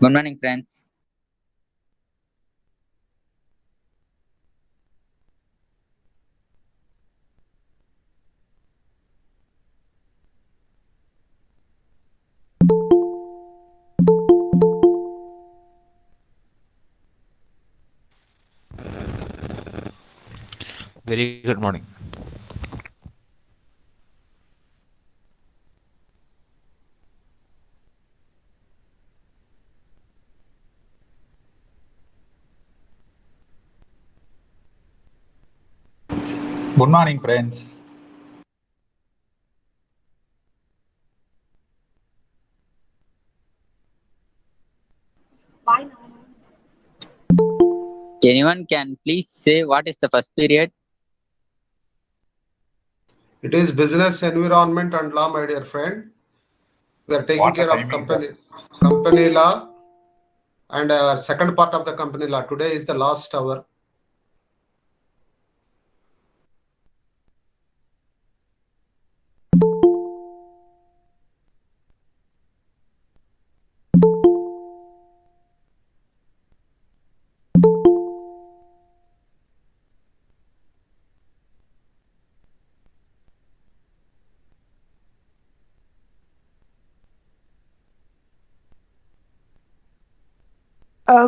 Good morning, friends. Very good morning. Good morning, friends. Anyone can please say what is the first period? It is business environment and law, my dear friend. We are taking What the care of timing, sir? company law and second part of the company law. Today is the last hour.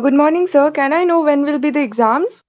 Good morning, sir. Can I know when will be the exams?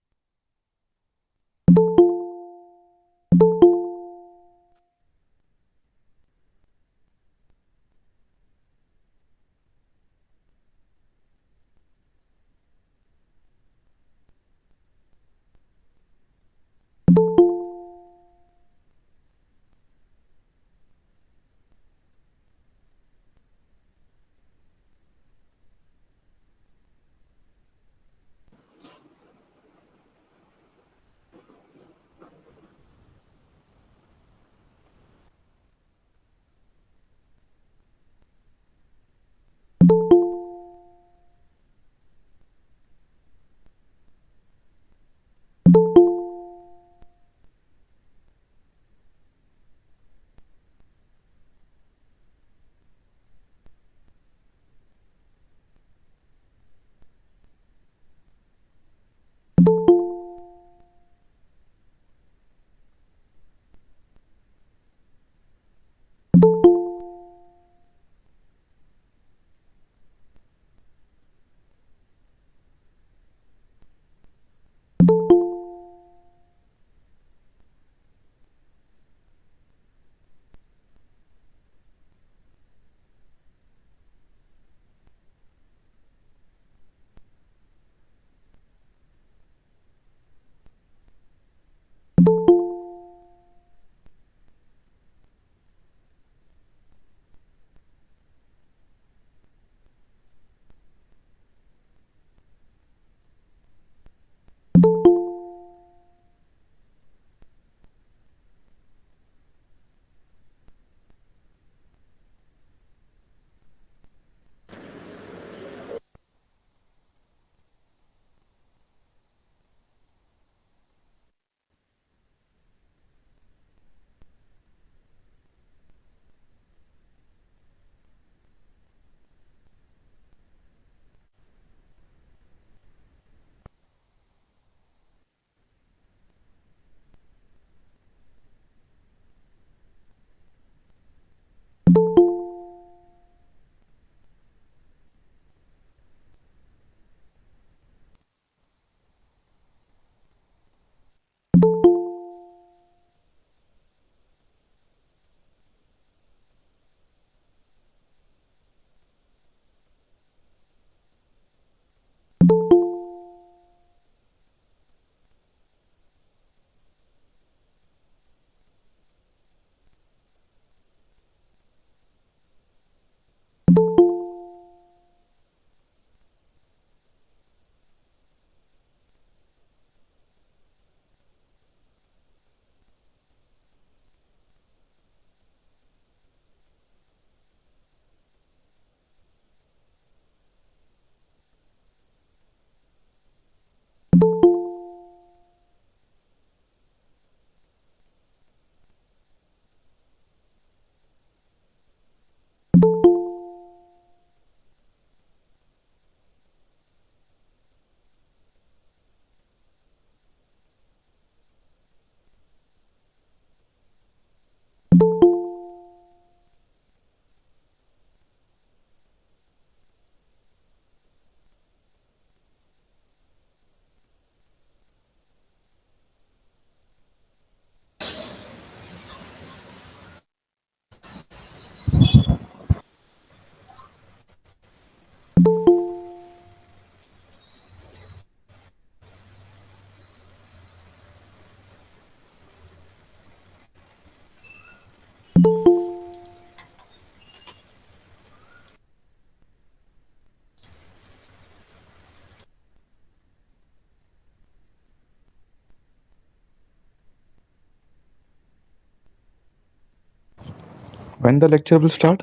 When the lecture will start?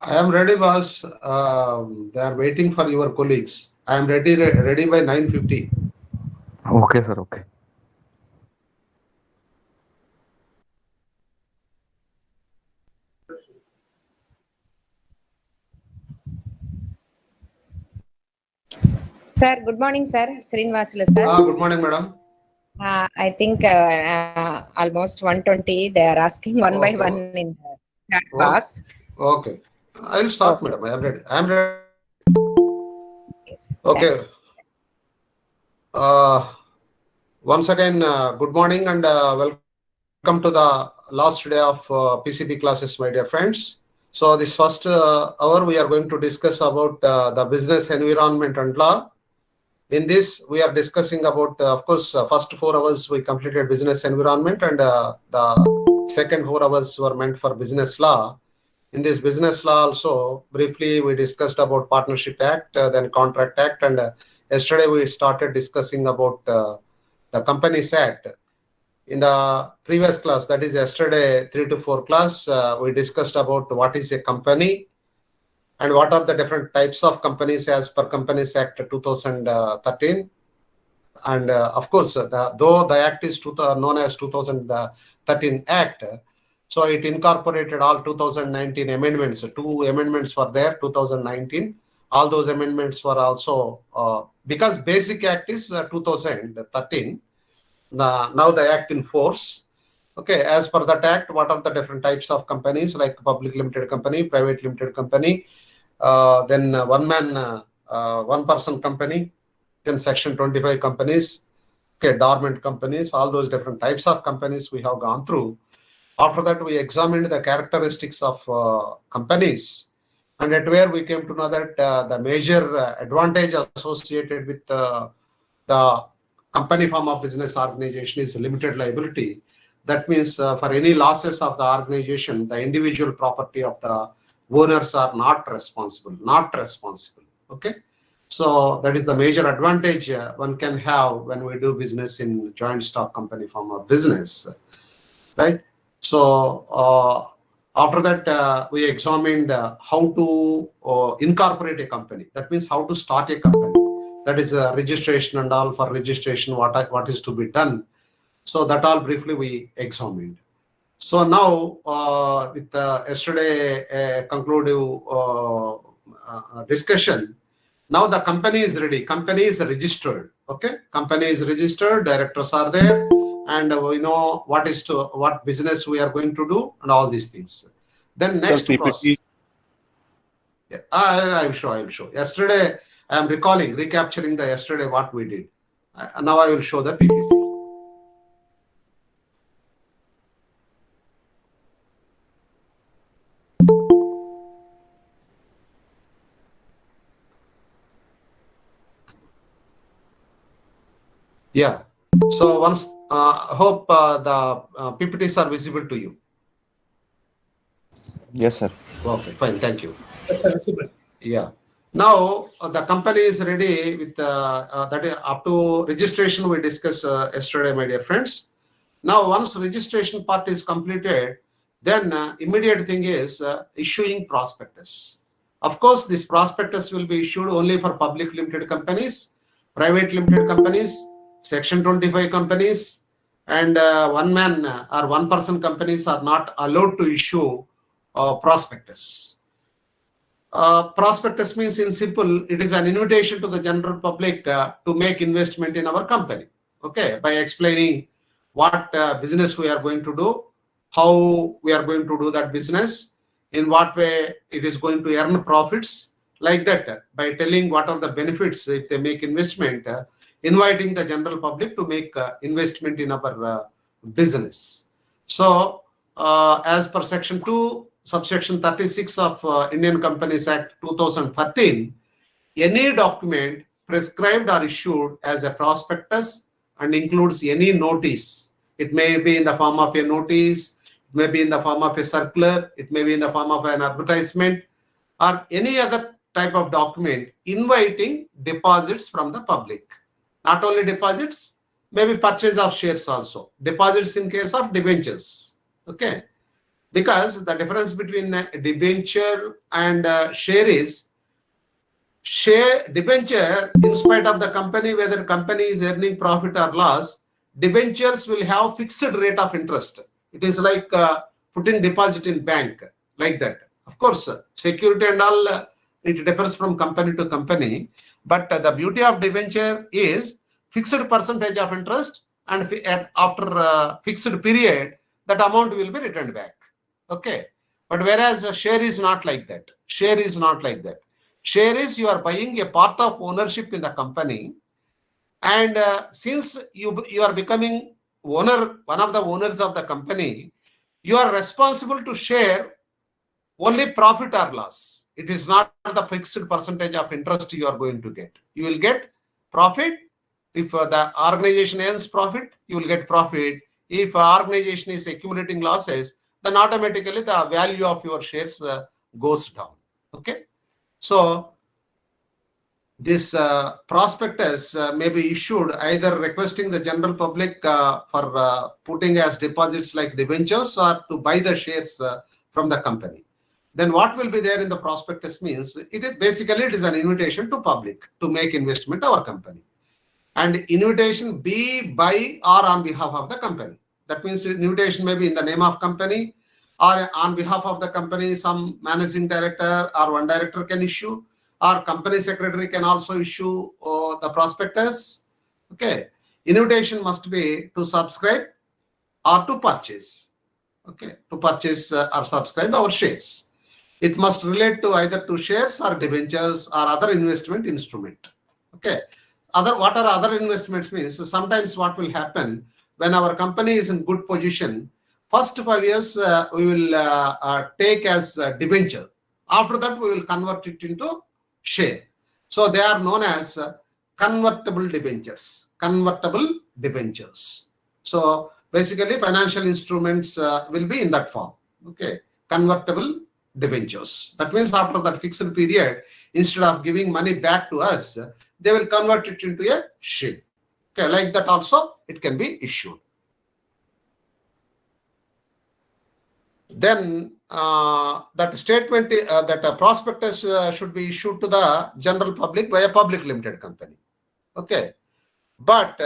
I am ready, boss. They are waiting for your colleagues. I am ready by 9:50. Okay, sir. Okay. Sir, good morning, sir. Srinivasula, sir. Good morning, madam. I think almost 120. They are asking one by one in the chat box. Okay. I will start, Okay. madam. I am ready. I am ready. Okay, sir. Okay. Thank you. Once again, good morning and welcome to the last day of PCP classes, my dear friends. So this first hour, we are going to discuss about the business environment and law. In this, we are discussing about, of course, first 4 hours we completed business environment, and the second 4 hours were meant for business law. In this business law also, briefly, we discussed about Partnership Act, then Contract Act, and yesterday we started discussing about the Companies Act. In the previous class, that is yesterday 3 to 4 class, we discussed about what is a company and what are the different types of companies as per Companies Act 2013. And of course, though the act is known as 2013 Act, so it incorporated all 2019 amendments. 2 amendments were there, 2019. All those amendments were also, because Basic Act is 2013, now the act in force. Okay, as per that act, what are the different types of companies, like public limited company, private limited company, then one person company, then section 25 companies, okay, dormant companies, all those different types of companies we have gone through. After that, we examined the characteristics of companies, and at where we came to know that the major advantage associated with the company form of business organization is limited liability. That means for any losses of the organization, the individual property of the owners are not responsible. Okay. So that is the major advantage one can have when we do business in joint stock company form of business, right? So after that, we examined how to incorporate a company. That means how to start a company. That is registration and all. For registration, what is to be done. So that all briefly we examined. So now with yesterday conclusive discussion, now the company is ready. Company is registered. Okay, company is registered. Directors are there, and we know what business we are going to do, and all these things. Then next process. Yeah, I will show. Yesterday, I am recapturing the yesterday what we did. Now I will show the PPT. Yeah. So once, hope the PPTs are visible to you. Yes, sir. Okay, fine. Thank you. Yes, sir, visible. Yeah. Now the company is ready with that is up to registration we discussed yesterday, my dear friends. Now once registration part is completed, then immediate thing is issuing prospectus. Of course, this prospectus will be issued only for public limited companies, private limited companies, section 25 companies, and one man or one person companies are not allowed to issue prospectus. Prospectus means, in simple, it is an invitation to the general public to make investment in our company. Okay, by explaining what business we are going to do, how we are going to do that business, in what way it is going to earn profits, like that, by telling what are the benefits if they make investment, inviting the general public to make investment in our business. So as per section 2, subsection 36 of Indian Companies Act 2013, any document prescribed or issued as a prospectus and includes any notice. It may be in the form of a notice, it may be in the form of a circular, it may be in the form of an advertisement, or any other type of document inviting deposits from the public. Not only deposits, maybe purchase of shares also. Deposits in case of debentures. Okay. Because the difference between debenture and share is, debenture, in spite of the company, whether company is earning profit or loss, debentures will have fixed rate of interest. It is like putting deposit in bank, like that. Of course, security and all, it differs from company to company. But the beauty of debenture is fixed percentage of interest, and after a fixed period, that amount will be returned back. Okay. But whereas a share is not like that. Share is not like that. Share is you are buying a part of ownership in the company, and since you are becoming owner, one of the owners of the company, you are responsible to share only profit or loss. It is not the fixed percentage of interest you are going to get. You will get profit. If the organization earns profit, you will get profit. If organization is accumulating losses, then automatically the value of your shares goes down. Okay. So this prospectus may be issued either requesting the general public for putting as deposits like debentures, or to buy the shares from the company. Then what will be there in the prospectus means, it is basically, it is an invitation to public to make investment our company. And invitation be by or on behalf of the company. That means invitation may be in the name of company, or on behalf of the company, some managing director or one director can issue, or company secretary can also issue the prospectus. Okay. Invitation must be to subscribe or to purchase. Okay. To purchase or subscribe our shares. It must relate to either to shares or debentures or other investment instrument. Okay. What are other investments means? So sometimes what will happen when our company is in good position, first 5 years we will take as debenture. After that, we will convert it into share. So they are known as convertible debentures. Convertible debentures. So basically, financial instruments will be in that form. Okay, convertible debentures. That means after that fixed period, instead of giving money back to us, they will convert it into a share. Okay, like that also it can be issued. Then that statement, that a prospectus should be issued to the general public by a public limited company. Okay, but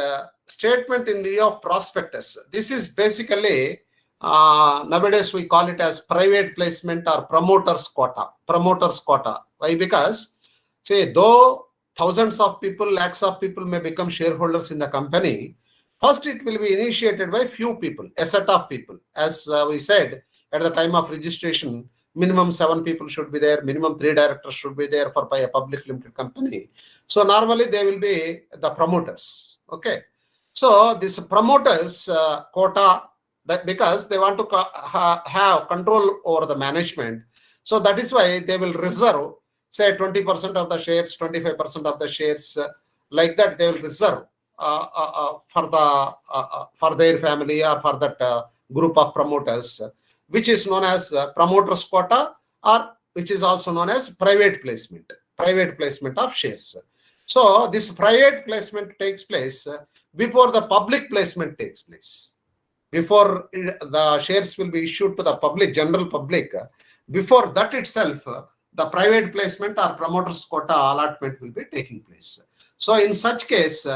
statement in lieu of prospectus, this is basically nowadays we call it as private placement or promoter's quota. Promoter's quota. Why? Because say though thousands of people, lakhs of people may become shareholders in the company, first it will be initiated by few people, a set of people. As we said, at the time of registration, minimum 7 people should be there, minimum 3 directors should be there by a public limited company. So normally they will be the promoters. Okay. So this promoters quota, that because they want to have control over the management. So that is why they will reserve, say 20% of the shares, 25% of the shares, like that they will reserve for their family or for that group of promoters, which is known as promoter's quota, or which is also known as private placement of shares. So this private placement takes place before the public placement takes place. Before the shares will be issued to the public, general public, before that itself, the private placement or promoter's quota allotment will be taking place. So in such case,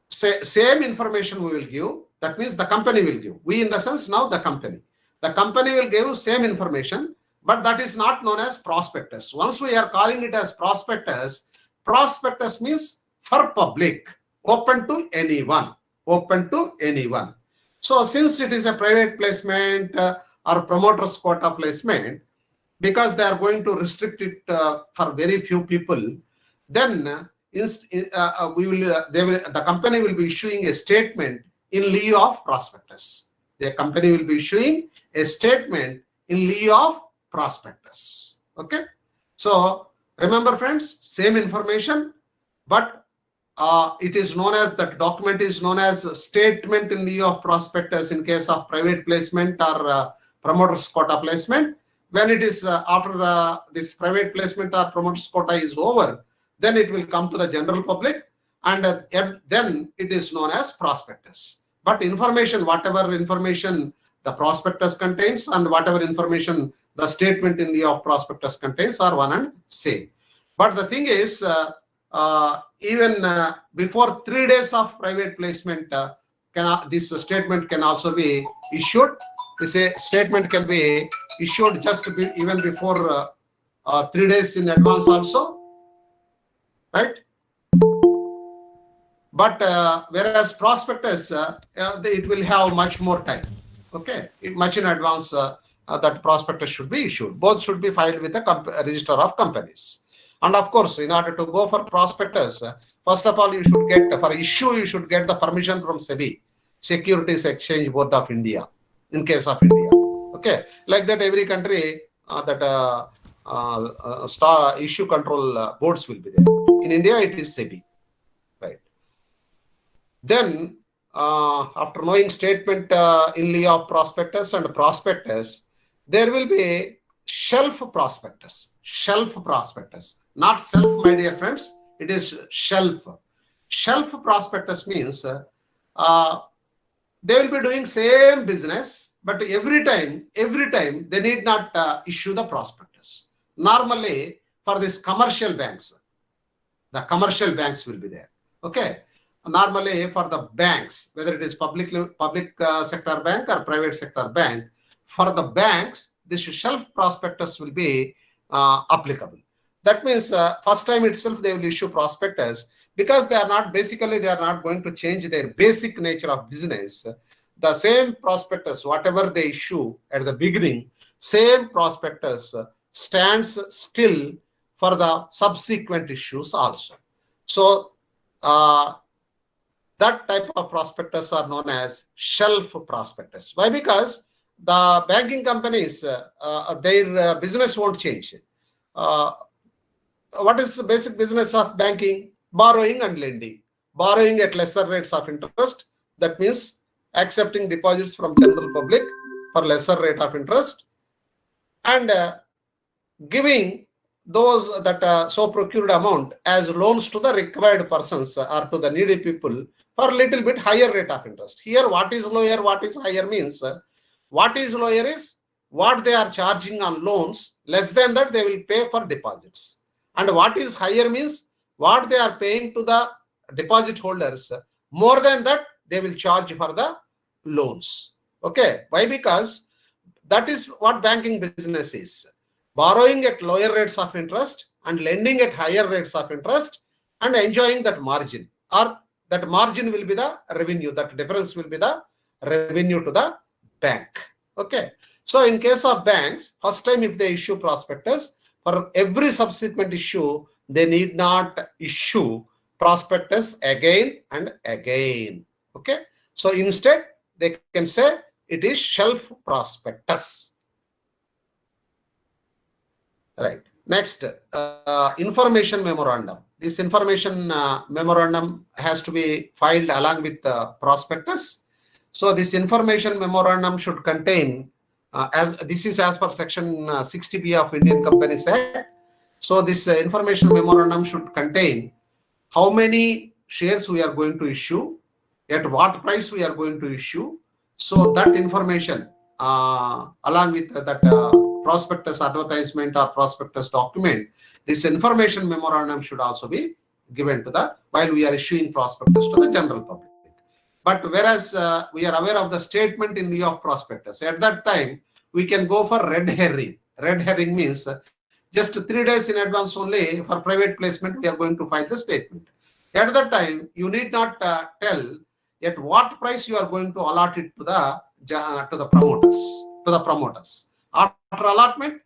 same information we will give. That means the company will give. We in the sense now the company. The company will give same information, but that is not known as prospectus. Once we are calling it as prospectus, prospectus means for public, open to anyone. Open to anyone. So since it is a private placement or promoter's quota placement, because they are going to restrict it for very few people, then the company will be issuing a statement in lieu of prospectus. The company will be issuing a statement in lieu of prospectus. Okay. So remember, friends, same information, but it is known as, that document is known as statement in lieu of prospectus in case of private placement or promoter's quota placement. When it is after this private placement or promoter's quota is over, then it will come to the general public, and then it is known as prospectus. But information, whatever information the prospectus contains and whatever information the statement in lieu of prospectus contains are one and same. But the thing is, even before 3 days of private placement, this statement can also be issued. This statement can be issued even before 3 days in advance also, right? But whereas prospectus, it will have much more time. Okay, much in advance that prospectus should be issued. Both should be filed with the register of companies. And of course, in order to go for prospectus, first of all, you should get for issue, you should get the permission from SEBI, Securities Exchange Board of India, in case of India. Okay, like that, every country issue control boards will be there. In India, it is SEBI, right? Then, after knowing statement in lieu of prospectus and prospectus, there will be a shelf prospectus. Shelf prospectus, not self, my dear friends. It is shelf. Shelf prospectus means they will be doing same business, but every time they need not issue the prospectus. Normally, for this commercial banks, the commercial banks will be there. Okay. Normally, for the banks, whether it is public sector bank or private sector bank, for the banks, this shelf prospectus will be applicable. That means first time itself they will issue prospectus because they are not going to change their basic nature of business. The same prospectus, whatever they issue at the beginning, same prospectus stands still for the subsequent issues also. So that type of prospectus are known as shelf prospectus. Why? Because the banking companies, their business won't change. What is the basic business of banking? Borrowing and lending. Borrowing at lesser rates of interest. That means accepting deposits from general public for lesser rate of interest and giving those that so procured amount as loans to the required persons or to the needy people for a little bit higher rate of interest. Here, what is lower, what is higher means, what is lower is what they are charging on loans, less than that they will pay for deposits. And what is higher means what they are paying to the deposit holders, more than that they will charge for the loans. Okay, why? Because that is what banking business is. Borrowing at lower rates of interest and lending at higher rates of interest and enjoying that margin, or that margin will be the revenue, that difference will be the revenue to the bank. Okay. So in case of banks, first time if they issue prospectus, for every subsequent issue, they need not issue prospectus again and again. Okay. So instead, they can say it is shelf prospectus. Right. Next, information memorandum. This information memorandum has to be filed along with the prospectus. So this information memorandum should contain, as this is as per section 60B of Indian Companies Act. So this information memorandum should contain how many shares we are going to issue, at what price we are going to issue. So that information along with that prospectus advertisement or prospectus document, this information memorandum should also be given to the, while we are issuing prospectus to the general public. But whereas we are aware of the statement in lieu of prospectus, at that time we can go for red herring. Red herring means just 3 days in advance only for private placement we are going to file the statement. At that time you need not tell at what price you are going to allot it to the promoters. After allotment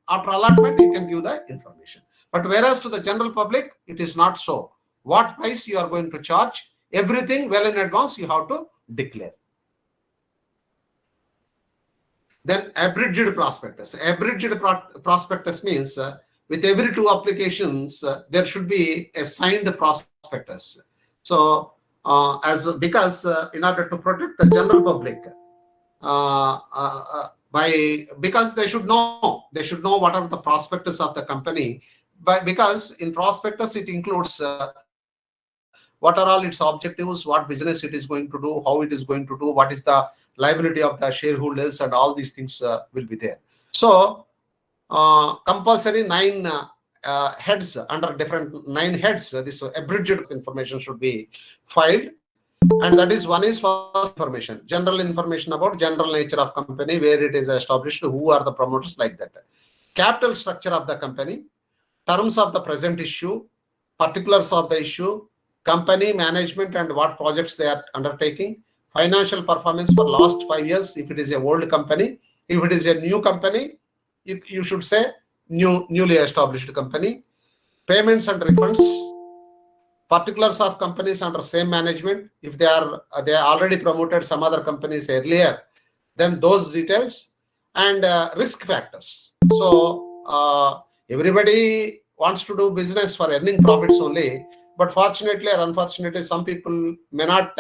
you can give the information. But whereas to the general public it is not so. What price you are going to charge, everything well in advance you have to declare. Then abridged prospectus. Abridged prospectus means with every 2 applications there should be a signed prospectus. So because in order to protect the general public, because they should know what are the prospectus of the company, because in prospectus it includes what are all its objectives, what business it is going to do, how it is going to do, what is the liability of the shareholders, and all these things will be there. So compulsory 9 heads under different 9 heads. This abridged information should be filed, and that is one is for information, general information about general nature of company, where it is established, who are the promoters, like that. Capital structure of the company, terms of the present issue, particulars of the issue, company management and what projects they are undertaking, financial performance for last 5 years if it is a old company. If it is a new company, you should say newly established company. Payments and refunds, particulars of companies under same management. If they are already promoted some other companies earlier, then those details, and risk factors. So everybody wants to do business for earning profits only, but fortunately or unfortunately, some people may not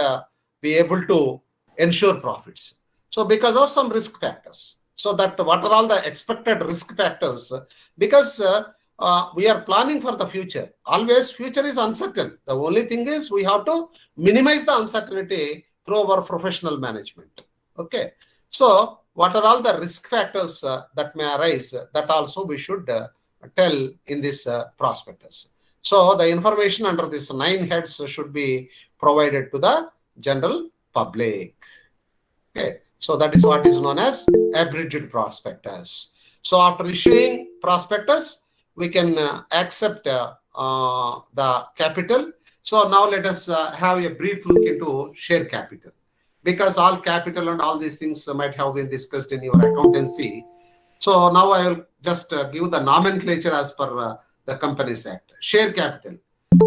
be able to ensure profits. So because of some risk factors. So that what are all the expected risk factors? Because we are planning for the future. Always future is uncertain. The only thing is we have to minimize the uncertainty through our professional management. Okay. So what are all the risk factors that may arise? That also we should tell in this prospectus. So the information under this 9 heads should be provided to the general public. Okay. So that is what is known as abridged prospectus. So after issuing prospectus, we can accept the capital. So now let us have a brief look into share capital, because all capital and all these things might have been discussed in your accountancy. So now I will just give the nomenclature as per the Companies Act. Share capital.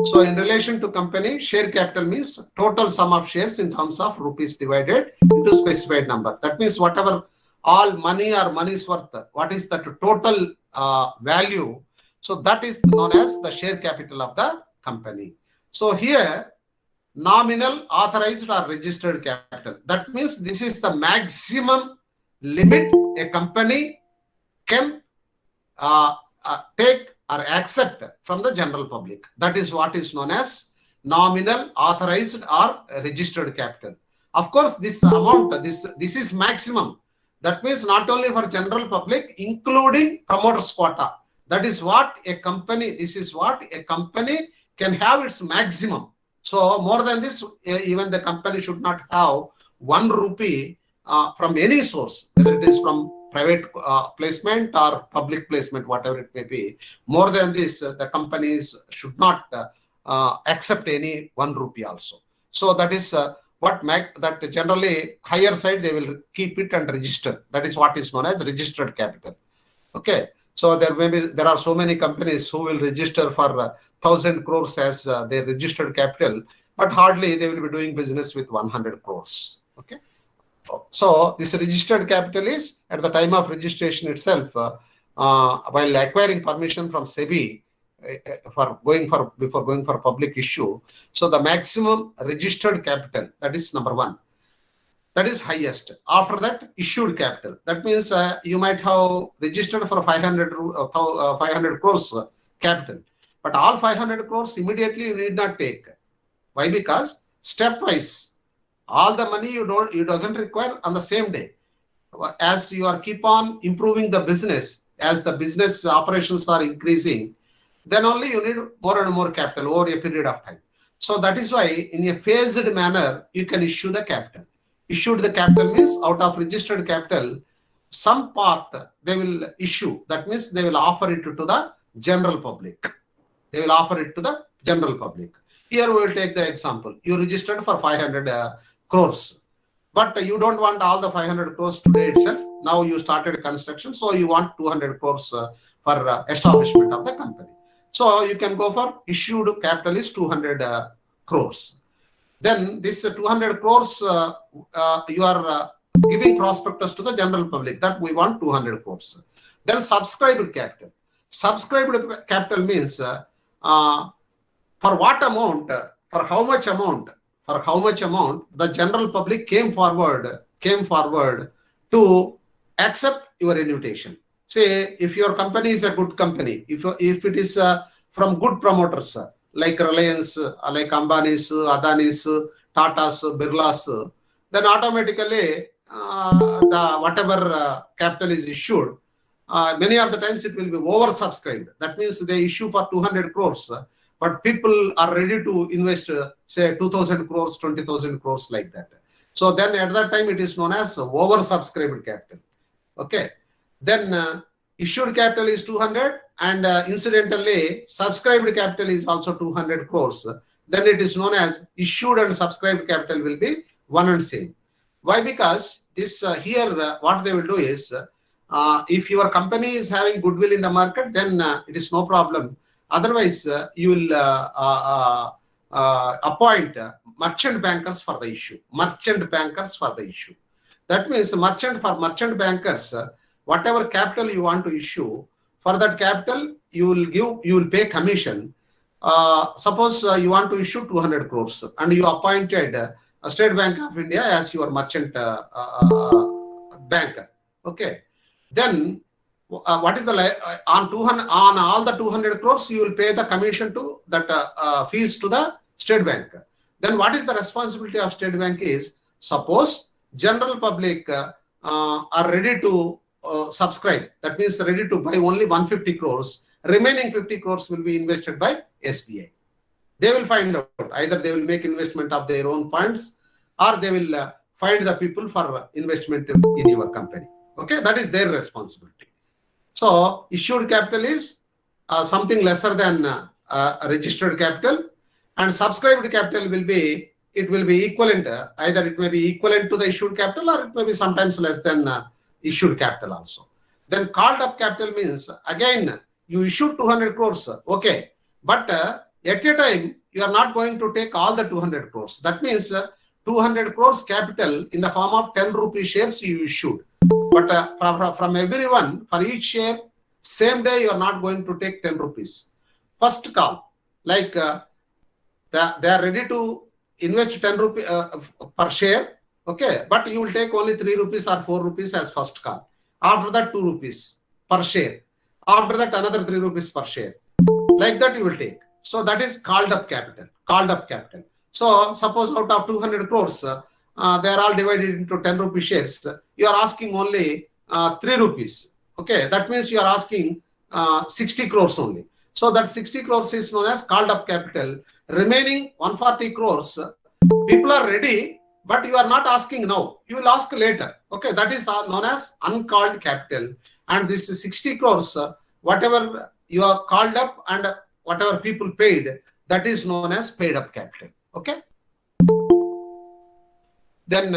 So in relation to company, share capital means total sum of shares in terms of rupees divided into specified number. That means whatever all money or money's worth, what is the total value? So that is known as the share capital of the company. So here, nominal, authorized or registered capital. That means this is the maximum limit a company can take or accept from the general public. That is what is known as nominal, authorized or registered capital. Of course, this amount, this is maximum. That means not only for general public, including promoters quota. That is what a company, this is what a company can have its maximum. So more than this, even the company should not have 1 rupee from any source, whether it is from private placement or public placement, whatever it may be. More than this, the companies should not accept any 1 rupee also. So that is that generally higher side they will keep it and register. That is what is known as registered capital. Okay. So there are so many companies who will register for 1,000 crores as their registered capital, but hardly they will be doing business with 100 crores. Okay. So this registered capital is at the time of registration itself, while acquiring permission from SEBI before going for public issue. So the maximum registered capital, that is number 1. That is highest. After that, issued capital. That means you might have registered for 500 crores capital, but all 500 crores immediately you need not take. Why? Because stepwise, all the money you doesn't require on the same day. As you are keep on improving the business, as the business operations are increasing, then only you need more and more capital over a period of time. So that is why in a phased manner, you can issue the capital. Issued the capital means out of registered capital, some part they will issue. That means they will offer it to the general public. They will offer it to the general public. Here we will take the example. You registered for 500 crores, but you don't want all the 500 crores today itself. Now you started construction, so you want 200 crores for establishment of the company. So you can go for issued capital is 200 crores. Then this 200 crores, you are giving prospectus to the general public that we want 200 crores. Then subscribed capital. Subscribed capital means for what amount, for how much amount the general public came forward to accept your invitation. Say if your company is a good company, if it is from good promoters like Reliance, like Ambani's, Adani's, Tata's, Birla's, then automatically the whatever capital is issued, many of the times it will be oversubscribed. That means they issue for 200 crores, but people are ready to invest, say 2,000 crores, 20,000 crores like that. So then at that time it is known as oversubscribed capital. Okay. Then issued capital is 200 and incidentally subscribed capital is also 200 crores. Then it is known as issued and subscribed capital will be one and same. Why? Because this here what they will do is if your company is having goodwill in the market, then it is no problem. Otherwise, you will appoint merchant bankers for the issue. Merchant bankers for the issue. That means merchant bankers, whatever capital you want to issue, for that capital you will pay commission. Suppose you want to issue 200 crores and you appointed State Bank of India as your merchant banker. Okay. Then what is the on all the 200 crores you will pay the commission to that fees to the State Bank. Then what is the responsibility of State Bank is, suppose general public are ready to subscribe, that means ready to buy only 150 crores, remaining 50 crores will be invested by SBI. They will find out, either they will make investment of their own funds or they will find the people for investment in your company. Okay, that is their responsibility. So issued capital is something lesser than registered capital, and subscribed capital will be equivalent, either it may be equivalent to the issued capital or it may be sometimes less than issued capital also. Then called up capital means, again, you issued 200 crores, okay, but at a time, you are not going to take all the 200 crores. That means 200 crores capital in the form of 10 rupee shares you issued. But from everyone, for each share, same day you are not going to take 10 rupees. First call, like they are ready to invest 10 rupees per share, okay, but you will take only 3 rupees or 4 rupees as first call. After that, 2 rupees per share. After that, another 3 rupees per share. Like that you will take. So that is called up capital. Called up capital. So suppose out of 200 crores, they are all divided into 10 rupee shares. You are asking only 3 rupees. Okay, that means you are asking 60 crores only. So that 60 crores is known as called up capital. Remaining 140 crores, people are ready, but you are not asking now. You will ask later. Okay, that is known as uncalled capital. And this is 60 crores, whatever you are called up and whatever people paid, that is known as paid up capital. Okay. Then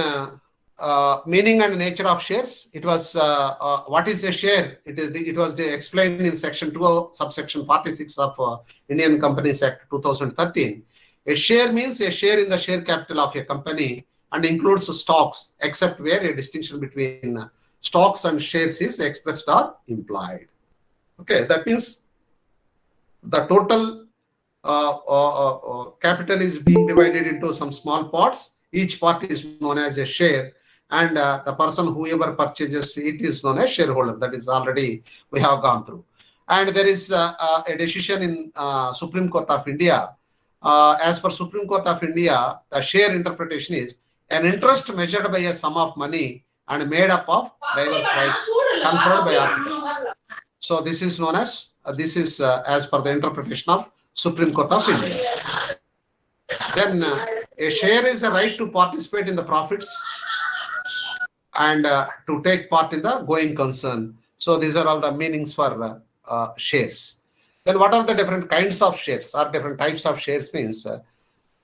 meaning and nature of shares. It was what is a share? It was explained in section 2, subsection 46 of Indian Companies Act 2013. A share means a share in the share capital of a company and includes stocks, except where a distinction between stocks and shares is expressed or implied. Okay, that means the total capital is being divided into some small parts. Each part is known as a share, and the person whoever purchases it is known as shareholder. That is already we have gone through. And there is a decision in Supreme Court of India. As per Supreme Court of India, the share interpretation is an interest measured by a sum of money and made up of diverse rights conferred by articles. So this is known as as per the interpretation of Supreme Court of India. Then a share is a right to participate in the profits and to take part in the going concern. So these are all the meanings for shares. Then what are the different kinds of shares or different types of shares means?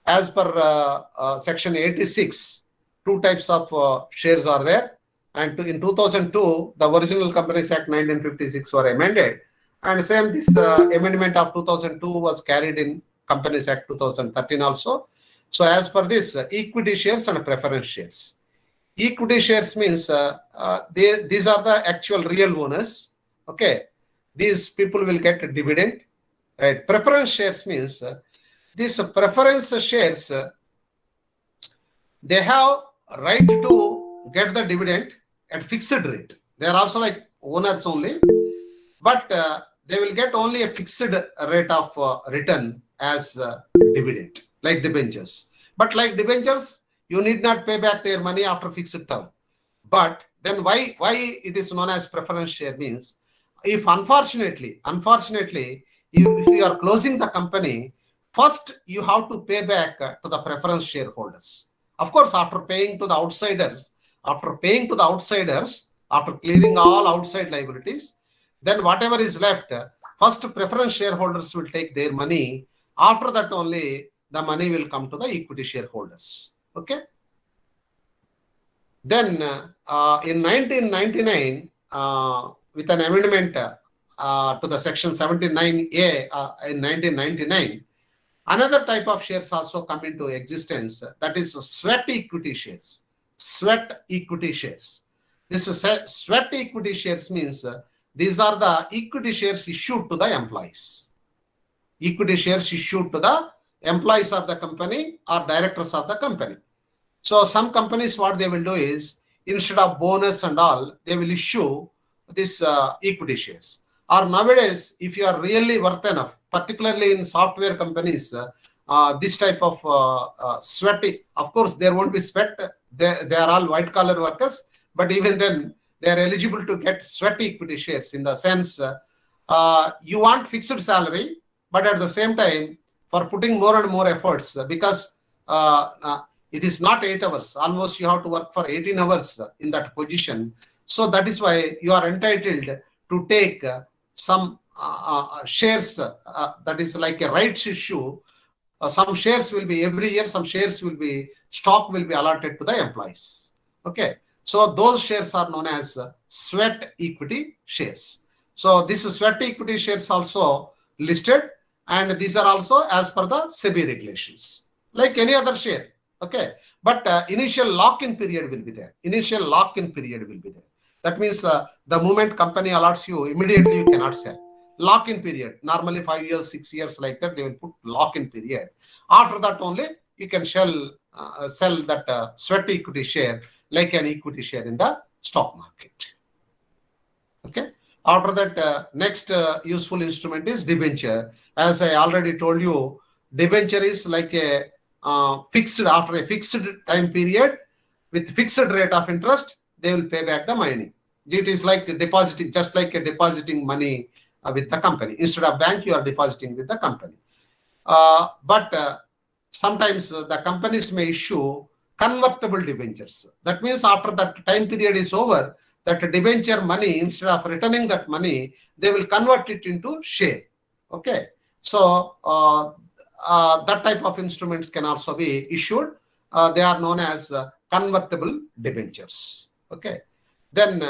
As per section 86, 2 types of shares are there. And in 2002, the original Companies Act 1956 were amended. And same this amendment of 2002 was carried in Companies Act 2013 also. So as per this, equity shares and preference shares. Equity shares means these are the actual real owners. Okay, these people will get a dividend. Right. Preference shares means these preference shares they have right to get the dividend at fixed rate. They are also like owners only, but they will get only a fixed rate of return as dividend, like debentures. But like debentures, you need not pay back their money after fixed term. But then why it is known as preference share means, if unfortunately, if you are closing the company, first you have to pay back to the preference shareholders. Of course, after paying to the outsiders, after clearing all outside liabilities, then whatever is left, first preference shareholders will take their money. After that only the money will come to the equity shareholders. Okay. Then in 1999, with an amendment to the section 79A in 1999, another type of shares also come into existence, that is sweat equity shares. Sweat equity shares. This is sweat equity shares means these are the equity shares issued to the employees. Equity shares issued to the employees of the company or directors of the company. So some companies, what they will do is, instead of bonus and all, they will issue this equity shares. Or nowadays, if you are really worth enough, particularly in software companies, this type of sweaty, of course, there won't be sweat. They are all white collar workers, but even then they are eligible to get sweat equity shares, in the sense you want fixed salary, but at the same time, for putting more and more efforts, because it is not 8 hours, almost you have to work for 18 hours in that position. So that is why you are entitled to take some shares, that is like a rights issue. Some shares will be every year, some shares will be, stock will be allotted to the employees. Okay. So those shares are known as sweat equity shares. So this sweat equity shares also listed, and these are also as per the SEBI regulations, like any other share. Okay. But initial lock-in period will be there. That means the moment company allots you, immediately you cannot sell. Lock-in period, normally 5 years, 6 years, like that, they will put lock-in period. After that only, you can sell that sweat equity share like an equity share in the stock market. Okay. After that, next useful instrument is debenture. As I already told you, debenture is like a fixed, after a fixed time period with fixed rate of interest, they will pay back the money. It is like depositing, just like a depositing money with the company. Instead of bank, you are depositing with the company. But sometimes the companies may issue convertible debentures. That means after that time period is over, that debenture money, instead of returning that money, they will convert it into share. Okay. So that type of instruments can also be issued. They are known as convertible debentures. Okay. Then,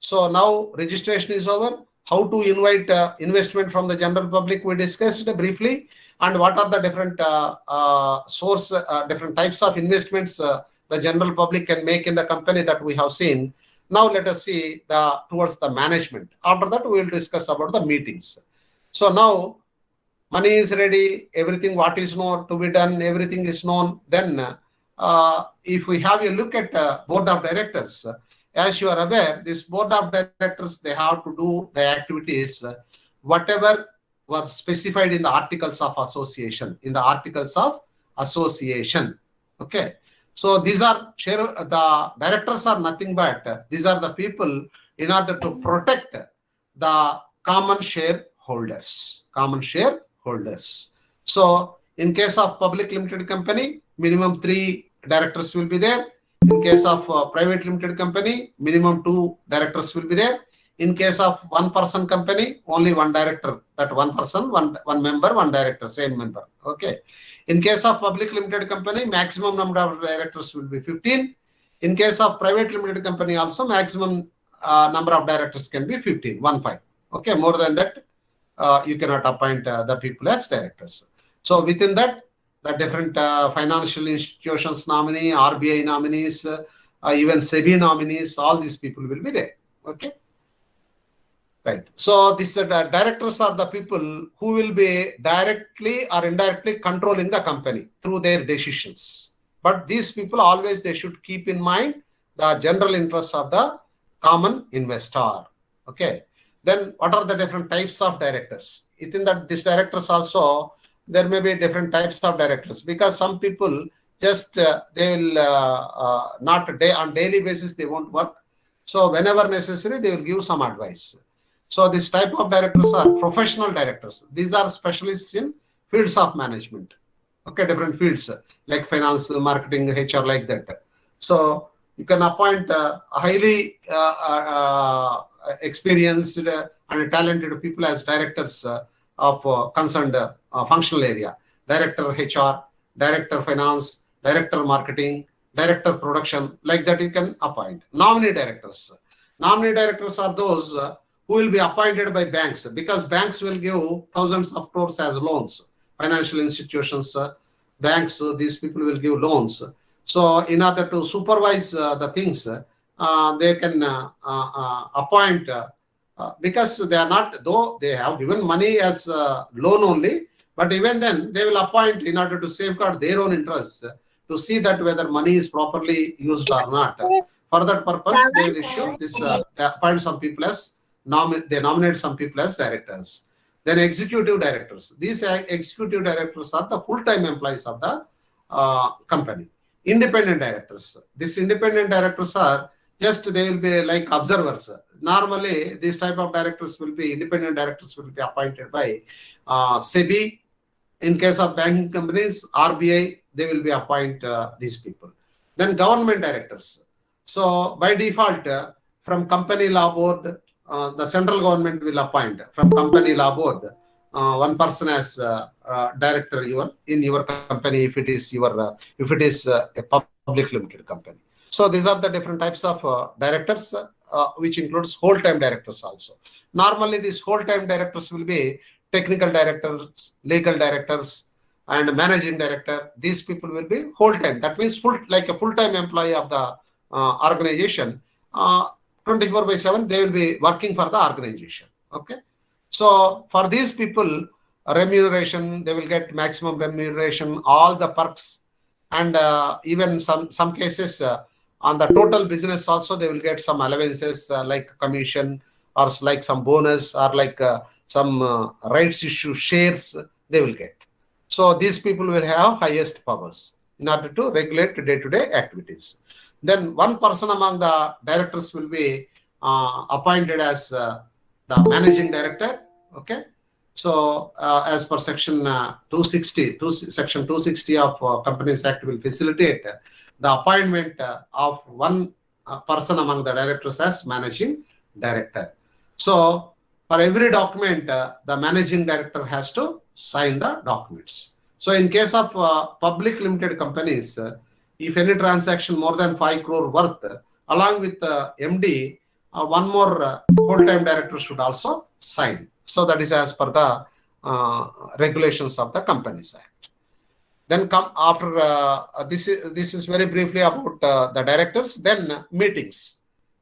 so now registration is over. How to invite investment from the general public, we discussed briefly, and what are the different different types of investments the general public can make in the company, that we have seen. Now let us see towards the management. After that, we will discuss about the meetings. So now money is ready, everything what is known to be done, everything is known. Then if we have a look at board of directors, as you are aware, this board of directors, they have to do the activities, whatever was specified in the articles of association, Okay. So these are the directors are nothing but, these are the people in order to protect the common shareholders. So in case of public limited company, minimum 3 directors will be there. In case of private limited company, minimum 2 directors will be there. In case of one person company, only 1 director. That one person, one member, 1 director, same member. Okay. In case of public limited company, maximum number of directors will be 15. In case of private limited company, also maximum number of directors can be 15. Okay. More than that, you cannot appoint the people as directors. So within that, the different financial institutions nominee, RBI nominees, even SEBI nominees, all these people will be there. Okay. Right. So these directors are the people who will be directly or indirectly controlling the company through their decisions. But these people always, they should keep in mind the general interests of the common investor. Okay. Then what are the different types of directors? Within that, these directors also, there may be different types of directors, because some people, just they will not on daily basis, they won't work. So whenever necessary, they will give some advice. So this type of directors are professional directors. These are specialists in fields of management. Okay, different fields like finance, marketing, HR, like that. So you can appoint highly experienced and talented people as directors of concerned functional area. Director HR, director finance, director marketing, director production, like that you can appoint. Nominee directors. Nominee directors are those who will be appointed by banks, because banks will give thousands of crores as loans. Financial institutions, banks, these people will give loans. So in order to supervise the things, they can appoint, because they are not, though they have given money as loan only, but even then they will appoint in order to safeguard their own interests, to see that whether money is properly used or not. For that purpose, they will issue this, they appoint some people as, they nominate some people as directors. Then executive directors. These executive directors are the full-time employees of the company. Independent directors. These independent directors are just, they will be like observers. Normally, these type of directors will be, independent directors will be appointed by SEBI. In case of banking companies, RBI, they will be appoint these people. Then government directors. So by default, from company law board, the central government will appoint from company law board one person as director in your company, if it is your a public limited company. So these are the different types of directors, which includes whole-time directors also. Normally, these whole-time directors will be technical directors, legal directors, and managing director. These people will be whole-time. That means like a full-time employee of the organization. 24/7, they will be working for the organization. Okay. So for these people, remuneration, they will get maximum remuneration, all the perks, and even some cases on the total business also, they will get some allowances like commission, or like some bonus, or like some rights issue shares they will get. So these people will have highest powers in order to regulate day-to-day activities. Then one person among the directors will be appointed as the managing director. Okay. So as per section 260, section 260 of Companies Act will facilitate the appointment of one person among the directors as managing director. So for every document, the managing director has to sign the documents. So in case of public limited companies, if any transaction more than 5 crore worth, along with the MD, one more full-time director should also sign. So that is as per the regulations of the Companies Act. Then come after this is very briefly about the directors. Then meetings,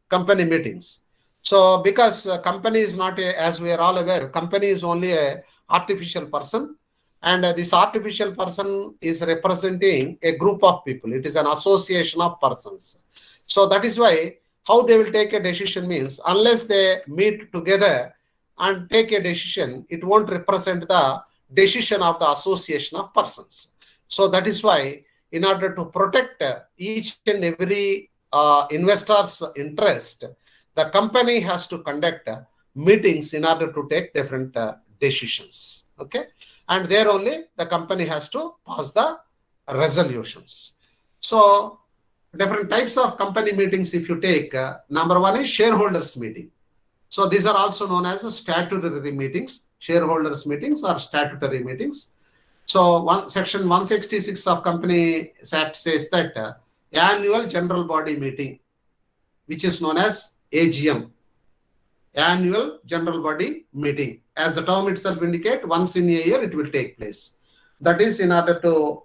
company meetings. So because company is not as we are all aware, company is only a artificial person, and this artificial person is representing a group of people. It is an association of persons. So that is why how they will take a decision means, unless they meet together and take a decision, it won't represent the decision of the association of persons. So that is why, in order to protect each and every investor's interest, the company has to conduct meetings in order to take different decisions. Okay. And there only the company has to pass the resolutions. So different types of company meetings, if you take, number one is shareholders meeting. So these are also known as statutory meetings. Shareholders meetings are statutory meetings. So section 166 of Companies Act says that annual general body meeting, which is known as AGM, annual general body meeting, as the term itself indicates, once in a year it will take place. That is in order to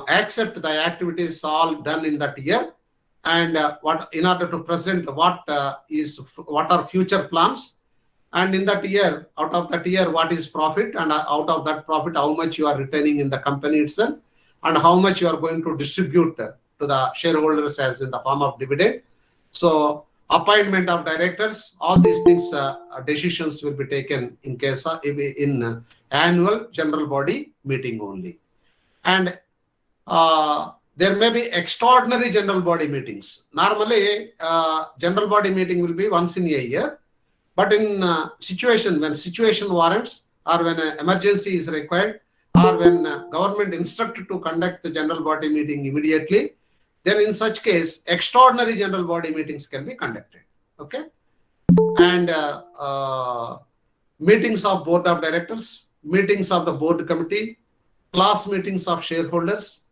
accept the activities all done in that year, and in order to present what are future plans, and in that year, out of that year, what is profit, and out of that profit, how much you are retaining in the company itself, and how much you are going to distribute to the shareholders as in the form of dividend. So appointment of directors, all these things, decisions will be taken in case of annual general body meeting only. And there may be extraordinary general body meetings. Normally, general body meeting will be once in a year, but in when situation warrants, or when an emergency is required, or when government instructed to conduct the general body meeting immediately, then in such case, extraordinary general body meetings can be conducted. Okay, and meetings of board of directors, meetings of the board committee, class meetings of shareholders.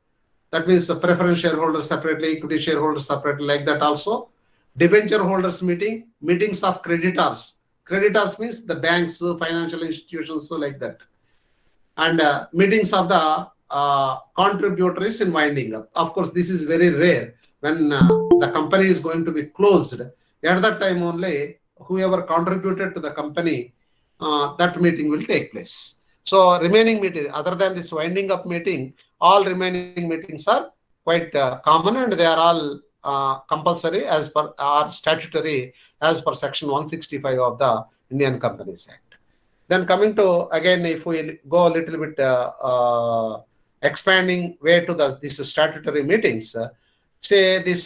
That means the preference shareholders separately, equity shareholders separately, like that also. Debenture holders meeting, meetings of creditors. Creditors means the banks, financial institutions, so like that. And meetings of the contributors in winding up. Of course, this is very rare when the company is going to be closed. At that time only, whoever contributed to the company, that meeting will take place. So remaining meeting, other than this winding up meeting, all remaining meetings are quite common, and they are all compulsory as per or statutory as per section 165 of the Indian Companies Act. Then coming to, again, if we go a little bit expanding way to these statutory meetings, say this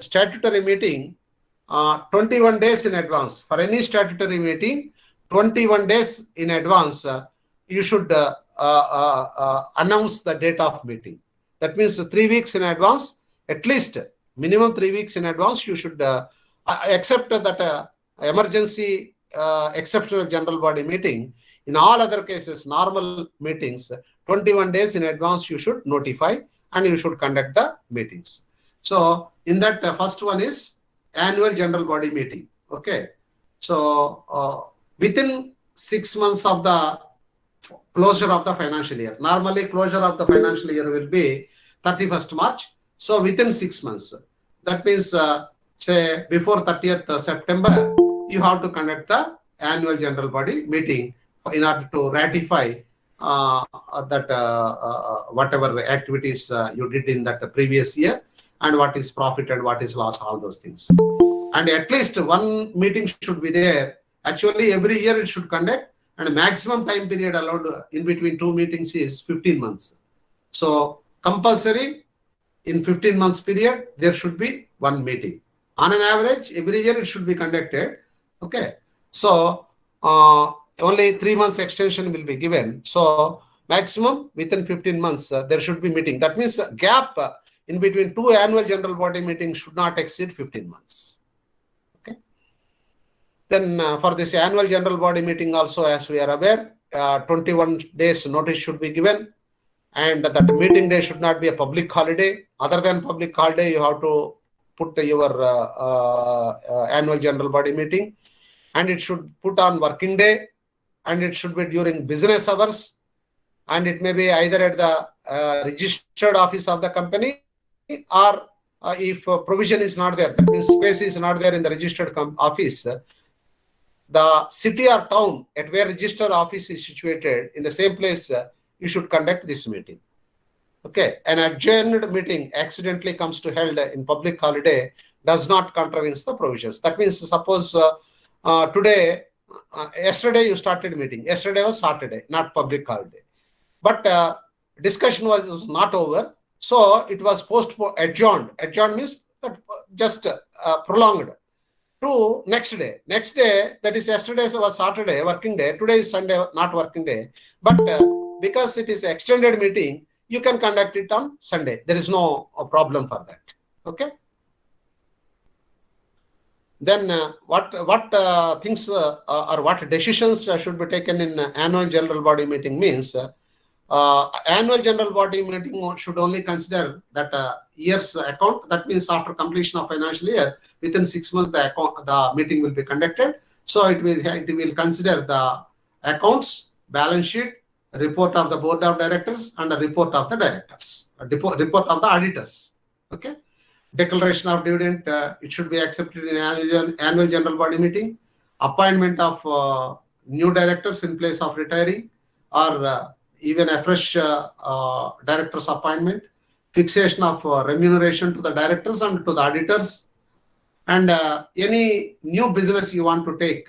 statutory meeting 21 days in advance. For any statutory meeting, 21 days in advance, you should announce the date of meeting. That means 3 weeks in advance, at least minimum 3 weeks in advance, you should accept that emergency exceptional general body meeting. In all other cases, normal meetings, 21 days in advance you should notify and you should conduct the meetings. So in that, first one is annual general body meeting. Okay. So within 6 months of the closure of the financial year. Normally, closure of the financial year will be 31st March. So within 6 months. That means, say, before 30th September, you have to conduct the annual general body meeting in order to ratify that whatever activities you did in that previous year, and what is profit and what is loss, all those things. And at least one meeting should be there. Actually, every year it should conduct, and maximum time period allowed in between 2 meetings is 15 months. So compulsory in 15 months period, there should be one meeting. On an average, every year it should be conducted. Okay. So only 3 months extension will be given. So maximum within 15 months, there should be meeting. That means gap in between 2 annual general body meetings should not exceed 15 months. Okay. Then for this annual general body meeting also, as we are aware, 21 days notice should be given, and that meeting day should not be a public holiday. Other than public holiday, you have to put your annual general body meeting, and it should put on working day, and it should be during business hours, and it may be either at the registered office of the company, or if provision is not there, that means space is not there in the registered office, the city or town at where registered office is situated, in the same place you should conduct this meeting. Okay, an adjourned meeting accidentally comes to held in public holiday does not contravene the provisions. That means, suppose today, yesterday you started meeting. Yesterday was Saturday, not public holiday. But discussion was not over, so it was adjourned. Adjourned means that just prolonged to next day. Next day, that is yesterday was Saturday, working day. Today is Sunday, not working day. But because it is extended meeting, you can conduct it on Sunday. There is no problem for that. Okay. Then what things or what decisions should be taken in annual general body meeting means annual general body meeting should only consider that year's account. That means after completion of financial year, within 6 months the meeting will be conducted. So it will consider the accounts, balance sheet, report of the board of directors, and a report of the directors, report of the auditors. Okay. Declaration of dividend, it should be accepted in annual general body meeting. Appointment of new directors in place of retiring, or even a fresh director's appointment. Fixation of remuneration to the directors and to the auditors. And any new business you want to take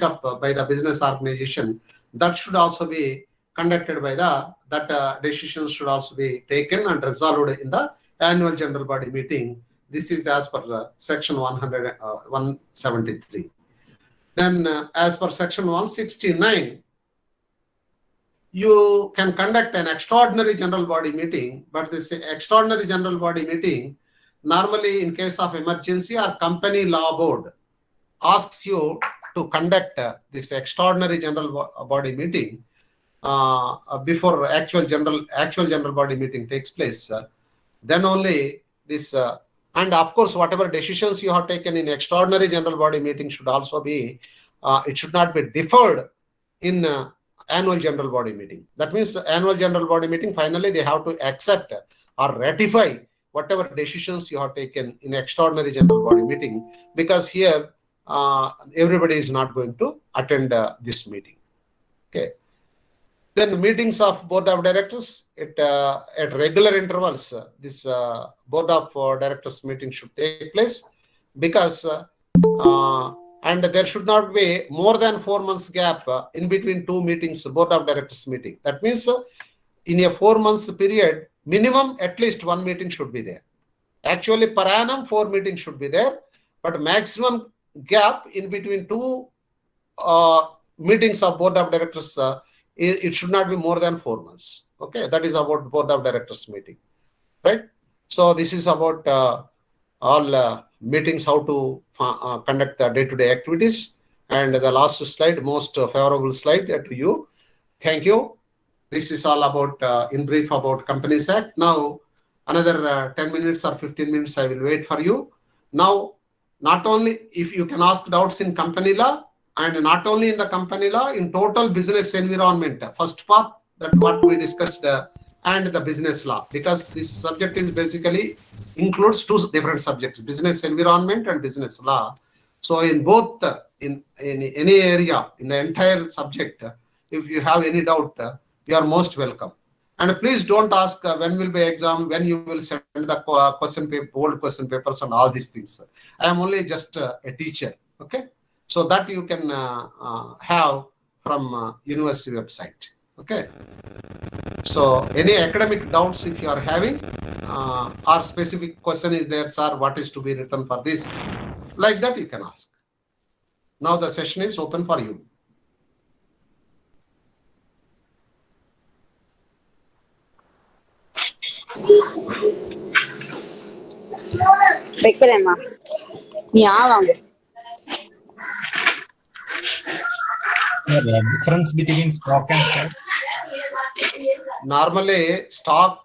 up by the business organization, that should also be conducted by that decisions should also be taken and resolved in the annual general body meeting. This is as per section 173. Then as per section 169, you can conduct an extraordinary general body meeting, but this extraordinary general body meeting, normally in case of emergency or company law board asks you to conduct this extraordinary general body meeting before actual general body meeting takes place. Then only this, and of course, whatever decisions you have taken in extraordinary general body meeting should also be, it should not be deferred in annual general body meeting. That means annual general body meeting, finally they have to accept or ratify whatever decisions you have taken in extraordinary general body meeting, because here everybody is not going to attend this meeting. Okay. Then meetings of board of directors at regular intervals. This board of directors meeting should take place, because and there should not be more than 4 months gap in between two meetings, board of directors meeting. That means in a 4 months period, minimum at least one meeting should be there. Actually, per annum 4 meetings should be there, but maximum gap in between two meetings of board of directors, it should not be more than 4 months. Okay, that is about board of directors meeting, right? So this is about all meetings, how to conduct the day-to-day activities. And the last slide, most favorable slide to you. Thank you. This is all about, in brief, about Companies Act. Now, another 10 minutes or 15 minutes, I will wait for you. Now, not only if you can ask doubts in company law, and not only in the company law, in total business environment, first part, that what we discussed, and the business law, because this subject is basically includes two different subjects, business environment and business law. So in both, in any area, in the entire subject, if you have any doubt, you are most welcome. And please don't ask when will be exam, when you will send the question paper, old question papers and all these things. I am only just a teacher, okay? So that you can have from university website, okay? So any academic doubts if you are having, or specific question is there, sir, what is to be written for this? Like that you can ask. Now the session is open for you. வைக்கிறேம்மா நீ ஆவாங்க Difference between stock and share. Normally stock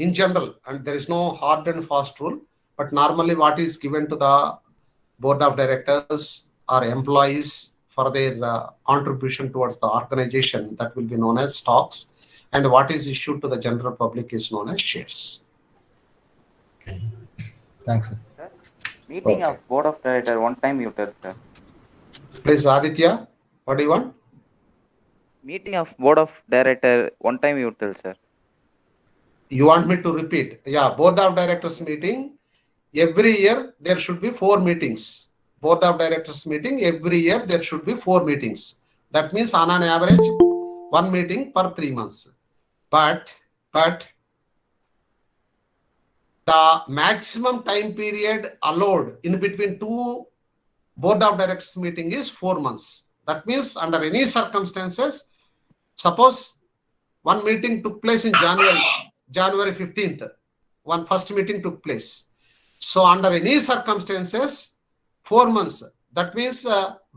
in general, and there is no hard and fast rule, but normally what is given to the board of directors or employees for their contribution towards the organization, that will be known as stocks, and what is issued to the general public is known as shares. Okay. Thanks, sir. Meeting of board of director one time you tell, sir. Please, Aditya, what do you want? Meeting of board of director one time you tell, sir. You want me to repeat? Yeah, board of directors meeting, every year there should be 4 meetings. Board of directors meeting, every year there should be 4 meetings. That means on an average, 1 meeting per 3 months. But the maximum time period allowed in between 2 board of directors meeting is 4 months. That means under any circumstances, suppose one meeting took place in January 15th, one first meeting took place. So under any circumstances, 4 months. That means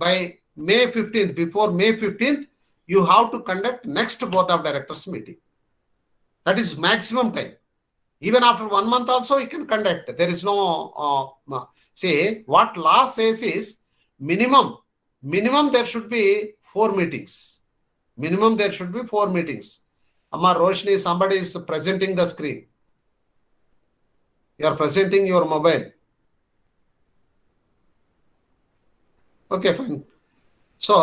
by May 15th, before May 15th, you have to conduct next board of directors meeting. That is maximum time. Even after 1 month also you can conduct. There is no, say what law says is minimum there should be 4 meetings. Minimum there should be 4 meetings. Amma Roshni, somebody is presenting the screen. You are presenting your mobile. Okay, fine. So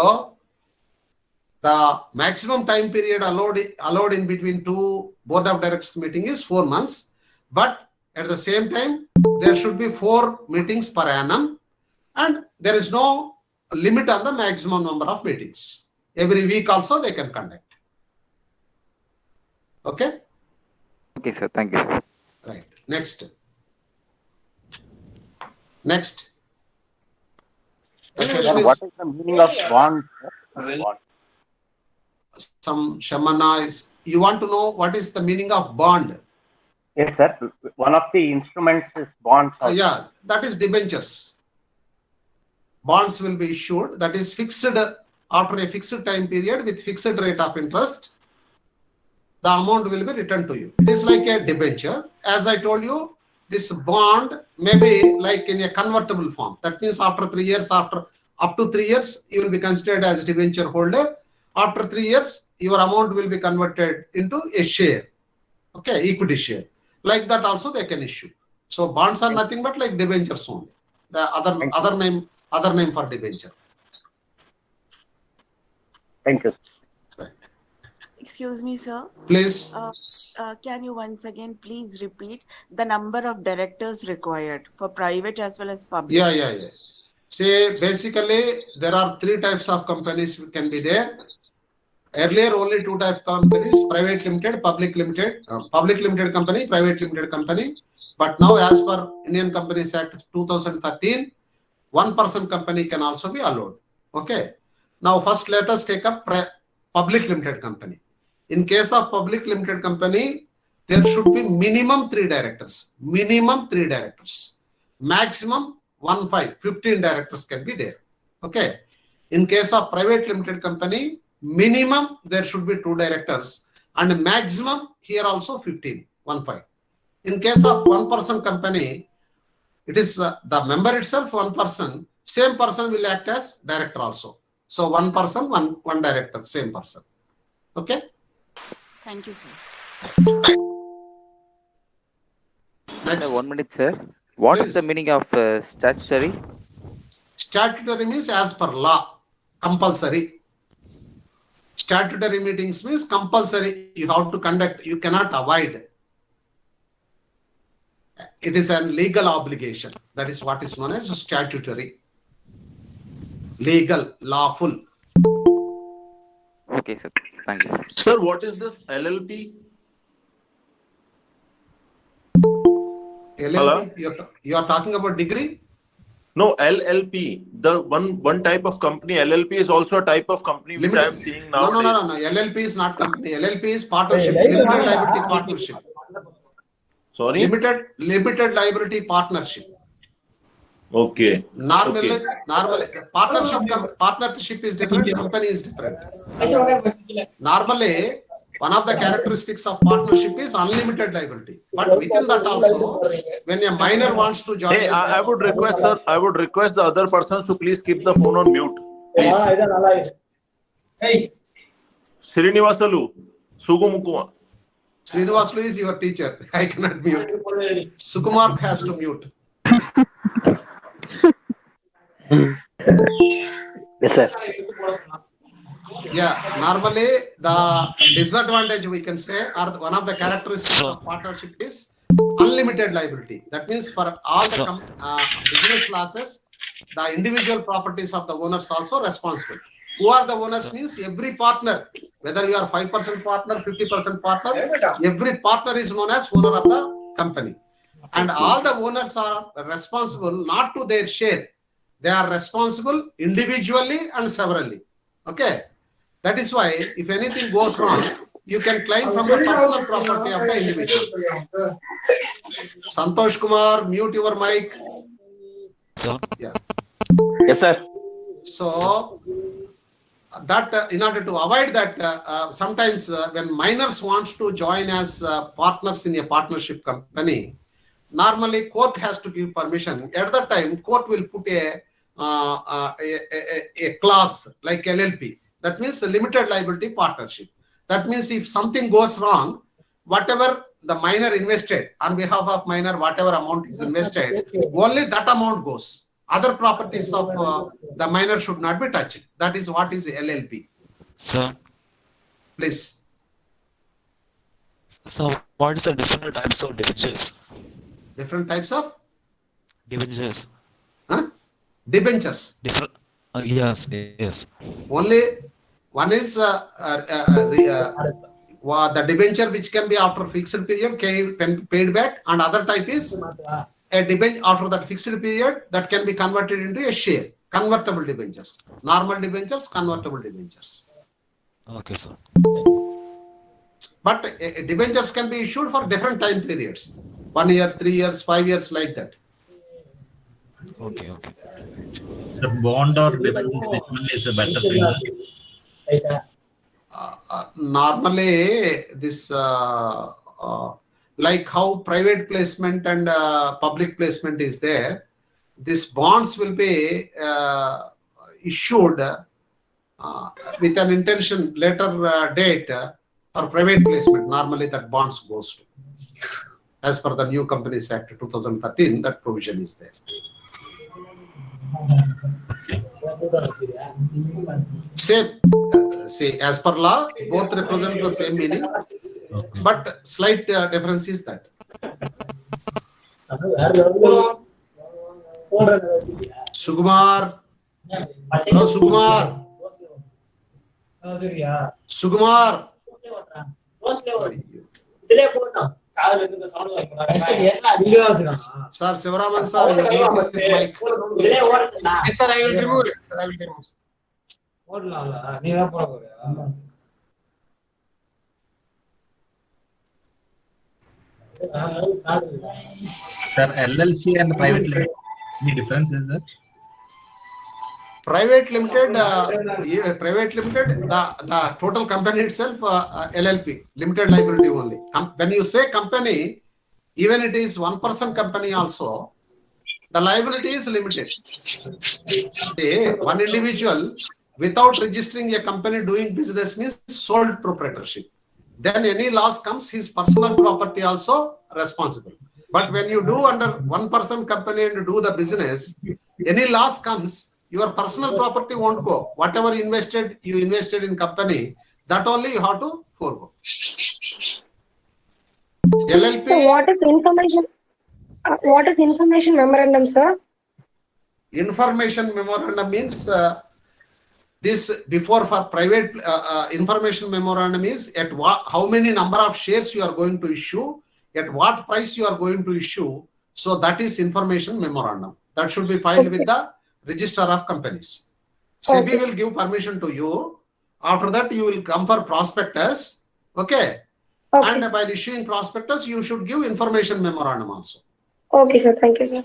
the maximum time period allowed in between 2 board of directors meeting is 4 months. But at the same time, there should be 4 meetings per annum, and there is no limit on the maximum number of meetings. Every week also they can conduct. Okay? Okay, sir. Thank you, sir. Right. Next. Next. The Sir, question what is the meaning of bond? Bond. some Shamana is. You want to know what is the meaning of bond? Yes, sir. One of the instruments is bonds. Also. Yeah, that is debentures. Bonds will be issued. That is fixed after a fixed time period with fixed rate of interest. The amount will be returned to you. It is like a debenture. As I told you, this bond may be like in a convertible form. That means after 3 years, after up to 3 years, you will be considered as a debenture holder. After 3 years, your amount will be converted into a share. Okay, equity share. Like that also they can issue. So bonds are nothing but like debentures only. The other name for debenture. Thank you. Excuse me, sir. Please. Can you once again please repeat the number of directors required for private as well as public? Yeah. See, basically, there are 3 types of companies can be there. Earlier, only 2 types of companies, private limited, public limited, public limited company, private limited company. But now, as per Indian Companies Act 2013, 1-person company can also be allowed. Okay. Now, first let us take up public limited company. In case of public limited company, there should be minimum 3 directors. Minimum 3 directors. Maximum 15 directors can be there. Okay. In case of private limited company, minimum there should be 2 directors and maximum here also 15. In case of 1-person company, it is the member itself 1 person, same person will act as director also. So 1 person, one director, same person. Okay. Thank you, sir. Next. 1 minute, sir. What Please. is the meaning of statutory? Statutory means as per law, compulsory. Statutory meetings means compulsory. You have to conduct. You cannot avoid. It is a legal obligation. That is what is known as statutory. Legal, lawful. Okay, sir. Thank you, sir. Sir, what is this LLP? LLP, you are talking about degree? No, LLP. The one type of company. LLP is also a type of company which I am seeing now. No. LLP is not company. LLP is partnership. Limited liability partnership. Sorry? Limited liability partnership. Okay. Normally, partnership is different, company is different. Normally, one of the characteristics of partnership is unlimited liability. But within that also, when a minor wants to join... Hey, I would request, sir, I would request the other persons to please keep the phone on mute. Please. Hey. Srinivasalu, Sugumukuma. Srinivasalu is your teacher. I cannot mute. Sukumar has to mute. Yes, sir. Yeah, normally the disadvantage we can say, or one of the characteristics of partnership is unlimited liability. That means for all the business losses, the individual properties of the owners also responsible. Who are the owners means every partner, whether you are 5% partner, 50% partner, every partner is known as owner of the company. And all the owners are responsible not to their share. They are responsible individually and severally. Okay. That is why if anything goes wrong, you can claim from the personal property of the individual. Santosh Kumar, mute your mic. Yeah. Yes, sir. So that in order to avoid that, sometimes when minors wants to join as partners in a partnership company, normally court has to give permission. At that time, court will put a clause like LLP. That means a limited liability partnership. That means if something goes wrong, whatever the minor invested on behalf of minor, whatever amount is invested, only that amount goes. Other properties of the minor should not be touched. That is what is LLP. Sir. Please. So what is the different types of debentures? Different types of? Debentures. Huh? Debentures. Different. Yes. Only one is the debenture which can be after fixed period can be paid back, and other type is a debenture after that fixed period that can be converted into a share. Convertible debentures, normal debentures, convertible debentures. Okay, sir. But debentures can be issued for different time periods, 1 year, 3 years, 5 years, like that. Okay, okay. So bond or debentures, which one is a better thing? Normally, this like how private placement and public placement is there, these bonds will be issued with an intention later date for private placement. Normally, that bonds goes to, as per the new Companies Act 2013, that provision is there. Same, see, as per law, both represent the same meaning, but slight difference is that. Sukumar, hello Sukumar. Sukumar. Sir, Sivaraman sir, you need to use this mic. Yes, sir, I will remove it. Sir, I will remove it. Sir, LLC and private limited, any difference is that? Private limited, the total company itself, LLP, limited liability only. When you say company, even it is 1% company also, the liability is limited. Say, one individual without registering a company doing business means sole proprietorship. Then any loss comes, his personal property also responsible. But when you do under 1% company and do the business, any loss comes, your personal property won't go. Whatever you invested in company, that only you have to forego. LLP. So what is information? What is information memorandum, sir? Information memorandum means this before for private information memorandum is at what, how many number of shares you are going to issue, at what price you are going to issue. So that is information memorandum. That should be filed with the Register of Companies. SEBI will give permission to you. After that, you will come for prospectus. Okay. And by issuing prospectus, you should give information memorandum also. Okay, sir. Thank you, sir.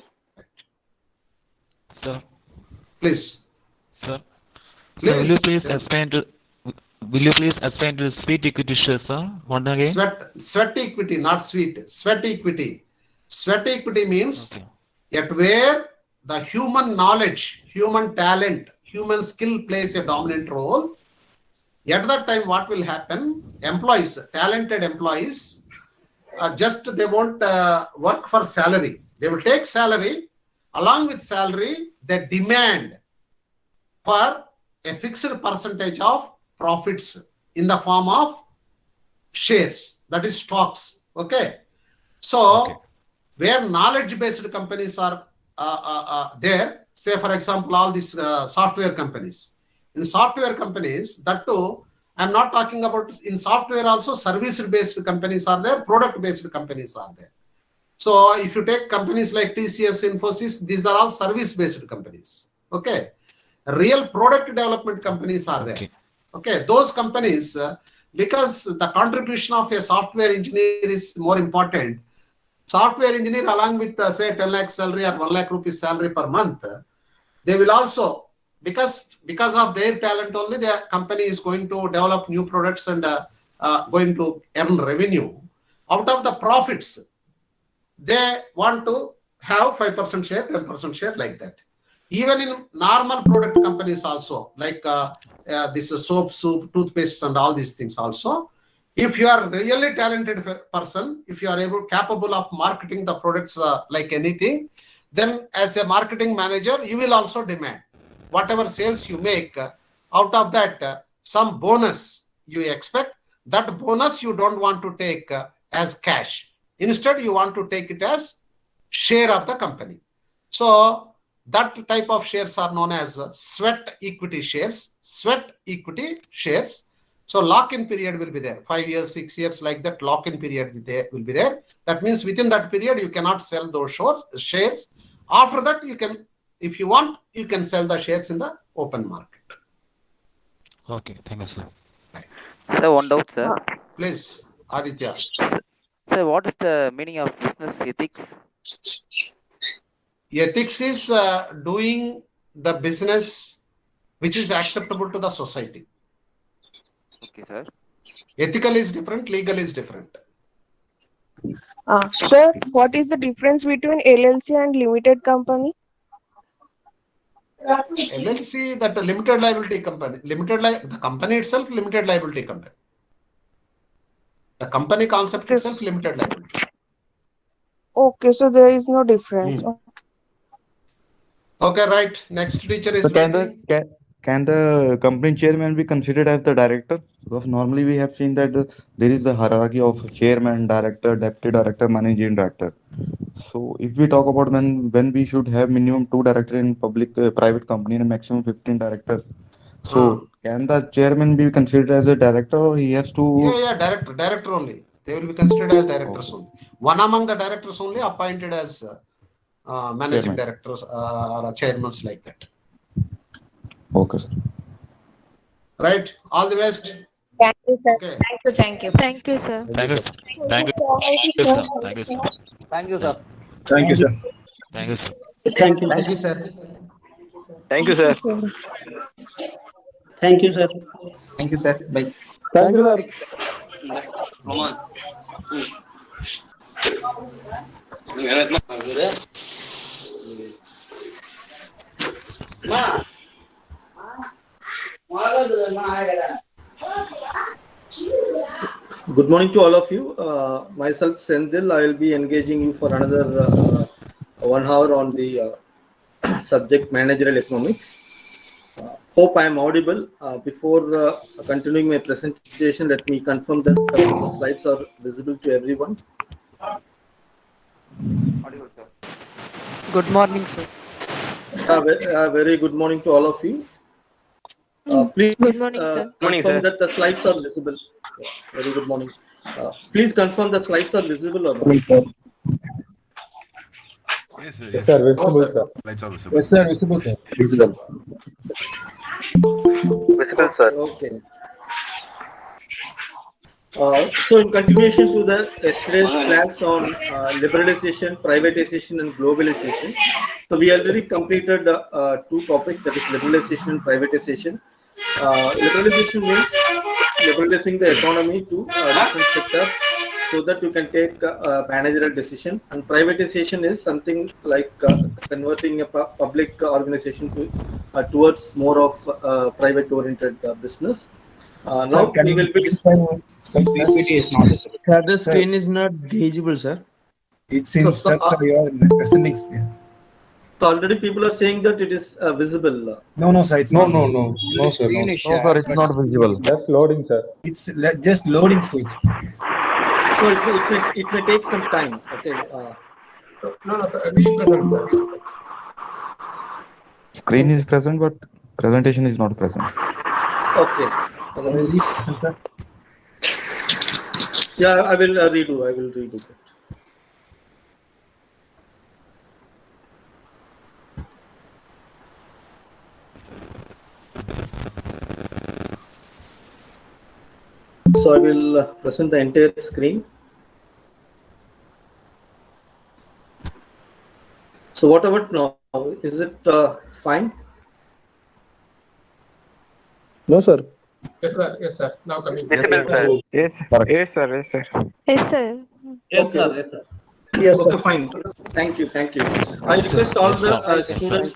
Sir. Please. Sir. Please. Sir, will you please explain to sweet equity share, sir? Once again. Sweat equity, not sweet. Sweat equity. Sweat equity means at where the human knowledge, human talent, human skill plays a dominant role. At that time, what will happen? Employees, talented employees, just they won't work for salary. They will take salary. Along with salary, they demand for a fixed percentage of profits in the form of shares, that is stocks. Okay. So, where knowledge-based companies are there, say for example, all these software companies. In software companies, that too, I'm not talking about in software also, service-based companies are there, product-based companies are there. So if you take companies like TCS, Infosys, these are all service-based companies. Okay. Real product development companies are there. Okay. Those companies, because the contribution of a software engineer is more important. Software engineer along with say 10 lakh salary or 1 lakh rupees salary per month, they will also, because of their talent only, their company is going to develop new products and going to earn revenue. Out of the profits, they want to have 5% share, 10% share, like that. Even in normal product companies also, like this soap, soup, toothpaste and all these things also, if you are really talented person, if you are capable of marketing the products like anything, then as a marketing manager, you will also demand whatever sales you make, out of that some bonus you expect. That bonus you don't want to take as cash. Instead, you want to take it as share of the company. So that type of shares are known as sweat equity shares. Sweat equity shares. So lock-in period will be there. 5 years, 6 years, like that lock-in period will be there. That means within that period, you cannot sell those shares. After that, you can, if you want, you can sell the shares in the open market. Okay, thank you, sir. Right. Sir, one doubt, sir. Please, Aditya. Sir, what is the meaning of business ethics? Ethics is doing the business which is acceptable to the society. Okay, sir. Ethical is different, legal is different. Sir, what is the difference between LLC and limited company? LLC, that a limited liability company. The company itself, limited liability company. The company concept itself, limited liability. Okay, so there is no difference. Okay, right. Next teacher is So can the company chairman be considered as the director? Because normally we have seen that there is the hierarchy of chairman, director, deputy director, managing director. So if we talk about when we should have minimum 2 director in private company and maximum 15 director. So can the chairman be considered as a director, or he has to? Yeah, director only. They will be considered as directors only. One among the directors only appointed as managing directors or chairmen like that. Okay, sir. Right. All the best. Thank you, sir. Okay. Thank you. Thank you, sir. Thank you. Thank you. Thank you, sir. Thank you, sir. Thank you, sir. Thank you, sir. Thank you. Thank you, sir. Thank you, sir. Thank you, sir. Thank you, sir. Bye. Thank you, sir. Good morning to all of you. Myself, Sendil. I will be engaging you for another 1 hour on the subject managerial economics. Hope I am audible. Before continuing my presentation, let me confirm that the slides are visible to everyone. Audible, sir. Good morning, sir. Very good morning to all of you. Please Good morning, sir. confirm that the slides are visible. Very good morning. Please confirm the slides are visible or not. Yes, sir. Yes, sir. Visible, sir. Lights are visible. Yes, sir. Visible, sir. Visible, sir. Okay. So in continuation to the yesterday's class on liberalization, privatization, and globalization, so we already completed 2 topics, that is liberalization and privatization. Liberalization means liberalizing the economy to different sectors so that you can take managerial decision, and privatization is something like converting a public organization to towards more of private oriented business. Now we will be PPT is not visible. Sir, the screen is not visible, sir. It's in structure you are presenting screen. So already people are saying that it is visible. No, sir. It's not. No, sir. No, sir. It's not visible. Just loading, sir. It's just loading stage. So it may take some time. Okay. No, sir. We present, sir. Screen is present, but presentation is not present. Okay. Otherwise, yeah, I will redo. I will redo that. So I will present the entire screen. So what about now? Is it fine? No, sir. Yes, sir. Yes, sir. Now coming. Visible, sir. Yes, sir. Yes, sir. Yes, sir. Yes, sir. Yes, sir. Yes, sir. Yes, okay, fine. Thank you. I request all the students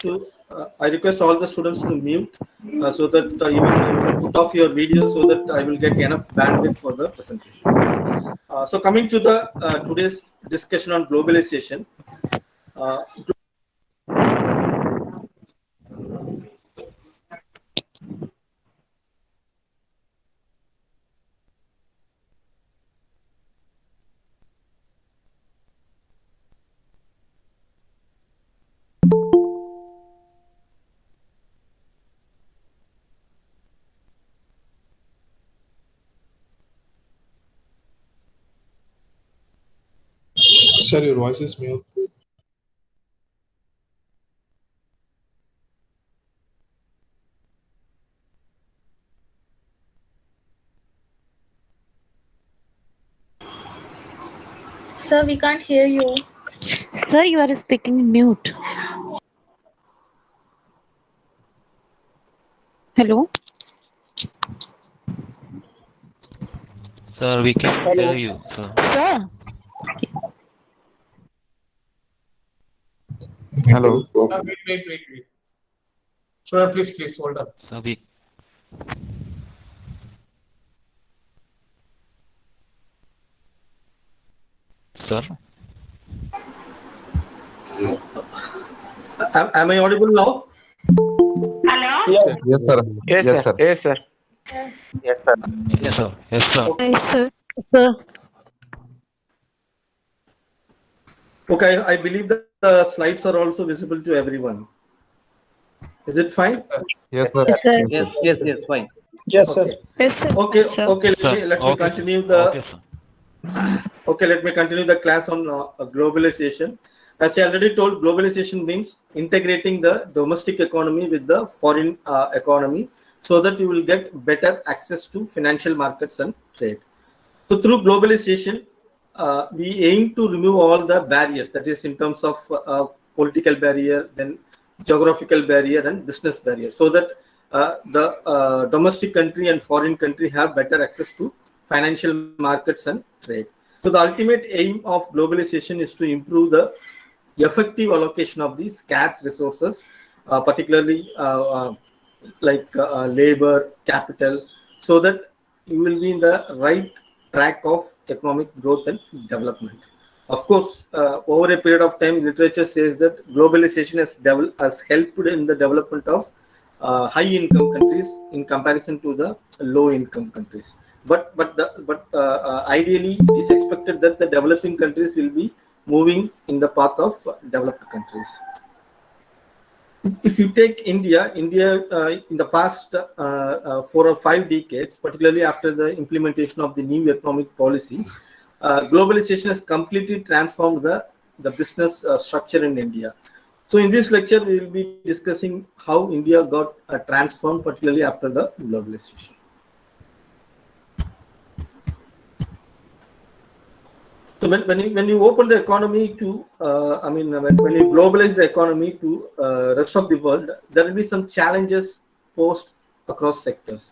to mute so that you will put off your video so that I will get enough bandwidth for the presentation. So coming to the today's discussion on globalization. Sir, your voice is mute. Sir, we can't hear you. Sir, you are speaking mute. Hello? Sir, we can hear you, sir. Sir? Hello. Wait. Sir, please hold on. Sir, we... Sir? Am I audible now? Hello? Yes, sir. Yes, sir. Yes, Yes, sir. sir. Yes, sir. Yes, sir. Yes, sir. Yes, sir. Yes, sir. Sir. Okay, I believe that the slides are also visible to everyone. Is it fine? Yes, sir. Yes, sir. Yes, fine. Yes, sir. Yes, sir. Okay, Sir. okay. Let me Okay, sir. continue the. Okay, sir. Okay, let me continue the class on globalization. As I already told, globalization means integrating the domestic economy with the foreign economy so that you will get better access to financial markets and trade. So through globalization, we aim to remove all the barriers, that is in terms of political barrier, then geographical barrier and business barrier, so that the domestic country and foreign country have better access to financial markets and trade. So the ultimate aim of globalization is to improve the effective allocation of these scarce resources, particularly labor, capital, so that you will be in the right track of economic growth and development. Of course, over a period of time, literature says that globalization has helped in the development of high-income countries in comparison to the low-income countries. But ideally, it is expected that the developing countries will be moving in the path of developed countries. If you take India in the past 4 or 5 decades, particularly after the implementation of the new economic policy, globalization has completely transformed the business structure in India. So in this lecture, we will be discussing how India got transformed, particularly after the globalization. So when you open the economy to, when you globalize the economy to rest of the world, there will be some challenges posed across sectors.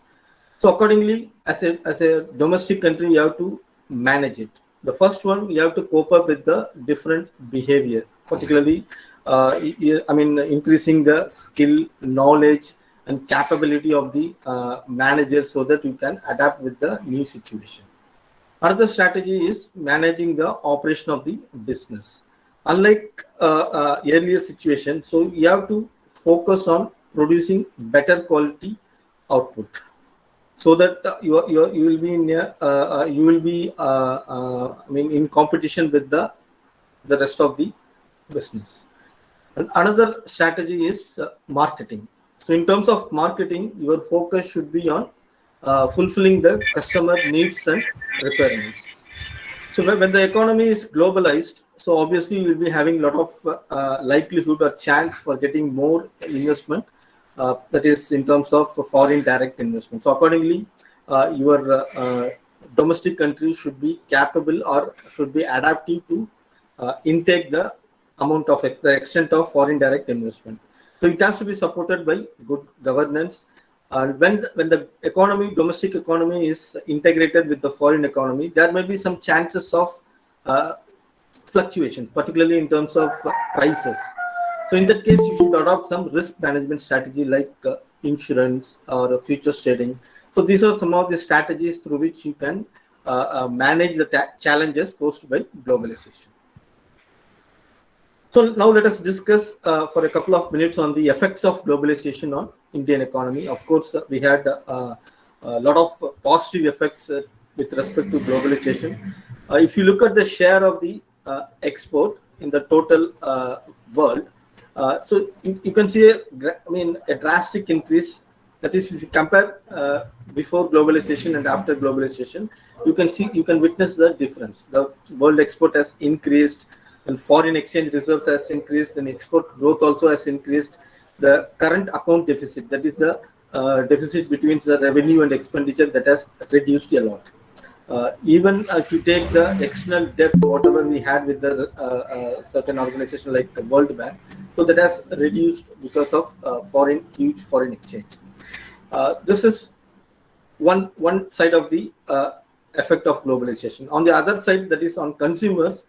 So accordingly, as a domestic country, you have to manage it. The first one, you have to cope up with the different behavior, particularly, increasing the skill, knowledge, and capability of the managers so that you can adapt with the new situation. Another strategy is managing the operation of the business. Unlike earlier situation, so you have to focus on producing better quality output, so that you will be in competition with the rest of the business. And another strategy is marketing. So in terms of marketing, your focus should be on fulfilling the customer needs and requirements. So when the economy is globalized, so obviously you will be having a lot of likelihood or chance for getting more investment, that is in terms of foreign direct investment. So accordingly, your domestic country should be capable or should be adaptive to intake the amount of the extent of foreign direct investment. So it has to be supported by good governance. And when the domestic economy is integrated with the foreign economy, there may be some chances of fluctuations, particularly in terms of prices. So in that case, you should adopt some risk management strategy like insurance or futures trading. So these are some of the strategies through which you can manage the challenges posed by globalization. So now let us discuss for a couple of minutes on the effects of globalization on Indian economy. Of course, we had a lot of positive effects with respect to globalization. If you look at the share of the export in the total world, so you can see a drastic increase. That is, if you compare before globalization and after globalization, you can witness the difference. The world export has increased. and foreign exchange reserves has increased, and export growth also has increased. The current account deficit, that is the deficit between the revenue and expenditure, that has reduced a lot. Even if you take the external debt, whatever we had with the certain organization like the World Bank, so that has reduced because of huge foreign exchange. This is one side of the effect of globalization. On the other side, that is on consumers.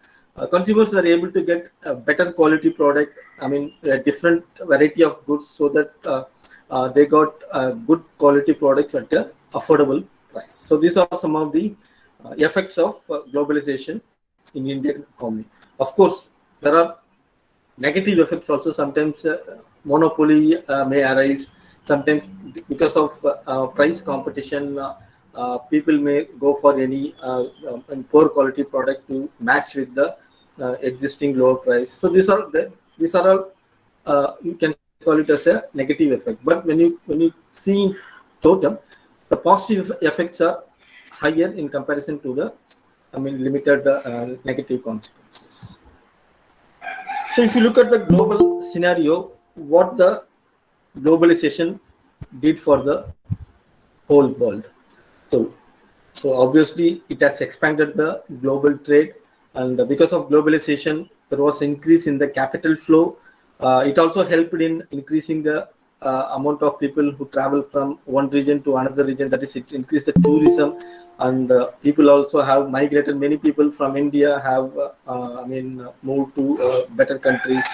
Consumers are able to get a better quality product, a different variety of goods, so that they got good quality products at an affordable price. So these are some of the effects of globalization in Indian economy. Of course, there are negative effects also. Sometimes monopoly may arise. Sometimes because of price competition, people may go for any poor quality product to match with the existing lower price. So these are all you can call it as a negative effect. But when you see in total, the positive effects are higher in comparison to the limited negative consequences. So if you look at the global scenario, what the globalization did for the whole world. So obviously it has expanded the global trade, and because of globalization, there was increase in the capital flow. It also helped in increasing the amount of people who travel from one region to another region. That is, it increased the tourism, and people also have migrated. Many people from India have moved to better countries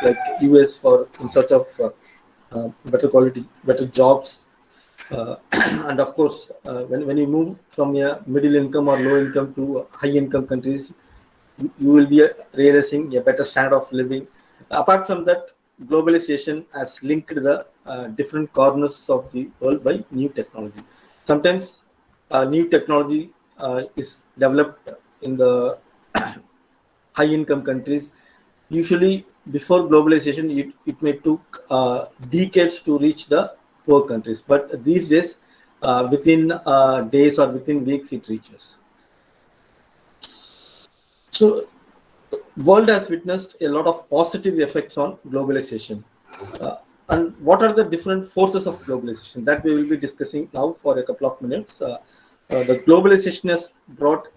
like US in search of better quality, better jobs. And of course, when you move from a middle income or low income to high income countries, you will be realizing a better standard of living. Apart from that, globalization has linked the different corners of the world by new technology. Sometimes new technology is developed in the high income countries. Usually before globalization, it may took decades to reach the poor countries, but these days within days or within weeks it reaches. So world has witnessed a lot of positive effects on globalization. And what are the different forces of globalization that we will be discussing now for a couple of minutes. The globalization has brought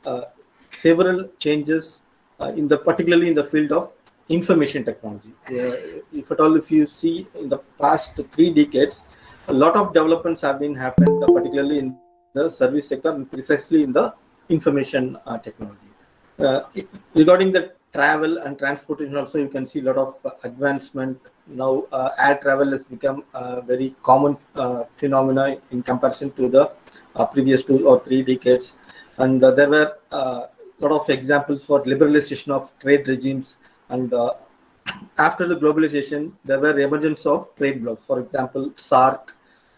several changes particularly in the field of information technology. If you see in the past 3 decades, a lot of developments have been happened, particularly in the service sector and precisely in the information technology. Regarding the travel and transportation also, you can see a lot of advancement. Now air travel has become a very common phenomena in comparison to the previous 2 or 3 decades. And there were a lot of examples for liberalization of trade regimes. And after the globalization, there were emergence of trade blocs. For example, SAARC.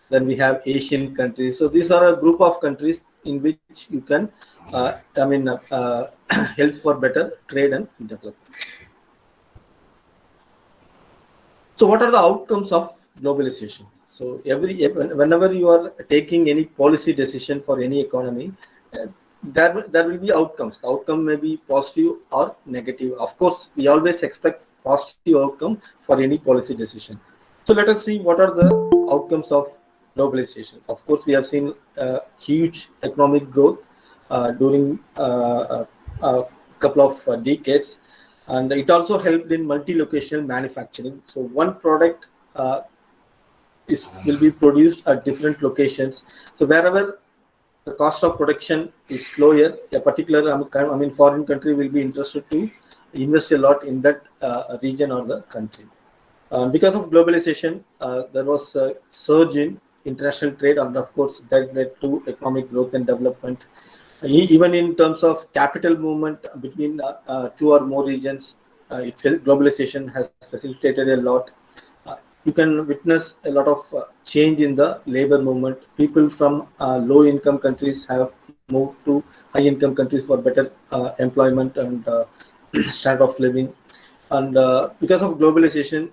Then we have Asian countries. So these are a group of countries in which you can help for better trade and development. So what are the outcomes of globalization? So whenever you are taking any policy decision for any economy, there will be outcomes. The outcome may be positive or negative. Of course, we always expect positive outcome for any policy decision. So let us see what are the outcomes of globalization. Of course, we have seen huge economic growth during a couple of decades, and it also helped in multi-locational manufacturing. So one product will be produced at different locations. So wherever the cost of production is lower, a particular foreign country will be interested to invest a lot in that region or the country. Because of globalization, there was a surge in international trade, and of course that led to economic growth and development. Even in terms of capital movement between 2 or more regions, globalization has facilitated a lot. You can witness a lot of change in the labor movement. People from low-income countries have moved to high-income countries for better employment and standard of living. And because of globalization,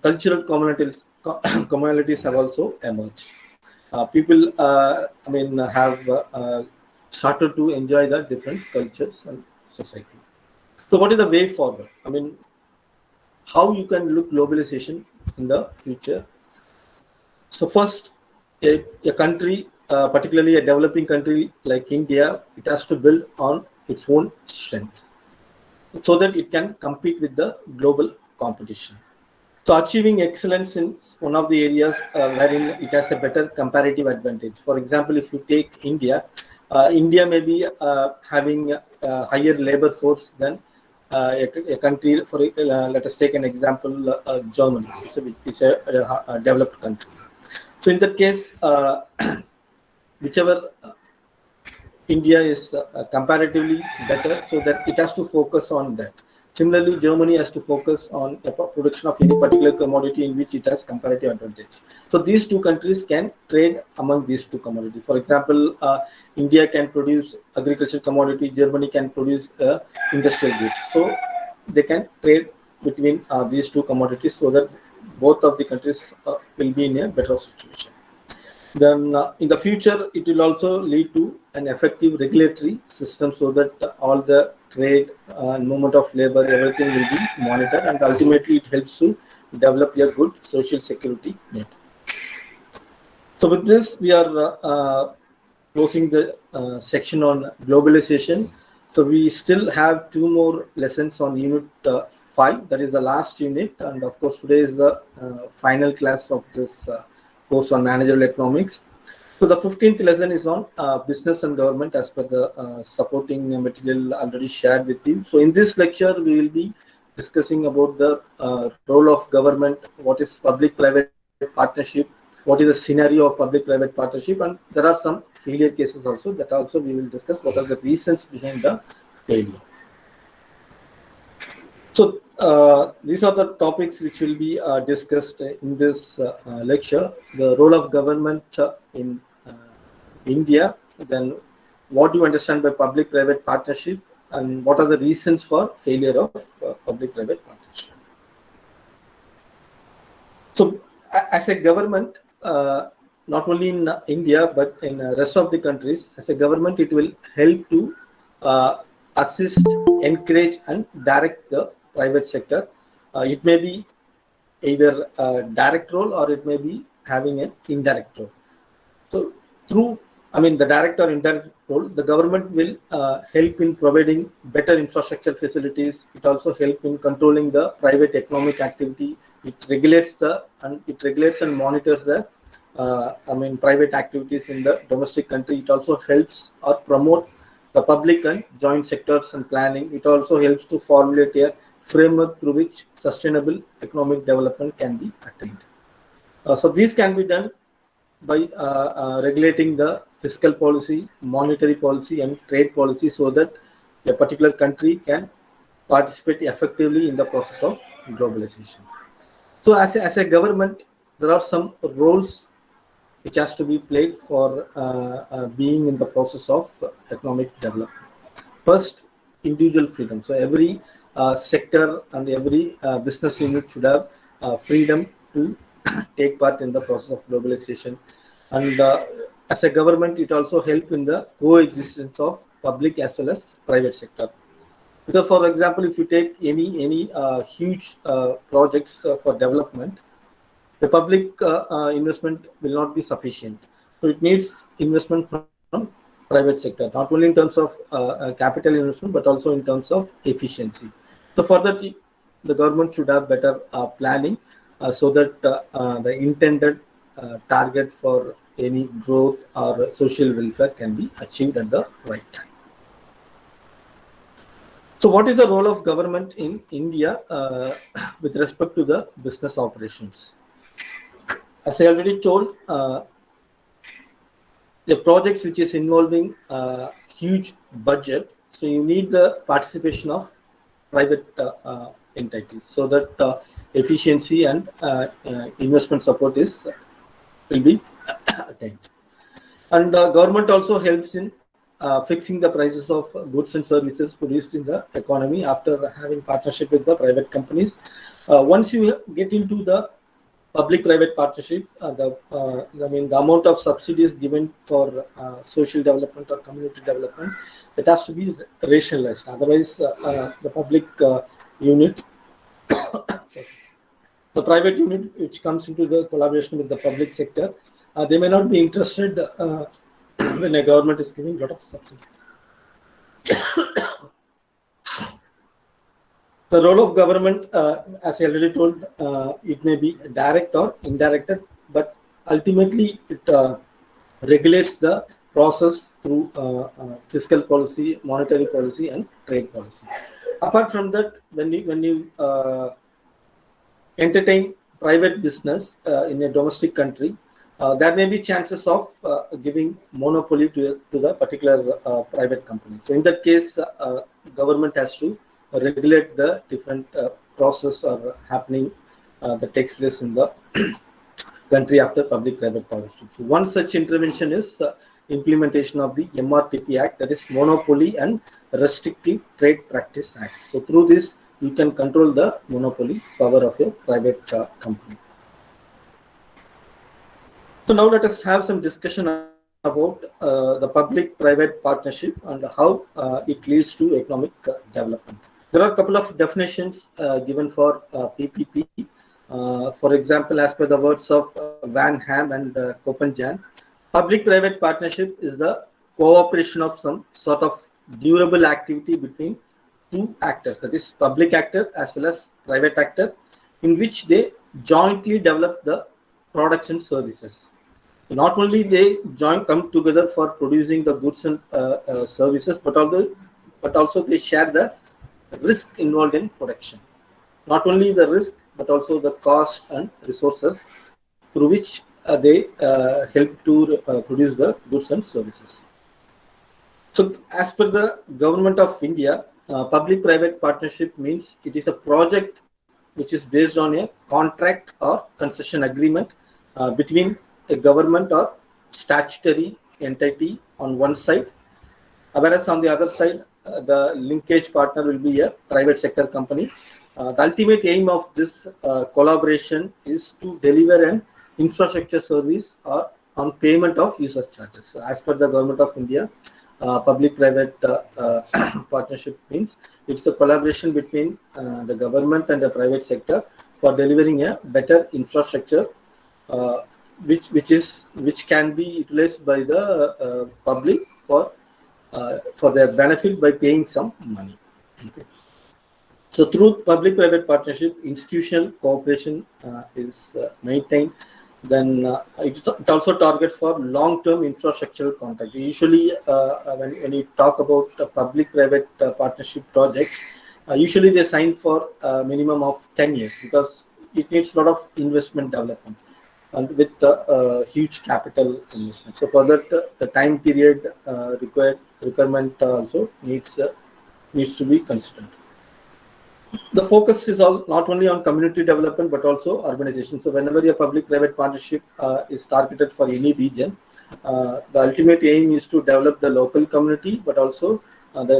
cultural commonalities have also emerged. People, have started to enjoy the different cultures and society. So what is the way forward? I mean, how you can look globalization in the future? So first, a country, particularly a developing country like India, it has to build on its own strength so that it can compete with the global competition. So achieving excellence in one of the areas wherein it has a better comparative advantage. For example, if you take India, India may be having a higher labor force than a country. For let us take an example, Germany. It's a developed country. So in that case, whichever India is comparatively better, so that it has to focus on that. Similarly, Germany has to focus on the production of any particular commodity in which it has comparative advantage. So these two countries can trade among these two commodities. For example, India can produce agricultural commodity, Germany can produce industrial goods. So they can trade between these two commodities so that both of the countries will be in a better situation. Then in the future, it will also lead to an effective regulatory system so that all the trade, movement of labor, everything will be monitored, and ultimately it helps to develop a good social security net. So with this, we are closing the section on globalization. So we still have 2 more lessons on unit 5, that is the last unit, and of course today is the final class of this course on managerial economics. So the 15th lesson is on business and government as per the supporting material already shared with you. So in this lecture, we will be discussing about the role of government, what is public-private partnership, what is the scenario of public-private partnership, and there are some failure cases also that also we will discuss what are the reasons behind the failure. So these are the topics which will be discussed in this lecture. The role of government in India, then what do you understand by public-private partnership, and what are the reasons for failure of public-private partnership. So as a government, not only in India, but in the rest of the countries, as a government, it will help to assist, encourage, and direct the private sector. It may be either a direct role or it may be having an indirect role. So through, the direct or indirect role, the government will help in providing better infrastructure facilities. It also helps in controlling the private economic activity. It regulates and monitors the private activities in the domestic country. It also helps or promote the public and joint sectors and planning. It also helps to formulate a framework through which sustainable economic development can be attained. So these can be done by regulating the fiscal policy, monetary policy, and trade policy so that a particular country can participate effectively in the process of globalization. So as a government, there are some roles which has to be played for being in the process of economic development. First, individual freedom. So every sector and every business unit should have freedom to take part in the process of globalization. And as a government, it also helps in the coexistence of public as well as private sector. Because, for example, if you take any huge projects for development, the public investment will not be sufficient. So it needs investment from private sector, not only in terms of capital investment, but also in terms of efficiency. So for that, the government should have better planning so that the intended target for any growth or social welfare can be achieved at the right time. So what is the role of government in India with respect to the business operations? As I already told, the projects which is involving huge budget, so you need the participation of private entities so that efficiency and investment support will be attained. And government also helps in fixing the prices of goods and services produced in the economy after having partnership with the private companies. Once you get into the public-private partnership, the amount of subsidies given for social development or community development, it has to be rationalized. Otherwise, the public unit, the private unit, which comes into the collaboration with the public sector, they may not be interested when a government is giving a lot of subsidies. The role of government, as I already told, it may be direct or indirect, but ultimately it regulates the process through fiscal policy, monetary policy, and trade policy. Apart from that, when you entertain private business in a domestic country, there may be chances of giving monopoly to the particular private company. So in that case, government has to regulate the different process or happening that takes place in the country after public-private partnership. So one such intervention is implementation of the MRTP Act, that is Monopoly and Restrictive Trade Practice Act. So through this, you can control the monopoly power of a private company. So now let us have some discussion about the public-private partnership and how it leads to economic development. There are a couple of definitions given for PPP. For example, as per the words of Van Ham and Copenhagen, public-private partnership is the cooperation of some sort of durable activity between two actors, that is public actor as well as private actor, in which they jointly develop the products and services. Not only they come together for producing the goods and services, but also they share the risk involved in production. Not only the risk, but also the cost and resources through which they help to produce the goods and services. So as per the Government of India, public-private partnership means it is a project which is based on a contract or concession agreement between a government or statutory entity on one side, whereas on the other side, the linkage partner will be a private sector company. The ultimate aim of this collaboration is to deliver an infrastructure service or on payment of user charges. So as per the Government of India, public-private partnership means it's a collaboration between the government and the private sector for delivering a better infrastructure, which can be utilized by the public for their benefit by paying some money. Okay. So through public-private partnership, institutional cooperation is maintained. Then it also targets for long-term infrastructural contract. Usually, when you talk about a public-private partnership project, usually they sign for a minimum of 10 years because it needs a lot of investment development and with huge capital investment. So for that, the time period requirement also needs to be considered. The focus is not only on community development but also urbanization. So whenever a public-private partnership is targeted for any region, the ultimate aim is to develop the local community, but also the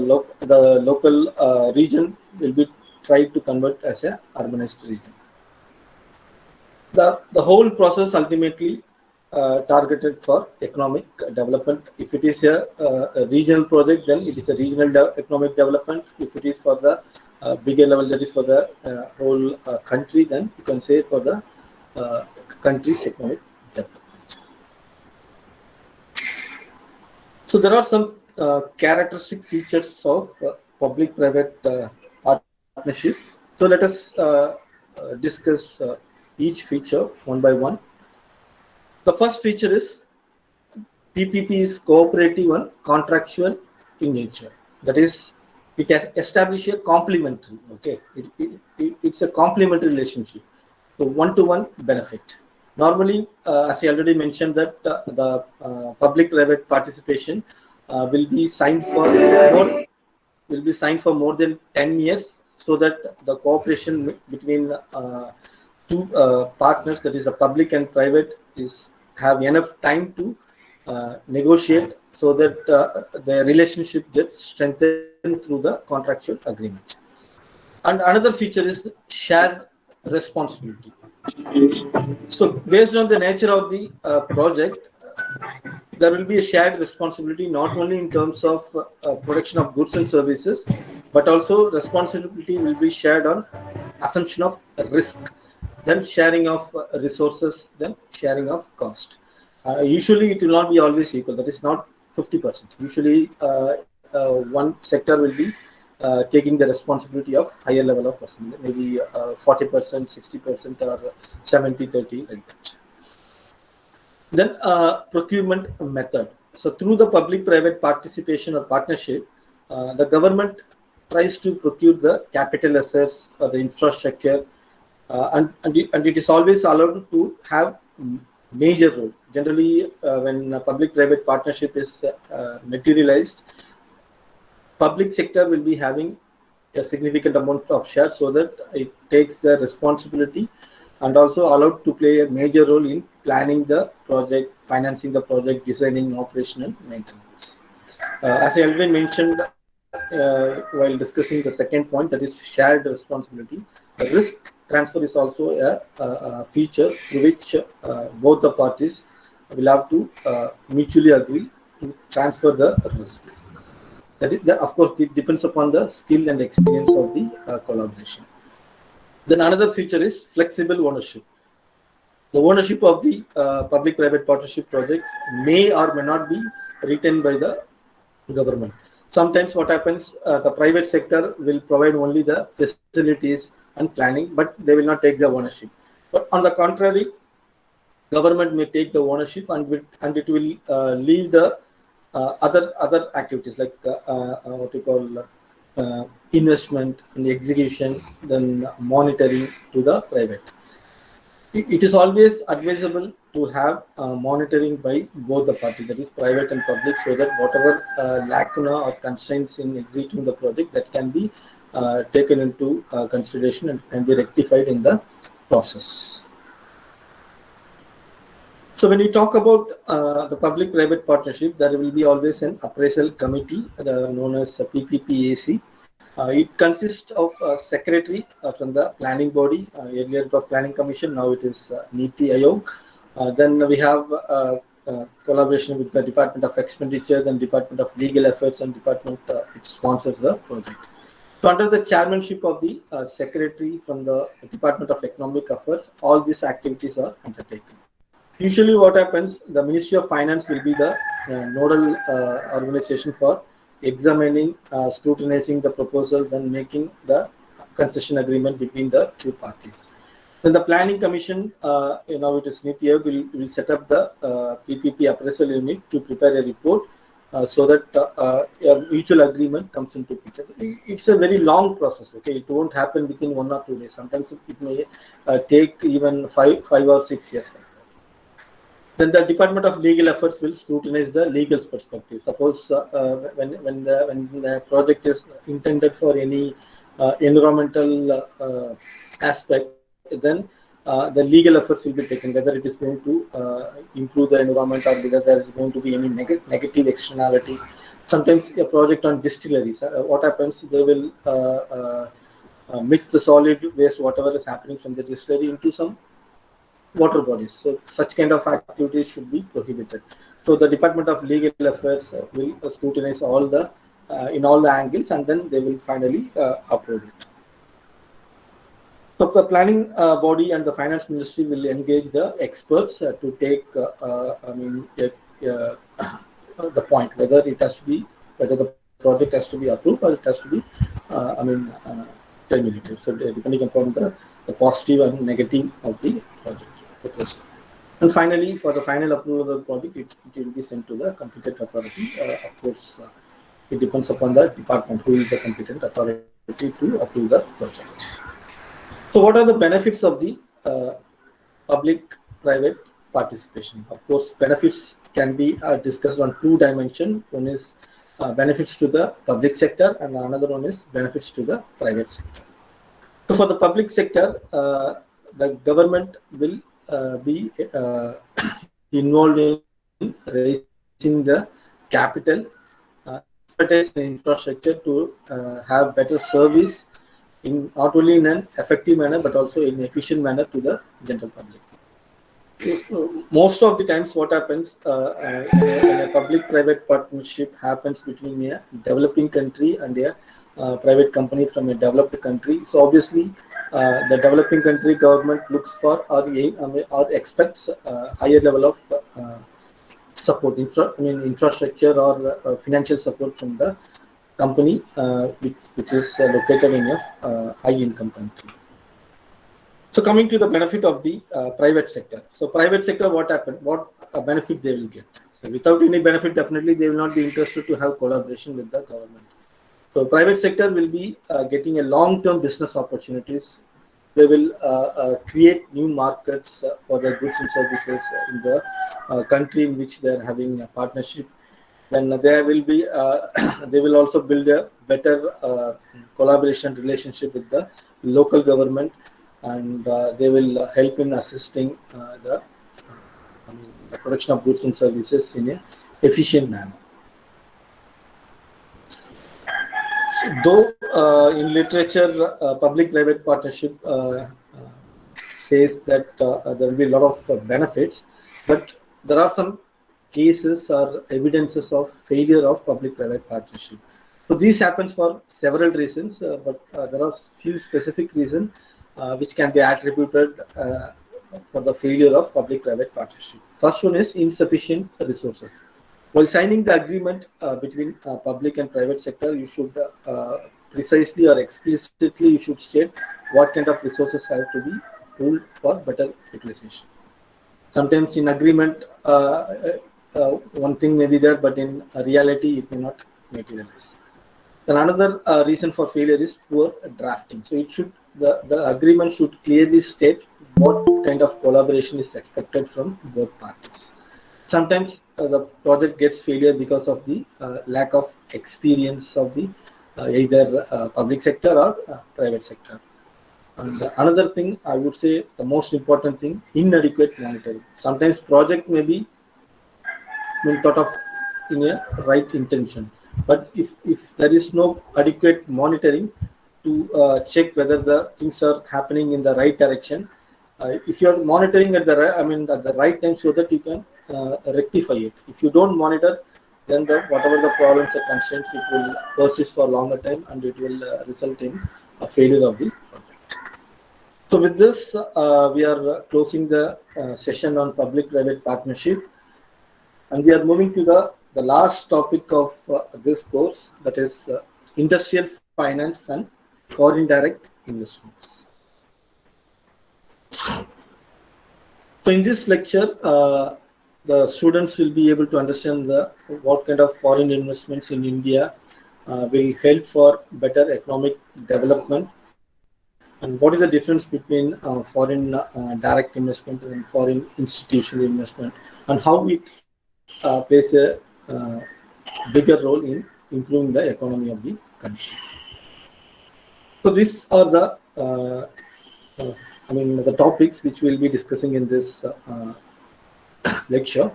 local region will be tried to convert as a urbanized region. The whole process ultimately targeted for economic development. If it is a regional project, then it is a regional economic development. If it is for the bigger level, that is for the whole country, then you can say for the country's economic development. So there are some characteristic features of public-private partnership. So let us discuss each feature one by one. The first feature is PPP is cooperative and contractual in nature. That is, it has established a complementary. Okay, it's a complementary relationship, so one-to-one benefit. Normally, as I already mentioned, that the public-private participation will be signed for more than 10 years, so that the cooperation between two partners, that is a public and private, have enough time to negotiate, so that the relationship gets strengthened through the contractual agreement. And another feature is shared responsibility. So based on the nature of the project, there will be a shared responsibility not only in terms of production of goods and services, but also responsibility will be shared on assumption of risk, then sharing of resources, then sharing of cost. Usually it will not be always equal. That is not 50%. Usually one sector will be taking the responsibility of higher level of person, maybe 40%, 60%, or 70-30, like that. Then procurement method. So through the public-private participation or partnership, the government tries to procure the capital assets or the infrastructure, and it is always allowed to have major role. Generally, when public-private partnership is materialized, public sector will be having a significant amount of share, so that it takes the responsibility and also allowed to play a major role in planning the project, financing the project, designing, operation, and maintenance. As I already mentioned while discussing the second point, that is shared responsibility, the risk transfer is also a feature through which both the parties will have to mutually agree to transfer the risk. That of course, it depends upon the skill and experience of the collaboration. Then another feature is flexible ownership. The ownership of the public-private partnership projects may or may not be retained by the government. Sometimes what happens, the private sector will provide only the facilities and planning, but they will not take the ownership. But on the contrary, government may take the ownership, and it will leave the other activities like what we call investment and execution, then monitoring to the private. It is always advisable to have monitoring by both the parties, that is private and public, so that whatever lacuna or constraints in executing the project, that can be taken into consideration and can be rectified in the process. So when you talk about the public-private partnership, there will be always an appraisal committee known as PPPAC. It consists of a secretary from the planning body. Earlier it was Planning Commission, now it is Niti Ayog. Then we have collaboration with the Department of Expenditure, then Department of Legal Affairs, and Department which sponsors the project. So under the chairmanship of the secretary from the Department of Economic Affairs, all these activities are undertaken. Usually what happens, the Ministry of Finance will be the nodal organization for examining, scrutinizing the proposal, then making the concession agreement between the two parties. Then the Planning Commission, it is Niti Ayog, will set up the PPP appraisal unit to prepare a report so that a mutual agreement comes into picture. It's a very long process. Okay, it won't happen within 1 or 2 days. Sometimes it may take even 5 or 6 years. Then the Department of Legal Affairs will scrutinize the legal perspective. Suppose when the project is intended for any environmental aspect, then the legal efforts will be taken, whether it is going to improve the environment or whether there is going to be any negative externality. Sometimes a project on distilleries, what happens, they will mix the solid waste, whatever is happening from the distillery, into some water bodies. So such kind of activities should be prohibited. So the Department of Legal Affairs will scrutinize all the in all the angles, and then they will finally approve it. So the planning body and the finance ministry will engage the experts to take the point whether it has to be, whether the project has to be approved or it has to be terminated. So depending upon the positive and negative of the project. And finally, for the final approval of the project, it will be sent to the competent authority. Of course, it depends upon the department who is the competent authority to approve the project. So what are the benefits of the public-private participation? Of course, benefits can be discussed on 2 dimensions. One is benefits to the public sector, and another one is benefits to the private sector. So for the public sector, the government will be involved in raising the capital, expertise in infrastructure to have better service in not only in an effective manner but also in an efficient manner to the general public. Most of the times what happens in a public-private partnership happens between a developing country and a private company from a developed country. So obviously the developing country government looks for or expects higher level of support, infrastructure or financial support from the company which is located in a high income country. So coming to the benefit of the private sector. So private sector, what happened? What benefit they will get? So without any benefit, definitely they will not be interested to have collaboration with the government. So private sector will be getting a long-term business opportunities. They will create new markets for their goods and services in the country in which they are having a partnership. Then there will be they will also build a better collaboration relationship with the local government, and they will help in assisting the production of goods and services in an efficient manner. Though in literature, public-private partnership says that there will be a lot of benefits, but there are some cases or evidences of failure of public-private partnership. So this happens for several reasons, but there are few specific reasons which can be attributed for the failure of public-private partnership. First one is insufficient resources. While signing the agreement between public and private sector, you should precisely or explicitly you should state what kind of resources have to be pooled for better utilization. Sometimes in agreement, one thing may be there, but in reality, it may not materialize. Then another reason for failure is poor drafting. So it should the agreement should clearly state what kind of collaboration is expected from both parties. Sometimes the project gets failure because of the lack of experience of the either public sector or private sector. And another thing, I would say the most important thing, inadequate monitoring. Sometimes project may be thought of in a right intention, but if there is no adequate monitoring to check whether the things are happening in the right direction, if you are monitoring at the right time so that you can rectify it. If you don't monitor, then whatever the problems or constraints, it will persist for a longer time and it will result in a failure of the project. So with this, we are closing the session on public-private partnership, and we are moving to the last topic of this course, that is industrial finance and foreign direct investments. So in this lecture, the students will be able to understand what kind of foreign investments in India will help for better economic development, and what is the difference between foreign direct investment and foreign institutional investment, and how it plays a bigger role in improving the economy of the country. So these are the the topics which we'll be discussing in this lecture.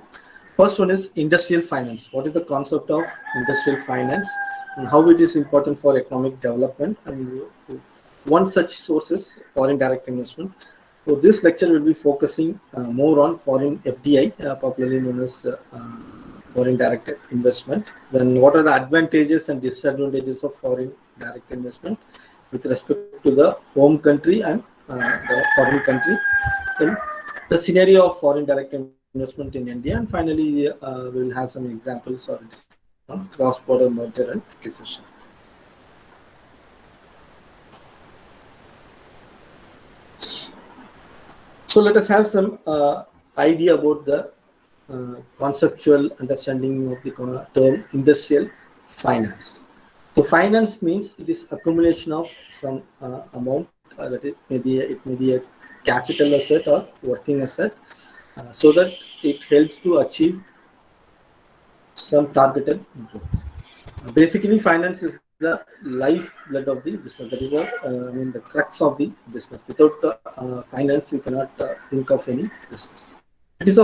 First one is industrial finance. What is the concept of industrial finance and how it is important for economic development, and one such source is foreign direct investment. So this lecture will be focusing more on foreign FDI, popularly known as foreign direct investment. Then what are the advantages and disadvantages of foreign direct investment with respect to the home country and the foreign country, then the scenario of foreign direct investment in India, and finally we will have some examples on cross-border merger and acquisition. So let us have some idea about the conceptual understanding of the term industrial finance. So finance means it is accumulation of some amount that it may be a capital asset or working asset, so that it helps to achieve some targeted growth. Basically, finance is the lifeblood of the business. That is the crux of the business. Without finance, you cannot think of any business. It is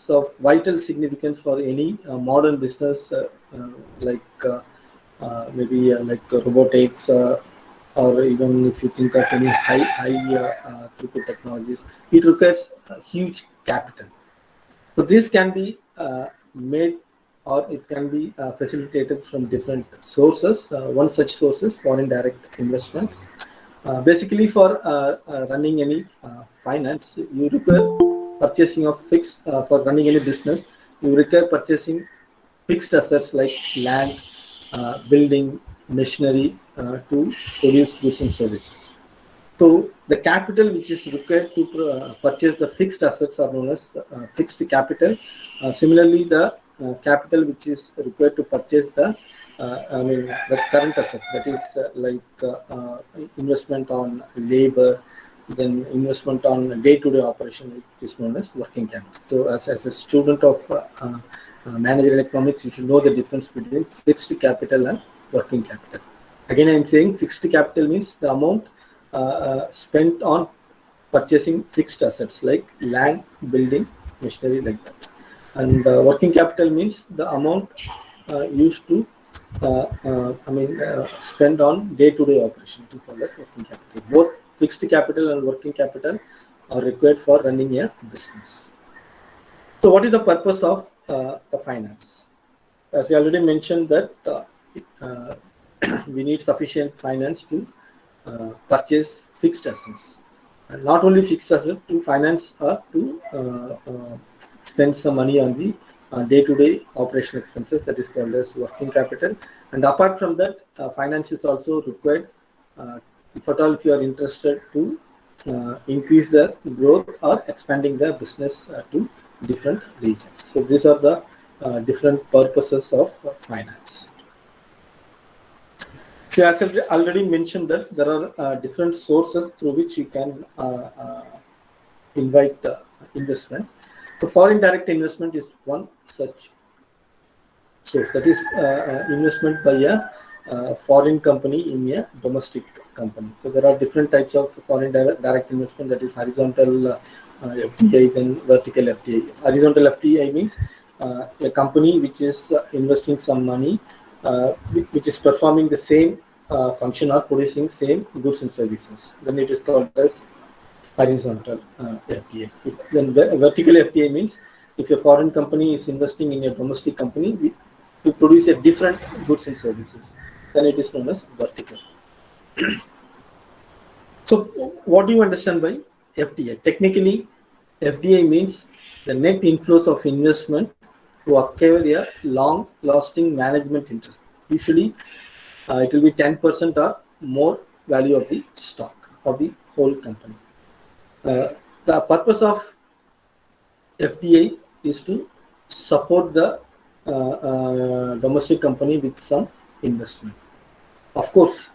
of vital significance for any modern business, like robotics, or even if you think of any high throughput technologies, it requires huge capital. So this can be made, or it can be facilitated from different sources. One such source is foreign direct investment. Basically, for running any finance, you require purchasing of fixed, for running any business, you require purchasing fixed assets like land, building, machinery to produce goods and services. So the capital which is required to purchase the fixed assets are known as fixed capital. Similarly, the capital which is required to purchase the the current asset, that is investment on labor, then investment on day-to-day operation, is known as working capital. So as a student of managerial economics, you should know the difference between fixed capital and working capital. Again, I am saying fixed capital means the amount spent on purchasing fixed assets like land, building, machinery, like that. And working capital means the amount used to spend on day-to-day operation, to call as working capital. Both fixed capital and working capital are required for running a business. So what is the purpose of the finance? As I already mentioned that we need sufficient finance to purchase fixed assets. And not only fixed assets, to finance or to spend some money on the day-to-day operational expenses, that is called as working capital. And apart from that, finance is also required if at all if you are interested to increase the growth or expanding the business to different regions. So these are the different purposes of finance. So as I already mentioned that there are different sources through which you can invite investment. So foreign direct investment is one such source, that is investment by a foreign company in a domestic company. So there are different types of foreign direct investment, that is horizontal FDI, then vertical FDI. Horizontal FDI means a company which is investing some money, which is performing the same function or producing same goods and services. Then it is called as horizontal FDI. Then vertical FDI means if a foreign company is investing in a domestic company to produce a different goods and services, then it is known as vertical. So what do you understand by FDI? Technically, FDI means the net inflows of investment to acquire a long-lasting management interest. Usually, it will be 10% or more value of the stock of the whole company. The purpose of FDI is to support the domestic company with some investment. Of course,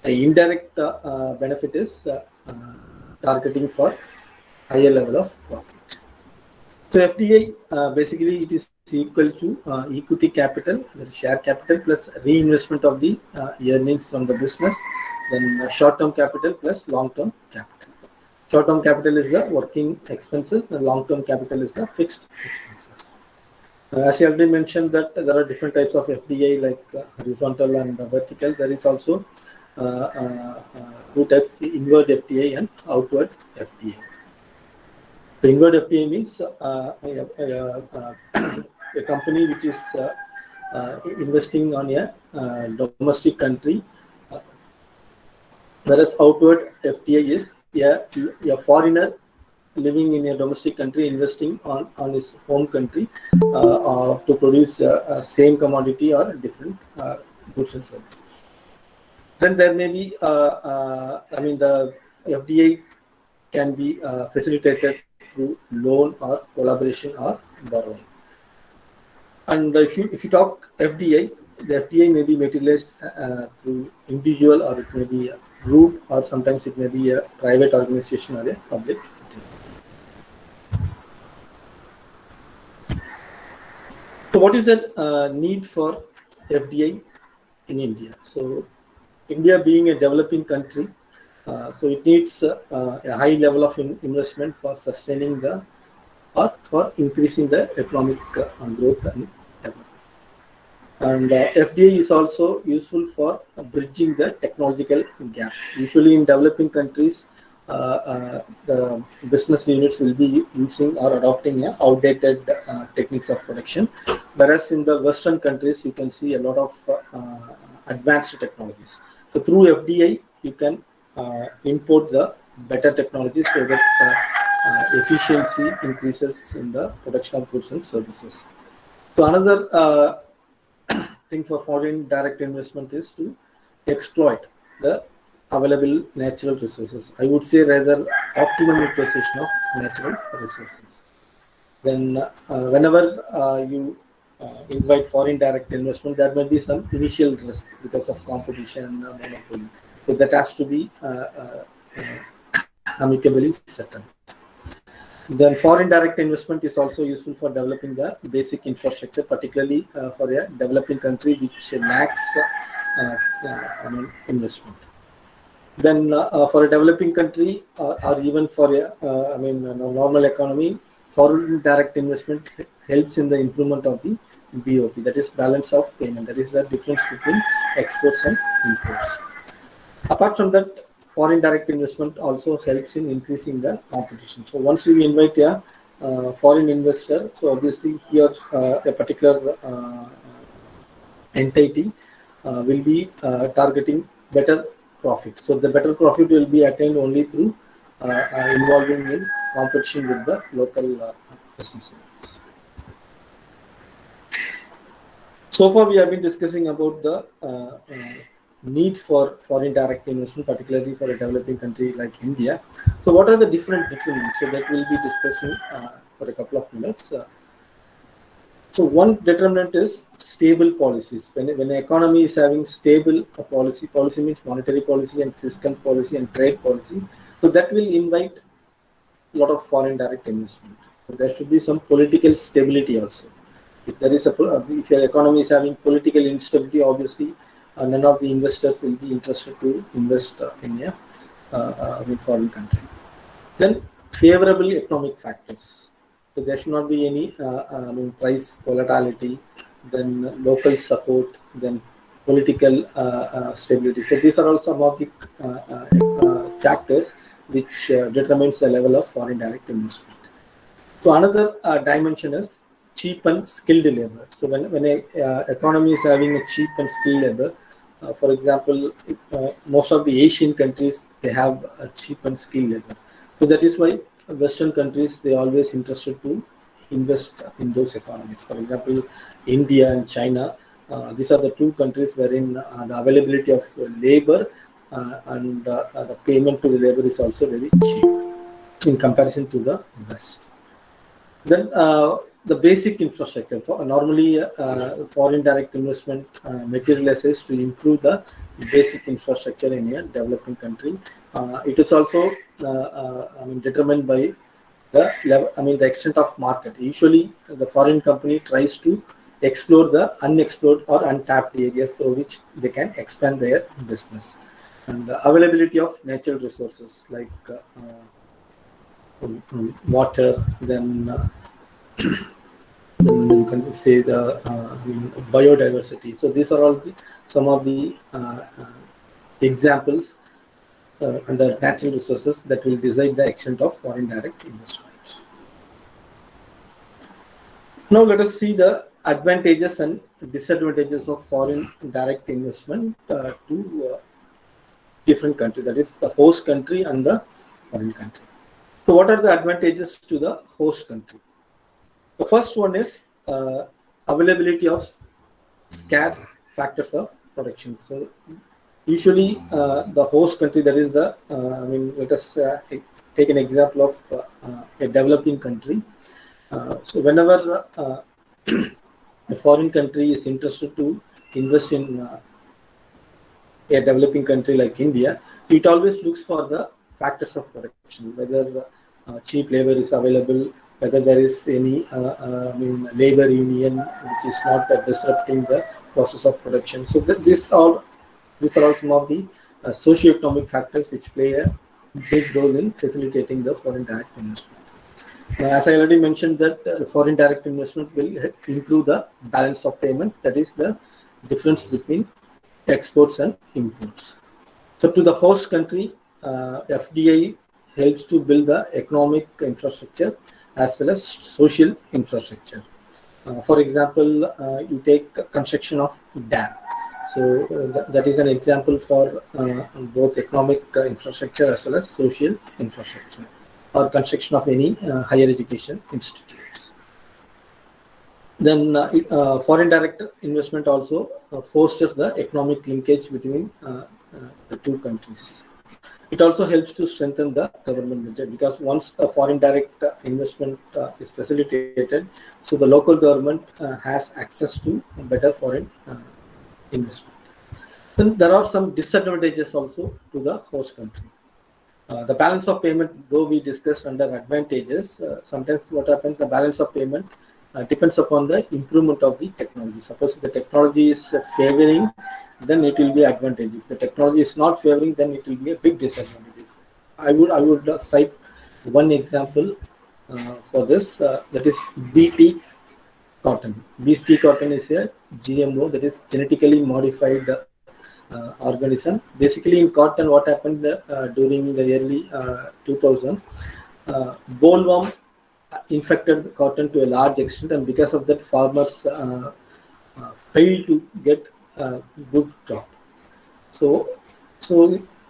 the indirect benefit is targeting for higher level of profit. So FDI basically it is equal to equity capital, share capital plus reinvestment of the earnings from the business, then short-term capital plus long-term capital. Short-term capital is the working expenses, the long-term capital is the fixed expenses. As I already mentioned that there are different types of FDI like horizontal and vertical. There is also two types, inward FDI and outward FDI. The inward FDI means a company which is investing on a domestic country, whereas outward FDI is a foreigner living in a domestic country investing on his home country to produce same commodity or different goods and services. Then there may be, the FDI can be facilitated through loan or collaboration or borrowing. And if you talk FDI, the FDI may be materialized through individual, or it may be a group, or sometimes it may be a private organization or a public entity. So what is the need for FDI in India? So India being a developing country, so it needs a high level of investment for sustaining or for increasing the economic growth and development. And FDI is also useful for bridging the technological gap. Usually in developing countries, the business units will be using or adopting outdated techniques of production, whereas in the Western countries, you can see a lot of advanced technologies. So through FDI, you can import the better technologies so that efficiency increases in the production of goods and services. So another thing for foreign direct investment is to exploit the available natural resources. I would say rather optimum utilization of natural resources. Then whenever you invite foreign direct investment, there may be some initial risk because of competition and monopoly. So that has to be amicably settled. Then foreign direct investment is also useful for developing the basic infrastructure, particularly for a developing country which lacks investment. Then for a developing country or even for a normal economy, foreign direct investment helps in the improvement of the BOP, that is balance of payment. That is the difference between exports and imports. Apart from that, foreign direct investment also helps in increasing the competition. So once you invite a foreign investor, so obviously here a particular entity will be targeting better profit. So the better profit will be attained only through involving in competition with the local businesses. So far, we have been discussing about the need for foreign direct investment, particularly for a developing country like India. So what are the different determinants? So that we'll be discussing for a couple of minutes. So one determinant is stable policies. When an economy is having stable policy means monetary policy and fiscal policy and trade policy. So that will invite a lot of foreign direct investment. So there should be some political stability also. If there is if your economy is having political instability, obviously none of the investors will be interested to invest in a foreign country. Then favorable economic factors. So there should not be any price volatility, then local support, then political stability. So these are all some of the factors which determines the level of foreign direct investment. So another dimension is cheap and skilled labor. So when a economy is having a cheap and skilled labor, for example, most of the Asian countries, they have a cheap and skilled labor. So that is why Western countries, they are always interested to invest in those economies. For example, India and China, these are the two countries wherein the availability of labor and the payment to the labor is also very cheap in comparison to the West. Then the basic infrastructure. Normally, foreign direct investment materializes to improve the basic infrastructure in a developing country. It is also determined by the level, the extent of market. Usually, the foreign company tries to explore the unexplored or untapped areas through which they can expand their business. And the availability of natural resources like water, then you can say the biodiversity. So these are all some of the examples under natural resources that will decide the extent of foreign direct investment. Now let us see the advantages and disadvantages of foreign direct investment to different countries, that is the host country and the foreign country. So what are the advantages to the host country? The first one is availability of scarce factors of production. So usually the host country, that is the, let us take an example of a developing country. So whenever a foreign country is interested to invest in a developing country like India, so it always looks for the factors of production, whether cheap labor is available, whether there is any labor union which is not disrupting the process of production. So these are all some of the socio-economic factors which play a big role in facilitating the foreign direct investment. As I already mentioned, that foreign direct investment will improve the balance of payment, that is the difference between exports and imports. So to the host country, FDI helps to build the economic infrastructure as well as social infrastructure. For example, you take construction of dam. So that is an example for both economic infrastructure as well as social infrastructure, or construction of any higher education institutes. Then foreign direct investment also fosters the economic linkage between the two countries. It also helps to strengthen the government budget, because once the foreign direct investment is facilitated, so the local government has access to better foreign investment. Then there are some disadvantages also to the host country. The balance of payment, though we discussed under advantages, sometimes what happens, the balance of payment depends upon the improvement of the technology. Suppose if the technology is favoring, then it will be advantage. If the technology is not favoring, then it will be a big disadvantage. I would cite one example for this, that is BT cotton. BT cotton is a GMO, that is genetically modified organism. Basically in cotton, what happened during the early 2000, bollworm infected the cotton to a large extent, and because of that, farmers failed to get good crop. So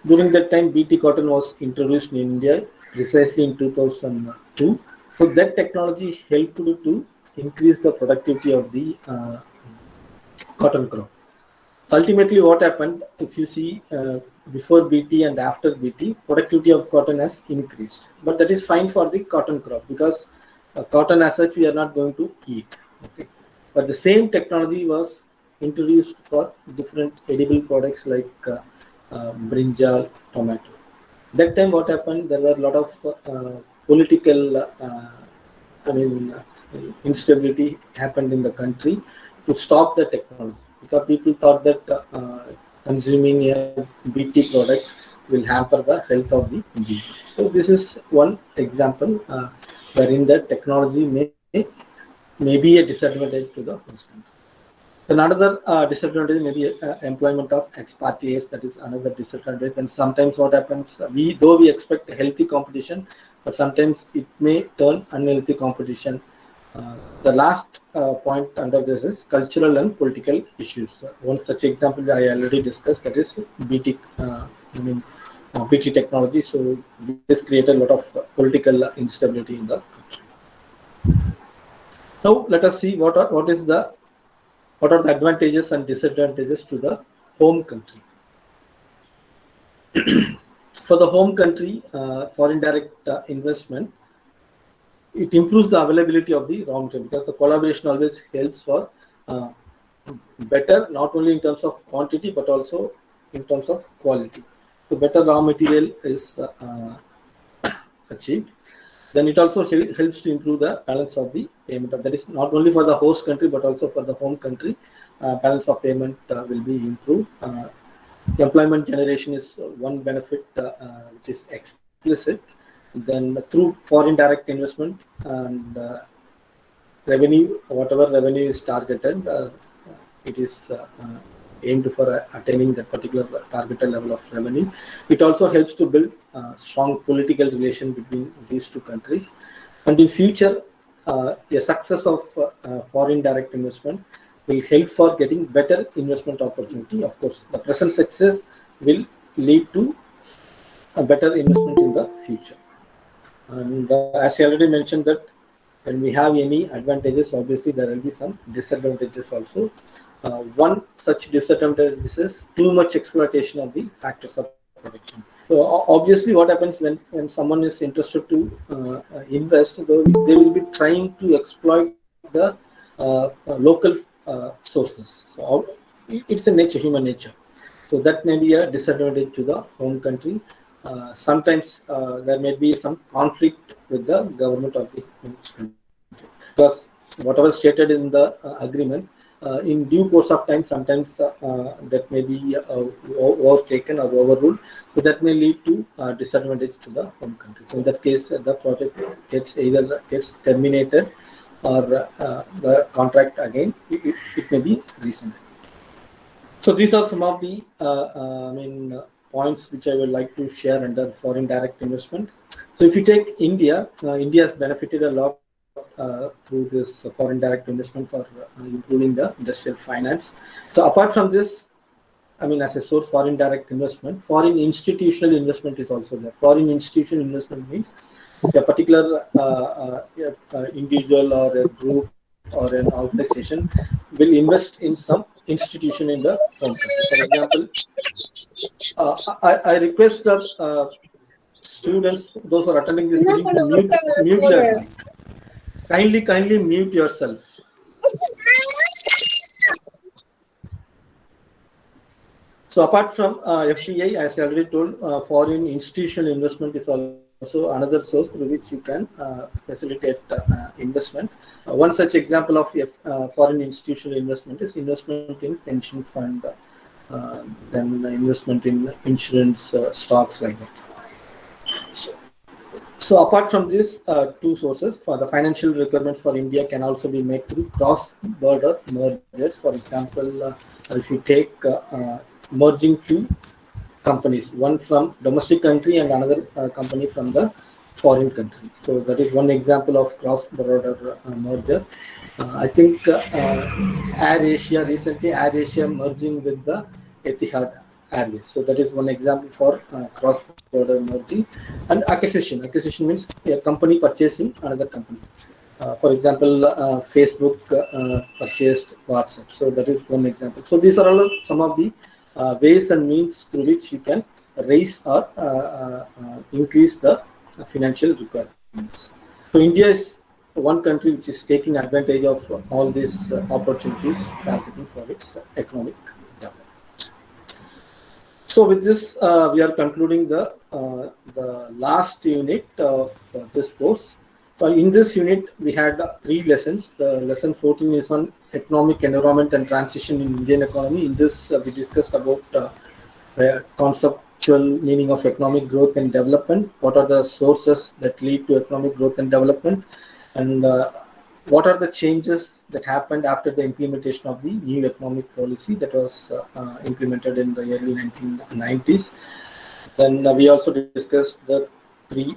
during that time, BT cotton was introduced in India precisely in 2002. So that technology helped to increase the productivity of the cotton crop. Ultimately, what happened, if you see before BT and after BT, productivity of cotton has increased. But that is fine for the cotton crop, because cotton as such we are not going to eat. Okay? But the same technology was introduced for different edible products like brinjal, tomato. That time what happened, there were a lot of political instability happened in the country to stop the technology, because people thought that consuming a BT product will hamper the health of the individual. So this is one example wherein the technology may be a disadvantage to the host country. Another disadvantage may be employment of expatriates. That is another disadvantage. And sometimes what happens, though we expect a healthy competition, but sometimes it may turn unhealthy competition. The last point under this is cultural and political issues. One such example I already discussed, that is BT, BT technology. So this created a lot of political instability in the country. Now let us see what are the advantages and disadvantages to the home country. For the home country, foreign direct investment, it improves the availability of the raw material, because the collaboration always helps for better, not only in terms of quantity but also in terms of quality. So better raw material is achieved. Then it also helps to improve the balance of the payment. That is not only for the host country but also for the home country. Balance of payment will be improved. Employment generation is one benefit which is explicit. Then through foreign direct investment and revenue, whatever revenue is targeted, it is aimed for attaining that particular targeted level of revenue. It also helps to build strong political relation between these two countries. And in future, a success of foreign direct investment will help for getting better investment opportunity. Of course, the present success will lead to a better investment in the future. And as I already mentioned, that when we have any advantages, obviously there will be some disadvantages also. One such disadvantage is too much exploitation of the factors of production. So obviously what happens when someone is interested to invest, they will be trying to exploit the local sources. So it's a nature, human nature. So that may be a disadvantage to the home country. Sometimes there may be some conflict with the government of the host country, because whatever stated in the agreement, in due course of time, sometimes that may be overtaken or overruled. So that may lead to disadvantage to the home country. So in that case, the project gets terminated, or the contract again, it may be rescinded. So these are some of the points which I would like to share under foreign direct investment. So if you take India, India has benefited a lot through this foreign direct investment for improving the industrial finance. So apart from this, as a source, foreign direct investment, foreign institutional investment is also there. Foreign institutional investment means a particular individual or a group or an organization will invest in some institution in the home country. For example, I request the students, those who are attending this meeting, to mute their mic. Kindly mute yourself. So apart from FDI, as I already told, foreign institutional investment is also another source through which you can facilitate investment. One such example of foreign institutional investment is investment in pension fund, then investment in insurance stocks like that. So apart from these two sources, for the financial requirements for India can also be made through cross-border mergers. For example, if you take merging two companies, one from domestic country and another company from the foreign country. So that is one example of cross-border merger. I think recently Air Asia merging with the Etihad Airways. So that is one example for cross-border merging. And acquisition. Acquisition means a company purchasing another company. For example, Facebook purchased WhatsApp. So that is one example. So these are all some of the ways and means through which you can raise or increase the financial requirements. So India is one country which is taking advantage of all these opportunities, targeting for its economic development. So with this, we are concluding the last unit of this course. So in this unit, we had 3 lessons. The lesson 14 is on economic environment and transition in Indian economy. In this, we discussed about the conceptual meaning of economic growth and development. What are the sources that lead to economic growth and development? And what are the changes that happened after the implementation of the new economic policy that was implemented in the early 1990s? Then we also discussed the 3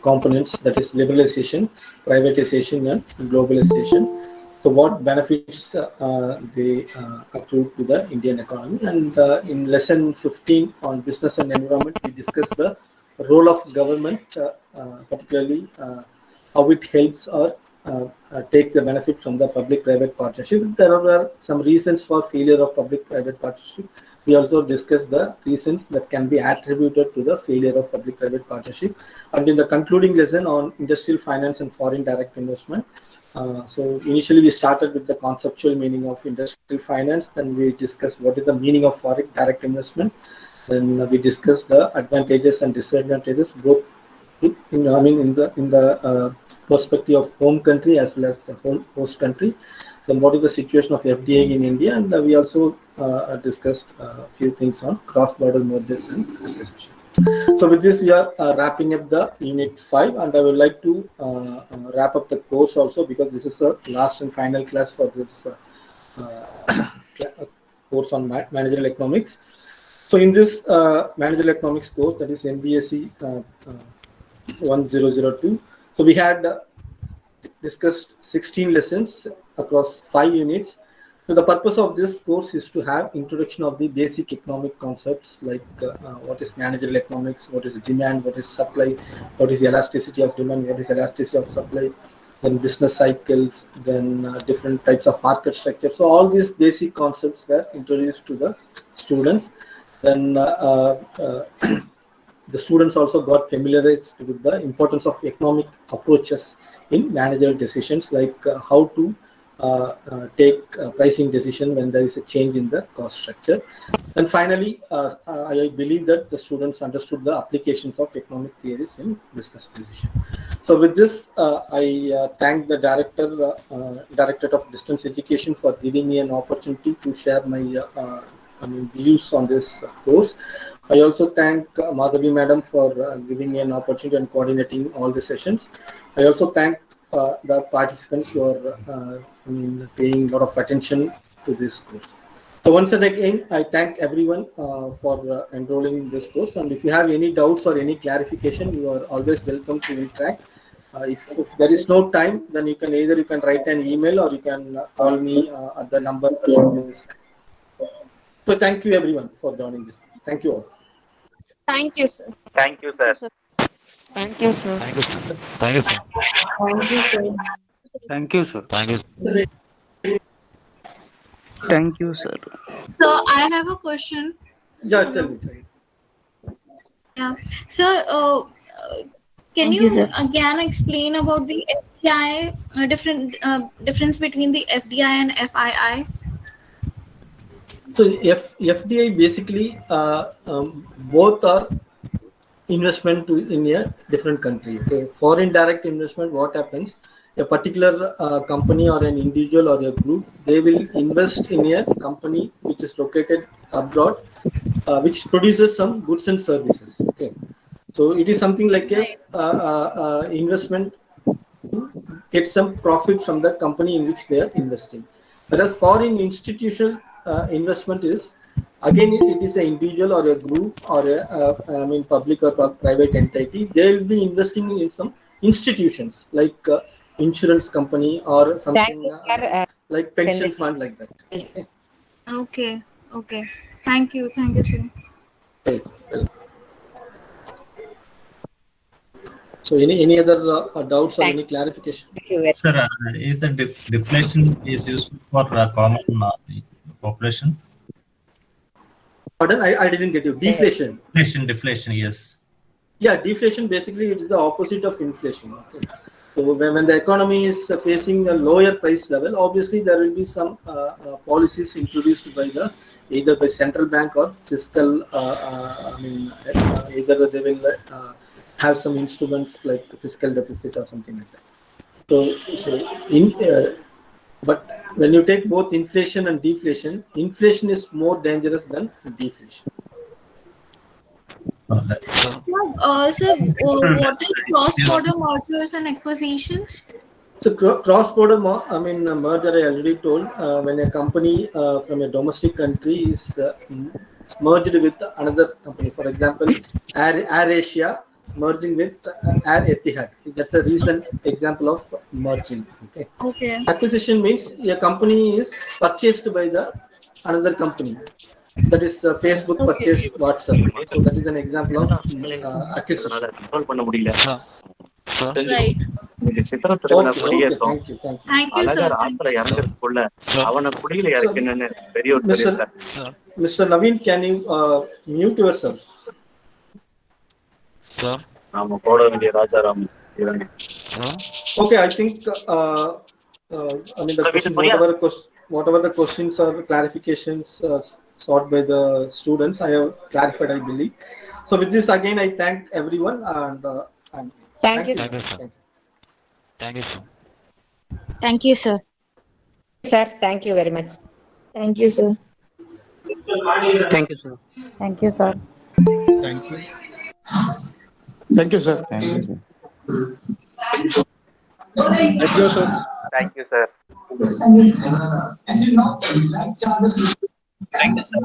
components, that is liberalization, privatization, and globalization. So what benefits they accrue to the Indian economy? And in lesson 15 on business and environment, we discussed the role of government, particularly how it helps or takes the benefit from the public-private partnership. There are some reasons for failure of public-private partnership. We also discussed the reasons that can be attributed to the failure of public-private partnership. And in the concluding lesson on industrial finance and foreign direct investment, so initially we started with the conceptual meaning of industrial finance, then we discussed what is the meaning of foreign direct investment, then we discussed the advantages and disadvantages, both in the perspective of home country as well as host country. Then what is the situation of FDI in India, and we also discussed a few things on cross-border mergers and acquisition. So with this, we are wrapping up the unit 5, and I would like to wrap up the course also, because this is the last and final class for this course on managerial economics. So in this managerial economics course, that is MBA 1002, so we had discussed 16 lessons across 5 units. So the purpose of this course is to have introduction of the basic economic concepts like what is managerial economics, what is demand, what is supply, what is the elasticity of demand, what is elasticity of supply, then business cycles, then different types of market structure. So all these basic concepts were introduced to the students. Then the students also got familiarized with the importance of economic approaches in managerial decisions, like how to take pricing decision when there is a change in the cost structure. And finally, I believe that the students understood the applications of economic theories in business decision. So with this, I thank the Directorate of Distance Education for giving me an opportunity to share my views on this course. I also thank Madhavi Madam for giving me an opportunity and coordinating all the sessions. I also thank the participants who are paying a lot of attention to this course. So once again, I thank everyone for enrolling in this course. And if you have any doubts or any clarification, you are always welcome to interact. If there is no time, then you can write an email or you can call me at the number shown in this slide. So thank you everyone for joining this course. Thank you all. Thank you, sir. Thank you, sir. Thank you, sir. Thank you, sir. Thank you, sir. Thank you, sir. Thank you, sir. Thank you. Thank you, sir. So I have a question. Yeah, tell me. Yeah. So can Thank you you, sir. again explain about the FDI difference between the FDI and FII? So FDI basically both are investment in a different country. Okay, foreign direct investment. What happens? A particular company or an individual or a group, they will invest in a company which is located abroad, which produces some goods and services. Okay, so it is something like a investment to get some profit from the company in which they are investing. Whereas foreign institutional investment is, again, it is an individual or a group or a public or private entity. They will be investing in some institutions like insurance company or something like pension fund like that. Okay. Okay. Thank you. Thank you, sir. Okay. So any other doubts or any clarification? Sir, is the deflation is useful for common population? Pardon, I didn't get you. Deflation. Deflation, yes. Yeah, deflation basically it is the opposite of inflation. Okay. So when the economy is facing a lower price level, obviously there will be some policies introduced by either by central bank or fiscal. Either they will have some instruments like fiscal deficit or something like that. But when you take both inflation and deflation, inflation is more dangerous than deflation. So, what is cross-border mergers and acquisitions? So cross-border merger, I already told, when a company from a domestic country is merged with another company. For example, Air Asia merging with Air Etihad. That's a recent example of merging. Okay. Okay. Acquisition means a company is purchased by another company. That is Facebook purchased WhatsApp. So that is an example of acquisition. Right. Thank you, sir. Mr. Naveen, can you mute yourself? Sir. Okay, I think the question, whatever the questions or clarifications sought by the students, I have clarified, I believe. So with this, again, I thank everyone and thank you. Thank you, sir. Thank you, sir. Thank you, sir. Sir, thank you very much. Thank you, sir. Thank you, sir. Thank you, sir. Thank you. Thank you, sir. Thank you, sir. Thank you, sir. Thank you, sir. Thank you, sir.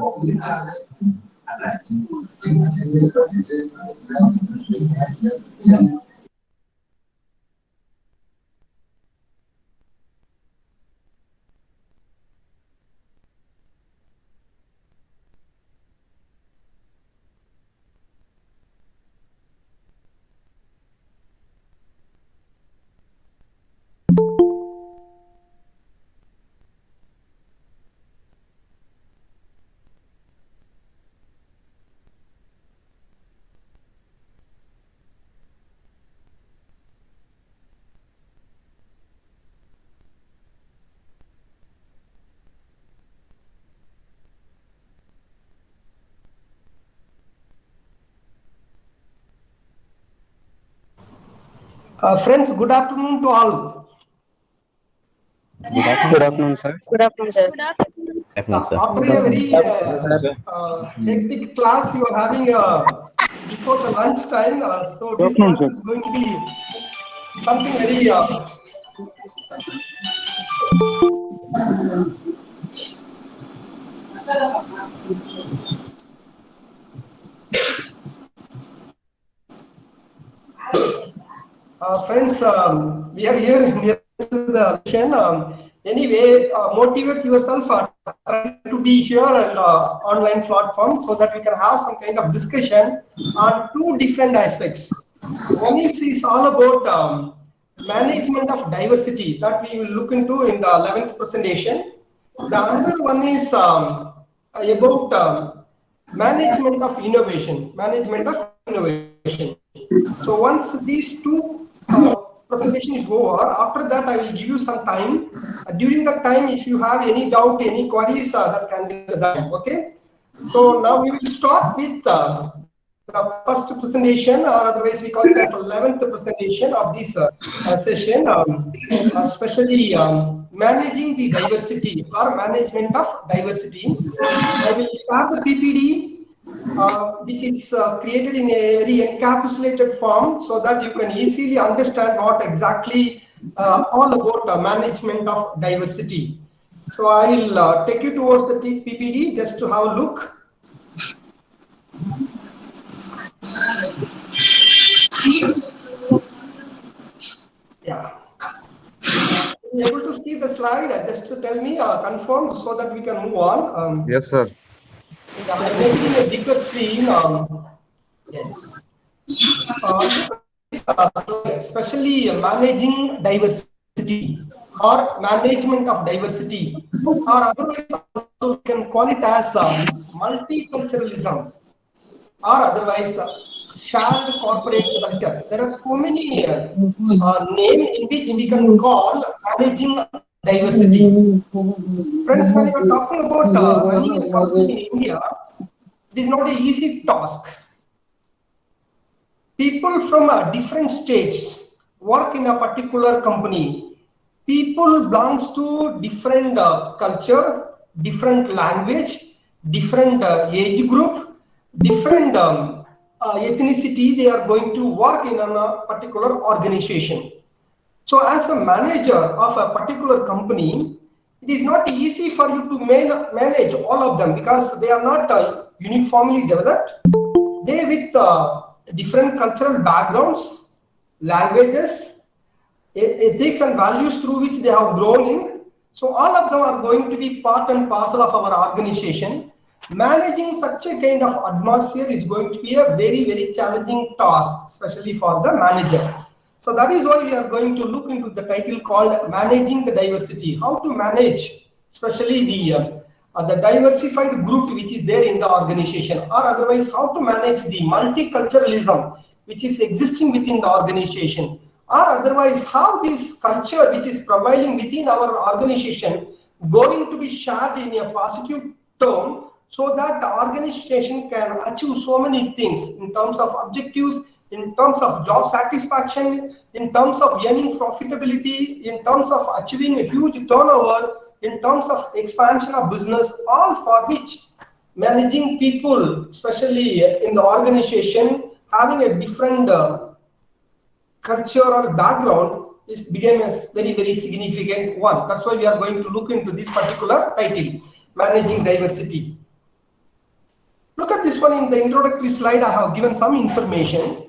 Friends, good afternoon to all. Good afternoon, sir. Good afternoon, sir. After a very hectic class you are having before the lunch time, so this class is going to be something very Friends, we are here near to the session. Anyway, motivate yourself try to be here and online platform so that we can have some kind of discussion on two different aspects. One is all about management of diversity that we will look into in the 11th presentation. The other one is about management of innovation. So once these two presentation is over, after that I will give you some time. During that time, if you have any doubt, any queries, that can be done. Okay. So now we will start with the first presentation, or otherwise we call it as 11th presentation of this session, especially managing the diversity or management of diversity. I will start the PPD. Which is created in a very encapsulated form so that you can easily understand what exactly all about management of diversity. So I will take you towards the PPD just to have a look. Yeah. Are you able to see the slide? Just to tell me, confirm so that we can move on. Yes, sir. Yeah, I'm making a bigger screen. Yes. Especially managing diversity or management of diversity, or otherwise also we can call it as multiculturalism, or otherwise shared corporate culture. There are so many names in which we can call managing diversity. Friends, when you are talking about running a company in India, it is not an easy task. People from different states work in a particular company. People belongs to different culture, different language, different age group, different ethnicity. They are going to work in a particular organization. So as a manager of a particular company, it is not easy for you to manage all of them because they are not uniformly developed. They with different cultural backgrounds, languages, ethics and values through which they have grown in. So all of them are going to be part and parcel of our organization. Managing such a kind of atmosphere is going to be a very, very challenging task, especially for the manager. So that is why we are going to look into the title called Managing the Diversity. How to manage, especially the diversified group which is there in the organization, or otherwise how to manage the multiculturalism which is existing within the organization, or otherwise how this culture which is prevailing within our organization going to be shared in a positive term so that the organization can achieve so many things in terms of objectives, in terms of job satisfaction, in terms of earning profitability, in terms of achieving a huge turnover, in terms of expansion of business, all for which managing people, especially in the organization, having a different cultural background is became a very, very significant one. That's why we are going to look into this particular title, Managing Diversity. Look at this one. In the introductory slide, I have given some information.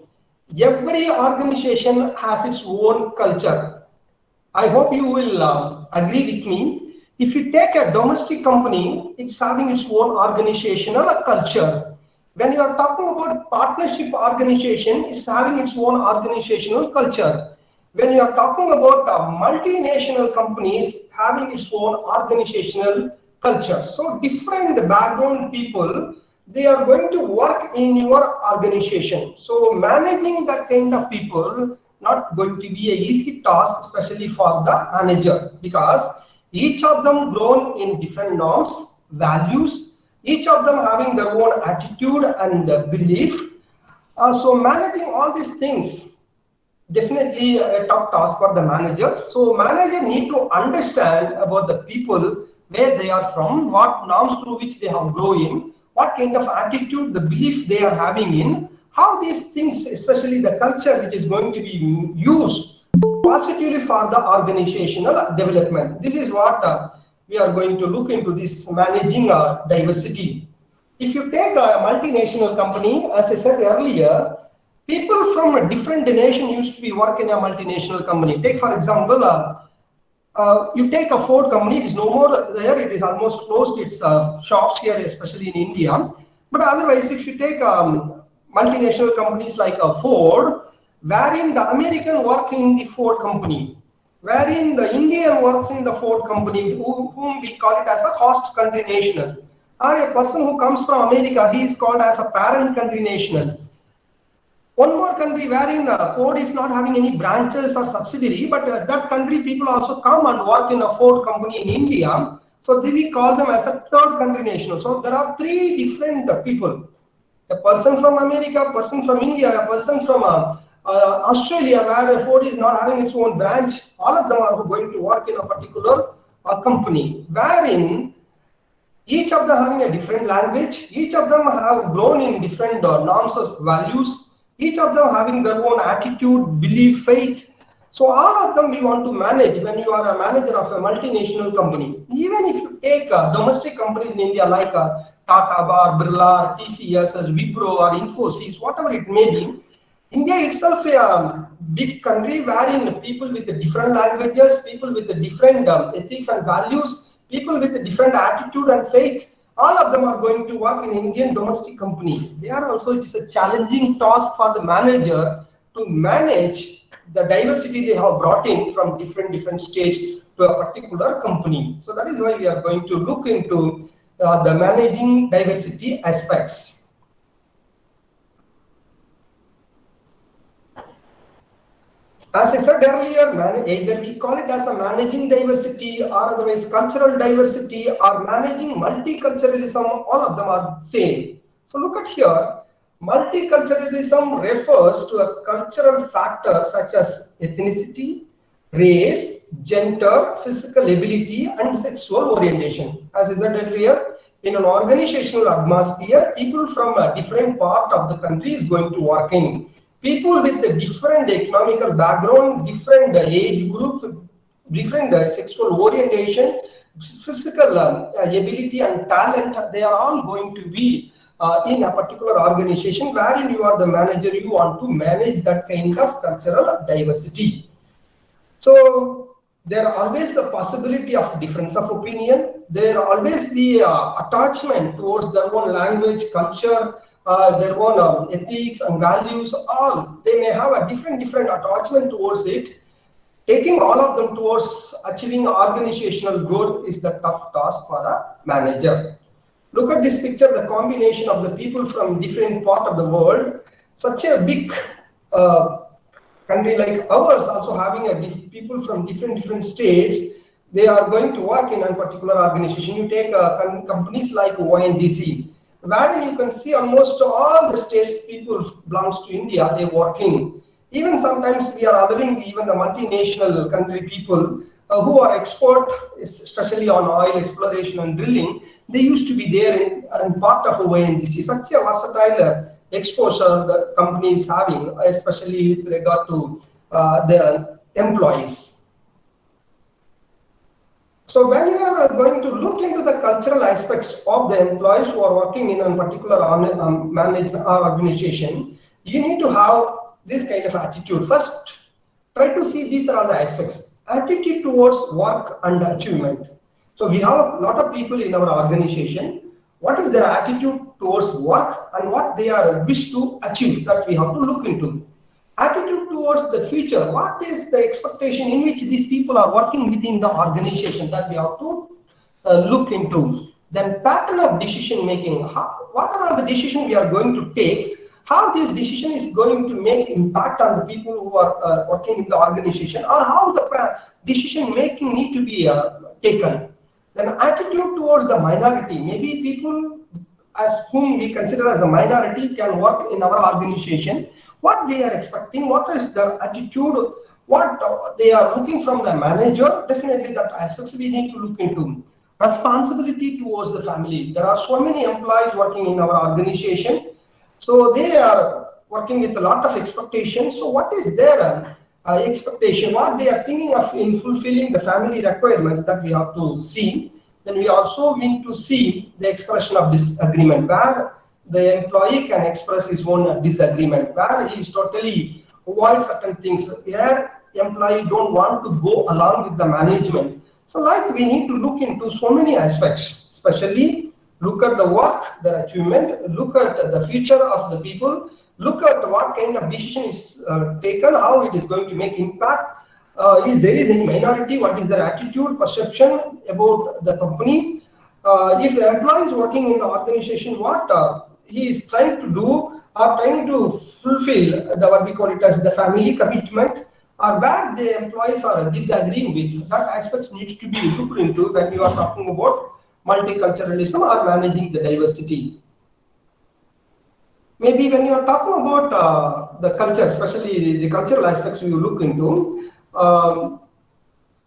Every organization has its own culture. I hope you will agree with me. If you take a domestic company, it's having its own organizational culture. When you are talking about partnership organization, it's having its own organizational culture. When you are talking about multinational companies, having its own organizational culture. So different background people, they are going to work in your organization. So managing that kind of people not going to be an easy task, especially for the manager, because each of them grown in different norms, values, each of them having their own attitude and belief. So managing all these things, definitely a tough task for the manager. So manager need to understand about the people, where they are from, what norms through which they have grown in, what kind of attitude, the belief they are having in, how these things, especially the culture which is going to be used positively for the organizational development. This is what we are going to look into this managing diversity. If you take a multinational company, as I said earlier, people from a different nation used to be working in a multinational company. Take, for example, you take a Ford company, it is no more there, it is almost closed its shops here, especially in India. But otherwise, if you take multinational companies like Ford, wherein the American work in the Ford company, wherein the Indian works in the Ford company, whom we call it as a host country national, or a person who comes from America, he is called as a parent country national. One more country wherein Ford is not having any branches or subsidiary, but that country people also come and work in a Ford company in India. So we call them as a third country national. So there are three different people. A person from America, a person from India, a person from Australia, where Ford is not having its own branch. All of them are going to work in a particular company, wherein each of them having a different language, each of them have grown in different norms of values, each of them having their own attitude, belief, faith. So all of them we want to manage when you are a manager of a multinational company. Even if you take domestic companies in India like Tata, Birla, TCS, Wipro or Infosys, whatever it may be, India itself a big country wherein people with different languages, people with different ethics and values, people with a different attitude and faith, all of them are going to work in Indian domestic company. They are also, it is a challenging task for the manager to manage the diversity they have brought in from different states to a particular company. So that is why we are going to look into the managing diversity aspects. As I said earlier, either we call it as a managing diversity or otherwise cultural diversity or managing multiculturalism, all of them are the same. So look at here, multiculturalism refers to a cultural factor such as ethnicity, race, gender, physical ability and sexual orientation. As I said earlier, in an organizational atmosphere, people from a different part of the country is going to work in. People with a different economical background, different age group, different sexual orientation, physical ability and talent, they are all going to be in a particular organization wherein you are the manager, you want to manage that kind of cultural diversity. So there are always the possibility of difference of opinion. There are always the attachment towards their own language, culture, their own ethics and values, all they may have a different attachment towards it. Taking all of them towards achieving organizational growth is the tough task for a manager. Look at this picture, the combination of the people from different part of the world. Such a big country like ours, also having people from different states, they are going to work in a particular organization. You take companies like ONGC, where you can see almost all the states people belongs to India, they working. Even sometimes we are allowing even the multinational country people who are expert, especially on oil exploration and drilling, they used to be there in part of ONGC. Such a versatile exposure the company is having, especially with regard to their employees. So when you are going to look into the cultural aspects of the employees who are working in a particular management organization, you need to have this kind of attitude. First, try to see these are all the aspects. Attitude towards work and achievement. So we have a lot of people in our organization. What is their attitude towards work and what they are wish to achieve, that we have to look into. Attitude towards the future. What is the expectation in which these people are working within the organization, that we have to look into. Then pattern of decision making. What are all the decisions we are going to take? How this decision is going to make impact on the people who are working in the organization, or how the decision making need to be taken. Then attitude towards the minority. Maybe people as whom we consider as a minority can work in our organization. What they are expecting, what is their attitude, what they are looking from the manager, definitely that aspects we need to look into. Responsibility towards the family. There are so many employees working in our organization, so they are working with a lot of expectations. So what is their expectation, what they are thinking of in fulfilling the family requirements, that we have to see. then we also need to see the expression of disagreement, where the employee can express his own disagreement, where he is totally avoid certain things. Here, employee don't want to go along with the management. So like we need to look into so many aspects, especially look at the work, the achievement, look at the future of the people, look at what kind of decision is taken, how it is going to make impact. Is there is any minority, what is their attitude, perception about the company. If the employee is working in the organization, what he is trying to do or trying to fulfill the what we call it as the family commitment, or where the employees are disagreeing with, that aspects needs to be looked into when you are talking about multiculturalism or managing the diversity. Maybe when you are talking about the culture, especially the cultural aspects you look into,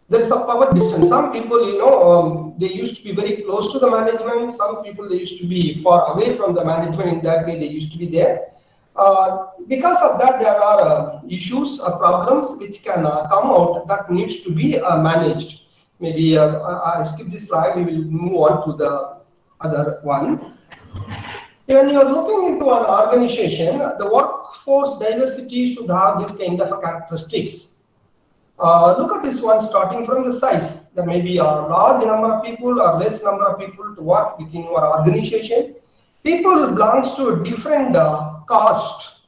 there is a power distance. Some people, they used to be very close to the management. Some people, they used to be far away from the management. In that way, they used to be there. Because of that, there are issues or problems which can come out that needs to be managed. Maybe I skip this slide. We will move on to the other one. When you are looking into an organization, the workforce diversity should have this kind of characteristics. Look at this one, starting from the size. There may be a large number of people or less number of people to work within your organization. People belongs to a different caste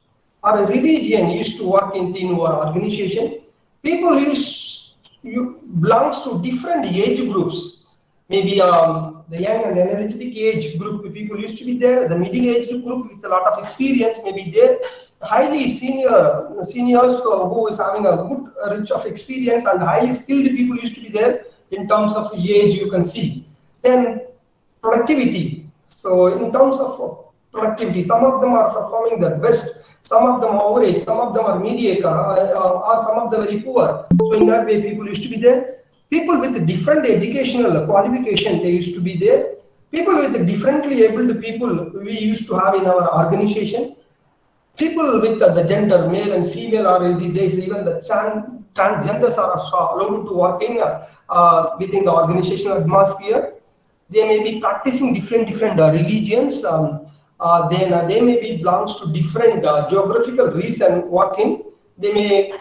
or a religion used to work in your organization. People belongs to different age groups. Maybe the young and energetic age group people used to be there. The middle-aged group with a lot of experience may be there. Highly seniors who is having a good rich of experience and highly skilled people used to be there. In terms of age, you can see. Then productivity. So in terms of productivity, some of them are performing their best, some of them are average, some of them are mediocre, or some of them very poor. So in that way, people used to be there. People with different educational qualification, they used to be there. People with differently abled people, we used to have in our organization. People with the gender, male and female, or in these days, even the transgenders are allowed to work in within the organizational atmosphere. They may be practicing different religions. Then they may be belongs to different geographical region working. They may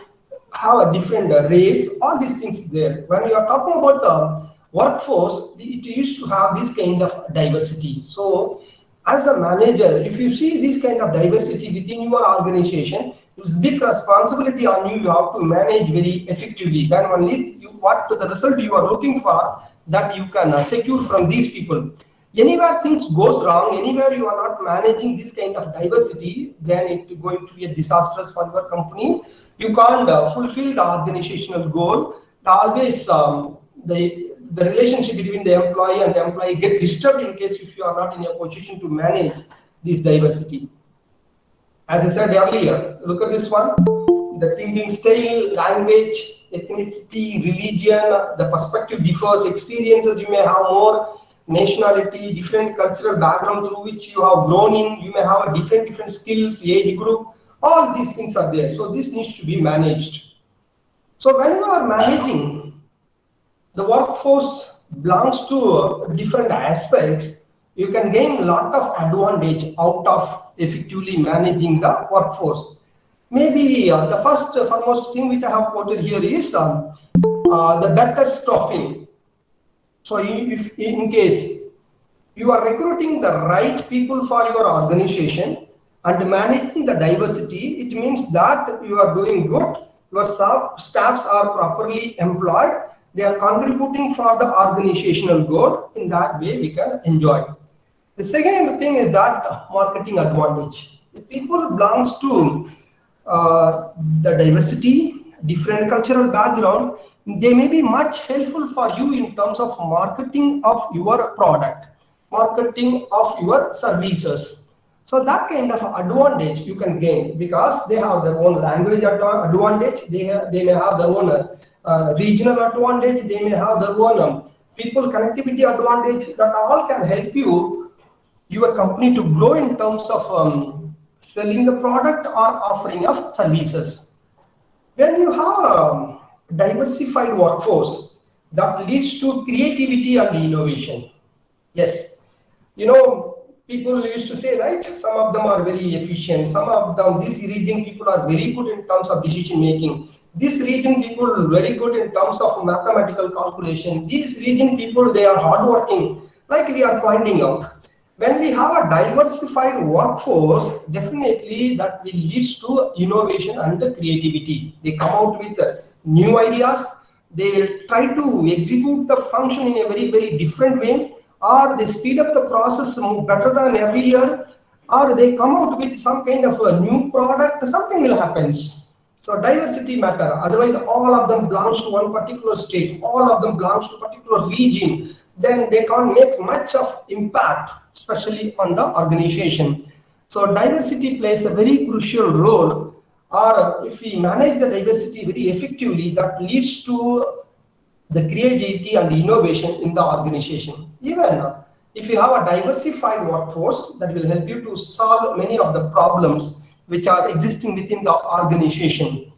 have a different race. All these things there. When you are talking about the workforce, it used to have this kind of diversity. So as a manager, if you see this kind of diversity within your organization, it's big responsibility on you. You have to manage very effectively. Then only what the result you are looking for, that you can secure from these people. Anywhere things goes wrong, anywhere you are not managing this kind of diversity, then it is going to be a disastrous for your company. You can't fulfill the organizational goal. Always the relationship between the employee and the employee get disturbed in case if you are not in a position to manage this diversity. As I said earlier, look at this one. The thinking style, language, ethnicity, religion, the perspective differs, experiences you may have more, nationality, different cultural background through which you have grown in, you may have a different skills, age group, all these things are there. So this needs to be managed. So when you are managing, the workforce belongs to different aspects, you can gain a lot of advantage out of effectively managing the workforce. Maybe the foremost thing which I have quoted here is the better staffing. So if in case you are recruiting the right people for your organization and managing the diversity, it means that you are doing good, your staffs are properly employed, they are contributing for the organizational goal. In that way, we can enjoy. The second thing is that marketing advantage. If people belongs to the diversity, different cultural background, they may be much helpful for you in terms of marketing of your product, marketing of your services. So that kind of advantage you can gain because they have their own language advantage, they may have their own regional advantage, they may have their own people connectivity advantage. That all can help you, your company, to grow in terms of selling the product or offering of services. When you have a diversified workforce, that leads to creativity and innovation. Yes, people used to say, right, some of them are very efficient, some of them, this region people are very good in terms of decision making, this region people are very good in terms of mathematical calculation, these region people, they are hardworking, like we are pointing out. When we have a diversified workforce, definitely that will lead to innovation and creativity. They come out with new ideas, they will try to execute the function in a very, very different way, or they speed up the process better than earlier, or they come out with some kind of a new product, something will happen. So diversity matter, otherwise all of them belongs to one particular state, all of them belongs to a particular region, then they can't make much of impact, especially on the organization. So diversity plays a very crucial role, or if we manage the diversity very effectively, that leads to the creativity and innovation in the organization. Even if you have a diversified workforce, that will help you to solve many of the problems which are existing within the organization.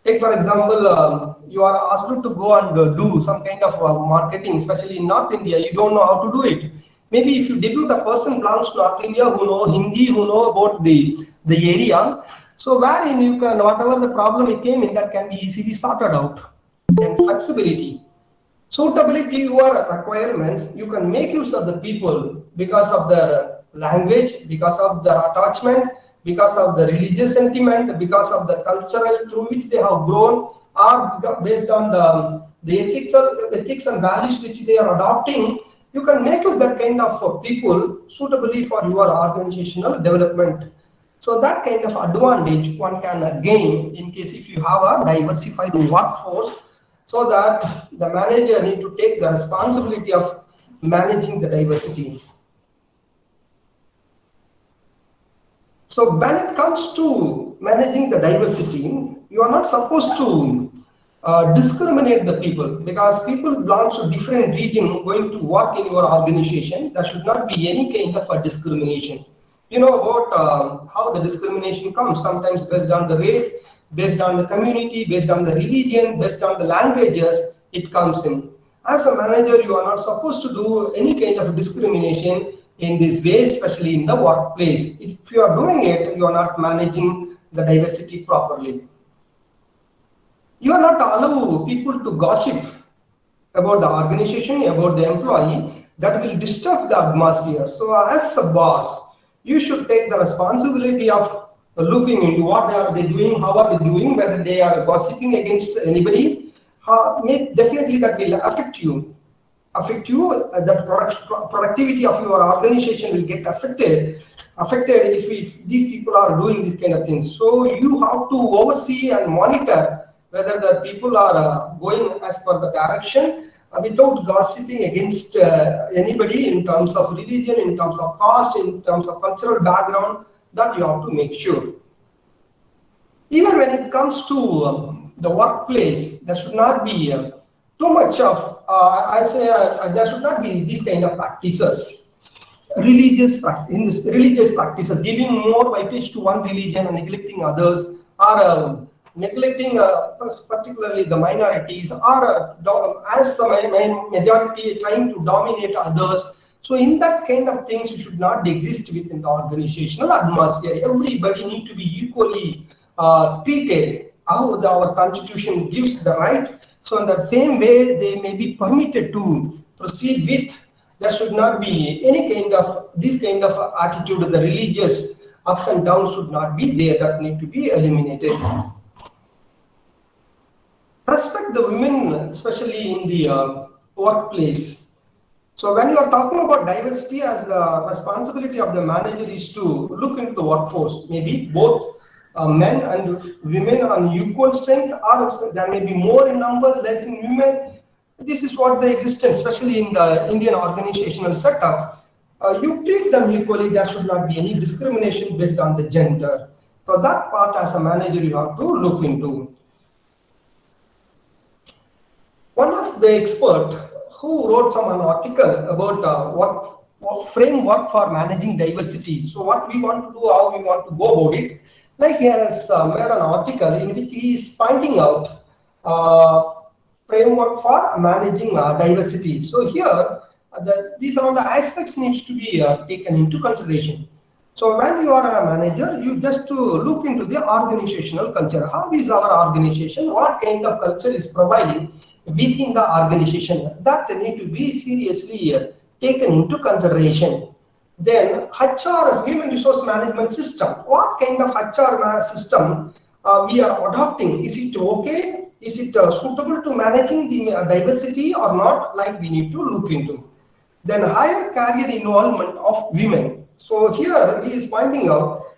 Take for example, you are asked to go and do some kind of marketing, especially in North India, you don't know how to do it. Maybe if you debut the person belongs to North India who know Hindi, who know about the area, so wherein you can, whatever the problem it came in, that can be easily sorted out. And flexibility. Suitability your requirements, you can make use of the people because of their language, because of their attachment, because of the religious sentiment, because of the cultural through which they have grown, or based on the ethics and values which they are adopting. You can make use that kind of people suitably for your organizational development. So that kind of advantage one can gain in case if you have a diversified workforce, so that the manager need to take the responsibility of managing the diversity. So when it comes to managing the diversity, you are not supposed to discriminate the people, because people belong to different region going to work in your organization. There should not be any kind of a discrimination. You know about how the discrimination comes, sometimes based on the race, based on the community, based on the religion, based on the languages, it comes in. As a manager, you are not supposed to do any kind of discrimination in this way, especially in the workplace. If you are doing it, you are not managing the diversity properly. You are not allow people to gossip about the organization, about the employee. That will disturb the atmosphere. So as a boss, you should take the responsibility of looking into what are they doing, how are they doing, whether they are gossiping against anybody. Definitely that will affect you. The productivity of your organization will get affected if these people are doing these kind of things. So you have to oversee and monitor whether the people are going as per the direction without gossiping against anybody in terms of religion, in terms of caste, in terms of cultural background. That you have to make sure. Even when it comes to the workplace, there should not be too much of, there should not be these kind of practices. Religious practices, giving more weightage to one religion and neglecting others, or neglecting particularly the minorities, or as the majority trying to dominate others. So in that kind of things, you should not exist within the organizational atmosphere. Everybody need to be equally treated. How our constitution gives the right. So in that same way, they may be permitted to proceed with. There should not be any kind of this kind of attitude. The religious ups and downs should not be there. That need to be eliminated. Respect the women, especially in the workplace. So when you are talking about diversity, as the responsibility of the manager is to look into the workforce, maybe both men and women on equal strength, or there may be more in numbers, less in women. This is what the existence, especially in the Indian organizational setup. You treat them equally. There should not be any discrimination based on the gender. So that part, as a manager, you have to look into. One of the experts who wrote an article about what framework for managing diversity. So what we want to do, how we want to go about it. Like he has made an article in which he is pointing out framework for managing diversity. So here, these are all the aspects needs to be taken into consideration. So when you are a manager, you just to look into the organizational culture. How is our organization? What kind of culture is providing within the organization? That need to be seriously taken into consideration. Then HR, human resource management system. What kind of HR system we are adopting? Is it okay? Is it suitable to managing the diversity or not? Like we need to look into. Then higher career involvement of women. So here he is pointing out,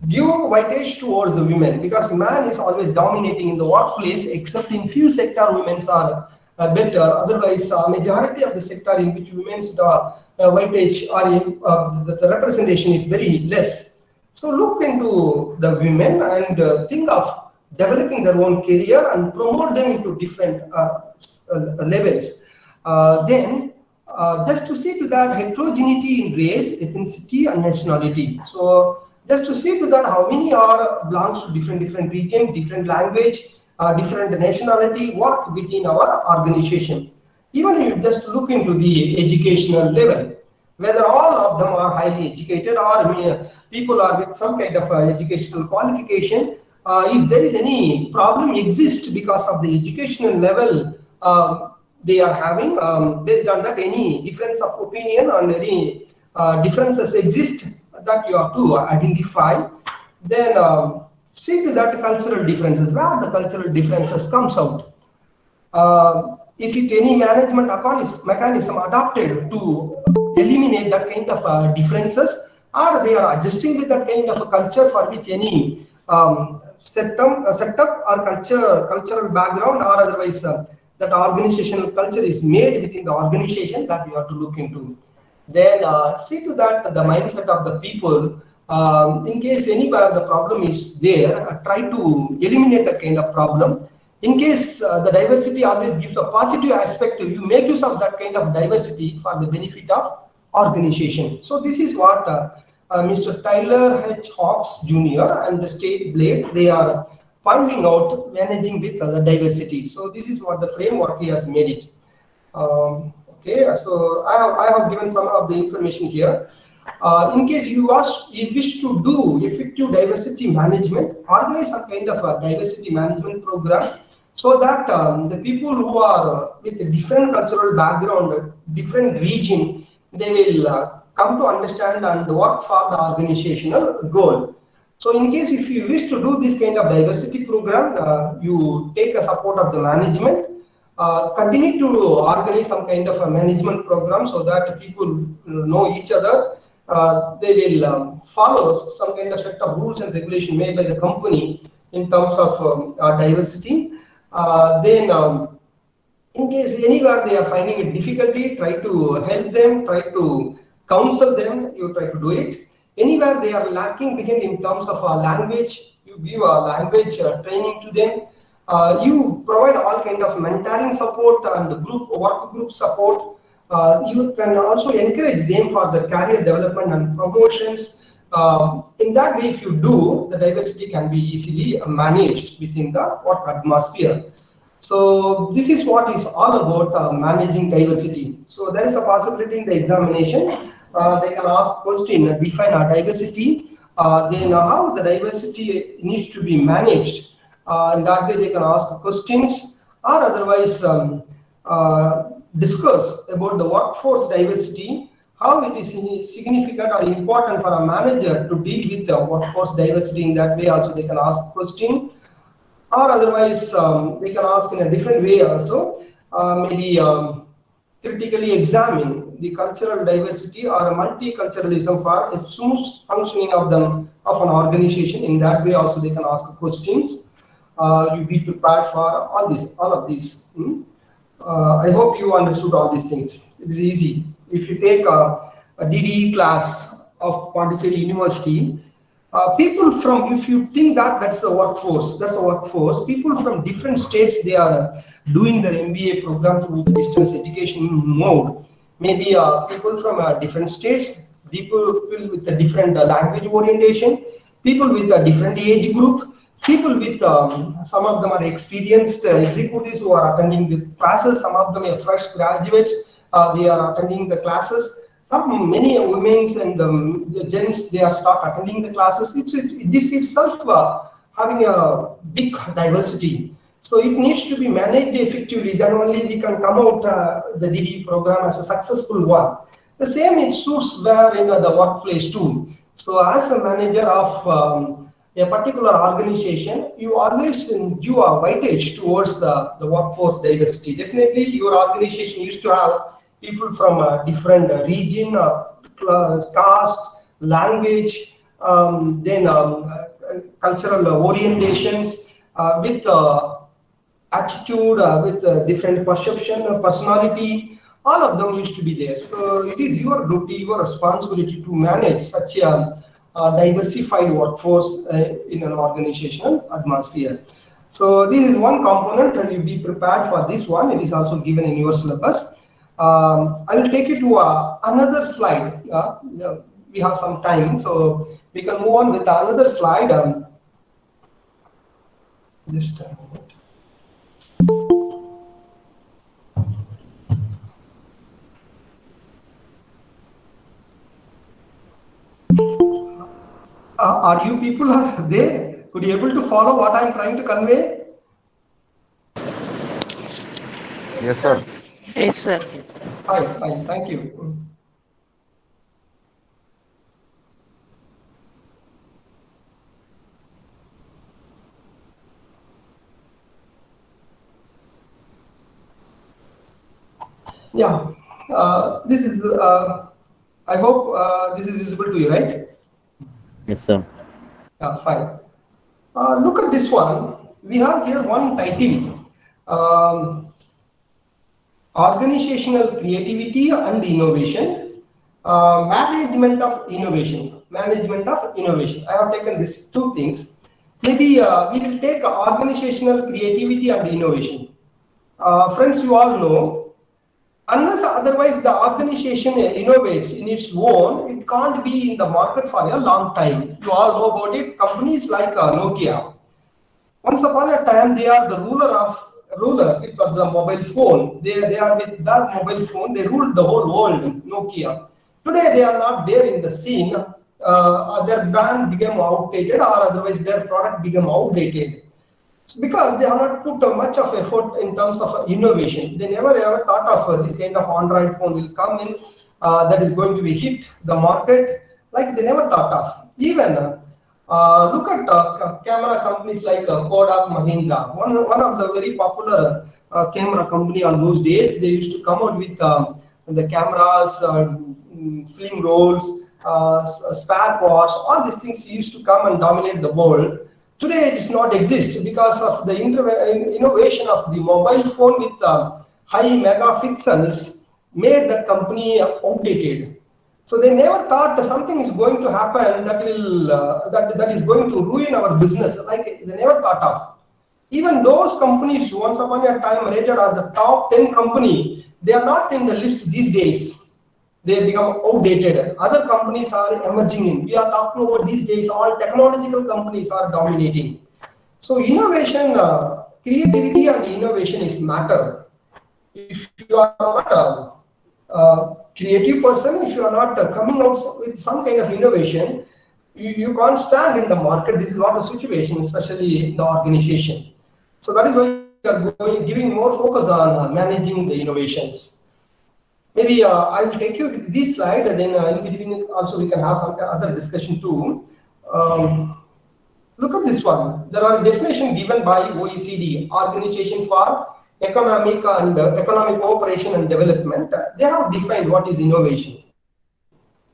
give weightage towards the women, because man is always dominating in the workplace, except in few sector women are better. Otherwise, majority of the sector in which women's weightage or the representation is very less. So look into the women and think of developing their own career and promote them into different levels. Then just to see to that heterogeneity in race, ethnicity, and nationality. So just to see to that how many are belongs to different region, different language, different nationality work within our organization. Even if you just look into the educational level, whether all of them are highly educated or people are with some kind of educational qualification, if there is any problem exists because of the educational level they are having, based on that any difference of opinion and any differences exist that you have to identify. Then see to that cultural differences, where the cultural differences comes out. Is it any management mechanism adopted to eliminate that kind of differences, or they are adjusting with that kind of a culture for which any setup or cultural background or otherwise that organizational culture is made within the organization that we have to look into. Then see to that the mindset of the people, in case anywhere the problem is there, try to eliminate that kind of problem. In case the diversity always gives a positive aspect, you make use of that kind of diversity for the benefit of organization. So this is what Mr. Tyler H. Hawks Jr. and State Blake, they are finding out managing with the diversity. So this is what the framework he has made it. Okay, so I have given some of the information here. In case you wish to do effective diversity management, organize some kind of a diversity management program, so that the people who are with a different cultural background, different region, they will come to understand and work for the organizational goal. So in case if you wish to do this kind of diversity program, you take a support of the management, continue to organize some kind of a management program so that people know each other. They will follow some kind of set of rules and regulation made by the company in terms of diversity. Then in case anywhere they are finding a difficulty, try to help them, try to counsel them, you try to do it. Anywhere they are lacking behind in terms of language, you give a language training to them. You provide all kind of mentoring support and work group support. You can also encourage them for their career development and promotions. In that way, if you do, the diversity can be easily managed within the work atmosphere. So this is what is all about managing diversity. So there is a possibility in the examination. They can ask question, define diversity. Then how the diversity needs to be managed. In that way, they can ask questions, or otherwise discuss about the workforce diversity, how it is significant or important for a manager to deal with the workforce diversity. In that way also they can ask question, or otherwise they can ask in a different way also, maybe critically examine the cultural diversity or multiculturalism for a smooth functioning of an organization. In that way also they can ask questions. You be prepared for all of these. I hope you understood all these things. It is easy. If you take a DDE class of Pondicherry University, people from, if you think that that's a workforce, people from different states, they are doing their MBA program through the distance education mode. Maybe people from different states, people with a different language orientation, people with a different age group, people with some of them are experienced executives who are attending the classes. Some of them are fresh graduates. They are attending the classes. Many women and the gents, they are start attending the classes. This itself having a big diversity. So it needs to be managed effectively. Then only we can come out the DDE program as a successful one. The same it suits where in the workplace too. So as a manager of a particular organization, you always give a weightage towards the workforce diversity. Definitely, your organization used to have people from a different region, caste, language, then cultural orientations, with attitude, with different perception, personality. All of them used to be there. So it is your duty, your responsibility to manage such a diversified workforce in an organizational atmosphere. So this is one component, and you be prepared for this one. It is also given in your syllabus. I will take you to another slide. We have some time, so we can move on with another slide. Just a minute. Are you people there? Could you able to follow what I am trying to convey? Yes, sir. Yes, sir. Fine, fine. Thank you. Yeah, this is, I hope this is visible to you, right? Yes, sir. Fine. Look at this one. We have here one title, Organizational Creativity and Innovation, Management of Innovation. Management of Innovation. I have taken these two things. Maybe we will take organizational creativity and innovation. Friends, you all know, unless otherwise the organization innovates in its own, it can't be in the market for a long time. You all know about it. Companies like Nokia, once upon a time, they are the ruler with the mobile phone. They are with that mobile phone. They ruled the whole world, Nokia. Today, they are not there in the scene. Their brand became outdated, or otherwise their product became outdated. Because they have not put much of effort in terms of innovation. They never ever thought of this kind of Android phone will come in that is going to be hit the market, like they never thought of. Even look at camera companies like Kodak, Mahindra. One of the very popular camera company on those days. They used to come out with the cameras, film rolls, spare parts. All these things used to come and dominate the world. Today it does not exist because of the innovation of the mobile phone with high megapixels made that company outdated. So they never thought that something is going to happen that will that is going to ruin our business. Like they never thought of. Even those companies once upon a time rated as the top 10 company, they are not in the list these days. They become outdated. Other companies are emerging in. We are talking about these days, all technological companies are dominating. So innovation, creativity and innovation is matter. If you are not a creative person, if you are not coming out with some kind of innovation, you can't stand in the market. This is not a situation, especially in the organization. So that is why we are giving more focus on managing the innovations. Maybe I will take you to this slide, and then in between also we can have some other discussion too. Look at this one. There are definitions given by OECD, Organization for Economic Cooperation and Development. They have defined what is innovation.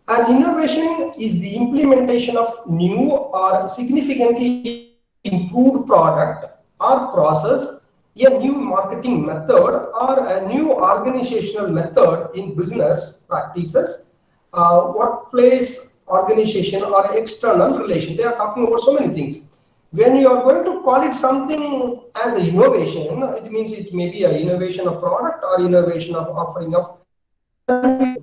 And innovation is the implementation of new or significantly improved product or process, a new marketing method, or a new organizational method in business practices, workplace organization, or external relation. They are talking about so many things. When you are going to call it something as an innovation, it means it may be an innovation of product or innovation of offering of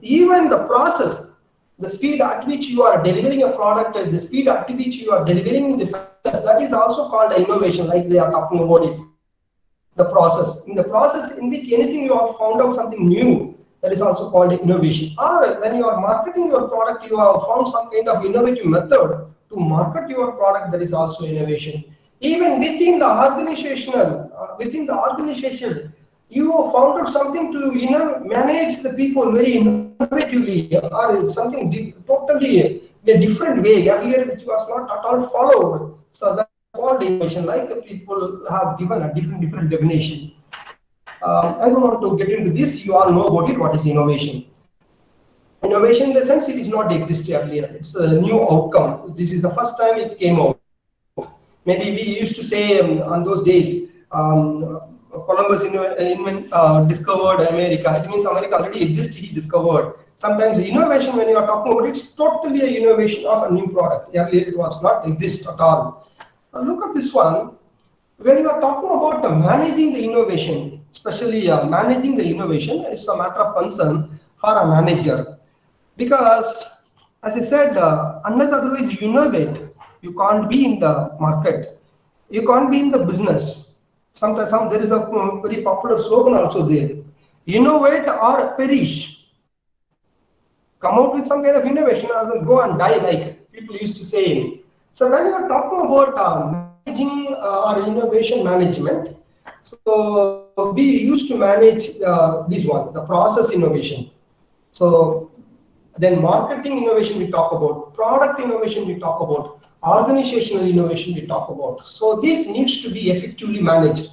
even the process. the speed at which you are delivering a product, the speed at which you are delivering this, that is also called innovation, like they are talking about it. The process. In the process in which anything you have found out something new, that is also called innovation. Or when you are marketing your product, you have found some kind of innovative method to market your product, that is also innovation. Even within the organization, you have found out something to manage the people very innovatively, or something totally in a different way. Earlier, which was not at all followed. So that's called innovation. Like people have given a different definition. I don't want to get into this. You all know about it. What is innovation? Innovation in the sense it is not exist earlier. It's a new outcome. This is the first time it came out. Maybe we used to say on those days, Columbus discovered America. It means America already exists, he discovered. Sometimes innovation, when you are talking about it, it's totally a innovation of a new product. Earlier it was not exist at all. Look at this one. When you are talking about managing the innovation, especially managing the innovation, it's a matter of concern for a manager. Because, as I said, unless otherwise you innovate, you can't be in the market. You can't be in the business. Sometimes there is a very popular slogan also there. Innovate or perish. Come out with some kind of innovation as well, go and die, like people used to say. So when you are talking about managing or innovation management, so we used to manage this one, the process innovation. So then marketing innovation we talk about, product innovation we talk about, organizational innovation we talk about. So this needs to be effectively managed.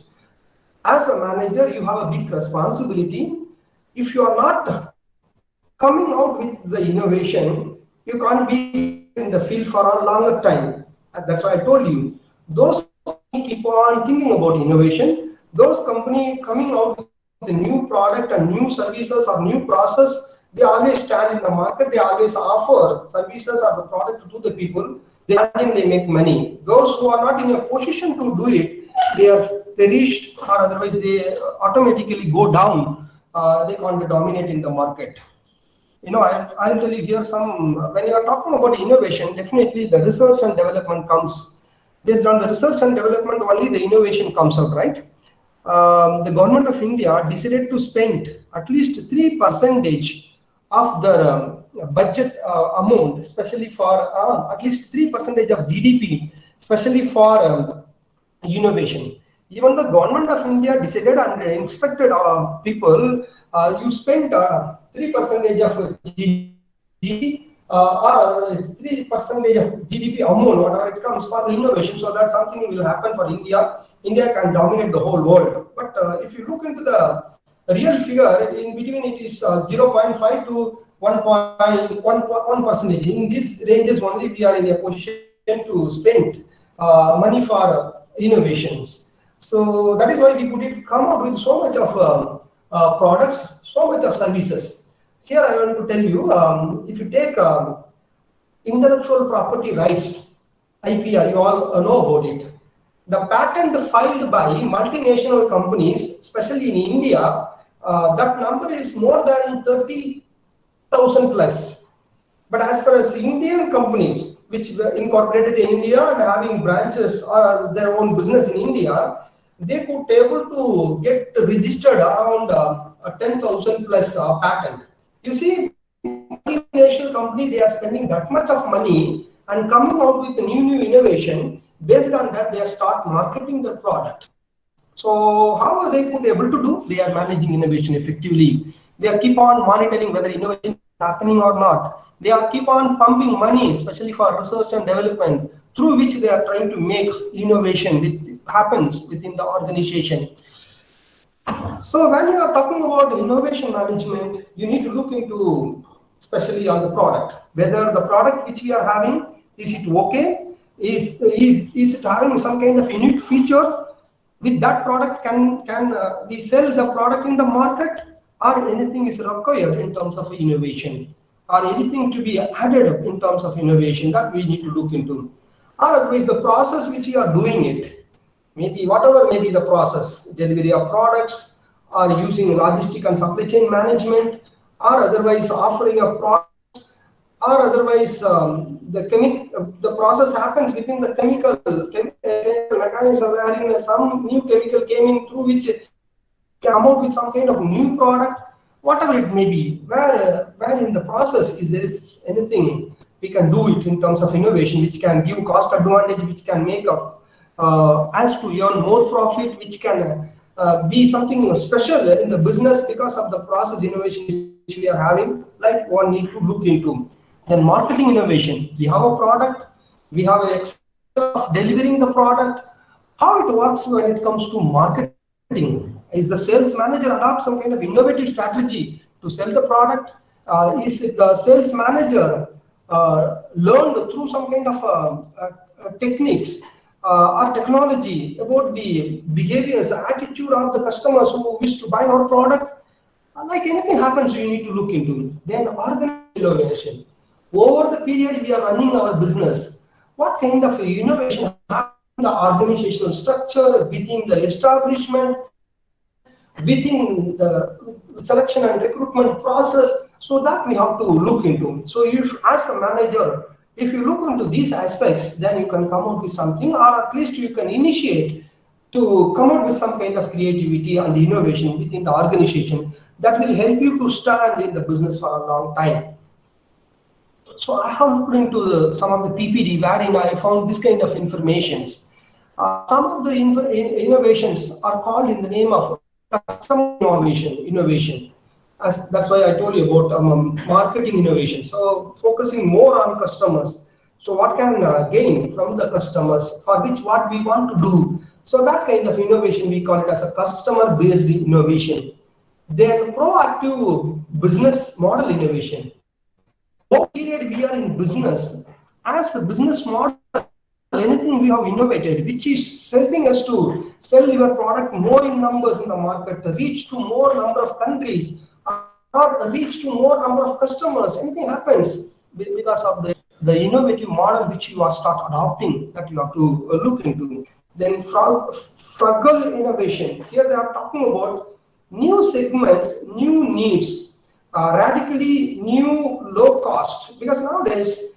As a manager, you have a big responsibility. If you are not coming out with the innovation, you can't be in the field for a longer time. And that's why I told you, those keep on thinking about innovation, those companies coming out with a new product and new services or new process, they always stand in the market, they always offer services or the product to the people, they make money. Those who are not in a position to do it, they are perished, or otherwise they automatically go down, they can't dominate in the market. I'll tell you here some, when you are talking about innovation, definitely the research and development comes. Based on the research and development, only the innovation comes out, right? The government of India decided to spend at least 3% of the budget amount, especially for at least 3% of GDP, especially for innovation. Even the government of India decided and instructed people, you spend 3% of GDP or 3% of GDP amount, whatever it comes, for the innovation. So that something will happen for India. India can dominate the whole world. But if you look into the real figure, in between it is 0.5 to 1%. In these ranges only we are in a position to spend money for innovations. So that is why we could come out with so much of products, so much of services. Here I want to tell you, if you take intellectual property rights, IPR, you all know about it. The patent filed by multinational companies, especially in India, that number is more than 30,000 plus. But as far as Indian companies, which were incorporated in India and having branches or their own business in India, they could be able to get registered around 10,000 plus patent. You see, multinational company, they are spending that much of money and coming out with new innovation. Based on that, they start marketing the product. So how are they could able to do? They are managing innovation effectively. They are keep on monitoring whether innovation is happening or not. They are keep on pumping money, especially for research and development, through which they are trying to make innovation which happens within the organization. So when you are talking about innovation management, you need to look into, especially on the product, whether the product which we are having, is it okay? Is it having some kind of unique feature? With that product, can we sell the product in the market, or anything is required in terms of innovation, or anything to be added up in terms of innovation that we need to look into, or otherwise the process which we are doing it, maybe whatever may be the process, delivery of products, or using logistic and supply chain management, or otherwise offering a product, or otherwise the process happens within the chemical mechanism, wherein some new chemical came in through which come out with some kind of new product, whatever it may be, where in the process is there anything we can do it in terms of innovation, which can give cost advantage, which can make us to earn more profit, which can be something special in the business because of the process innovation which we are having, like one need to look into. Then marketing innovation. We have a product, we have an excess of delivering the product. How it works when it comes to marketing? Is the sales manager adopt some kind of innovative strategy to sell the product? Is it the sales manager learned through some kind of techniques or technology about the behaviors, attitude of the customers who wish to buy our product? Like anything happens, you need to look into it. Then organizational innovation. Over the period we are running our business, what kind of innovation happens in the organizational structure, within the establishment, within the selection and recruitment process, so that we have to look into. So you, as a manager, if you look into these aspects, then you can come out with something, or at least you can initiate to come out with some kind of creativity and innovation within the organization that will help you to stand in the business for a long time. So I have looked into some of the PPD wherein I found this kind of informations. Some of the innovations are called in the name of customer innovation. That's why I told you about marketing innovation. So focusing more on customers. So what can gain from the customers, for which what we want to do. So that kind of innovation, we call it as a customer-based innovation. Then proactive business model innovation. What period we are in business, as a business model, anything we have innovated, which is helping us to sell your product more in numbers in the market, reach to more number of countries, or reach to more number of customers. Anything happens because of the innovative model which you are start adopting, that you have to look into. Then frugal innovation. Here they are talking about new segments, new needs, radically new low cost, because nowadays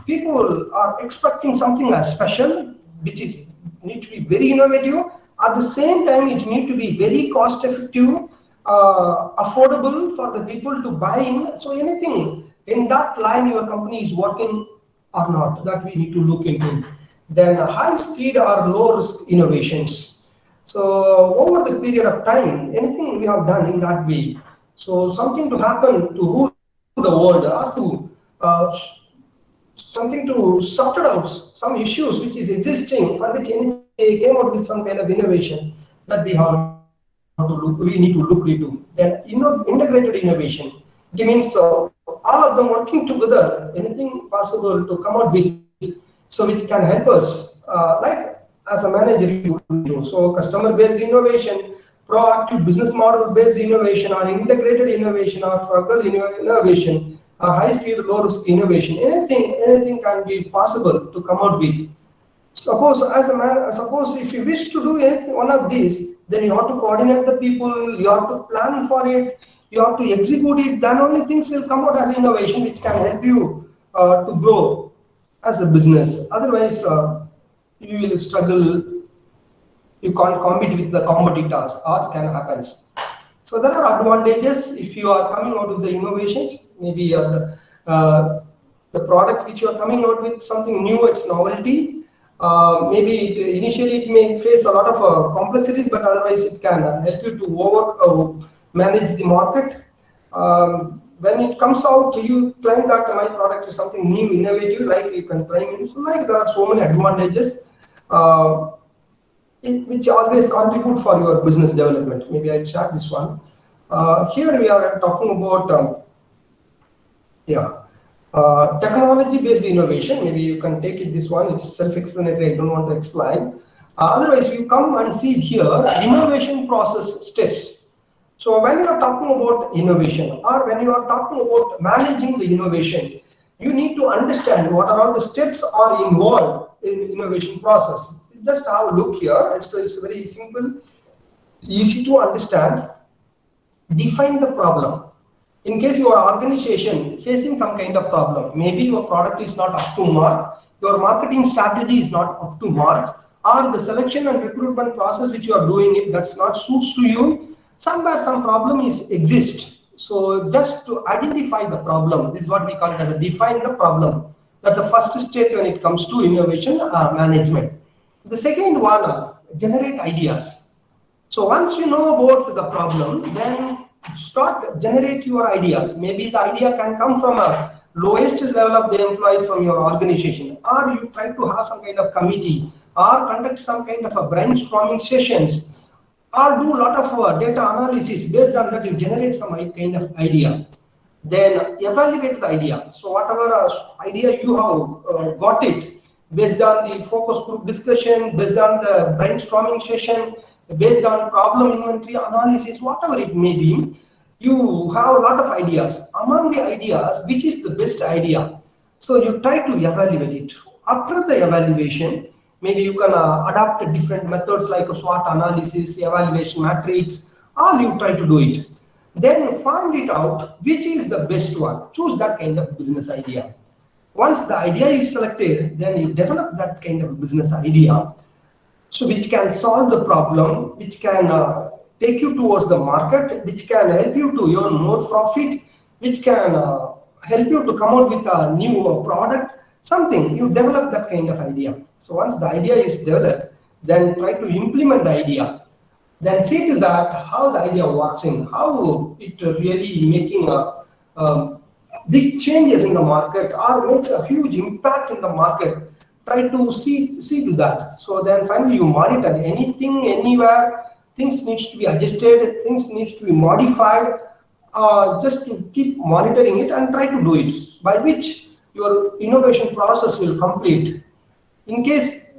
people are expecting something as special, which is need to be very innovative. At the same time, it need to be very cost effective, affordable for the people to buy in. So anything in that line your company is working or not, that we need to look into. Then high speed or low risk innovations. So over the period of time, anything we have done in that way. So something to happen to rule the world, or to something to sort out some issues which is existing, for which they came out with some kind of innovation that we have to look, we need to look into. Then integrated innovation. It means all of them working together, anything possible to come out with, so which can help us, like as a manager you do. So customer-based innovation, proactive business model-based innovation, or integrated innovation, or frugal innovation, or high-speed, low-risk innovation. Anything can be possible to come out with. Suppose if you wish to do anything, one of these, then you have to coordinate the people, you have to plan for it, you have to execute it. Then only things will come out as innovation, which can help you to grow as a business. Otherwise, you will struggle. You can't compete with the competitors, or can happen. So there are advantages if you are coming out with the innovations. Maybe the product which you are coming out with something new, it's novelty. Maybe initially it may face a lot of complexities, but otherwise it can help you to manage the market. When it comes out, you claim that my product is something new, innovative, like you can claim it. So like there are so many advantages which always contribute for your business development. Maybe I'll share this one. Here we are talking about technology-based innovation. Maybe you can take it this one. It's self-explanatory. I don't want to explain. Otherwise, you come and see here innovation process steps. So when you are talking about innovation, or when you are talking about managing the innovation, you need to understand what are all the steps are involved in innovation process. Just have a look here. It's very simple, easy to understand. Define the problem. In case your organization facing some kind of problem, maybe your product is not up to mark, your marketing strategy is not up to mark, or the selection and recruitment process which you are doing it that's not suits to you, somewhere some problem exists. So just to identify the problem, this is what we call it as a define the problem. That's the first stage when it comes to innovation management. The second one, generate ideas. So once you know about the problem, then start generate your ideas. Maybe the idea can come from a lowest level of the employees from your organization, or you try to have some kind of committee, or conduct some kind of a brainstorming sessions, or do a lot of data analysis. Based on that, you generate some kind of idea. Then evaluate the idea. So whatever idea you have got it, based on the focus group discussion, based on the brainstorming session, based on problem inventory analysis, whatever it may be, you have a lot of ideas. Among the ideas, which is the best idea? So you try to evaluate it. After the evaluation, maybe you can adapt different methods like a SWOT analysis, evaluation matrix, or you try to do it. Then find it out which is the best one. Choose that kind of business idea. Once the idea is selected, then you develop that kind of business idea, so which can solve the problem, which can take you towards the market, which can help you to earn more profit, which can help you to come out with a new product, something. You develop that kind of idea. So once the idea is developed, then try to implement the idea. Then see to that how the idea works in, how it really making big changes in the market or makes a huge impact in the market. Try to see to that. So then finally you monitor anything, anywhere, things needs to be adjusted, things needs to be modified, just to keep monitoring it and try to do it, by which your innovation process will complete. In case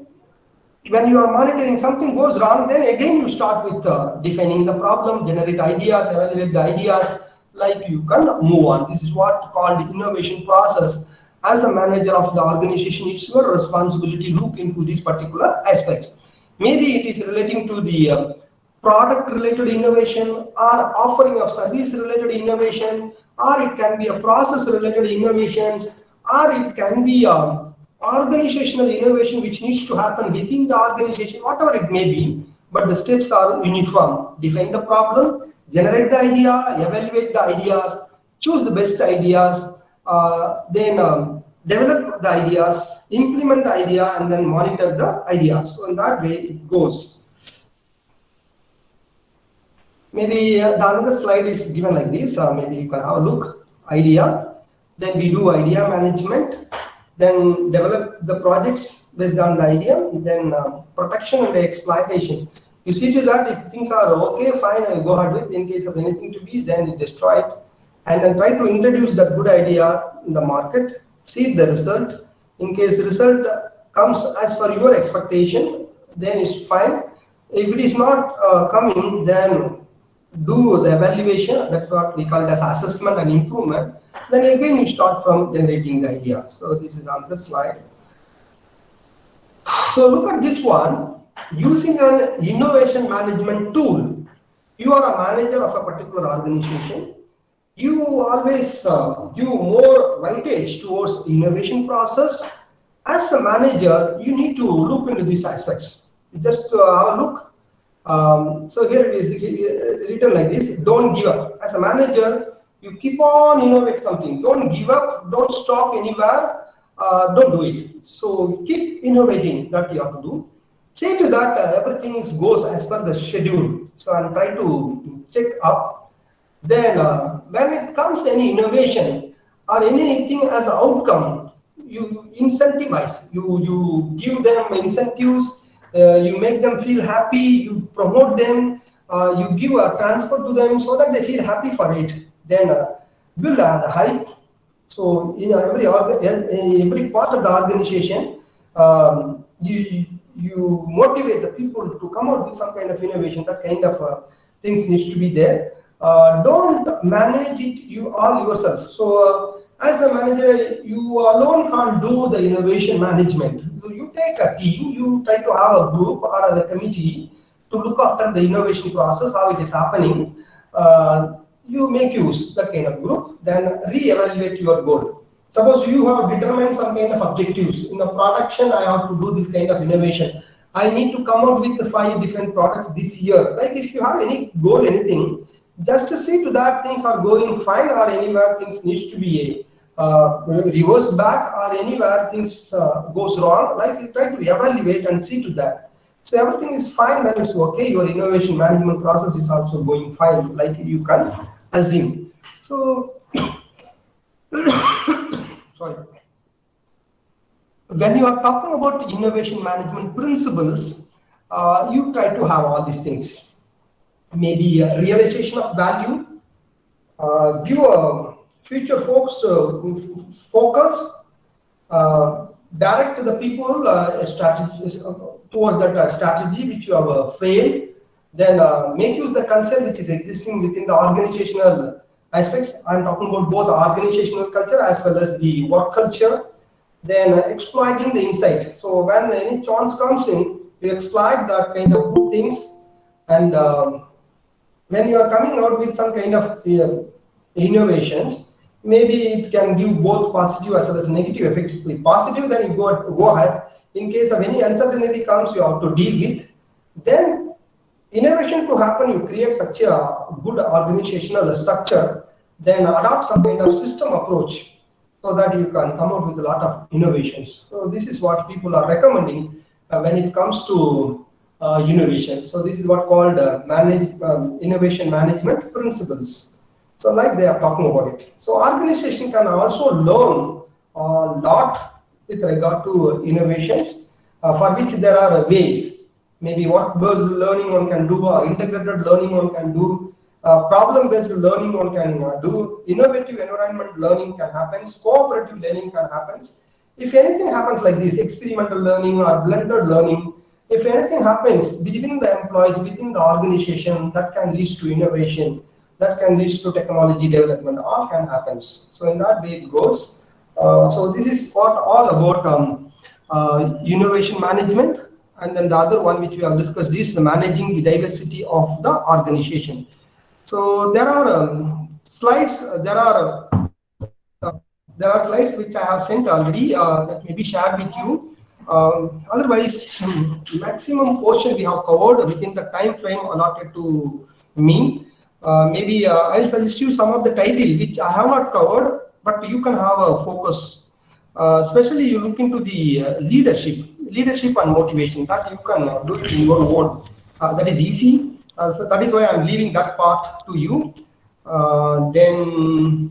when you are monitoring something goes wrong, then again you start with defining the problem, generate ideas, evaluate the ideas, like you can move on. This is what called innovation process. As a manager of the organization, it's your responsibility to look into these particular aspects. Maybe it is relating to the product related innovation, or offering of service related innovation, or it can be a process related innovations, or it can be organizational innovation which needs to happen within the organization, whatever it may be, but the steps are uniform. Define the problem, generate the idea, evaluate the ideas, choose the best ideas, then develop the ideas, implement the idea, and then monitor the idea. So in that way it goes. Maybe the another slide is given like this. Maybe you can have a look. Idea, then we do idea management, then develop the projects based on the idea, then protection and exploitation. You see to that if things are okay, fine, I go ahead with. In case of anything to be, then destroy it. And then try to introduce that good idea in the market, see the result. In case result comes as per your expectation, then it's fine. If it is not coming, then do the evaluation. That's what we call it as assessment and improvement. Then again you start from generating the idea. So this is on the slide. So look at this one. Using an innovation management tool, you are a manager of a particular organization. You always give more weightage towards the innovation process. As a manager, you need to look into these aspects. Just have a look. So here it is written like this: don't give up. As a manager, you keep on innovate something. Don't give up. Don't stop anywhere. Don't do it. So keep innovating. That you have to do. See to that everything goes as per the schedule. So I'll try to check up. Then when it comes any innovation or anything as an outcome, you incentivize. You give them incentives. You make them feel happy. You promote them. You give a transport to them so that they feel happy for it. Then build a hype. So in every part of the organization, you motivate the people to come out with some kind of innovation. That kind of things needs to be there. Don't manage it you all yourself. So as a manager, you alone can't do the innovation management. You take a team, you try to have a group or a committee to look after the innovation process, how it is happening. you make use that kind of group, then re-evaluate your goal. Suppose you have determined some kind of objectives. In the production, I have to do this kind of innovation. I need to come out with the 5 different products this year. Like if you have any goal, anything, just to see to that things are going fine or anywhere things needs to be reversed back or anywhere things goes wrong. Like you try to evaluate and see to that. So everything is fine, then it's okay. Your innovation management process is also going fine, like you can assume. So, sorry. When you are talking about innovation management principles, you try to have all these things. Maybe a realization of value, give a future focus, direct the people towards that strategy which you have framed, then make use the culture which is existing within the organizational aspects. I'm talking about both organizational culture as well as the work culture. Then exploiting the insight. So when any chance comes in, you exploit that kind of good things, and when you are coming out with some kind of innovations, maybe it can give both positive as well as negative. Effectively positive, then you go ahead. In case of any uncertainty comes, you have to deal with. Then innovation to happen, you create such a good organizational structure, then adopt some kind of system approach, so that you can come out with a lot of innovations. So this is what people are recommending when it comes to innovation. So this is what called innovation management principles. So like they are talking about it. So organization can also learn a lot with regard to innovations, for which there are ways. Maybe work-based learning one can do, or integrated learning one can do, problem-based learning one can do, innovative environment learning can happen, cooperative learning can happen. If anything happens like this, experimental learning or blended learning, if anything happens between the employees, within the organization, that can lead to innovation, that can lead to technology development, all can happen. So in that way it goes. So this is what all about innovation management. And then the other one which we have discussed is managing the diversity of the organization. So there are slides. There are slides which I have sent already that may be shared with you. Otherwise, maximum portion we have covered within the time frame allotted to me. Maybe I'll suggest you some of the title which I have not covered, but you can have a focus. Especially you look into the leadership and motivation, that you can do it in your own. That is easy. So that is why I'm leaving that part to you. Then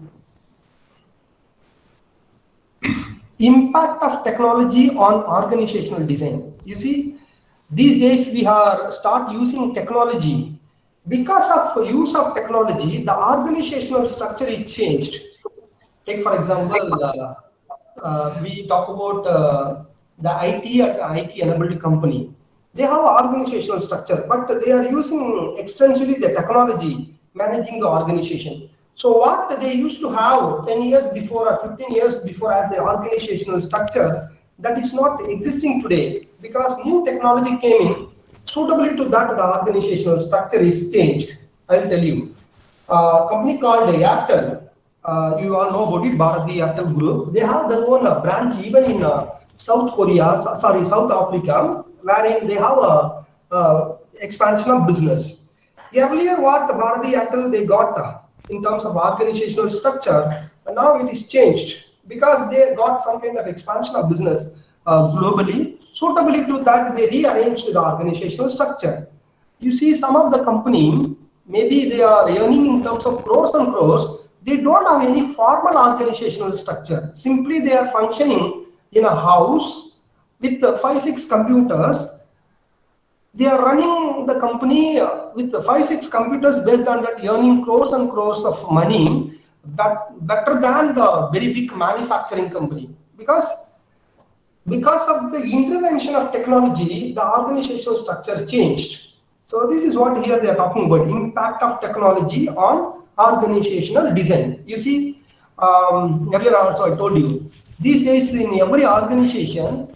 impact of technology on organizational design. You see, these days we start using technology. Because of use of technology, the organizational structure is changed. Take for example, we talk about the IT at the IT enabled company. They have an organizational structure, but they are using extensively the technology managing the organization. So what they used to have 10 years before or 15 years before as the organizational structure, that is not existing today, because new technology came in. Suitably to that, the organizational structure is changed. I will tell you. A company called Airtel, you all know about it, Bharati Airtel Group. They have their own branch even in South Africa, wherein they have a expansion of business. Earlier, what Bharati Airtel they got in terms of organizational structure, and now it is changed because they got some kind of expansion of business globally. Suitably to that, they rearranged the organizational structure. You see, some of the company, maybe they are earning in terms of crores and crores, they don't have any formal organizational structure. Simply they are functioning in a house with 5-6 computers. They are running the company with 5-6 computers based on that, earning crores and crores of money, but better than the very big manufacturing company. Because of the intervention of technology, the organizational structure changed. So this is what here they are talking about, impact of technology on organizational design. You see, earlier also I told you, these days in every organization,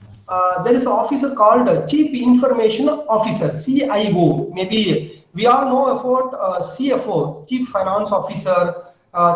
there is an officer called Chief Information Officer, CIO. Maybe We all know about CFO, Chief Finance Officer,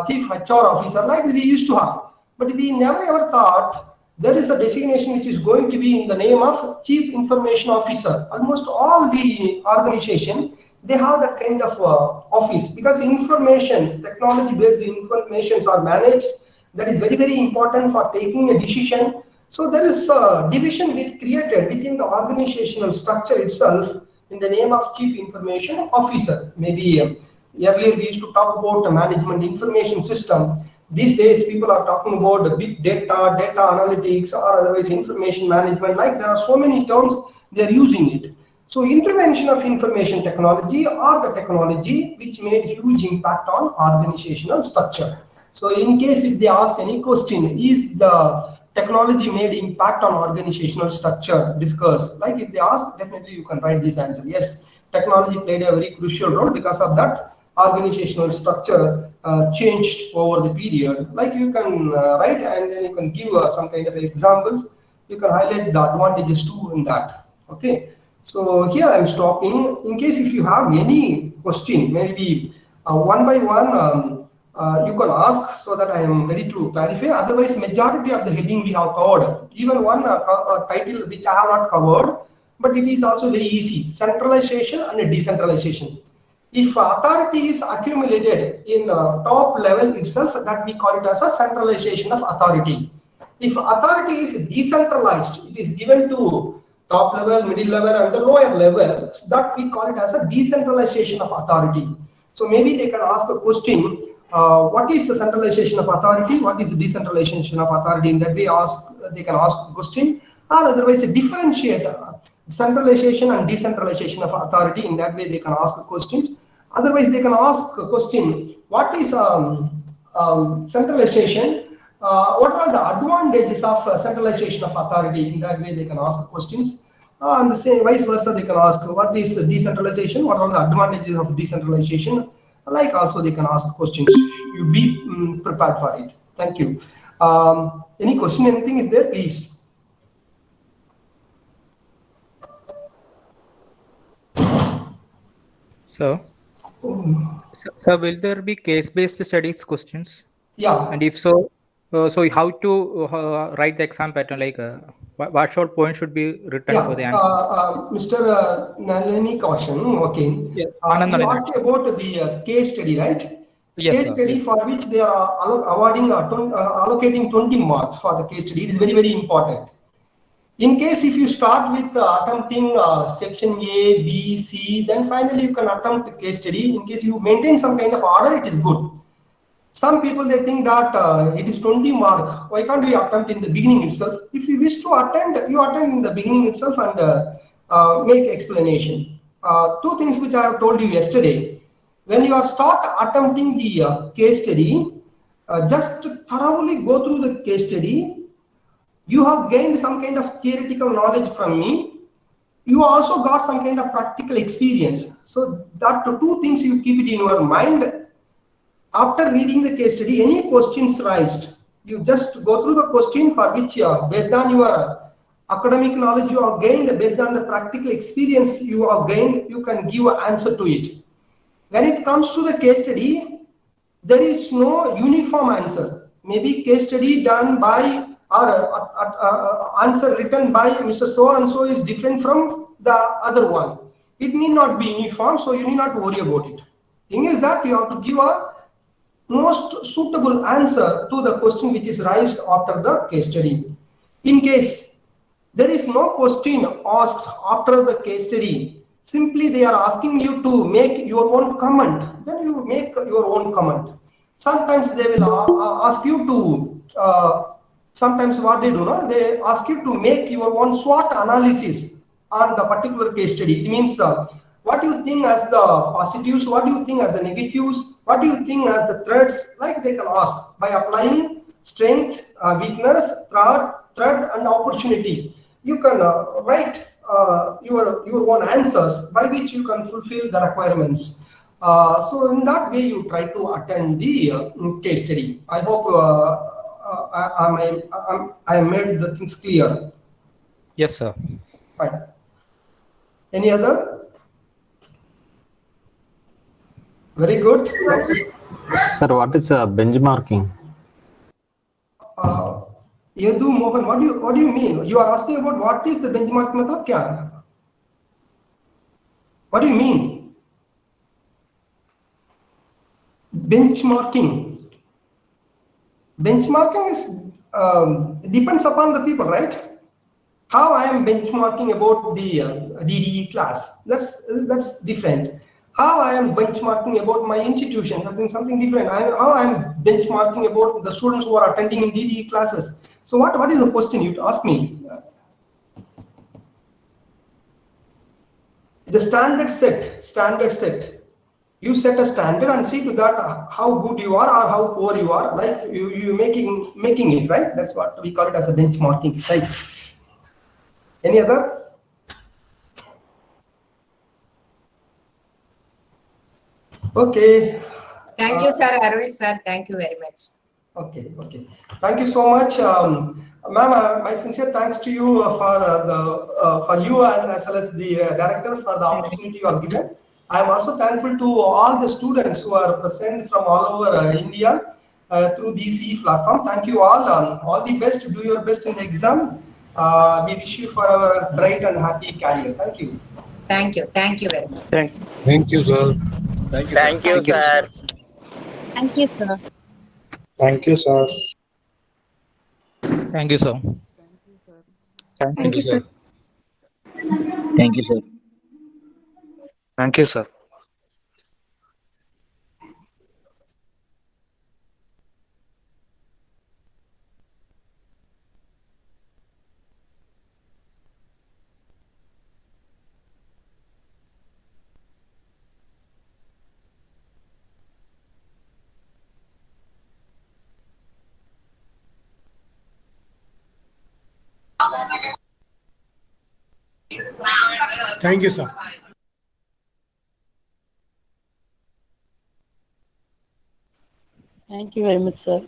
Chief HR Officer, like we used to have. But we never ever thought there is a designation which is going to be in the name of Chief Information Officer. Almost all the organization, they have that kind of office, because information, technology-based informations are managed. That is very, very important for taking a decision. So there is a division created within the organizational structure itself in the name of Chief Information Officer. Maybe earlier we used to talk about the management information system. These days people are talking about the big data, data analytics, or otherwise information management. Like there are so many terms, they are using it. So intervention of information technology or the technology which made huge impact on organizational structure. So in case if they ask any question, is the technology made impact on organizational structure, discuss. Like if they ask, definitely you can write this answer. Yes, technology played a very crucial role. Because of that, organizational structure changed over the period. Like you can write and then you can give some kind of examples. You can highlight the advantages too in that. Okay. So here I'm stopping. In case if you have any question, maybe one by one, you can ask so that I am ready to clarify. Otherwise, majority of the heading we have covered. Even one title which I have not covered, but it is also very easy: centralization and decentralization. If authority is accumulated in top level itself, that we call it as a centralization of authority. If authority is decentralized, it is given to top level, middle level, and the lower level, that we call it as a decentralization of authority. So maybe they can ask a question, what is the centralization of authority? What is the decentralization of authority? In that way, they can ask a question, or otherwise differentiate centralization and decentralization of authority. In that way, they can ask questions. Otherwise, they can ask a question, what is centralization? What are the advantages of centralization of authority? In that way, they can ask questions. And the same vice versa, they can ask, what is decentralization? What are the advantages of decentralization? Like also, they can ask questions. You be prepared for it. Thank you. Any question, anything is there, please? So, will there be case-based studies questions? Yeah. And if so, so how to write the exam pattern? Like, what short point should be written for the answer? Mr. Nalini Kaushal, okay. Yeah. You asked about the case study, right? Yes, case sir. study for which they are allocating 20 marks for the case study. It is very, very important. In case if you start with attempting section A, B, C, then finally you can attempt the case study. In case you maintain some kind of order, it is good. Some people, they think that it is 20 mark. Why can't we attempt in the beginning itself? If you wish to attend, you attend in the beginning itself and make explanation. Two things which I have told you yesterday. When you are start attempting the case study, just thoroughly go through the case study. You have gained some kind of theoretical knowledge from me. You also got some kind of practical experience. So that two things you keep it in your mind. After reading the case study, any questions raised, you just go through the question for which, based on your academic knowledge you have gained, based on the practical experience you have gained, you can give an answer to it. When it comes to the case study, there is no uniform answer. Maybe case study done by or answer written by Mr. So-and-so is different from the other one. It need not be uniform, so you need not worry about it. Thing is that you have to give a most suitable answer to the question which is raised after the case study. In case there is no question asked after the case study, simply they are asking you to make your own comment, then you make your own comment. Sometimes they will ask you to, sometimes what they do, they ask you to make your own SWOT analysis on the particular case study. It means what do you think as the positives, what do you think as the negatives, what do you think as the threats, like they can ask by applying strength, weakness, threat and opportunity. You can write your own answers by which you can fulfill the requirements. So in that way you try to attend the case study. I hope I made the things clear. Yes, sir. Fine. Any other? Very good. Next. Sir, what is benchmarking? Yadu Mohan, what do you mean? You are asking about what is the benchmark method? Kya? What do you mean? Benchmarking. Benchmarking is depends upon the people, right? How I am benchmarking about the DDE class, that's different. How I am benchmarking about my institution, something different. How I am benchmarking about the students who are attending in DDE classes. So what is the question you ask me? The standard set. You set a standard and see to that how good you are or how poor you are. Like you making it, right? That's what we call it as a benchmarking, right? Any other? Okay. Thank you, sir. Arul, sir. Thank you very much. Okay. Thank you so much, ma'am. My sincere thanks to you for you and as well as the director for the opportunity you have given. I am also thankful to all the students who are present from all over India through DCE platform. Thank you all. All the best. Do your best in the exam. We wish you for our bright and happy career. Thank you. Thank you. Thank you very much. Thank you, sir. Thank you, Thank you, sir. Thank you, sir. Thank you, sir. Thank you, sir. Thank you, sir. Thank you, sir. Thank you, sir. Thank you, sir. Thank you very much, sir.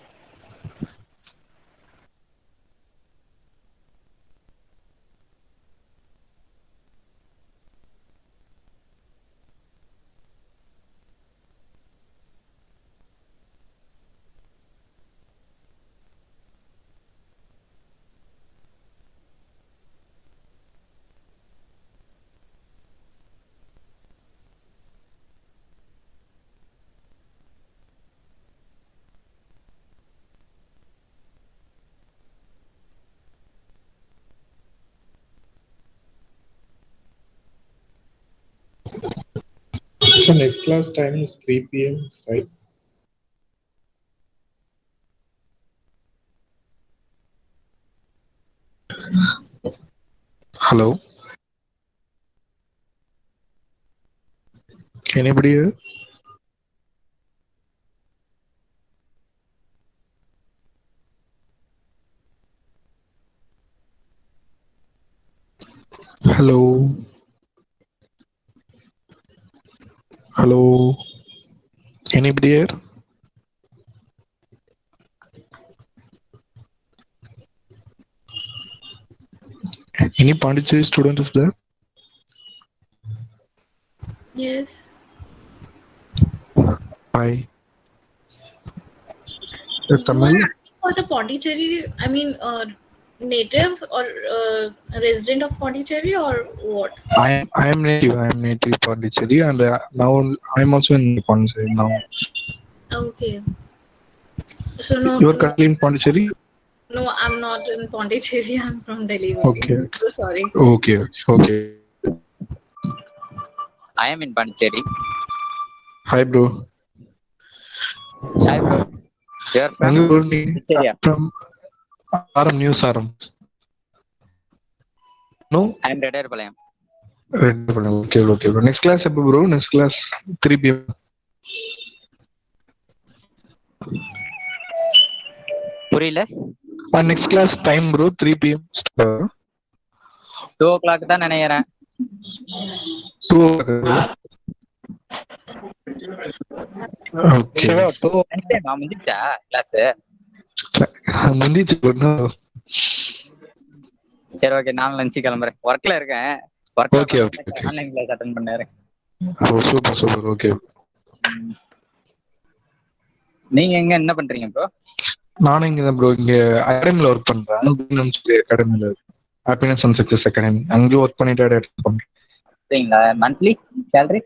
So next class time is 3 p.m., right? Hello? Anybody here? Hello? Hello? Anybody here? Any Pondicherry student is there? Yes. Hi. You Tamil? are asking for the Pondicherry, I mean, native or resident of Pondicherry or what? I am native Pondicherry, and now I am also in Pondicherry now. Okay. So no. You are currently in Pondicherry? No, I'm not in Pondicherry. I'm from Delhi. Okay. So sorry. Okay. I am in Pondicherry. Hi, bro. Hi, bro. You are from which area? From Saram, New Saram. No? I am Redarapalayam. Okay. Next class, bro. Next class, 3 p.m. புரியல? Next class time, bro, 3 p.m. 2 o'clock தான் நினைக்கிறேன். 2 o'clock, bro. Okay. Siva 2 Wednesday முடிஞ்சிச்சா class? முடிஞ்சிச்சு bro. சரி okay, நான் lunch கிளம்புறேன். ஒர்க்ல இருக்கேன். Okay. ஆன்லைன் கிளாஸ் அட்டெண்ட் பண்ணாரு. Super. Okay. நீங்க எங்க என்ன பண்றீங்க ப்ரோ? நானும் இங்கே தான் ப்ரோ, இங்கே அகாடமியில் ஒர்க் பண்ணுறேன். அகாடமியில் ஹாப்பினஸ் அண்ட் சக்ஸஸ் அகாடமி, அங்கேயும் ஒர்க் பண்ணிட்டு பண்ணுறேன். சரிங்களா? மந்த்லி சேலரி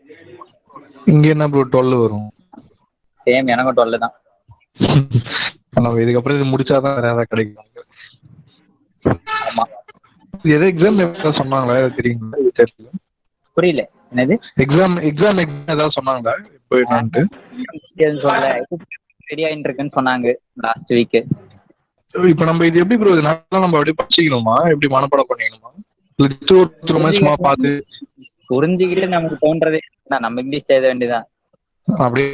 இங்கே என்ன ப்ரோ 12 வரும். சேம், எனக்கும் 12 தான். நம்ம இதுக்கப்புறம் இது முடிச்சாதான் வேற ஏதாவது கிடைக்கும். ஆமா. எது எக்ஸாம் சொன்னாங்களா தெரியுங்களா? இது தெரியல. புரியல என்னது? எக்ஸாம் ஏதாவது சொன்னாங்களா இப்போ என்னன்ட்டு? ரெடி ஆயிட்டு இருக்குன்னு சொன்னாங்க லாஸ்ட் வீக். இப்போ நம்ம இது எப்படி ப்ரோ, இதனால நம்ம அப்படியே படிச்சுக்கணுமா, எப்படி மனப்பாடம் பண்ணிக்கணுமா, சும்மா பார்த்து புரிஞ்சுக்கிட்டு நமக்கு தோன்றதே நம்ம இங்கிலீஷ் எழுத வேண்டியதான். அப்படியே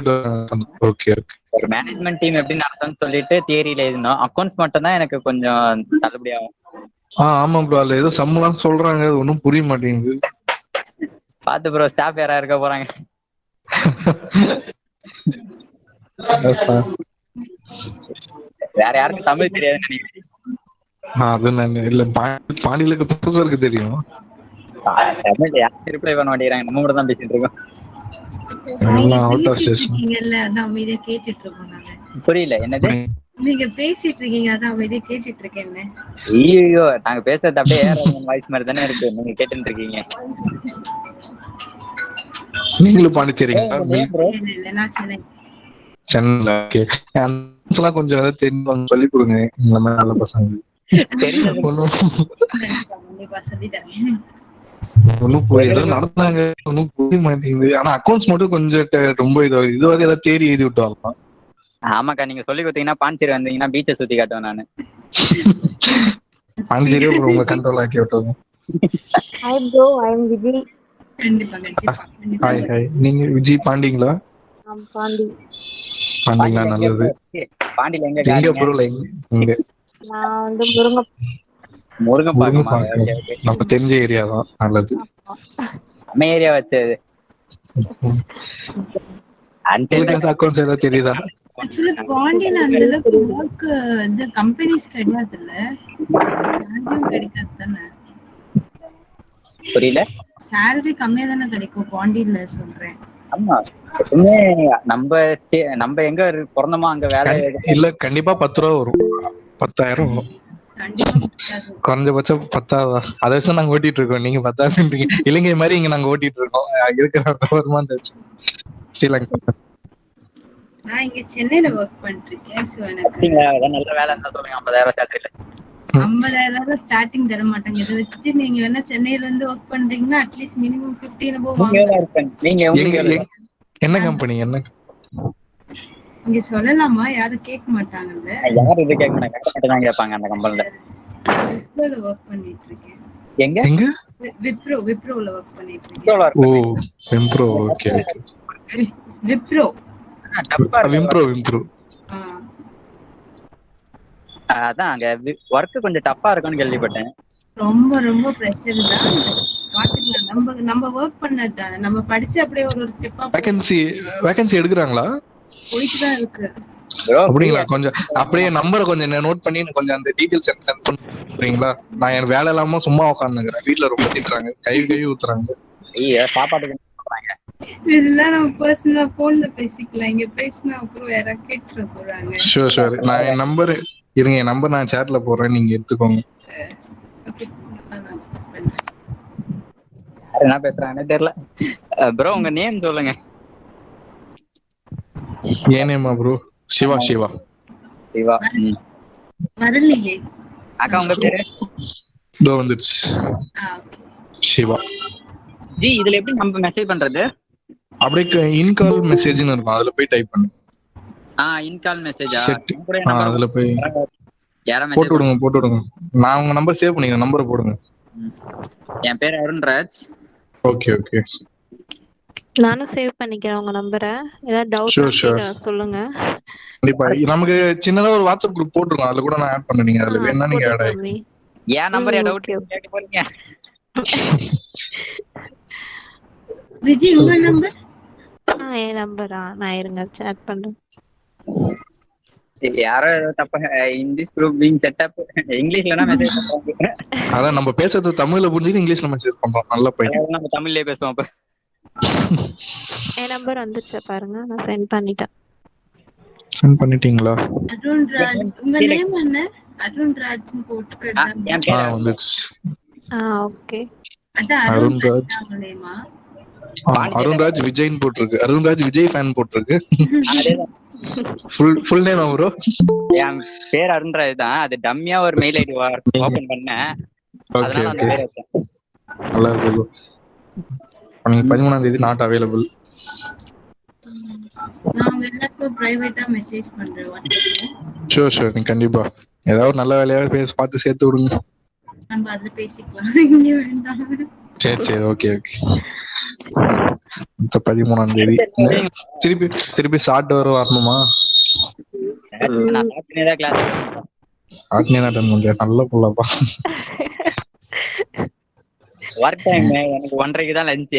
ஓகே ஓகே. ஒரு மேனேஜ்மெண்ட் டீம் எப்படி நடத்தும்னு சொல்லிட்டு தியரியில எழுதணும். அக்கௌண்ட்ஸ் மட்டும் தான் எனக்கு கொஞ்சம் தள்ளுபடி ஆகும். ஆமா ப்ரோ, அதுல ஏதோ சம்லாம் சொல்றாங்க, அது ஒன்றும் புரிய மாட்டேங்குது. பார்த்து ப்ரோ, ஸ்டாஃப் யாரா இருக்க போறாங்க. வேற யாருக்கும் தமிழ் தெரியாது. அது நான் இல்ல, பாண்டியிலுக்கு ப்ரொஃபஸருக்கு தெரியும். தமிழ் யாரும் ரிப்ளை பண்ண மாட்டேங்கிறாங்க, நம்ம மட்டும் தான் பேசிட்டு இருக்கோம். புரியல என்னது? நீங்க பேசிட்டு இருக்கீங்க, அதான் அமைதியா கேட்டுட்டு இருக்கேன். ஐயோ, நாங்க பேசுறது அப்படியே வாய்ஸ் மாதிரி தானே இருக்கு, நீங்க கேட்டுட்டு இருக்கீங்க. நீங்களும் பாண்டிச்சேரிங்களா? சென்னையில. ஓகே. எல்லாம் கொஞ்சம் ஏதாவது தெரிஞ்சு சொல்லி கொடுங்க, இந்த மாதிரி நல்ல பசங்க. ஒன்னும் புரியல நடந்தாங்க, ஒன்னும் புரிய மாட்டேங்குது. ஆனா அக்கௌண்ட்ஸ் மட்டும் கொஞ்சம் ரொம்ப இதுவரை ஏதாவது தேடி எழுதி விட்டு வரலாம். ஆமாக்கா, நீங்க சொல்லி கொடுத்தீங்கன்னா பாண்டிச்சேரி வந்தீங்கன்னா பீச்சை சுத்தி காட்டுவேன் நானு. பாண்டிச்சேரி உங்க கண்ட்ரோல் ஆக்கி விட்டோம். Hi bro, I am Vijay. Hi hi. நீங்க விஜய் பாண்டிங்களா? பாண்டி. பாண்டிங்களா? நல்லது. பாண்டியில எங்க ப்ரோ? இங்க நான் வந்து முருங்கப்பாக்கம். நம்ம தெரிஞ்ச ஏரியா தான். நல்லது. நம்ம ஏரியா வச்சது. அக்கௌண்ட்ஸ் ஏதாவது தெரியுதா? ஆக்சுவலி பாண்டியில அந்த அளவுக்கு வர்க் இந்த கம்பெனிஸ் கிடையாதுல்ல, கிடைக்காது தானே. புரியல? salary கம்மியா தானே கிடைக்கும் பாண்டியில சொல்றேன். ஆமா, நம்ம எங்க பிறந்தோமோ அங்க வேலை இல்ல. கண்டிப்பா 10 ரூபா வரும், 10,000 வரும். குறைஞ்சபட்சம் 10,000. அதை வச்சு நாங்க ஓட்டிட்டு இருக்கோம். நீங்க 10,000 இலங்கை மாதிரி இங்க நாங்க ஓட்டிட்டு இருக்கோம். இருக்கிற வருமானம் ஸ்ரீலங்கா. நான் இங்க சென்னையில வர்க் பண்ணிட்டு இருக்கேன். சோ எனக்கு நல்ல வேலை இருந்தா சொல்லுங்க. 50,000 சேலரில 50,000 ஸ்டார்டிங் தர மாட்டாங்க. இதை வச்சுட்டு நீங்க வேணா சென்னையில இருந்து வர்க் பண்றீங்கன்னா அட்லீஸ்ட் மினிமம் 15 above வாங்க. நீங்க என்ன கம்பெனி? என்ன இங்க சொல்லலாமா? யாரும் கேட்க மாட்டாங்கல்ல. யாரும் இது கேட்க மாட்டாங்க, கரெக்ட்டா தான் கேட்பாங்க. அந்த கம்பெனில விப்ரோல வர்க் பண்ணிட்டு இருக்கேன். எங்க? விப்ரோல வர்க் பண்ணிட்டு இருக்கேன். ஓ, விப்ரோ. Okay okay. விப்ரோ. அதான் அங்க வர்க் கொஞ்சம் டஃப்பா இருக்கும்னு கேள்விப்பட்டேன். ரொம்ப பிரஷர் தான். பாத்துக்கலாம், நம்ம வர்க் பண்ணது தானே, நம்ம படிச்சு அப்படியே ஒரு ஸ்டெப்பா வேகன்சி எடுக்கறாங்களா? போயிட்டு தான் இருக்கு. அப்படிங்களா? கொஞ்சம் அப்படியே நம்பரை கொஞ்சம் நோட் பண்ணி கொஞ்சம் அந்த டீடைல்ஸ் எனக்கு சென்ட் பண்ணுறீங்களா? நான் என் வேலை இல்லாம சும்மா உட்காந்துக்கிறேன். வீட்டுல ரொம்ப திட்டுறாங்க, கை ஊத்துறாங்க. ஐயோ, சாப்பாட்டுக்கு சொல்றாங்க. இதெல்லாம் நம்ம பர்சனலா போன்ல பேசிக்கலாம். இங்க பேசினா அப்புறம் யாரா கேட்ற போறாங்க. ஷூர். நான் என் நம்பர் இருங்க, என் நம்பர் நான் சாட்ல போடுறேன், நீங்க எடுத்துக்கோங்க. யார் என்ன பேசுறாங்கன்னு தெரியல. ப்ரோ, உங்க நேம் சொல்லுங்க. ஏன் நேமா ப்ரோ? சிவா. வரலையே அக்கா, உங்க பேரு? இதோ வந்துச்சு, சிவா. ஜி, இதுல எப்படி நம்ம மெசேஜ் பண்றது? அப்படியே இன்கால் மெசேஜ்னு இருக்கும், அதுல போய் டைப் பண்ணு. இன்கால் மெசேஜா? அதுல போய் போட்டு விடுங்க. நான் உங்க நம்பர் சேவ் பண்ணிக்கிறேன், நம்பரை போடுங்க. என் பேர் அருண்ராஜ். ஓகே. நானும் சேவ் பண்ணிக்கிறேன் உங்க நம்பரை. ஏதாவது டவுட் சொல்லுங்க. கண்டிப்பா. நமக்கு சின்னதா ஒரு வாட்ஸ்அப் குரூப் போட்டுருக்கோம், அதுல கூட நான் ஆட் பண்ணேன். நீங்க அதுல வேணா நீங்க ஆட் ஆகி. என் நம்பர் டவுட் கேட்க போறீங்க? விஜி, உங்க நம்பர்? என் நம்பரா? நான் இருங்க சாட் பண்றேன். யாரோ தப்பா in this group being set up இங்கிலீஷ்லனா மெசேஜ் பண்றாங்க. அதான் நம்ம பேசுறது தமிழ்ல புரிஞ்சுட்டு இங்கிலீஷ்ல மெசேஜ் பண்றோம். நல்ல பையன். நம்ம தமிழ்லயே பேசுவோம். அப்ப என் நம்பர் வந்துச்சு பாருங்க, நான் சென்ட் பண்ணிட்டேன். சென்ட் பண்ணிட்டீங்களா? அருண் ராஜ், உங்க நேம் என்ன? அருண் ராஜ்னு போட்டுக்கதா. வந்துச்சு. ஓகே. அதான் அருண் ராஜ். உங்க நேமா? அருண்ராஜ் விஜய்னு போட்டிருக்கு. அருண்ராஜ் விஜய் ஃபேன் போட்டிருக்கு. Full name bro? என் பேர் அருண்ராஜ் தான். அது டம்மியா ஒரு மெயில் ஐடி ஓபன் பண்ணேன். ஓகே அதனால அந்த ஓகே. பேர் வச்சேன். நல்லா இருக்கு ப்ரோ. நீங்க 13ஆம் தேதி நாட் அவைலபிள். நான் உங்க எல்லாருக்கும் பிரைவேட்டா மெசேஜ் பண்றேன் வாட்ஸ்அப்ல. ஷூர் நீங்க கண்டிப்பா ஏதாவது நல்ல வேலையாக பார்த்து சேர்த்து விடுங்க. நம்ம அதுல பேசிக்கலாம், இங்க வேண்டாம். சரி ஓகே. 13ஆம் தேதி திருப்பி ஷார்ட் வர வரணுமா? நான் ஆப்னே கிளாஸ் ஆட்னே தான் அட்டெண்ட் பண்றேன். நல்ல புள்ளப்பா. வொர்க் டைம் எனக்கு 1:30க்கு தான் லஞ்ச்.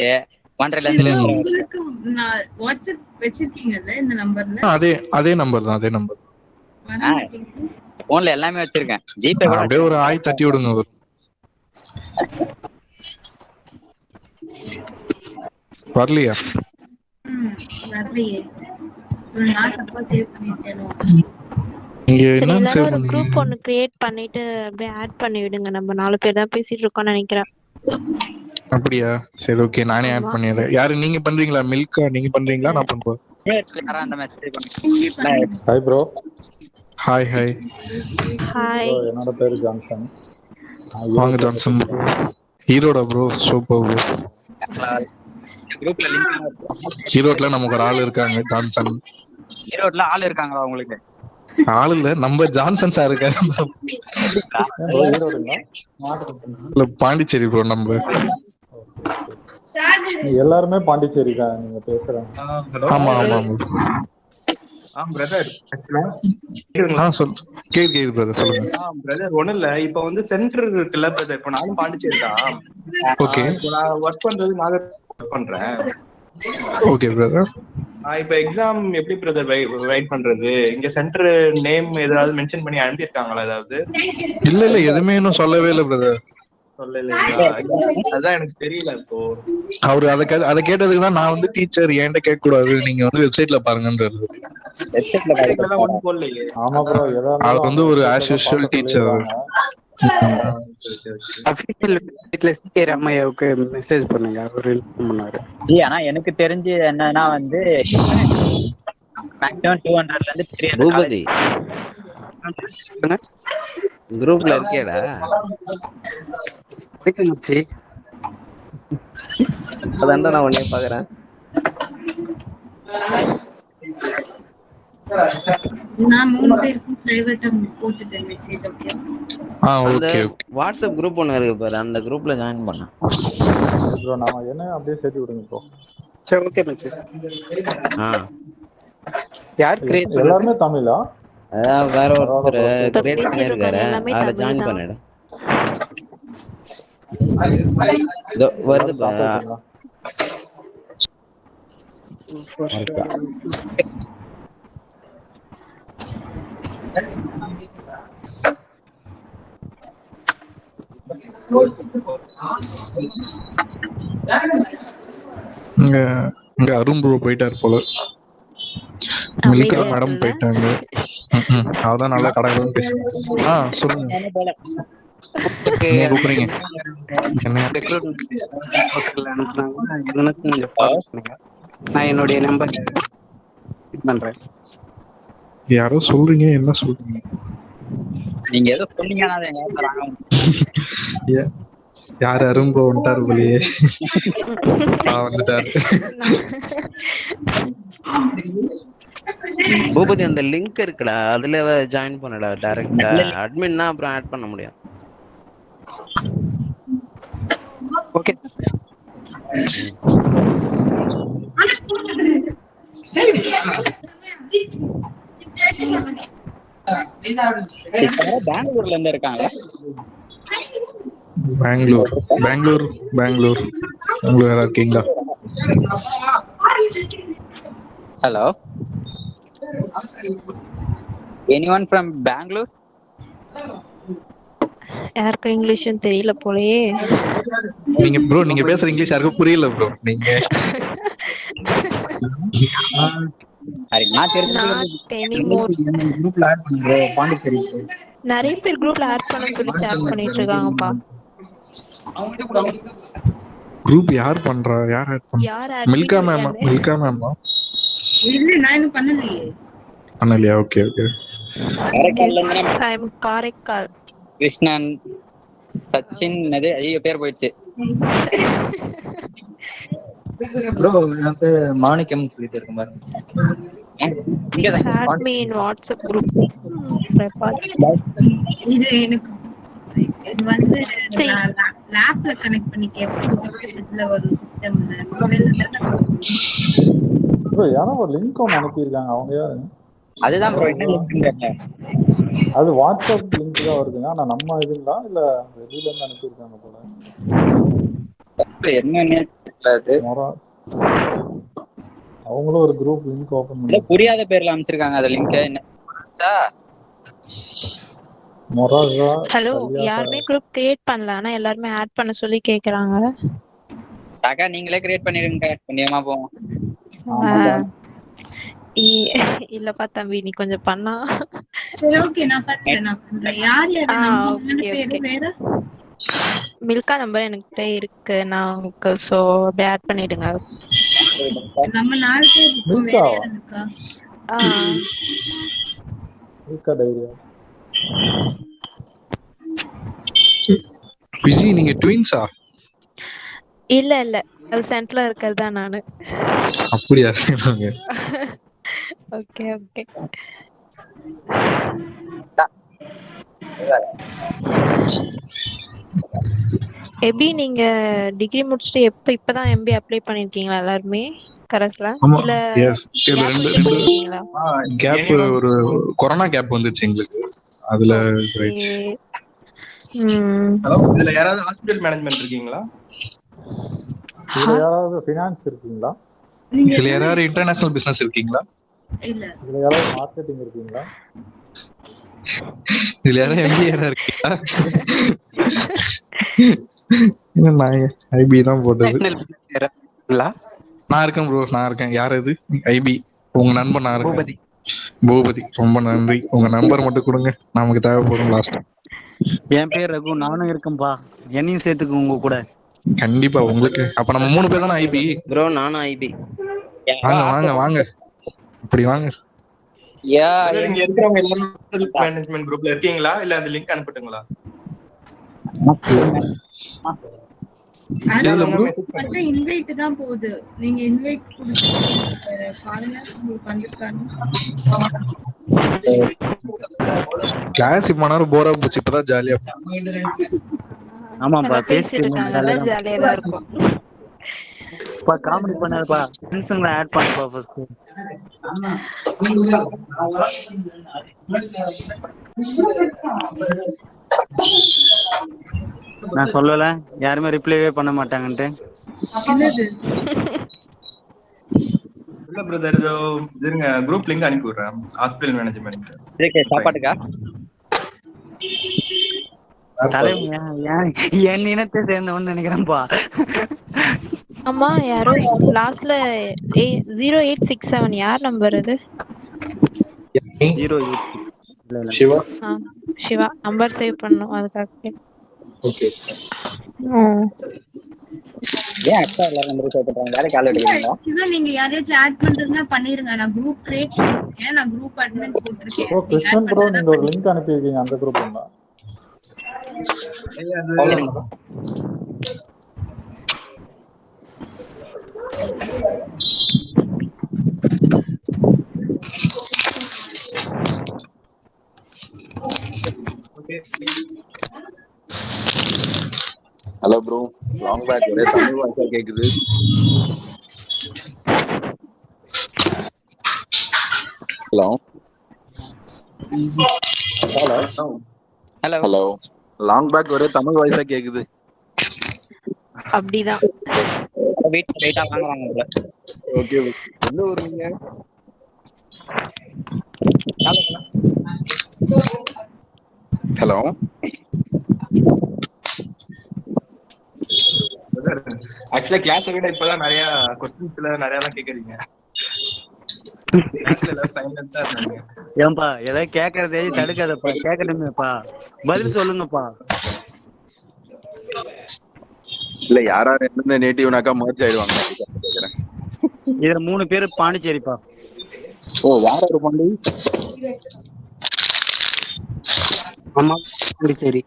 1:30 உங்களுக்கு நான் வாட்ஸ்அப் வச்சிருக்கீங்கல்ல இந்த நம்பர்ல? அதே நம்பர் தான். போன்ல எல்லாமே வச்சிருக்கேன். ஜிபே கூட அப்படியே ஒரு ஆய் தட்டி விடுங்க. வரலையா? வரலையே. நான் தப்பா சேவ் பண்ணிட்டேனோ? நீங்க சரி, என்ன எல்லாரும் சேவ் ஒரு பண்ணீங்க? குரூப் ஒன்னு கிரியேட் பண்ணிட்டு அப்படியே ஆட் பண்ணி விடுங்க. நம்ம 4 பேர் தான் பேசிட்டு இருக்கோம்னு நினைக்கிறேன். அப்படியா? சரி ஓகே, நானே ஆட் பண்ணிடுறேன். யாரு நீங்க பண்றீங்களா? மில்கா நீங்க பண்றீங்களா? நான் பண்றேன். யாரா அந்த மெசேஜ் பண்ணுங்க. Hi bro. ஹாய். ஹாய். என்னோட பேரு ஜான்சன். வாங்க ஜான்சன். ஈரோடா ப்ரோ? Super bro. குரூப்ல லிங்க் இருக்கு. ஈரோட்ல நமக்கு ஒரு ஆள் இருக்காங்க, ஜான்சன். ஈரோட்ல ஆள் இருக்காங்களா உங்களுக்கு? ஆள் இல்ல, நம்ம ஜான்சன் சார் இருக்காரு. இல்ல பாண்டிச்சேரி ப்ரோ. நம்ம எல்லாருமே பாண்டிச்சேரி தான் நீங்க பேசுறாங்க. ஆமா. பிரதர் கேக்குது பிரதர், சொல்லுங்க. பிரதர் ஒண்ணும் இல்ல, இப்ப வந்து சென்டர் இருக்குல்ல பிரதர், இப்ப நானும் பாண்டிச்சேரி தான். ஓகே. நான் ஒர்க் பண்றது ஒர்க் பண்றேன். Okay brother. இப்ப எக்ஸாம் எப்படி பிரதர் ரைட் பண்றது? இங்க சென்டர் நேம் ஏதாவது மென்ஷன் பண்ணி அனுப்பியிருக்காங்களா ஏதாவது? இல்ல எதுவுமே இன்னும் சொல்லவே இல்லை பிரதர். அதான் எனக்கு தெரியல. இப்போ அவரு அதை கேட்டதுக்கு தான் நான் வந்து டீச்சர் என்கிட்ட கேட்க கூடாது, நீங்க வந்து வெப்சைட்ல பாருங்கன்றது. ஆமா ப்ரோ, அவர் வந்து ஒரு ஆஸ் யூஷுவல் டீச்சர். அபிஷியல் வெப்சைட்ல சிஆர் அம்மையாவுக்கு மெசேஜ் பண்ணுங்க, அவர் இன்ஃபார்ம் பண்ணாரு. ஆனா எனக்கு தெரிஞ்சு என்னன்னா வந்து மேக்ஸிமம் 200ல இருந்து 300 பூபதி குரூப்ல இருக்கேடா? அதான் நான் உடனே பாக்குறேன். நான் 3 பேருக்கு பிரைவேட்டா போட்டுட்டேன் மெசேஜ். ஓகே. வாட்ஸ்அப் குரூப் ஒன்னு இருக்கு பாரு, அந்த குரூப்ல ஜாயின் பண்ணு ப்ரோ. நாம என்ன அப்படியே சேர்த்து விடுங்க ப்ரோ. சரி ஓகே மச்சி. யார் கிரியேட் பண்ணது? எல்லாரும் தமிழா? அதான் வேற ஒருத்தர் கிரியேட் பண்ணிருக்காரு, அதுல ஜாயின் பண்ணிடு. வருது இங்க அருண் ப்ரோ போயிட்டாரு போல. மில்கா மேடம் போயிட்டாங்க. அதான் நல்லா கடகடன்னு பேசுங்க. சொல்லுங்க. கூப்பிடுறீங்க நான் என்னுடைய நம்பர் பண்றேன். யாரோ சொல்றீங்க, என்ன சொல்றீங்க? நீங்க ஏதோ சொன்னீங்கன்னா யாரு? அருண் ப்ரோ வந்துட்டாரு போலயே. வந்துட்டாரு. பூபதி அந்த லிங்க் இருக்குடா, அதுல ஜாயின் பண்ணடா. டைரக்டா அட்மின் தான், அப்புறம் ஆட் பண்ண முடியும். ஓகே. பெங்களூர்ல இருந்து இருக்காங்க. பெங்களூர் இருக்கீங்களா? Hello, anyone from Bangalore? யாருக்கும் இங்கிலீஷும் தெரியல போலயே. நீங்க பேசுற இங்கிலீஷ் யாருக்கும் புரியல ப்ரோ. நீங்க Not anymore. குரூப்ல ஆட் பண்ணுங்க பாண்டிச்சேரி. நிறைய பேர் குரூப்ல ஆட் பண்ண சொல்லி chat பண்ணிட்டு இருக்காங்கப்பா. குரூப் யார் பண்றா? யார் ஆட் பண்றா? யார் admin மில்கா மேம், இருக்காங்க? மில்கா மேமா? இல்ல நான் இன்னும் பண்ணலையே. பண்ணலையா? Okay okay. I'm Karaikal. Krishnan, Sachin ஐயோ பேர் போயிடுச்சு. ப்ரோ என் பேர் மாணிக்கம் சொல்லிட்டு இருக்கேன் பாருங்க. Please add me in WhatsApp group. இது எனக்கு இது வந்து லேப்ல கனெக்ட் பண்ணி கேட்பேன். வாட்ஸ்அப்ல ஒரு சிஸ்டம்ல ப்ரோ யாரோ ஒரு லிங்க் ஒன்று அனுப்பியிருக்காங்க, அவங்க யாரு? அதுதான் ப்ரோ என்ன லிங்க்? அது வாட்ஸ்அப் லிங்க் தான் வருதுங்க. ஆனா நம்ம இதுங்களா இல்ல வெளியில இருந்து அனுப்பியிருக்காங்க போல. என்னன்னு தெரியல. அவங்களும் ஒரு குரூப் லிங்க் ஓபன் பண்ணி புரியாத பேர்ல அமைச்சிருக்காங்க அந்த லிங்க். என்ன ஹலோ, யாருமே குரூப் கிரியேட் பண்ணல, ஆனா எல்லாருமே ஆட் பண்ண சொல்லி கேக்குறாங்க. டாக்கா நீங்களே கிரியேட் பண்ணிருங்க, புண்ணியமா போவோம். இல்லப்பா தம்பி, நீ கொஞ்சம் பண்ணா. சரி ஓகே, நான் பண்றேன். யார் யாரு நம்ம பேரு வேற? மில்கா நம்பர் என்கிட்ட இருக்கு, நான் உங்களுக்கு சோ அப்படியே ஆட் பண்ணிடுங்க. நம்ம 4 பேர் இருக்கோம், வேற யாரும் இருக்கா? மில்கா டைரியா. விஜி நீங்க ட்வின்ஸா? இல்ல இல்ல, அது சென்டர்ல இருக்கிறது தான் நானு. அப்படியா? Okay okay. எப்படி நீங்க டிகிரி முடிச்சுட்டு இப்பதான் MBA அப்ளை பண்ணிருக்கீங்களா எல்லாருமே கரஸ்ல? இல்ல கேப் ஒரு கொரோனா கேப் வந்துச்சு எங்களுக்கு, அதுல ஹலோ, இதுல யாராவது ஹாஸ்பிடல் மேனேஜ்மெண்ட் இருக்கீங்களா? இதுல யாராவது ஃபைனான்ஸ் இருக்கீங்களா? இதுல யாராவது இன்டர்நேஷனல் பிசினஸ் இருக்கீங்களா? இல்ல. இதுல யாராவது மார்க்கெட்டிங் இருக்கீங்களா? இதுல யாராவது MBA இருக்கீங்களா? நான் IB தான் போட்டது. நான் இருக்கேன் ப்ரோ, நான் இருக்கேன். யார் இது? IB உங்க நண்பன். நான் இருக்கேன். பூபதி, ரொம்ப நன்றி. உங்க நம்பர் மட்டும் கொடுங்க, நமக்கு தேவைப்படும் லாஸ்ட். என் பேர் ரகு, நானும் இருக்கேன்பா. என்னையும் சேர்த்துக்கு உங்க கூட. கண்டிப்பா உங்களுக்கு. அப்ப நம்ம 3 பேர் தானே IB ப்ரோ. நானும் IB. வாங்க வாங்க வாங்க, அப்படி வாங்க. இங்க இருக்கிறவங்க எல்லாரும் மேனேஜ்மெண்ட் குரூப்ல இருக்கீங்களா? இல்ல அந்த லிங்க் அனுப்பட்டுங்களா? இன்வைட் தான் போகுது. நீங்க இன்வைட் கொடுத்து பாருங்க, உங்களுக்கு வந்திருக்காங்க. கிளாஸ் இப்ப நேரம் போரா போச்சு, இப்பதான் ஜாலியா. ஆமாப்பா, பேசிட்டு ஜாலியா தான் இருக்கும். பா காமெடி பண்ணாதப்பா, ஃப்ரெண்ட்ஸ்ங்களை ஆட் பண்ணுப்பா ஃபர்ஸ்ட். நான் சொல்லல, யாருமே ரிப்ளைவே பண்ண மாட்டாங்கன்ட்டு. இல்ல பிரதர், இதோ இருங்க, குரூப் லிங்க் அனுப்பி விடுறேன். Hospital management. ஓகே, சாப்பாட்டுக்கா? தலைமையா என் இனத்தை சேர்ந்தவன்னு நினைக்கிறேன்ப்பா. ஆமா, யாரோ லாஸ்ட்ல 0867 யார் நம்பர் அது? 08 சிவா. சிவா நம்பர் சேவ் பண்ணனும், அதுக்காக. ஓகே. ஏன் அக்கா எல்லாரும் நம்பர் சேவ் பண்றாங்க? வேற கால் எடுக்கறீங்களா? சிவா, நீங்க யாரையாச்சும் ஆட் பண்றதுன்னா பண்ணிருங்க. நான் குரூப் கிரியேட் பண்ணிருக்கேன், நான் குரூப் அட்மின் போட்டுருக்கேன். ப்ரோ கிருஷ்ணன் ப்ரோ, நீங்க ஒரு லிங்க் அனுப்பியிருக்கீங்க, அந்த குரூப் உண்டா? ஹலோ ப்ரோ, லாங் பேக் ஒரே தமிழ் வாய்ஸா கேக்குது. Hello hello hello, long back ஒரே தமிழ் வாய்ஸா கேக்குது. அப்படிதான். வீட்ல லைட்டா வாங்குறாங்க. ஓகே, எந்த ஊர் நீங்க? ஹலோ ஆக்சுவலா கிளாஸை விட இப்பதான் நிறைய கொஸ்டின்ஸ்ல நிறைய எல்லாம் கேக்குறீங்க. கிளாஸ்ல எல்லாம் சைலண்டா இருந்தாங்க. ஏன்பா ஏதாவது கேட்கறதே தடுக்காதப்பா, கேட்கணுமேப்பா, பதில் சொல்லுங்கப்பா. இல்ல யாராவது எந்த நேட்டிவ்னாக்கா மர்ஜ் ஆயிடுவாங்க. கேக்குறேன். இதுல 3 பேரு பாண்டிச்சேரிப்பா. ஓ யார் ஒரு பாண்டி? ஆமா பாண்டிச்சேரி.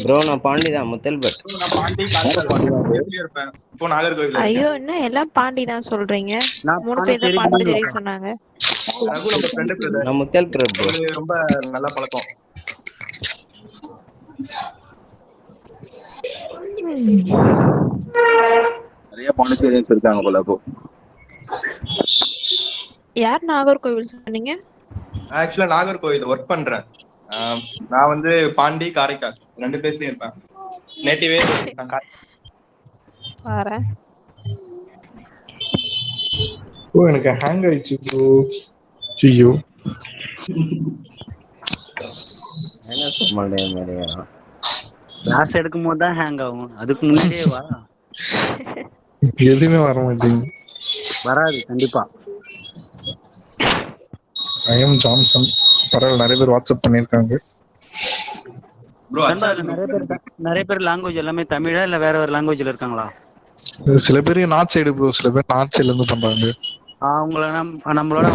ப்ரோ நான் பாண்டி தான், முத்தல்பட். நான் பாண்டி காலேஜ்ல இருப்பேன். இப்போ நாகர்கோவில் ஐயோ இருக்கேன். என்ன எல்லாம் பாண்டி தான் சொல்றீங்க? நான் 3 பேர் தான் பாண்டிச்சேரி சொன்னாங்க. ரகு நம்ம ஃப்ரெண்டு பிரதர். நான் முத்தல்பட் ப்ரோ. ரொம்ப நல்ல பழக்கம். நிறைய பாண்டிச்சேரியன்ஸ் இருக்காங்க போல. அப்போ யார் நாகர்கோவில் சொன்னீங்க? ஆக்சுவலா நாகர்கோவில் ஒர்க் பண்றேன். நான் வந்து பாண்டி காரைக்கால் 2 பிளேஸ்லயும் இருப்பேன். நேட்டிவே வரேன். ஓ எனக்கு ஹேங் ஆயிடுச்சு ப்ரோ. ஐயோ என்ன சொல்ல மாதிரியா? கிளாஸ் எடுக்கும் போது தான் ஹேங் ஆகும், அதுக்கு முன்னாடியே வா. எதுவுமே வர மாட்டேங்குது. வராது கண்டிப்பா. I'm Johnson. பரவாயில்ல, நிறைய பேர் வாட்ஸ்அப் பண்ணிருக்காங்க. நிறைய பேர் லாங்குவேஜ் எல்லாமே தமிழா இல்ல வேற ஒரு லாங்குவேஜ்ல இருக்காங்களா? சில பேர் நார்த் சைடு ப்ரோ, சில பேர் நார்த் சைடுல இருந்து பண்றாங்க. அவங்கள நம்மளோட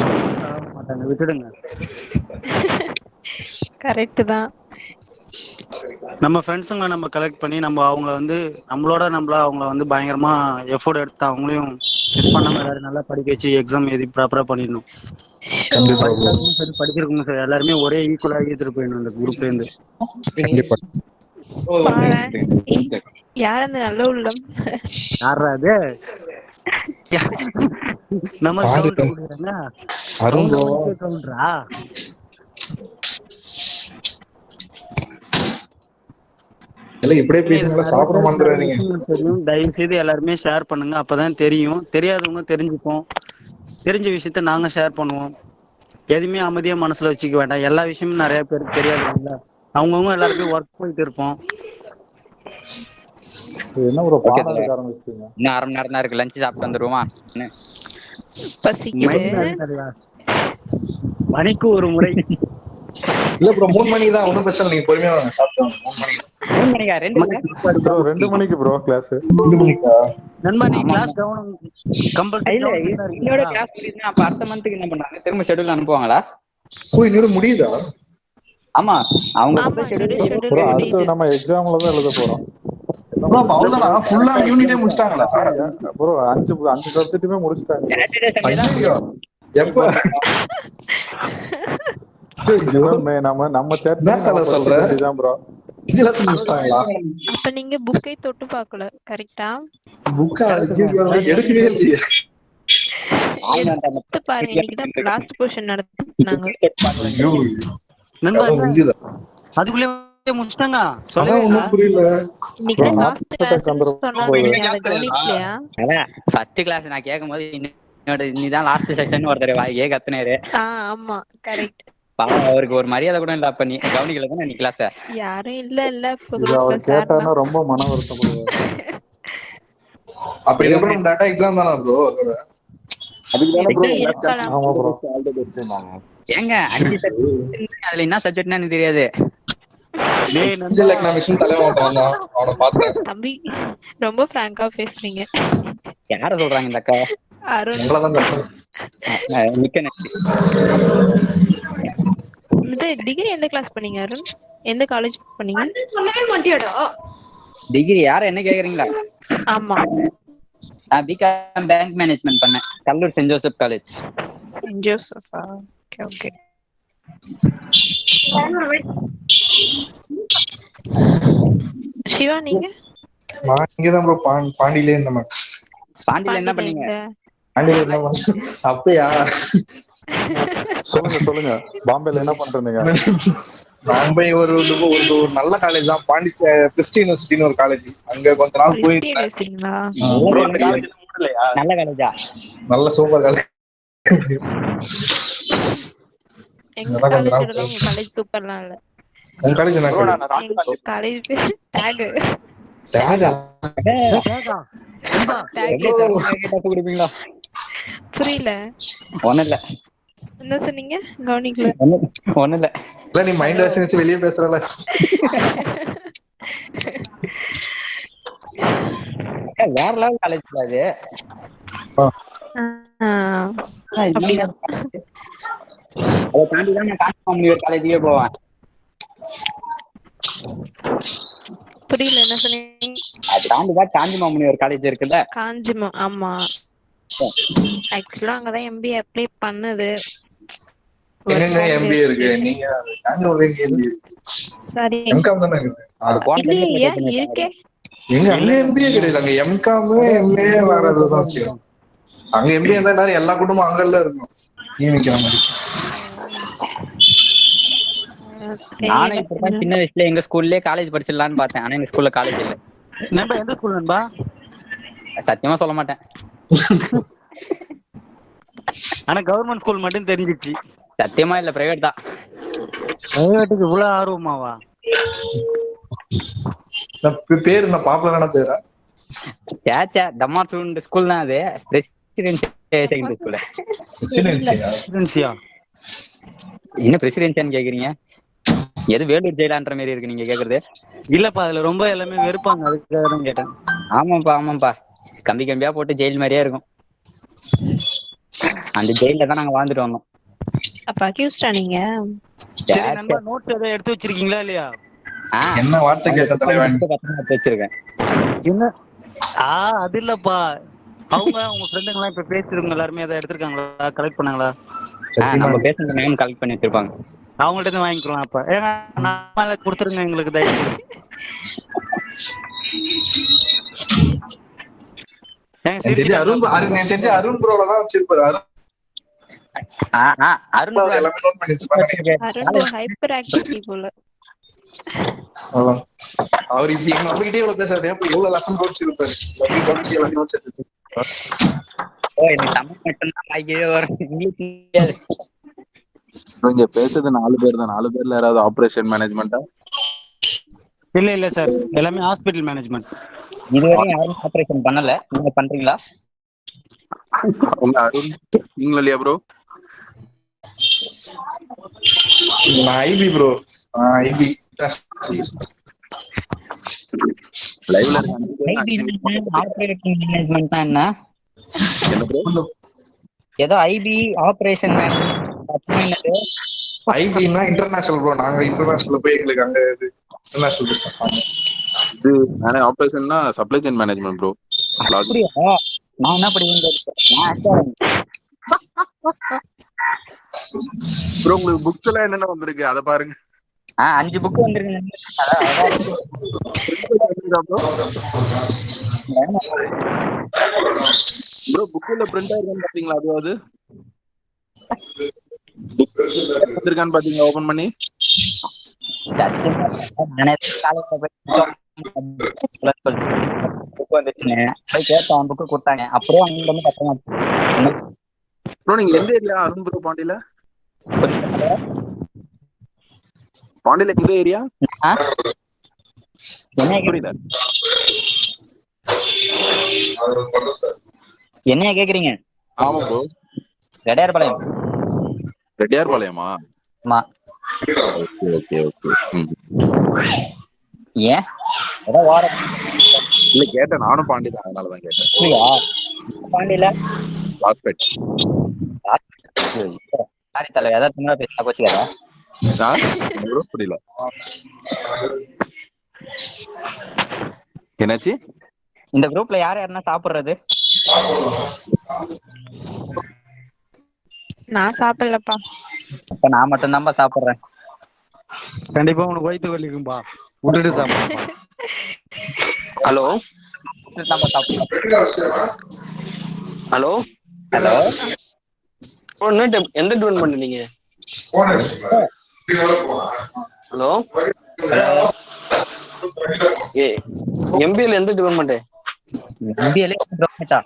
மாட்டாங்க, விட்டுடுங்க. கரெக்ட் தான். நம்ம ஃப்ரெண்ட்ஸுங்க நம்ம கலெக்ட் பண்ணி நம்ம அவங்கள வந்து அவங்கள வந்து பயங்கரமா எஃபோர்ட் எடுத்து அவங்களையும் மிஸ் பண்ணாம எல்லாரும் நல்லா படிக்க வச்சு எக்ஸாம் எழுதி ப்ராப்பரா பண்ணிடணும். சரி படிச்சிருக்கோங்க சார், எல்லாருமே ஒரே ஈக்குவலா எழுதிட்டு போயிடணும் இந்த குரூப்ல இருந்து. யார் அந்த நல்ல உள்ளம்? யாரா அது? நம்ம அருண் ப்ரோ. இப்படியே பேசுங்களா? சாப்பிட மாட்டேறீங்க. தயவு செய்து எல்லாருமே ஷேர் பண்ணுங்க, அப்பதான் தெரியும். தெரியாதவங்க தெரிஞ்சுப்போம், தெரிஞ்ச விஷயத்த நாங்க ஷேர் பண்ணுவோம். எதுவுமே அமைதியா மனசுல வச்சுக்க வேண்டாம். எல்லா விஷயமும் நிறைய பேருக்கு தெரியாது இல்ல, அவங்கவுங்க எல்லாருமே ஒர்க் போயிட்டு இருப்போம். என்ன ப்ரோ பாடம் எடுக்க ஆரம்பிச்சிட்டீங்க? இன்னும் 1/2 மணி நேரம் தான் இருக்கு. லஞ்ச் சாப்பிட்டு வந்துருவோமா? மணிக்கு ஒரு முறை இல்ல ப்ரோ 3 மணிக்கு தான், ஒன்றும் பிரச்சனை. நீங்க பொறுமையா வாங்க, சாப்பிடுவோம். 3 மணிக்கு. 3 மணிக்கா? 2 மணிக்கு ப்ரோ கிளாஸ். 2 மணிக்கா? நண்பா நீ கிளாஸ் கவனம் கம்பல்சரி. இன்னோட கிளாஸ் முடியுதுன்னா அப்ப அடுத்த மந்த்துக்கு என்ன பண்றாங்க? திரும்ப ஷெட்யூல் அனுப்புவாங்களா? ஓ இன்னொரு முடியுதா? ஆமா, அவங்க ப்ரோ அடுத்து நம்ம எக்ஸாம்ல தான் எழுத போறோம். ப்ரோ அவ்வளவுதானா? ஃபுல்லா யூனிட்டே முடிச்சிட்டாங்களா? ப்ரோ 5 சப்ஜெக்ட்டுமே முடிச்சிட்டாங்க. ஐயோ எப்ப? நம்ம தேர்ட் சொல்றேன் ப்ரோ. இதுல முடிச்சிட்டாங்களா? அப்ப நீங்க புக்கை தொட்டு பார்க்கல, கரெக்ட்டா? புக்கா எடுக்கவே இல்லையே. பாருங்க, இன்னைக்கு தான் லாஸ்ட் போர்ஷன் நடத்துனாங்க. நண்பா அதுக்குள்ளே முடிச்சிட்டாங்க. சொல்லவே புரியல. இன்னைக்கு தான் லாஸ்ட் கிளாஸ் சொன்னாங்க. அதான் ஃபர்ஸ்ட் கிளாஸ் நான் கேக்கும்போது இன்னிதான் லாஸ்ட் செஷன் ஒருத்தர் வாயே கத்துனாரு. ஆமா கரெக்ட். பாவம், அவருக்கு ஒரு மரியாதை கூட இல்ல. அப்ப நீ கவனிக்கல தானே நீ கிளாஸ்? யாரும் இல்ல கேட்டானா ரொம்ப மன வருத்தப்படுவாரு. அப்ப இது அப்புறம் டாடா எக்ஸாம் தானா ப்ரோ? அதுக்கு தான ப்ரோ லாஸ்ட் ஆமா ப்ரோ ஆல் தி பெஸ்ட் நாங்க. ஏங்க 5 சப்ஜெக்ட் அதுல என்ன சப்ஜெக்ட்னா எனக்கு தெரியாது. டேய் நஞ்சல் எகனாமிக்ஸ் தலைவன் வந்தானா? அவன பார்த்தேன். தம்பி ரொம்ப ஃப்ராங்கா பேசுறீங்க. யார சொல்றாங்க இந்த அக்கா? அருண். உங்கள தான் சொல்றேன். நிக்க நன்றி. இந்த டிகிரி எந்த கிளாஸ் பண்ணீங்க அருண்? எந்த காலேஜ் பண்ணீங்க? சொல்லவே மாட்டியாடா? டிகிரி யார என்ன கேக்குறீங்களா? ஆமா, நான் பிகாம் பேங்க் மேனேஜ்மென்ட் பண்ணேன், Kallur saint Joseph college. Saint ஜோசப்பா? Okay okay. சிவா நீங்க? நான் இங்க தான் ப்ரோ பாண்டியில இருந்தேன். பாண்டியில என்ன பண்ணீங்க? பாண்டியில என்ன அப்பயா? சொல்லுங்க பாம்பேல என்ன பண்றீங்க? பாம்பே ஒரு நல்ல காலேஜ் தான், பாண்டிச்சேரி கிறிஸ்டி யூனிவர்சிட்டின்னு ஒரு காலேஜ். அங்க கொஞ்ச நாள் போயிருக்கேன். நல்ல காலேஜா? நல்ல சூப்பர் காலேஜ். எங்க காலேஜ்ல உங்க காலேஜ் சூப்பர்லாம் இல்ல. உங்க காலேஜ் என்ன காலேஜ் பேர் டாக். கொடுப்பீங்களா? புரியல, ஒண்ணும் இல்ல என்ன சொன்னீங்க? கவனிக்கல. ஒண்ணும் இல்ல. நீ மைண்ட் வாஷ் வச்சு வெளியே பேசுறல. வேற லெவல் காலேஜ் அது. அதை தாண்டி தான் நான் காஞ்சிமாமணி காலேஜுக்கே போவேன். புரியல, என்ன சொன்னீங்க? அதை தாண்டி தான் காஞ்சிமாமணி ஒரு காலேஜ் இருக்குல்ல. காஞ்சிமா, ஆமா. ஆக்சுவலா அங்கதான் MBA அப்ளை பண்ணது. எங்க MBA இருக்கு? நீங்க அங்க ஒரு MBA சரி, MCOM தானே இருக்கு. அது போன இல்லையே, இருக்கே. எங்க அங்க MBA கிடையாது, அங்க MCOM MA வேறதுதான் வச்சுக்கோங்க. அங்க MBA தான் எல்லாரும் எல்லா குடும்பம் அங்கல்ல இருக்கும். நியமிக்கிற மாதிரி. நானும் இப்பதான் சின்ன வயசுல எங்க ஸ்கூல்லயே காலேஜ் படிச்சிடலான்னு பார்த்தேன். ஆனா எங்க ஸ்கூல்ல காலேஜ் இல்ல. நண்பா எந்த ஸ்கூல் நண்பா? சத்தியமா சொல்ல மாட்டேன். ஆனா கவர்மெண்ட் ஸ்கூல் மட்டும் தெரிஞ்சிச்சு. சத்தியமா இல்ல, பிரைவேட் தான். பிரைவேட்டுக்கு இவ்வளவு ஆர்வமாவா? பேரு என்ன பாப்புலரான பேரா? சேச்சா தம்மாசூண்ட் ஸ்கூல் தான் அது. Presidential secondary school. பிரசிடென்சியா? என்ன பிரசிடென்சியான்னு கேக்குறீங்க? எது வேலூர் ஜெயிலான்ற மாதிரி இருக்கு நீங்க கேக்குறது? இல்லப்பா, அதுல ரொம்ப எல்லாமே வெறுப்பாங்க, அதுக்காக தான் கேட்டேன். ஆமாப்பா, கம்பி கம்பியா போட்டு ஜெயில் மாதிரியே இருக்கும். அந்த ஜெயில தான் நாங்க வாழ்ந்துட்டு வந்தோம். அப்ப அக்யூஸ்டா நீங்க? சரி நண்பா, நோட்ஸ் எதை எடுத்து வச்சிருக்கீங்களா இல்லையா? என்ன வார்த்தை கேட்ட தலைவன்? எடுத்து வச்சிருக்கேன். என்ன? அது இல்லப்பா, அவங்க ஃப்ரெண்டுங்க எல்லாம் இப்ப பேசுறவங்க எல்லாருமே அதை எடுத்திருக்காங்களா, கலெக்ட் பண்ணாங்களா? நம்ம பேசுறது நேம் கலெக்ட் பண்ணி வச்சிருப்பாங்க. அவங்கள்ட்ட இருந்து வாங்கிக்கிறோம். அப்ப ஏங்க நாம கொடுத்துருங்க எங்களுக்கு தயவு. அருண் ப்ரோல தான் வச்சிருப்பாரு. அருண் எல்லாமே நோட் பண்ணி வச்சிருப்பாங்க. ஹைப்பர் ஆக்டிவிட்டி போல. அவர் இப்ப எங்க நம்மகிட்டே இவ்வளவு பேசாதே, அப்ப எவ்வளவு லெசன் போச்சிருப்பாரு. தமிழ் மட்டும்தான் வாய்க்கவே வரும், இங்கிலீஷ் தெரியாது. இங்க பேசுறது 4 பேர் தான். 4 பேர்ல யாராவது ஆபரேஷன் மேனேஜ்மெண்டா? இல்ல சார், எல்லாமே ஹாஸ்பிட்டல் மேனேஜ்மெண்ட். இதுவரையும் யாரும் ஆபரேஷன் பண்ணல, நீங்க பண்றீங்களா? உங்க அருண் நீங்க இல்லையா ப்ரோ? ஐபி ப்ரோ, ஐபி லைவ்ல ஆபரேஷன் மேனேஜ்மெண்ட் என்ன? ஏதோ ஐபி ஆபரேஷன் மேனேஜ்மெண்ட். ஐபினா இன்டர்நேஷனல் ப்ரோ. நாங்க இன்டர்நேஷனல் போய் எங்களுக்கு அங்க இது இன்டர்நேஷனல் பிசினஸ் ஆகும். இது நானே ஆபரேஷன்னா சப்ளை செயின் மேனேஜ்மெண்ட் ப்ரோ. அப்படியே நான் என்ன படிக்கிறேன் ப்ரோ? உங்களுக்கு புக்ஸ் எல்லாம் என்னென்ன வந்திருக்கு அதை பாருங்க. 5 புக் வந்திருக்கு ப்ரோ. புக்ல பிரிண்ட் ஆயிருக்கான்னு பாத்தீங்களா? அதுவாது வந்திருக்கான்னு பாத்தீங்களா ஓபன் பண்ணி? புக் வந்துச்சுங்க, போய் கேட்டேன், புக்கு கொடுத்தாங்க. அப்படியே அங்க வந்து கஷ்டமா ப்ரோ. நீங்க எந்த ஏரியா அருண் ப்ரோ? பாண்டியில எந்த ஏரியா? என்ன கேக்குறீங்க? ஆமா ப்ரோ. ரெட்டியார்பாளையம். ரெட்டியார்பாளையமா? ஆமா. Okay okay okay. ஏன் ஏதோ வார இல்ல கேட்டேன், நானும் பாண்டி தான், அதனாலதான் கேட்டேன். பாண்டியில லாஸ்பேட். சாரி தலை, ஏதாவது திமிரா பேச கோச்சுக்காதா? புரியல என்னாச்சு? இந்த குரூப்ல யாருன்னா சாப்பிடுறது? நான் சாப்பிடலப்பா. அப்ப நான் மட்டும் தான்ப்பா சாப்பிடுறேன். கண்டிப்பா உனக்கு வயிற்று வலிக்கும்பா, விட்டுட்டு சாப்பிடுப்பா. ஹலோ ஹலோ ஹலோ, எந்த டிபார்ட்மெண்ட் நீங்க? ஹலோ, எம்பிஏல எந்த டிபார்ட்மெண்ட்? எம்பிஏல டிபார்ட்மெண்டா?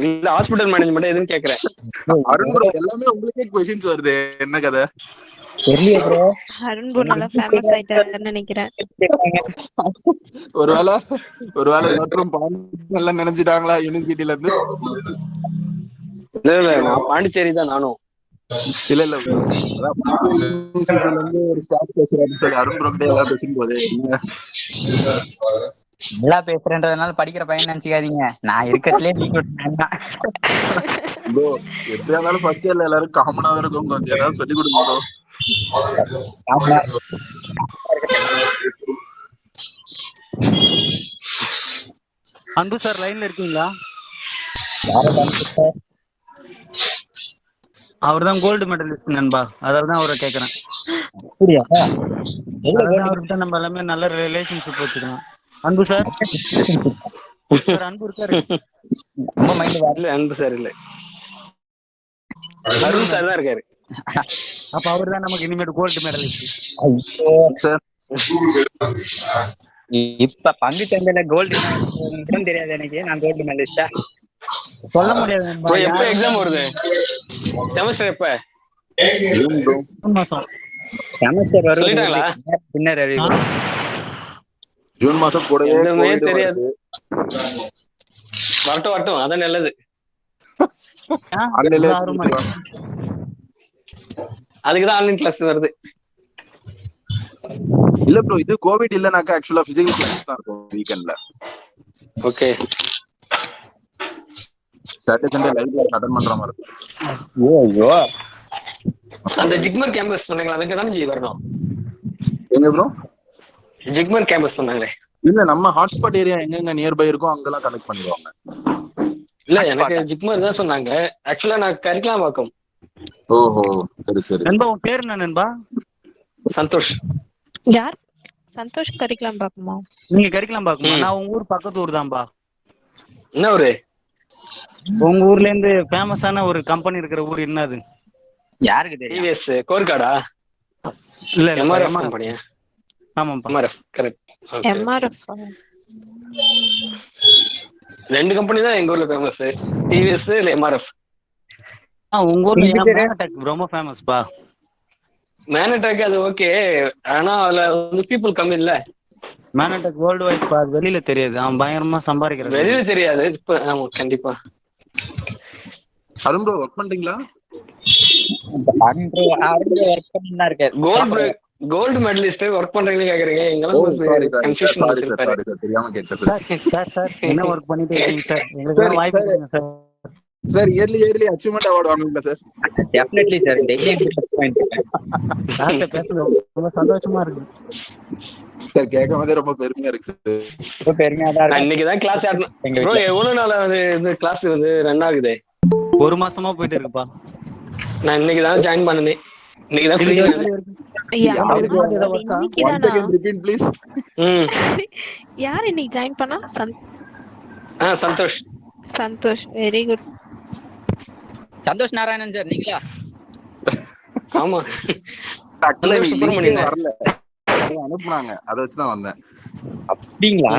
இல்ல ஹாஸ்பிடல் மேனேஜ்மெண்ட் எதுன்னு கேக்குறேன். அருண் ப்ரோ, எல்லாமே உங்களுக்கே क्वेश्चंस வருது, என்ன கதை? தெரியல ப்ரோ. அருண் ப்ரோ நல்லா ஃபேமஸ் ஆயிட்டாருன்னு நினைக்கிறேன். ஒருவேளை இவற்றும் பாண்டிச்சேரியில நினைச்சிட்டாங்களா யூனிவர்சிட்டில இருந்து? இல்ல நான் பாண்டிச்சேரி தான் நானும். இல்ல அதான் பாண்டிச்சேரி யூனிவர்சிட்டில இருந்து ஒரு ஸ்டாஃப் பேசுறாருன்னு சொல்லி அருண் ப்ரோ கிட்ட எல்லாம் பேசும்போது நல்லா பேசுறேன்றதுனால படிக்கிற பையன் நினைச்சுக்காதீங்க. நான் இருக்கட்லே ப்ரோ எப்படியா இருந்தாலும் ஃபர்ஸ்ட் இயர்ல எல்லாரும் காமனா இருக்கும், கொஞ்சம் ஏதாவது சொல்லி கொடுங்க ப்ரோ. அன்பு சார் லைன்ல இருக்கீங்களா? அவர் தான் கோல்டு மெடலிஸ்ட் நண்பா, அதான் அவரை கேக்குறேன். அவர்கிட்ட நம்ம எல்லாமே நல்ல ரிலேஷன்ஷிப் வச்சுக்கலாம். அன்பு சார் அன்பு இருக்காரு. இல்ல அன்பு சார் இல்ல, அருண் சார் தான் இருக்காரு. அப்ப அவர் தான் நமக்கு இனிமேல் கோல்டு மெடலிஸ்ட். இப்ப பங்கு சந்தையில கோல்டு தெரியாது எனக்கு. நான் கோல்டு மெடலிஸ்டா சொல்ல முடியாது. எப்ப எக்ஸாம் வருது? செமஸ்டர் எப்ப? ஜூன் மாசம். செமஸ்டர் வரும் சொல்லிட்டாங்களா? பின்னர் ஜூன் மாசம் கூடவே எதுவுமே தெரியாது. வரட்டும் அதான் நல்லது. அதுக்குதான் ஆன்லைன் கிளாஸ் வருது. இல்ல ப்ரோ, இது கோவிட் இல்லனாக்கா ஆக்சுவலா பிசிக்கல் கிளாஸ் தான் இருக்கும் வீக்கெண்ட்ல. Okay, Saturday Sunday live class attend பண்ற மாதிரி இருக்கும். ஐயோ அந்த ஜிக்மர் கேம்பஸ் சொன்னீங்களா, அதுக்கு தானே வரணும். எங்க ப்ரோ? ஜிக்மர் கேம்பஸ் சொன்னாங்களே. இல்ல நம்ம ஹாட்ஸ்பாட் ஏரியா எங்கெங்க நியர்பை இருக்கோ அங்கெல்லாம் கனெக்ட் பண்ணிடுவாங்க. இல்ல எனக்கு ஜிக்மர் தான் சொன்னாங்க. ஆக்சுவலா நான் கரிக்கலாம் பாக்கம். ஓஹோ சரி சரி. நண்பா உன் பேர் என்ன நண்பா? சந்தோஷ். யார்? சந்தோஷ் கரிக்கலாம் பாக்குமா? நீங்க கரிக்கலாம் பாக்குமா? நான் உங்க ஊர் பக்கத்து ஊர் தான்பா. என்ன ஊரு? உங்க ஊர்ல இருந்து ஃபேமஸான ஒரு கம்பெனி இருக்கிற ஊர் என்னது? யாருக்கு தெரியும்? டிவிஎஸ் கோர்காடா? இல்ல எம்ஆர்எஃப் கம்பெனியா? ஆமாப்பா எம்ஆர்எஃப் கரெக்ட். எம்ஆர்எஃப் ரெண்டு கம்பெனி தான் எங்க ஊர்ல ஃபேமஸ், டிவிஎஸ் இல்ல எம்ஆர்எஃப். உங்க ஊர்ல மேனடெக் ரொம்ப ஃபேமஸ் பா. மேனடெக் அது ஓகே, ஆனா அதுல வந்து பீப்புள் கம்மி இல்ல. மேனடெக் வேர்ல்ட் வைஸ் பா, வெளியில தெரியாது. அவன் பயங்கரமா சம்பாதிக்கிறான். வெளியில தெரியாது இப்ப. ஆமா கண்டிப்பா. அருண் ப்ரோ ஒர்க் பண்றீங்களா? கோல்டு மெடலிஸ்ட் ஒர்க் பண்றீங்கன்னு கேக்குறீங்க. எங்களுக்கு தெரியாம கேட்டேன் சார். என்ன ஒர்க் பண்ணிட்டு இருக்கீங்க சார்? எங்களுக்கு வாய்ப்பு கொடுங்க sir. Sir early achievement award வாங்குவீங்களா சார்? Definitely sir. டெய்லி சார்ட்ட பேசுறது ரொம்ப சந்தோஷமா இருக்கு சார். கேட்கும்போதே ரொம்ப பெருமையா இருக்கு சார். ரொம்ப பெருமையா தான் இருக்கு. இன்னைக்கு தான் கிளாஸ் ஆடணும் ப்ரோ. எவ்வளவு நாளா இது கிளாஸ் வந்து ரன் ஆகுது? ஒரு மாசமா போயிட்டு இருக்குப்பா. நான் இன்னைக்கு தான் ஜாயின் பண்ணனேன். இன்னைக்கு தான் ஃப்ரீ. யார் இன்னைக்கு ஜாயின் பண்ணா? Santhosh. Santhosh very good. Santhosh Narayanan sir நீங்களா? ஆமா. சுப்பிரமணியன் வரல, அனுப்புனாங்க, அதை வச்சுதான் வந்தேன். அப்படிங்களா?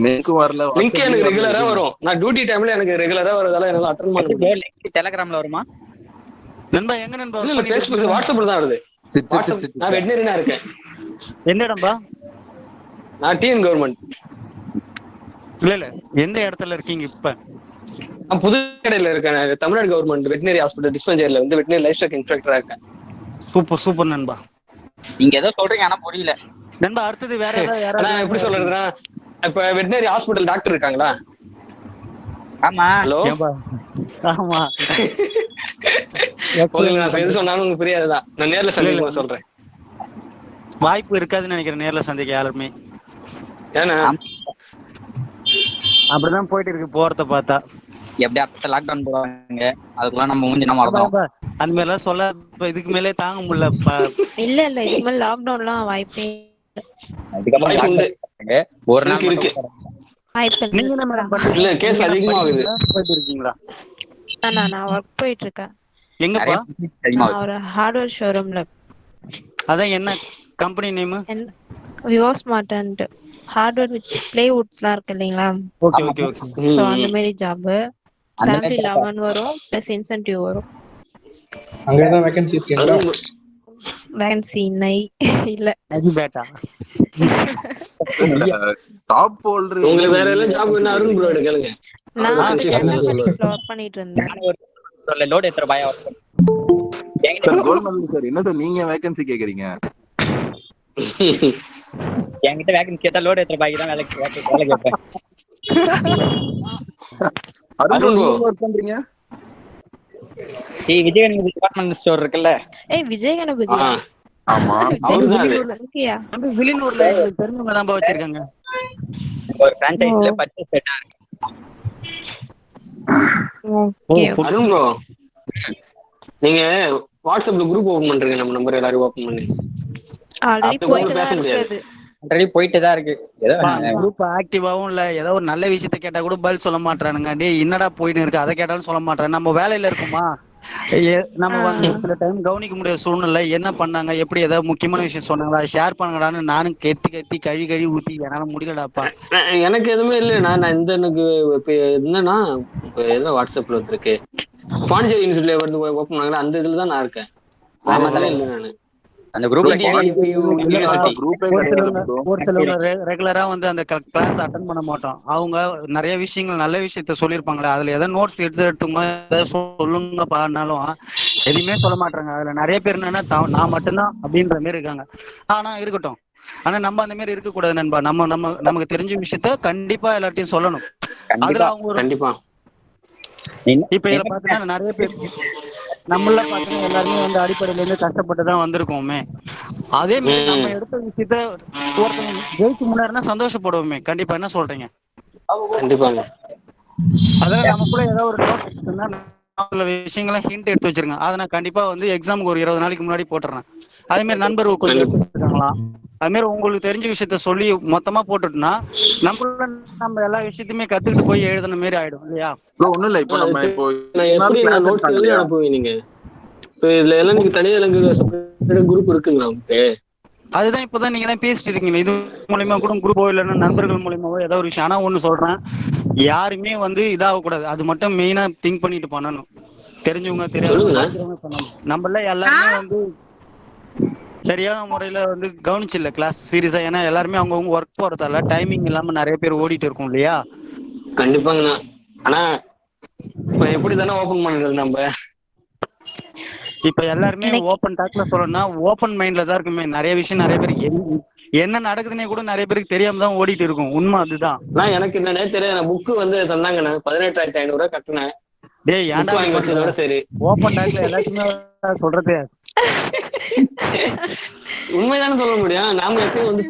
லிங்க் வரல. லிங்க் எனக்கு ரெகுலரா வரும். நான் டியூட்டி டைம்ல எனக்கு ரெகுலரா வரதால என்னால அட்டெண்ட் பண்ண முடியல. லிங்க் டெலகிராம்ல வருமா நண்பா? எங்க நண்பா? இல்ல Facebook வாட்ஸ்அப்ல தான் வருது. நான் வெட்னரினா இருக்கேன். எந்த இடம்பா? நான் டிஎன் கவர்மெண்ட். இல்ல எந்த இடத்துல இருக்கீங்க இப்ப? நான் புதுக்கடையில இருக்கேன். தமிழ்நாடு கவர்மெண்ட் வெட்னரி ஹாஸ்பிட்டல் டிஸ்பென்சரியில வந்து வெட்னரி லைஃப் ஸ்டாக் இன்ஸ்பெக்டரா இருக்கேன். சூப்பர் நண்பா. நீங்க ஏதோ சொல்றீங்க ஆனா புரியல நண்பா. அடுத்தது வேற ஏதாவது நான் எப்படி சொல்றதுன்னா, இப்ப வெட்னரி ஹாஸ்பிட்டல் டாக்டர் இருக்காங்களா? ஆமா. ஹலோ. ஆமா. நான் எது சொன்னாலும் உங்களுக்கு புரியாதுதான். நான் நேர்ல சந்திக்கும் சொல்றேன். வாய்ப்பு இருக்காதுன்னு நினைக்கிறேன் நேர்ல சந்திக்க யாருமே. ஏன்னா அப்படிதான் போயிட்டு இருக்கு போறத பார்த்தா. எப்படி அடுத்த லாக்டவுன் போடுவாங்க, அதுக்குள்ள நம்ம மூஞ்சி நம்ம வரணும். அந்த மேல சொல்ல இதுக்கு மேலே தாங்க முடியல. இல்ல இதுக்கு மேல லாக்டவுன்லாம் வாய்ப்பே ஒரு நாள் இருக்கு. நீங்க என்ன மேடம் பண்றீங்க? இல்ல கேஸ் அதிகமா ஆகுது. போயிட்டு இருக்கீங்களா? நான் ஒர்க் போயிட்டு இருக்கேன். எங்கப்பா? ஒரு ஹார்ட்வேர் ஷோரூம்ல. அதான் என்ன company name? Vivo smart hardware with பிளேவுட்ஸ்லாம் இருக்கு இல்லைங்களா? ஓகே. சோ அந்த மாதிரி ஜாப். salary 11 வரும் plus incentive வரும். அங்க ஏதாவது வேகன்சி இருக்கீங்களா? வேகன்சி நை இல்ல. அது பேட்டா. டாப் ஹோல்டர் உங்களுக்கு வேற எல்லாம் ஜாப் வேணா அருண் ப்ரோ கேளுங்க. நான் வந்து டேட்டா சயின்ஸ்ல ஒர்க் பண்ணிட்டு இருந்தேன். லோட் எத்தனை பாயா சார் கோல்மெடல் சார் என்ன சார் நீங்க வேகன்சி கேக்குறீங்க? என்கிட்ட வேகன்சி கேட்டா லோட் எத்தனை பாய்க்கு தான் வேலை கேட்பேன். அருண் ஒர்க் பண்றீங்க? விஜயகணபதி டிபார்ட்மெண்ட் ஸ்டோர் இருக்குல்ல? விஜய் கணபதி. ஆமா இருக்கியா? வில்லியனூர்ல தெரிஞ்சவங்க தான் வச்சிருக்காங்க. ஒரு பிரான்சைஸ்ல பர்ச்சேஸ் செட்டா இருக்கு. அருண் ப்ரோ நீங்க வாட்ஸ்அப்ல குரூப் ஓபன் பண்றீங்க, நம்ம நம்பர் எல்லாரும் ஓபன் பண்ணி. ஆல்ரெடி போயிட்டு தான் இருக்கு. குரூப் ஆக்டிவாவும் இல்ல. ஏதோ ஒரு நல்ல விஷயத்த கேட்டா கூட பதில் சொல்ல மாட்டானுங்க. டேய் என்னடா போயிட்டு இருக்கு, அதை கேட்டாலும் சொல்ல மாட்டேன். நம்ம வேலையில இருக்குமா, நம்ம வந்து சில டைம் கவனிக்க முடியாத சூழ்நிலை. என்ன பண்ணாங்க, எப்படி ஏதாவது முக்கியமான விஷயம் சொன்னாங்களா, ஷேர் பண்ணுங்கடான்னு நானும் கத்தி கழுவி ஊத்தி என்னால முடியலடாப்பா. எனக்கு எதுவுமே இல்லைண்ணா. நான் இந்த எனக்கு இப்ப என்னன்னா இப்ப ஏதோ வாட்ஸ்அப்ல வந்துருக்கு பாண்டிச்சேரி யூனிவர்சிட்டியில வந்து ஓப்பன் பண்ணாங்களா, அந்த இதுல தான் நான் இருக்கேன். இல்லை நானு அந்த குரூப்ல ஒரு சிலவங்க ரெகுலரா வந்து அந்த கிளாஸ் அட்டெண்ட் பண்ண மாட்டோம். அவங்க நிறைய விஷயங்கள் நல்ல விஷயத்த சொல்லியிருப்பாங்களே, அதுல ஏதாவது நோட்ஸ் எடுத்துமா ஏதாவது சொல்லுங்க பாருனாலும் எதுவுமே சொல்ல மாட்டாங்க. அதுல நிறைய பேர் என்னன்னா நான் மட்டும்தான் அப்படின்ற மாதிரி இருக்காங்க. ஆனா இருக்கட்டும், ஆனா நம்ம அந்த மாதிரி இருக்க கூடாது நண்பா. நமக்கு தெரிஞ்ச விஷயத்த கண்டிப்பா எல்லார்ட்டையும் சொல்லணும். அதுல அவங்க கண்டிப்பா இப்ப இதுல பாத்தீங்கன்னா நிறைய பேர் நம்மள பாத்தீங்கன்னா எல்லாருமே வந்து அடிப்படையில இருந்து கஷ்டப்பட்டுதான் வந்திருக்கோமே. அதே மாதிரி நம்ம எடுத்த விஷயத்த ஒருத்தவங்க ஜெயிச்சு முன்னாடினா சந்தோஷப்படுவோமே. கண்டிப்பா என்ன சொல்றீங்க? கண்டிப்பாங்க. அதெல்லாம் நமக்குள்ள ஏதாவது ஒரு டவுட் விஷயங்களை ஹிண்ட் எடுத்து வச்சிருங்க. அதை நான் கண்டிப்பா வந்து எக்ஸாமுக்கு ஒரு 20 நாளைக்கு முன்னாடி போட்டுறேன். அதே மாதிரி நண்பர் கொஞ்சம் எடுத்துருக்காங்களா, அது மாதிரி உங்களுக்கு தெரிஞ்ச விஷயத்த சொல்லி மொத்தமா போட்டுட்டுனா நம்ம எல்லா விஷயத்தையுமே கத்துக்கிட்டு போய் எழுதுன மாதிரி ஆயிடும் இல்லையா? ஒண்ணும் இல்ல. இப்போ நம்ம இப்போ அனுப்புவீங்க இதுல எல்லாம் நீங்க தனியா குரூப் இருக்குங்களா உங்களுக்கு? அதுதான் இப்பதான் நீங்க தான் பேசிட்டு இருக்கீங்க. இது மூலியமா கூட குரூப்போ இல்லைன்னா நண்பர்கள் மூலியமாவோ ஏதாவது ஒரு விஷயம். ஆனா ஒண்ணு சொல்றேன், யாருமே வந்து இதாக கூடாது. அது மட்டும் மெயினா திங்க் பண்ணிட்டு பண்ணணும். தெரிஞ்சவங்க தெரியாதவங்க பண்ணணும். நம்மள எல்லாருமே வந்து சரியான முறையில வந்து கவனிச்சில்ல கிளாஸ் சீரியஸா. ஏன்னா எல்லாருமே அவங்கவுங்க ஒர்க் போறதால டைமிங் இல்லாம நிறைய பேர் ஓடிட்டு இருக்கும் இல்லையா? கண்டிப்பாங்கண்ணா. ஆனா இப்ப எப்படி தானே ஓபன் பண்றது நம்ம? இப்ப எல்லாருமே ஓபன் டாக்ல சொல்லணும்னா ஓபன் மைண்ட்ல தான் இருக்குமே. நிறைய விஷயம் நிறைய பேருக்கு என்ன நடக்குதுன்னே கூட நிறைய பேருக்கு தெரியாம தான் ஓடிட்டு இருக்கும். உண்மை அதுதான். எனக்கு என்னன்னே தெரியாது. புக்கு வந்து தந்தாங்கண்ணா 18,500 கட்டினேன். டேய் ஏன்டா வாங்கி வச்சதோட சரி. ஓபன் டாக்ல எல்லாத்தையுமே சொல்றது உண்மைதானே சொல்ல முடியும். நாம எப்பயும் வந்து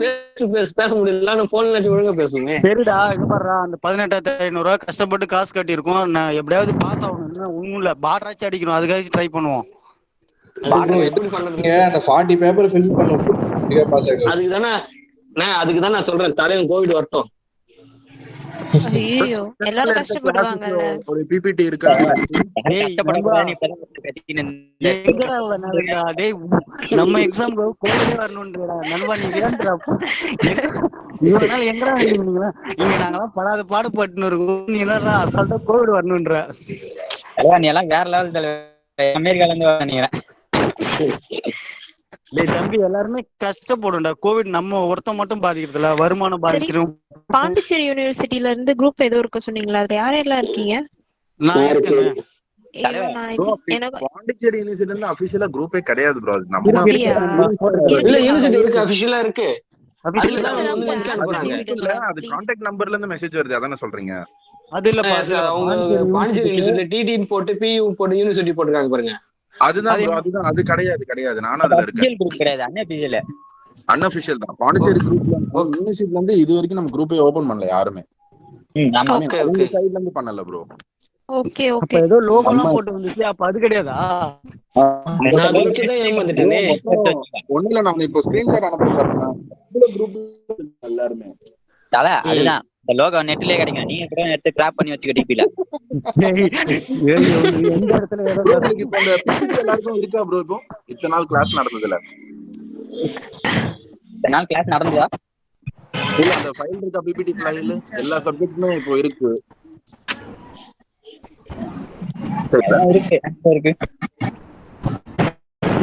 பேச முடியல, போன்ல ஒழுங்கா பேசுவேன். சரிடா இது பாடுறா, அந்த 18,500 கஷ்டப்பட்டு காசு கட்டியிருக்கோம். நான் எப்படியாவது பாஸ் ஆகணும்னா உண்மையில பாட்ராச்சு அடிக்கணும். அதுக்காக ட்ரை பண்ணுவோம். எப்படி பண்றீங்க? அந்த 40 பேப்பர் ஃபில் பண்ணணும். அதுக்கு தான் நான் சொல்றேன், தலைவன் கோவிட் வரட்டும். ஐயோ எல்லாரும் கஷ்டப்படுவாங்கல்ல. ஒரு பிபிடி இருக்கா? நம்ம எக்ஸாம் கோவிடே வரணும்ன்றா நண்பா. நீ வேண்டா இவ்வளவு நாள் எங்கடா இருந்தீங்களா? இங்க நாங்கெல்லாம் படாத பாடுபட்டுன்னு இருக்கோம். நீ என்னடா அசால்ட்டா கோவிட் வரணும்ன்ற. நீ எல்லாம் வேற லெவல் அமெரிக்கால இருந்து வரீங்க. தம்பி எல்லாருமே கஷ்டப்படும்டா. கோவிட் நம்ம ஒருத்த மட்டும் பாதிக்கிறதுல வருமானம் பாதிச்சிரும். பாண்டிச்சேரி யூனிவர்சிட்டில இருந்து குரூப் ஏதோ இருக்க சொன்னீங்களா? அது யாரெல்லாம் இருக்கீங்க? நான் இருக்கேன். பாண்டிச்சேரி யூனிவர்சிட்டில இருந்து அபிஷியலா குரூப்பே கிடையாது ப்ரோ. அது நம்ம இல்ல யூனிவர்சிட்டி இருக்கு, அபிஷியலா இருக்கு. அது கான்டாக்ட் நம்பர்ல இருந்து மெசேஜ் வருது, அதானே சொல்றீங்க? அது இல்ல பாண்டிச்சேரி யூனிவர்சிட்டில டிடி போட்டு பியூ போட்டு யூனிவர்சிட்டி போட்டுருக்காங்க பாருங்க. அதுதான் அது கிடையாது. நானும் அதுல இருக்கேன். குரூப் கிடையாது, அன்அபிஷியல் தான். பாண்டிச்சேரி குரூப்ல யூனிவர்சிட்டில இருந்து இது வரைக்கும் நம்ம குரூப்பே ஓபன் பண்ணல யாருமே. உங்க சைடுல இருந்து பண்ணல ப்ரோ. ஓகே அப்ப ஏதோ லோகோலாம் போட்டு வந்துச்சு. அப்ப அது கிடையாதா? ஒண்ணுல நான் இப்போ ஸ்கிரீன்ஷாட் அனுப்புறேன். குரூப் எல்லாருமே அதுதான் இந்த லோகோ நெட்லயே கிடைக்கும். நீங்க கூட எடுத்து கிராப் பண்ணி வச்சுக்க டிபில. எந்த இடத்துல எல்லாருக்கும் இருக்கா ப்ரோ? இப்போ இத்தனை நாள் கிளாஸ் நடந்ததுல நடந்ததா? இல்ல அந்த ஃபைல் இருக்கா? பிபிடி ஃபைல் எல்லா சப்ஜெக்ட்டுமே இப்போ இருக்கு.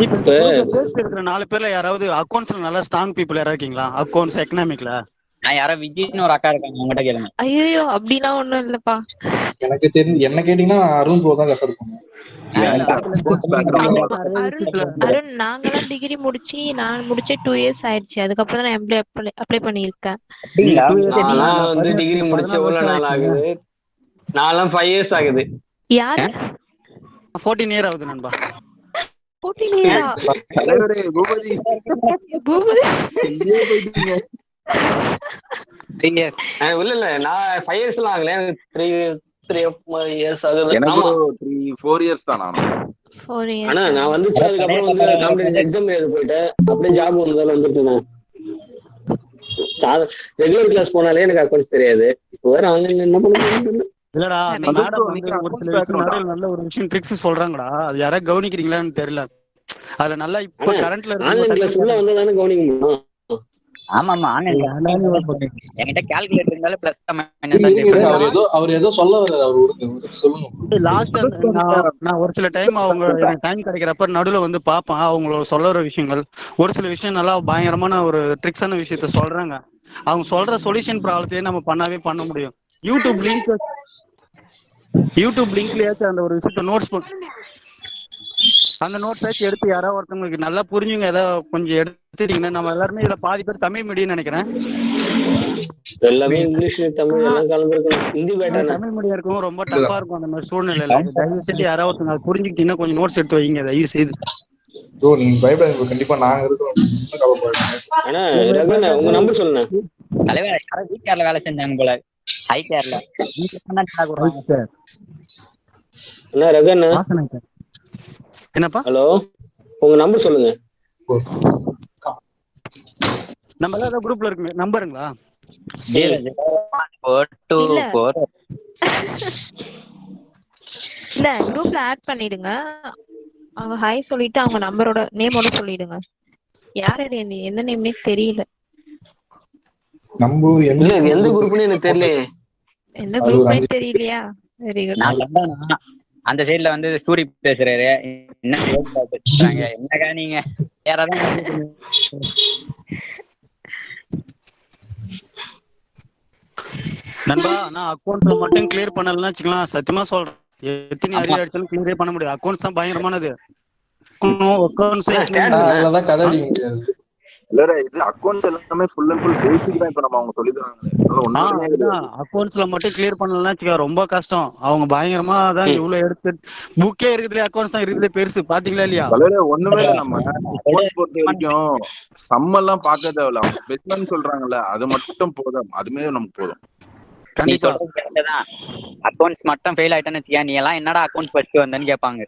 இப்ப இந்த குரூப்ல பேசி இருக்கிற 4 பேர்ல யாராவது அக்கௌண்ட்ஸ்ல நல்லா ஸ்ட்ராங் பீப்புள் யாராவது இருக்கீங்களா? அக்கௌண்ட்ஸ் எக்கனாமிக்ல நான் யாரோ விஜய்னு ஒரு அக்கா இருக்காங்க, அவங்ககிட்ட கேளுங்க. ஐயோ அப்படிலாம் ஒண்ணும் இல்லப்பா. எனக்கு தெரிஞ்சு என்ன கேட்டீங்கன்னா அருண் ப்ரோ தான் ரெஃபர் பண்ணுவேன். அருண் நாங்கெல்லாம் டிகிரி நான் முடிச்சு 2 இயர்ஸ் ஆயிடுச்சு. அதுக்கப்புறம் தான் நான் MBA அப்ளை பண்ணியிருக்கேன். நான் வந்து டிகிரி முடிச்சு எவ்வளவு நாள் ஆகுது? நான்லாம் 5 இயர்ஸ் ஆகுது. யாரு 14 இயர் ஆகுது நண்பா. 14 இயரா? தலைவரே பூபதி பூபதி இல்ல நான் 5 இயர்ஸ் எல்லாம் ஆகல, 3 இயர்ஸ் ஆகுது. எனக்கு 3-4 இயர்ஸ் தான் நானும். ஆனா நான் வந்துச்சு அதுக்கப்புறம் வந்து காம்படிட்டிவ் எக்ஸாம் எழுத போயிட்டேன். அப்படியே ஜாப் வந்ததால வந்துட்டேன். ரெகுலர் கிளாஸ் போனாலே எனக்கு அக்கௌண்ட்ஸ் தெரியாது. இப்போ வேற ஆன்லைன்ல என்ன பண்ணுறது? இல்லடா அந்த மேடம் வந்து ஒரு சில விஷயம் நல்ல ஒரு விஷயம் ட்ரிக்ஸ் சொல்றாங்கடா, அது யாராவது கவனிக்கிறீங்களான்னு தெரியல. அதுல நல்லா இப்ப கரண்ட்ல ஆன்லைன் கிளாஸ் உள்ள வந்தா தானே கவனிக்க முடியும். ஆமாமா ஆன்லைன்ல என்கிட்ட கால்குலேட்டர் இருந்தால பிளஸ் மைனஸ் அவர் ஏதோ சொல்ல வர்றாரு, அவர் சொல்லுங்க. லாஸ்ட் நான் ஒரு சில டைம் அவங்க எனக்கு டைம் கிடைக்கிறப்ப நடுவில் வந்து பார்ப்பேன். அவங்களோட சொல்லுற விஷயங்கள் ஒரு சில விஷயம் நல்லா பயங்கரமான ஒரு ட்ரிக்ஸான விஷயத்த சொல்றாங்க. அவங்க சொல்ற சொல்யூஷன் ப்ராப்ளத்தையே நம்ம பண்ண முடியும். யூடியூப் லிங்க்லயாச்சும் அந்த ஒரு விஷயத்த அந்த நோட்ஸ் எடுத்து யாராவது ஒருத்தவங்களுக்கு நல்லா புரிஞ்சுங்க ஏதாவது கொஞ்சம் எடுத்துட்டீங்கன்னா, நம்ம எல்லாருமே இதுல பாதி பேர் தமிழ் மீடியம் நினைக்கிறேன். எல்லாமே இங்கிலீஷ் தமிழ் எல்லாம் கலந்துருக்கணும். ஹிந்தி பேட்டர் தமிழ் மீடியம் இருக்கும் ரொம்ப டஃபா இருக்கும் அந்த மாதிரி சூழ்நிலையில. தயவு செய்து யாராவது ஒருத்தங்க அதை புரிஞ்சுக்கிட்டீங்கன்னா கொஞ்சம் நோட்ஸ் எடுத்து வைங்க தயவு செய்து. நீங்க பயப்படாதீங்க, கண்டிப்பா நாங்க இருக்கோம். ஆனா உங்க நம்பர் சொல்லுங்க. தலைவர் யாரோ வீட்ல வேலை செஞ்சாங்க போல, ஹை கேர்ல. என்ன ரகண்ணா? என்னப்பா? ஹலோ, உங்க நம்பர் சொல்லுங்க. நம்ம எல்லாம் குரூப்ல இருக்கு நம்பருங்களா? இல்ல குரூப்ல ஆட் பண்ணிடுங்க. அவங்க ஹாய் சொல்லிட்டு அவங்க நம்பரோட நேமோட சொல்லிடுங்க. யார் இது எந்த நேம்னே தெரியல. எந்த குரூப்னு எனக்கு தெரியல. எந்த குரூப்னே தெரியலையா? Very good. அந்த சைடுல வந்து சூரி பேசுறாரு. என்னக்கா நீங்க யாராவது நண்பா, நான் அக்கௌண்ட்ல மட்டும் கிளியர் பண்ணலன்னா வச்சுக்கலாம், சத்தியமா சொல்றேன் எத்தனை அரியர் அடிச்சாலும் கிளியரே பண்ண முடியாது. அக்கௌண்ட்ஸ் தான் பயங்கரமானது. இது அக்கௌண்ட்ஸ் எல்லாமே ஃபுல் அண்ட் ஃபுல் பேசிக் தான். இப்ப நம்ம அவங்க சொல்லி தராங்க. அக்கௌண்ட்ஸ்ல மட்டும் கிளியர் பண்ணலன்னா வச்சுக்க ரொம்ப கஷ்டம். அவங்க பயங்கரமா தான் இவ்வளவு எடுத்து புக்கே இருக்குதுல, அக்கௌண்ட்ஸ் தான் இருக்குதுல பெருசு. பாத்தீங்களா இல்லையா? ஒண்ணுமே இல்லை. நம்ம அக்கௌண்ட்ஸ் பொறுத்த வரைக்கும் சம்மெல்லாம் பார்க்க தேவையில்ல. அவங்க ஸ்பெசிமென் சொல்றாங்கல்ல, அது மட்டும் போதும். அதுமே நமக்கு போதும். கண்டிப்பா அக்கௌண்ட்ஸ் மட்டும் ஃபெயில் ஆயிட்டேன்னு வச்சுக்க, நீ எல்லாம் என்னடா அக்கௌண்ட்ஸ் படிச்சு வந்தேன்னு கேட்பாங்க.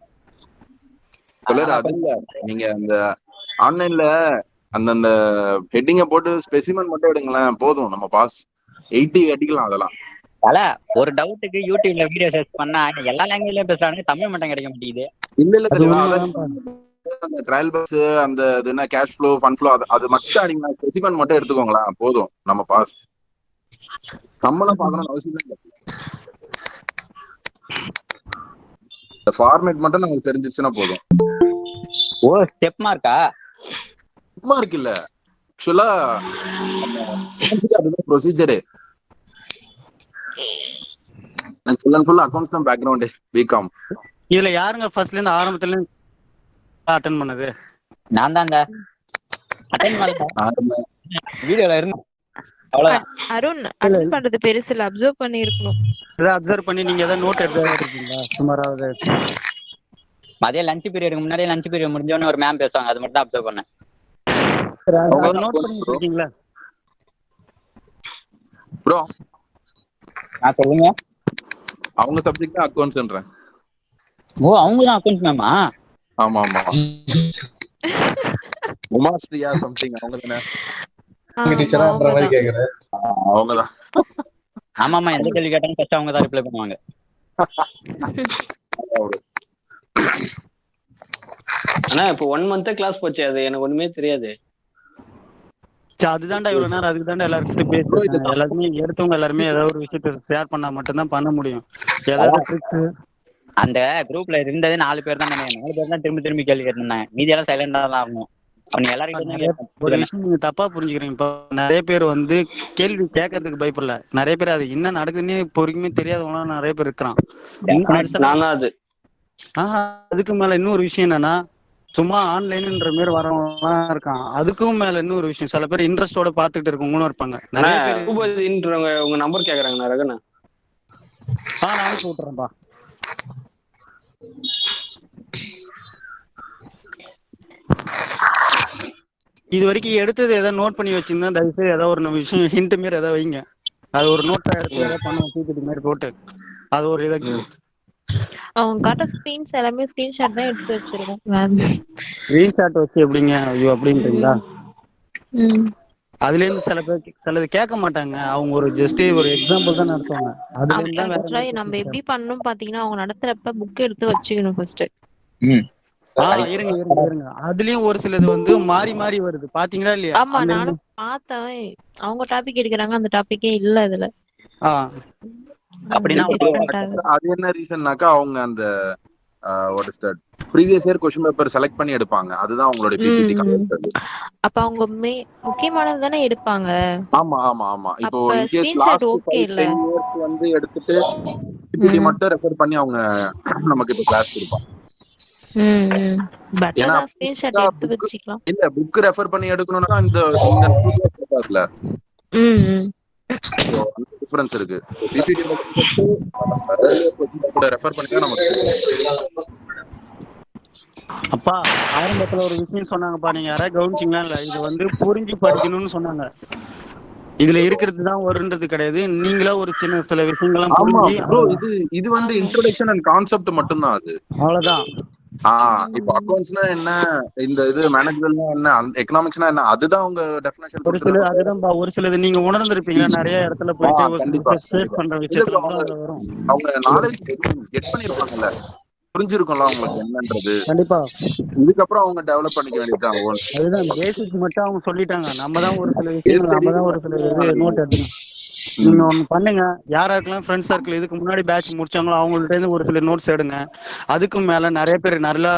அது இல்ல, நீங்க அந்த ஆன்லைன்ல அந்தந்த ஹெட்டிங்க போட்டு ஸ்பெசிமென் மட்டும் எடுங்களேன், போதும். நம்ம பாஸ் 80 அடிக்கலாம். அதெல்லாம் ஒரு டவுட்டுக்கு யூடியூப்ல வீடியோ சர்ச் பண்ணா எல்லா லாங்குவேஜ்லயும் பேசுறாங்க, தமிழ் மட்டும் கிடைக்க மாட்டேங்குது. இல்ல அந்த ட்ரையல் பஸ், அந்த இது என்ன கேஷ் ஃப்ளோ, ஃபண்ட் ஃப்ளோ, அது மட்டும் நீங்க ஸ்பெசிமென் மட்டும் எடுத்துக்கோங்களேன், போதும். நம்ம பாஸ். சம்பளம் பார்க்கணும்னு அவசியம் இல்லை. இந்த ஃபார்மேட் மட்டும் நமக்கு தெரிஞ்சிச்சுன்னா போதும். ஓ, ஸ்டெப் மார்க்கா? ஸ்டெப் மார்க் இல்ல, ஆக்சுவலா அதுதான் ப்ரொசீஜரே. ஃபுல் அண்ட் ஃபுல் அக்கவுண்ட்ஸ் தான் பேக்ரவுண்ட், பிகாம். இதுல யாருங்க ஃபர்ஸ்ட்ல இருந்து ஆரம்பத்துல இருந்து அட்டெண்ட் பண்ணது? நான் தான் அட்டெண்ட் பண்ணல, வீடியோல இருந்தேன். அருண் அட்டெண்ட் பண்றது பெருசு இல்ல, அப்சர்வ் பண்ணி இருக்கணும். அப்சர்வ் பண்ணி நீங்க ஏதாவது நோட் எடுத்துட்டீங்களா? சுமாராவது மதியம் லஞ்ச் பீரியடுக்கு முன்னாடி லஞ்ச் பீரியட் முடிஞ்சோன்னு ஒரு மேம் பேசுவாங்க, அது மட்டும் தான் அப்சர்வ் பண்ணேன். நோட் பண்ணிட்டு இருக்கீங்களா ப்ரோ? சொல்லுங்க. அவங்க சப்ஜெக்ட் தான் அக்கவுண்ட்ஸ்ன்றேன். ஓ, அவங்க தான் அக்கவுண்ட்ஸ் மேமா? ஆமா ஆமா, உமாஸ்ரீயா சம்திங், அவங்க தானே டீச்சரான்ற மாதிரி கேக்குறேன். அவங்கதான். ஆமாமா, எந்த கேள்வி கேட்டாலும் ஃபர்ஸ்ட் அவங்க தான் ரிப்ளை பண்ணுவாங்க. ஆனா இப்போ 1 month கிளாஸ் போச்சு, அது எனக்கு ஒண்ணுமே தெரியாது. அதுதான்டா இவ்வளவு நேரம், அதுக்கு தான்டா எல்லாருக்கிட்ட பேசுறோம். எல்லாருமே எடுத்தவங்க எல்லாருமே ஏதாவது ஒரு விஷயத்த ஷேர் பண்ணா மட்டும்தான் பண்ண முடியும். ஏதாவது ட்ரிக்ஸ் அந்த குரூப்ல இருந்தது 4 பேர் தான் நினைக்கிறேன். 4 பேர் தான் திரும்பி கேள்வி கேட்டிருந்தாங்க. மீதி எல்லாம் சைலண்டா தான் ஆகணும். நீ எல்லாரும் ஒரு விஷயம் நீங்க தப்பா புரிஞ்சுக்கிறீங்க. இப்போ நிறைய பேர் வந்து கேள்வி கேட்கறதுக்கு பயப்படல. நிறைய பேர் அது என்ன நடக்குதுன்னு இப்போ வரைக்குமே தெரியாதவங்க நிறைய பேர் இருக்கிறான். அதுக்கு மேல இன்னொரு விஷயம் என்னன்னா, சும்மா ஆன்லைன்ன்ற மாதிரி வரவங்கலாம் இருக்கான். அதுக்கும் மேல இன்னொரு விஷயம், சில பேர் இன்ட்ரெஸ்டோட பாத்துட்டு இருக்கவங்களும் இருப்பாங்க. நிறைய பேர் உங்க நம்பர் கேக்குறாங்க ரகண்ணா. நான் அனுப்பி விட்டுறேன்ப்பா. இது வரைக்கும் எடுத்தது ஏதாவது நோட் பண்ணி வச்சிருந்தா தயவுசெய்து ஏதாவது ஒரு விஷயம் ஹிண்ட் மாரி ஏதாவது வைங்க. அது ஒரு நோட்டா எடுத்து ஏதாவது பண்ணுவோம், பிபிடி மாதிரி போட்டு அது ஒரு இதை அவங்க காட்ட ஸ்கிரீன்ஸ் எல்லாமே ஸ்கிரீன்ஷாட் தான் எடுத்து வச்சிருக்கோம். ரீஸ்டார்ட் வச்சு எப்படிங்க ஐயோ அப்படின்றீங்களா? அதுல இருந்து சில பேர் சிலது கேட்க மாட்டாங்க. அவங்க ஒரு ஜஸ்ட் ஒரு எக்ஸாம்பிள் தான் நடத்துவாங்க. அதுல இருந்து தான் வேற நம்ம எப்படி பண்ணணும் பாத்தீங்கன்னா, அவங்க நடத்துறப்ப புக் எடுத்து வச்சுக்கணும் ஃபர்ஸ்ட். இருங்க. அதுலயும் ஒரு சிலது வந்து மாறி மாறி வருது, பாத்தீங்களா இல்லையா? ஆமா, நானும் பார்த்தேன். அவங்க டாபிக் எடுக்கிறாங்க, அந்த டாபிக்கே இல்ல அதுல. அப்படின்னா அது என்ன ரீசன்னாக்கா அவங்க அந்த what is that previous year question paper select பண்ணி எடுப்பாங்க. அதுதான் அவங்களோட பிபிடி கன்டென்ட். அப்ப அவங்க முக்கியமானது தானே எடுப்பாங்க. ஆமா ஆமா ஆமா. இப்போ இன் கேஸ் லாஸ்ட் 10 இயர்ஸ் வந்து எடுத்துட்டு பிபிடி மட்டும் ரெஃபர் பண்ணி அவங்க நமக்கு இப்ப கிளாஸ் கொடுப்பாங்க. ஏன்னா ஸ்கிரீன்ஷாட் எடுத்து வச்சுக்கலாம். இல்ல புக் ரெஃபர் பண்ணி எடுக்கணும்னா இந்த பேப்பர்ல டிஃபரன்ஸ் இருக்கு. பிபிடி மட்டும் ரெஃபர் பண்ணி தான் நமக்கு. அப்பா ஆரம்பத்துல ஒரு விஷயம் சொன்னாங்கப்பா, நீங்க யாராவது கவனிச்சிங்களா இல்ல? இது வந்து புரிஞ்சு படிக்கணும்னு சொன்னாங்க. இதுல இருக்கிறது தான் வருன்றது கிடையாது. நீங்களா ஒரு சின்ன சில விஷயங்கள்லாம் புரிஞ்சு இது வந்து இன்ட்ரோடக்ஷன் அண்ட் கான்செப்ட் மட்டும் தான். அது அவ்வளவுதான். இப்போ அக்கவுண்ட்ஸ்னா என்ன, இந்த இது மேனேஜ்மென்ட்னா என்ன, எகனாமிக்ஸ்னா என்ன, அதுதான் உங்க டெஃபினிஷன். ஒரு சில அதுதான்ப்பா, ஒரு சிலது நீங்க உணர்ந்திருப்பீங்க. நிறைய இடத்துல போயிட்டு ஃபேஸ் பண்ற விஷயத்துல வரும். அவங்க நாலேஜ் கெட் பண்ணிருப்பாங்கல்ல, புரிஞ்சிருக்கும்ல அவங்களுக்கு என்னன்றது. கண்டிப்பா. இதுக்கப்புறம் அவங்க டெவலப் பண்ணிக்க வேண்டியதுதான். அதுதான் பேசிக் மட்டும் அவங்க சொல்லிட்டாங்க. நம்ம தான் ஒரு சில விஷயங்கள் நம்ம தான் ஒரு சில இது நோட் எடுக்கணும். நீங்க ஒண்ணு பண்ணுங்க, யாராருக்கெல்லாம் ஃப்ரெண்ட் சர்க்கிள் இதுக்கு முன்னாடி பேட்ச் முடிச்சாங்களோ அவங்கள்ட்ட இருந்து ஒரு சில நோட்ஸ் எடுங்க. அதுக்கும் மேல நிறைய பேர் நல்லா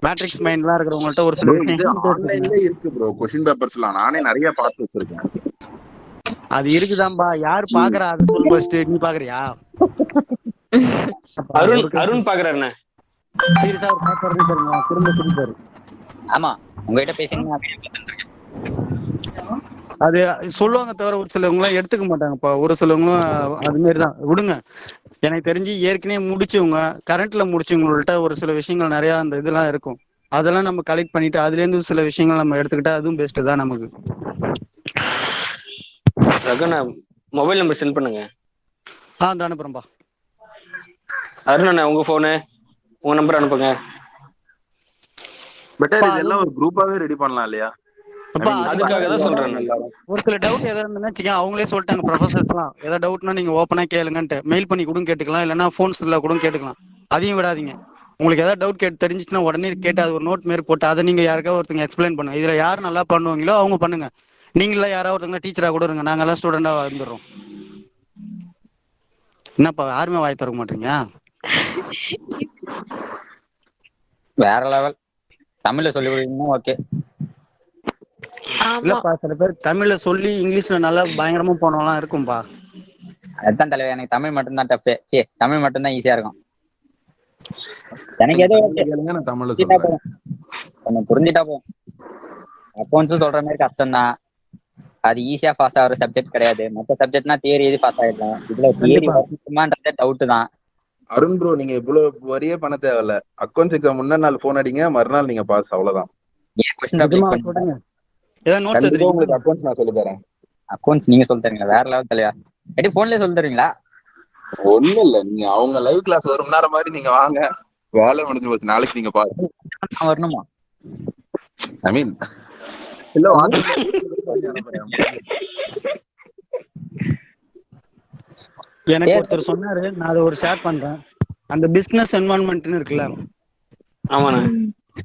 மேட்ரிக்ஸ் மைண்ட்லாம் இருக்கிறவங்கள்ட்ட ஒரு சில விஷயம் ஆன்லைன்ல இருக்கு ப்ரோ. क्वेश्चन பேப்பர்ஸ்லாம் நானே நிறைய பார்த்து வச்சிருக்கேன். அது இருக்குதான்பா. யார் பாக்குறா அதை சொல்லு ஃபர்ஸ்ட். நீ பாக்குறியா? அருண் பாக்குறாருண்ணே. சீரியஸா பாக்குறது பாருங்க, திரும்ப திரும்ப. ஆமா, உங்ககிட்ட பேசினா அது சொல்லுவாங்க தவிர ஒரு சிலவங்க எல்லாம் எடுத்துக்க மாட்டாங்கப்பா. ஒரு சிலவங்களும் அது மாதிரிதான் விடுங்க. எனக்கு தெரிஞ்சு ஏற்கனவே முடிச்சவங்க, கரண்ட்ல முடிச்சவங்கள்ட்ட ஒரு சில விஷயங்கள் நிறைய அந்த இதெல்லாம் இருக்கும். அதெல்லாம் நம்ம கலெக்ட் பண்ணிட்டு அதுல இருந்து சில விஷயங்கள் நம்ம எடுத்துக்கிட்டா அதுவும் பெஸ்ட் தான் நமக்கு. ரகண்ணா மொபைல் நம்பர் சென்ட் பண்ணுங்க. அந்த அனுப்புறேன்பா. அருணண்ணா உங்க போனு உங்க நம்பர் அனுப்புங்க. பெட்டர் இதெல்லாம் ஒரு குரூப்பாவே ரெடி பண்ணலாம் இல்லையா? அதுக்காக தான் சொல்றேன். ஒரு சில டவுட் ஏதாவது இருந்துச்சுங்க, அவங்களே சொல்லிட்டாங்க ப்ரொஃபசர்ஸ்லாம். ஏதாவது டவுட்னா நீங்க ஓப்பனா கேளுங்கன்ட்டு மெயில் பண்ணி கூட கேட்டுக்கலாம், இல்லைன்னா ஃபோன்ஸ்ல கூட கேட்டுக்கலாம். அதையும் விடாதீங்க. உங்களுக்கு ஏதாவது டவுட் தெரிஞ்சிச்சுன்னா உடனே கேட்டு அது ஒரு நோட் மாரி போட்டு அதை நீங்க யாருக்காவது ஒருத்தங்க எக்ஸ்பிளைன் பண்ணுங்க. இதுல யார் நல்லா பண்ணுவீங்களோ அவங்க பண்ணுங்க. நீங்களா யாராவது ஒருத்தங்க டீச்சரா கூட இருங்க, நாங்கெல்லாம் ஸ்டூடெண்டா வந்துடுறோம். என்னப்பா யாருமே வாய் தர மாட்டீங்க? வேற லெவல். தமிழ்ல சொல்லி கொடுத்தீங்கன்னா ஓகே. இல்லப்பா சில பேர் தமிழ்ல சொல்லி இங்கிலீஷ்ல நல்லா பயங்கரமா போனவங்கலாம் இருக்கும்பா. அதுதான் தலைவர், எனக்கு தமிழ் மட்டும்தான் டஃப். சே, தமிழ் மட்டும்தான் ஈஸியா இருக்கும். எனக்கு ஏதோ தமிழ்ல சொல்றேன், கொஞ்சம் புரிஞ்சுட்டா போதும். அக்கௌண்ட்ஸும் சொல்ற மாதிரி கஷ்டம் தான். அது ஈஸியா பாஸ் ஆகிற சப்ஜெக்ட் கிடையாது. மற்ற சப்ஜெக்ட்னா தியரி எழுதி பாஸ் ஆகிடலாம். இதுல தியரி வருமானதே டவுட் தான். அருண் ப்ரோ, நீங்க இவ்வளவு வரியே பண்ண தேவையில்ல. அக்கௌண்ட்ஸ் எக்ஸாம் முன்ன நாள் போன் அடிங்க, மறுநாள் நீங்க பாஸ். அவ்வளவுதான். உங்களுக்கு அக்கௌண்ட்ஸ் நான் சொல்லி தரேன். அக்கௌண்ட்ஸ் நீங்க சொல்லி தரீங்களா? வேற லெவல் தலையா. எப்படி போன்லயே சொல்லி தருவீங்களா? ஒண்ணும் இல்ல, நீங்க அவங்க லைவ் கிளாஸ் ஒரு மணி நேரம் மாதிரி நீங்க வாங்க, வேலை முடிஞ்சு போச்சு. நாளைக்கு நீங்க பாஸ் வரணுமா? ஐ மீன் இல்ல, எனக்கு ஒருத்தர் சொன்னாரு, நான் அதை ஒரு ஷேர் பண்றேன். அந்த பிசினஸ் என்வரான்மெண்ட்னு இருக்குல்ல,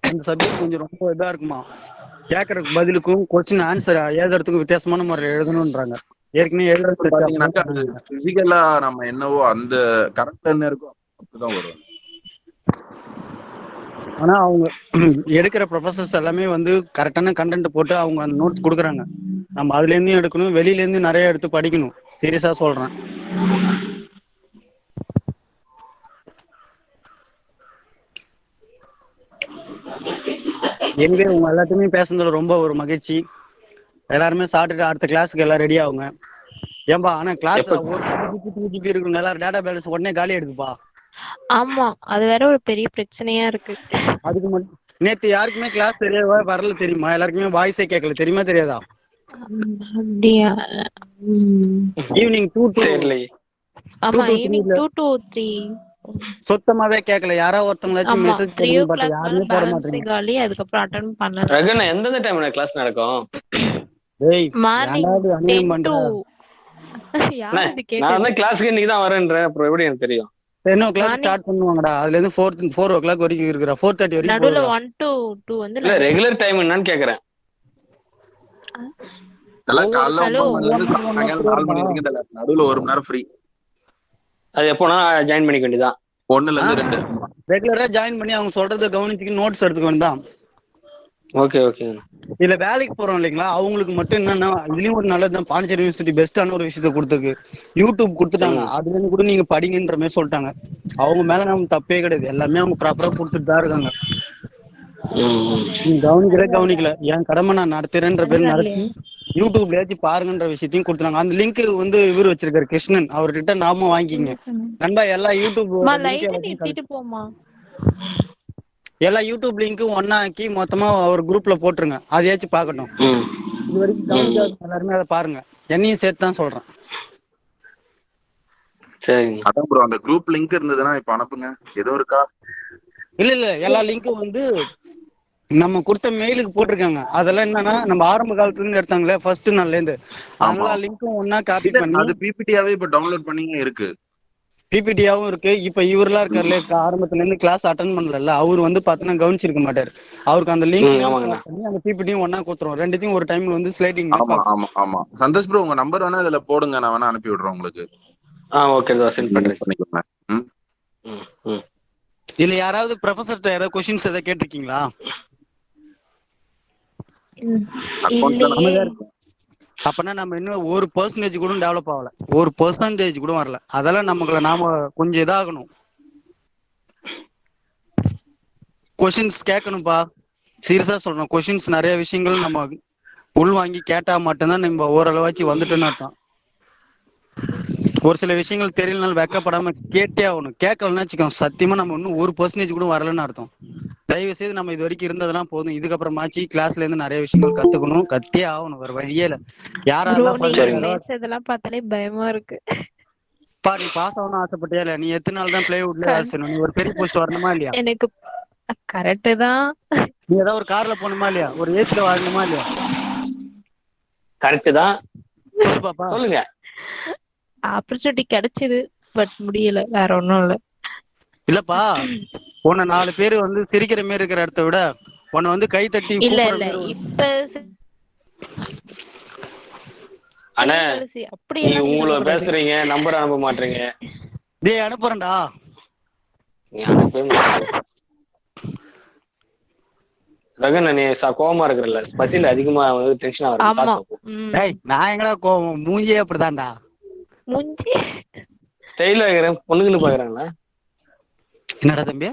அந்த சப்ஜெக்ட் கொஞ்சம் ரொம்ப இதா இருக்குமா. கேட்கறதுக்கு பதிலுக்கும் கொஸ்டின் ஆன்சர் எழுதுறதுக்கும் வித்தியாசமான முறையில் எழுதணும்ன்றாங்க. ஏற்கனவே பிசிக்கலா நம்ம என்னவோ அந்த கரெக்ட் என்ன இருக்கோ அப்படிதான் வரும். ஆனா அவங்க எடுக்கிற ப்ரொஃபசர்ஸ் எல்லாமே வந்து கரெக்டான கண்டென்ட் போட்டு அவங்க அந்த நோட்ஸ் கொடுக்குறாங்க. நம்ம அதுல இருந்து எடுக்கணும், வெளியில இருந்து நிறைய எடுத்து படிக்கணும். சீரியஸா சொல்றேன். எங்க உங்க எல்லாத்தையுமே பேசுனதுல ரொம்ப ஒரு மகிழ்ச்சி. எல்லாருமே சாப்பிட்டுட்டு அடுத்த கிளாஸுக்கு எல்லாம் ரெடி ஆகுங்க. ஏன்பா ஆனா கிளாஸ் ஒரு 2 GB இருக்குங்க, எல்லாரும் டேட்டா பேலன்ஸ் உடனே காலி எடுத்துப்பா. ஆமா, அது வேற ஒரு பெரிய பிரச்சனையா இருக்கு. அதுக்கு மட்டும் நேத்து யாருக்குமே கிளாஸ் சரியாவா வரல தெரியுமா? எல்லாருக்குமே வாய்ஸே கேட்கல தெரியுமா தெரியாதா? அப்படியா? ஈவினிங் 2 to ஆமா, ஈவினிங் 2 to 3 சுத்தமாவே கேட்கல. யாரோ ஒருத்தங்களாச்சும் ஆமா, மெசேஜ் 3 பண்ணுங்க, பட் o'clock மேல யாருமே போட பேலன்ஸ் மாட்டீங்க. காலி. அதுக்கப்புறம் அட்டெண்ட் பண்ணல. ரகுண்ணா எந்தெந்த டைம்ல கிளாஸ் நடக்கும்? டேய் மார்னிங் ஏன்டா அநியாயம் 10 பண்ற? to யார் இது நான் கேட்டது? வந்து கிளாஸ்க்கு இன்னைக்கு தான் வரேன்றேன், அப்புறம் எப்படி எனக்கு தெரியும்? 10 o'clock ஸ்டார்ட் பண்ணுவாங்கடா. அதுல இருந்து 4 o'clock வரைக்கும் இருக்குறா. 4:30 வரைக்கும் நடுவுல போகுதுடா. 1 to 2 வந்து இல்ல ரெகுலர் டைம் என்னன்னு கேக்குறேன். எல்லாம் காலைல ஹலோ 9 மணில இருந்து சாயங்காலம் 4 மணி வரைக்கும் தான் நடுவுல 1 மணி நேரம் ஃப்ரீ. அது எப்போனா ஜாயின் பண்ணிக்க வேண்டியதான். 1ல இருந்து 2. ரெகுலரா ஜாயின் பண்ணி அவங்க சொல்றத கவனிச்சுக்கு நோட்ஸ் எடுத்துக்க வேண்டாம். Okay okay. இல்ல வேலைக்கு போறோம் இல்லைங்களா, அவங்களுக்கு மட்டும் என்னன்னா இதுலயும் ஒரு நல்லதுதான். பாண்டிச்சேரி யூனிவர்சிட்டி பெஸ்டான ஒரு விஷயத்த கொடுத்துருக்கு. யூடியூப் கொடுத்துட்டாங்க, அதுல இருந்து கூட நீங்க படிங்கன்ற மாதிரி சொல்லிட்டாங்க. அவங்க மேல நம்ம தப்பே கிடையாது, எல்லாமே அவங்க ப்ராப்பரா கொடுத்துட்டு தான் இருக்காங்க. நீங்க கவனிக்கல என் கடமை நான் நடத்துறேன்ற பேர் நடத்தி யூடியூப்லயாச்சும் பாருங்கன்ற விஷயத்தையும் கொடுத்துறாங்க. அந்த லிங்க் வந்து இவர் வச்சிருக்காரு கிருஷ்ணன், அவர்கிட்ட நாம வாங்கிக்கிங்க நண்பா. எல்லா யூடியூப் எல்லா யூடியூப் லிங்க்கும் ஒன்னா ஆக்கி மொத்தமா ஒரு குரூப்ல போட்டுருங்க, அதையாச்சும் பாக்கட்டும். இது வரைக்கும் கவனிக்காத எல்லாருமே அதை பாருங்க, என்னையும் சேர்த்து தான் சொல்றேன். சரி அதான் ப்ரோ, அந்த குரூப் லிங்க் இருந்ததுன்னா இப்ப அனுப்புங்க. ஏதோ இருக்கா? இல்ல எல்லா லிங்க்கும் வந்து நம்ம கொடுத்த மெயிலுக்கு போட்டிருக்காங்க. அதெல்லாம் என்னன்னா நம்ம ஆரம்ப காலத்துல இருந்து எடுத்தாங்களே ஃபர்ஸ்ட் நாள்ல இருந்து, எல்லா லிங்க்கும் ஒன்னா காப்பி பண்ணி அது பிபிடியாவே இப்ப டவுன்லோட் பண்ணி இருக்கு. பிபிடியாவும் இருக்கு. இப்ப இவரெல்லாம் இருக்காருல, ஆரம்பத்துல இருந்து கிளாஸ் அட்டன் பண்ணல, அவர் வந்து பாத்தீங்கன்னா கவனிச்சிருக்க மாட்டாரு. அவருக்கு அந்த லிங்க் பண்ணி அந்த பிபிடியும் ஒன்னா கொடுத்துரும். ரெண்டுத்தையும் ஒரு டைம்ல வந்து ஸ்லைடிங். ஆமா சந்தோஷ் ப்ரோ, உங்க நம்பர் வேணா இதுல போடுங்க, நான் வேணா அனுப்பி விடுறேன் உங்களுக்கு. ஓகே சென்ட் பண்ணிக்கோங்க. இல்ல யாராவது ப்ரொஃபசர்ட்ட ஏதாவது கொஸ்டின்ஸ் ஏதாவது கேட்டிருக்கீங்களா? அப்பனா நம்ம இன்னும் 1% கூட டெவலப் ஆகல, 1% கூட வரல. அதெல்லாம் நமக்குள்ள நாம கொஞ்சம் இதாகணும். கொஸ்டின்ஸ் கேட்கணும்பா, சீரியஸா சொல்றோம். கொஸ்டின்ஸ் நிறைய விஷயங்கள் நம்ம உள்வாங்கி கேட்டா மட்டும்தான் நம்ம ஓரளவாச்சு வந்துட்டோன்னு அர்த்தம். ஒரு சில விஷயங்கள் தெரியலனாலும் வெக்கப்படாம கேட்டே ஆகணும். கேட்கலன்னு வச்சுக்கோ, சத்தியமா நம்ம இன்னும் 1% கூட வரலன்னு அர்த்தம். தயவு செய்து நம்ம இது வரைக்கும் இருந்ததெல்லாம் போதும். இதுக்கப்புறமாச்சு கிளாஸ்ல இருந்து நிறைய விஷயங்கள் கத்துக்கணும், கத்தே ஆகணும், வேற வழியே இல்ல. யாரெல்லாம் பேசுறதெல்லாம் பார்த்தாலே பயமா இருக்கு. பா நீ பாஸ் ஆகணும் ஆசைப்பட்டியா இல்ல? நீ எத்தனை நாள் தான் பிளேவுட்ல வேலை செய்யணும்? நீ ஒரு பெரிய போஸ்ட் வரணுமா இல்லையா? எனக்கு கரெக்ட் தான். நீ ஏதாவது ஒரு கார்ல போகணுமா இல்லையா? ஒரு ஏசில வாழணுமா இல்லையா? கரெக்ட் தான். சொல்லு பாப்பா, சொல்லுங்க. ஆப்பர்ச்சுனிட்டி கிடைச்சது, பட் முடியல, வேற ஒண்ணும் இல்ல. இல்லப்பா, உன்னை 4 பேர் வந்து சிரிக்கிற மாதிரி இருக்கிற இடத்த விட உன்னை வந்து கை தட்டி இல்ல இப்ப அண்ணே நீ உங்களை பேசுறீங்க, நம்பர் அனுப்ப மாட்டீங்க. டேய் அனுப்புறேன்டா. நீ அனுப்பவே மாட்டீங்க. ரகன் நீ கோவமா இருக்கிறல்ல, பசியில அதிகமா வந்து டென்ஷன் ஆகுது. டேய் நான் எங்கடா கோவம், மூஞ்சியே அப்படிதான்டா. மூஞ்சி ஸ்டைலா இருக்கிறேன், பொண்ணுங்கன்னு பாக்குறாங்களா? என்னடா தம்பி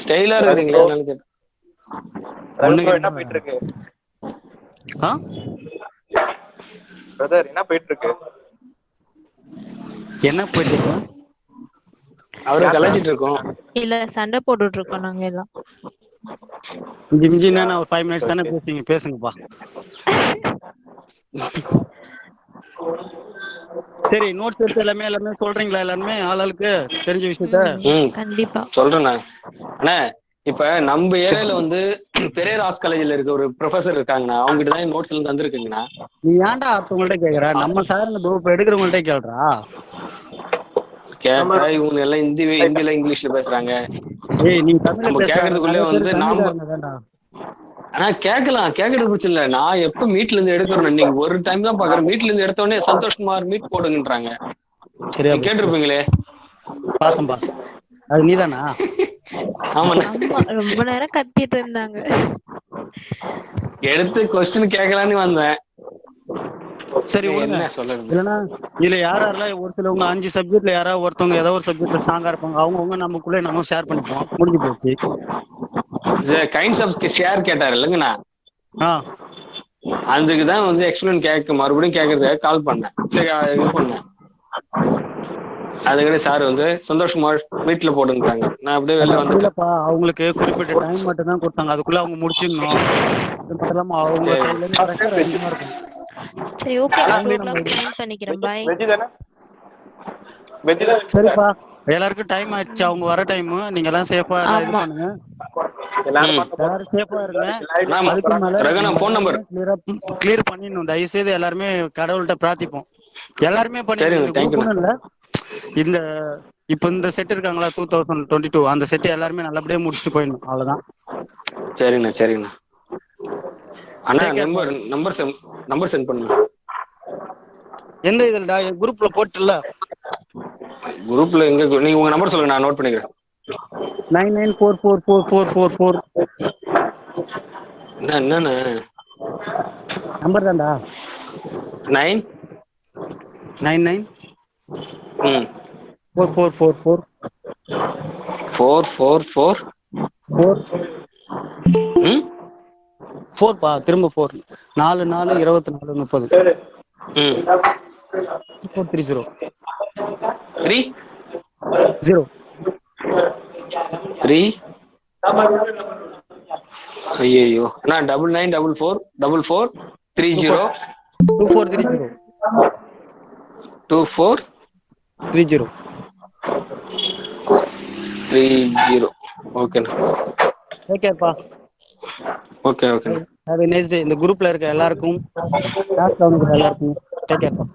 ஸ்டைலா இருக்கீங்களா? என்ன போயிட்டு இருக்கு பிரதர்? என்ன போயிட்டு இருக்கு? என்ன போயிட்டு இருக்கு? அவரை கலாச்சிட்டு இருக்கோம். இல்ல சண்டை போட்டுட்டு இருக்கோம் நாங்க எல்லாம். ஜிம்ஜினா ஒரு 5 மினிட்ஸ் தானே பேசுங்கப்பா. சரி, நோட்ஸ் எடுத்து எல்லாமே சொல்றீங்களா? எல்லாருமே ஆளுக்கு தெரிஞ்ச விஷயத்த கண்டிப்பா சொல்றேன். அண்ணா இப்ப நம்ம ஏரியால வந்து பெரியர் ஆர்ட்ஸ் காலேஜ்ல இருக்க ஒரு ப்ரொஃபசர் இருக்காங்கண்ணா, அவங்ககிட்ட தான் நோட்ஸ் எல்லாம் தந்துருக்குங்கண்ணா. நீ ஏன்டா அடுத்தவங்கள்ட்ட கேக்குற? நம்ம சாருங்க தொகுப்பு எடுக்கிறவங்கள்ட்ட கேள்றா. கேட்டா இவங்க எல்லாம் ஹிந்தில இங்கிலீஷ்ல பேசுறாங்க. நீ தமிழ்ல கேக்குறதுக்குள்ளே வந்து நாம ஆனா கேட்கறது பிரச்சனை இல்ல. நான் எப்ப மீட்ல இருந்து எடுக்கிறேன், நீங்க ஒரு டைம் தான் பாக்குறேன். மீட்ல இருந்து எடுத்த உடனே சந்தோஷ்குமார் மீட் போடுங்கன்றாங்க. கேட்டிருப்பீங்களே. பாத்தம்பா, அது நீதானா? ஆமாண்ணா. ஆமா ரொம்ப நேரம் கத்திட்டு இருந்தாங்க. எடுத்து கொஸ்டின் கேட்கலான்னு வந்தேன். சரி விடுங்க. என்ன சொல்றது? இல்லைன்னா இதுல யாரெல்லாம் ஒரு சிலவங்க 5 சப்ஜெக்ட்ல யாராவது ஒருத்தவங்க ஏதோ ஒரு சப்ஜெக்ட்ல ஸ்ட்ராங்கா இருப்பாங்க, அவங்கவுங்க நமக்குள்ளே நம்ம ஷேர் பண்ணிப்போம், முடிஞ்சு போச்சு. கைண்ட்ஸ் ஆஃப் ஷேர் கேட்டாரு இல்லைங்கண்ணா, அதுக்கு தான் வந்து எக்ஸ்பிளைன் கேட்க மறுபடியும் கேட்கறதுக்காக கால் பண்ணேன். சரி இது பண்ணேன். அதுக்கடி சார் வந்து சந்தோஷமா வீட்டுல போட்டுட்டாங்க. நான் அப்படியே வெளில வந்துட்டேன். இல்லப்பா, அவங்களுக்கு குறிப்பிட்ட டைம் மட்டும் தான் கொடுத்தாங்க, அதுக்குள்ள அவங்க முடிச்சிடணும். அது மட்டும் இல்லாம அவங்க சைட்ல இருந்து ப்ரெஷர் அதிகமா இருக்கும். சரி ஓகே, நான் 2 o'clock ஜாயின் பண்ணிக்கிறேன். பை. சரிப்பா, எல்லாருக்கும் டைம் ஆயிடுச்சு, அவங்க வர டைம். நீங்க எல்லாம் சேஃபா எல்லாம் இது பண்ணுங்க, எல்லாரும் சேஃபா இருங்க. அதுக்கு மேல கிளியர் பண்ணிடணும். தயவு செய்து எல்லாருமே கடவுள்கிட்ட பிரார்த்திப்போம். எல்லாருமே பண்ணிடுங்க, இந்த குரூப்னு இல்ல, இந்த இப்ப இந்த செட் இருக்காங்களா 2022 அந்த செட் எல்லாருமே நல்லபடியா முடிச்சுட்டு போயிடணும், அவ்வளவுதான். சரிண்ணா சரிண்ணா. அண்ணா நம்பர் சென்ட் பண்ணுங்க. எந்த இதுலடா? குரூப்ல போட்டுல? குரூப்ல எங்க? நீங்க உங்க நம்பர் சொல்லுங்க, நான் நோட் பண்ணிக்கிறேன். 99444444. என்னண்ணா நம்பர் தான்டா. 999 4444 444 4 பா, திரும்ப 4 4 4 24 30 430 3 ஐயோ அண்ணா 9944 30 2430 2430 ஓகேண்ணா. ஓகேப்பா. Okay okay. Have a nice day. இந்த குரூப்ல இருக்க எல்லாருக்கும், கிளாஸ் கவனிக்கிற எல்லாருக்கும் take கேர்ப்பா.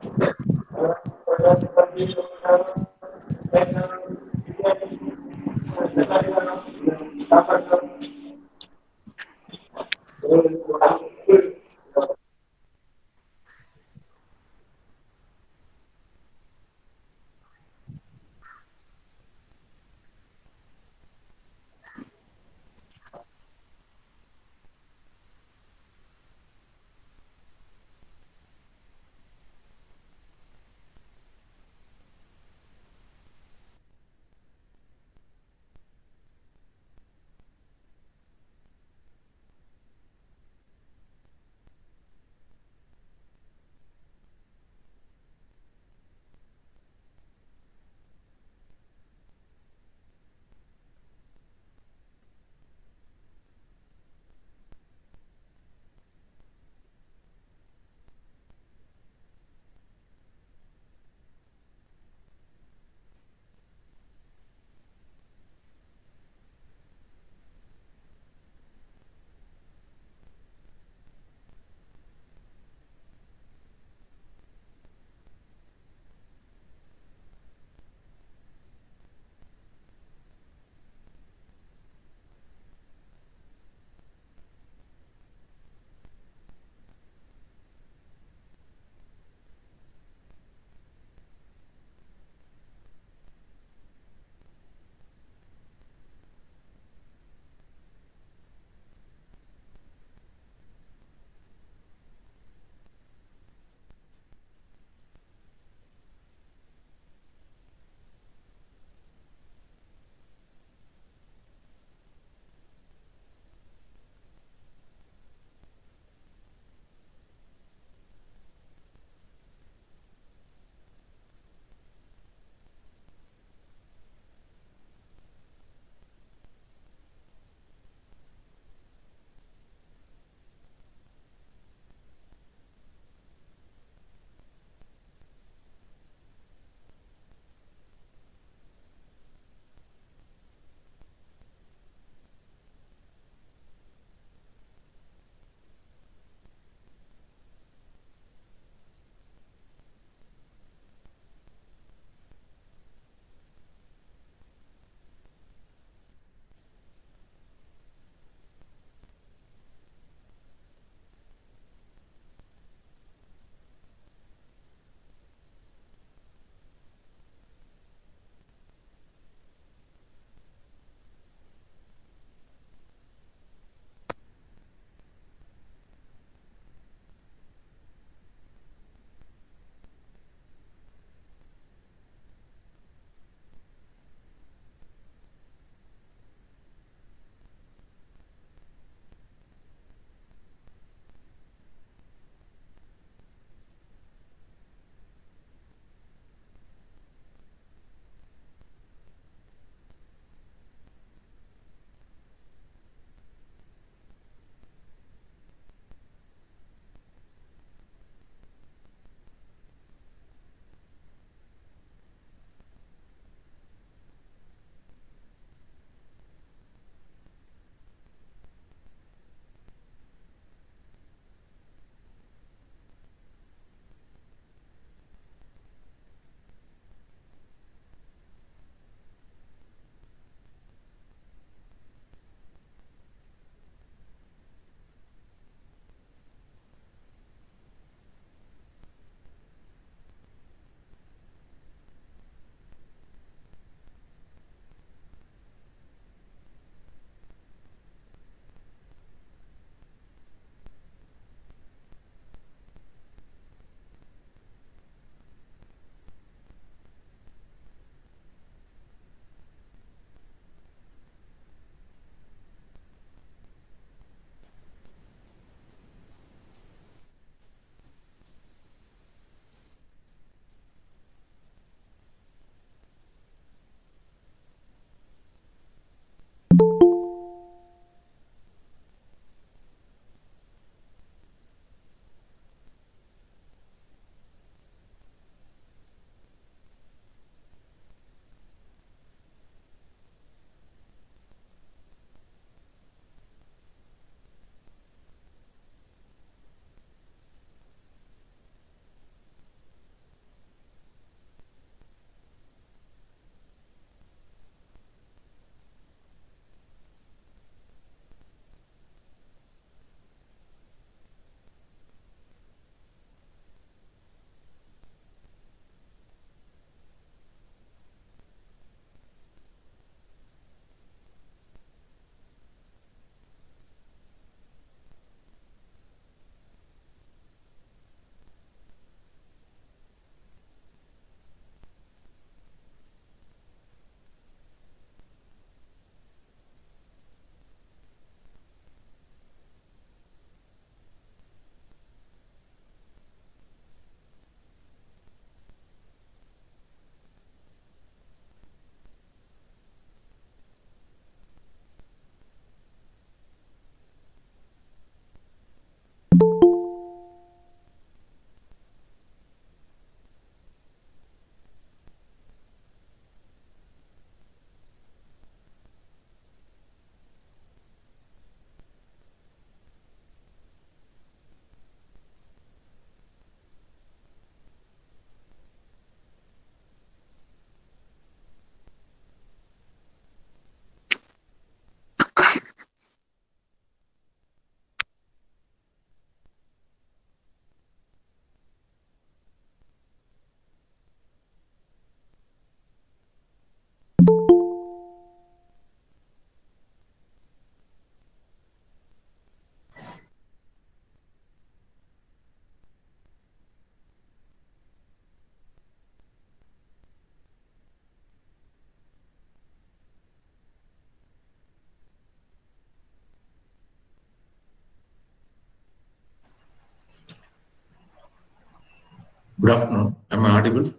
Good afternoon. Am I audible?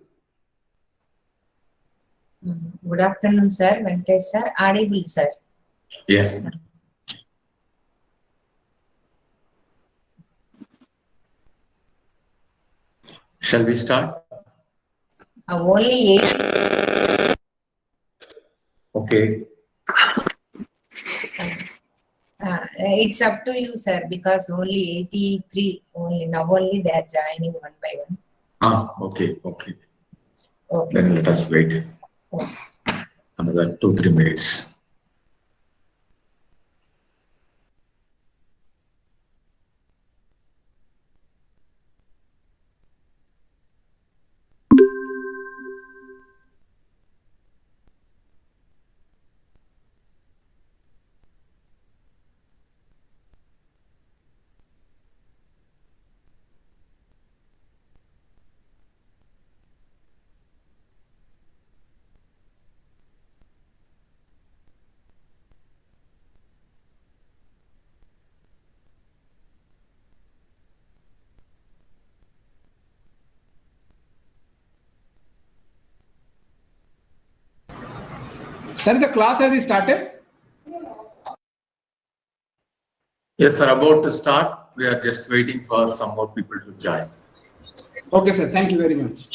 Good afternoon, sir. Venkatesh sir. Audible, sir. Yes. Shall we start? Only 80, sir. Okay. It's up to you, sir, because only 83 only now only they are joining one by one. Okay. Okay, Then sir. let us wait another 2-3 minutes. Sir, the class has started? Yes, sir. About to start. We are just waiting for some more people to join. Okay, sir. Thank you very much.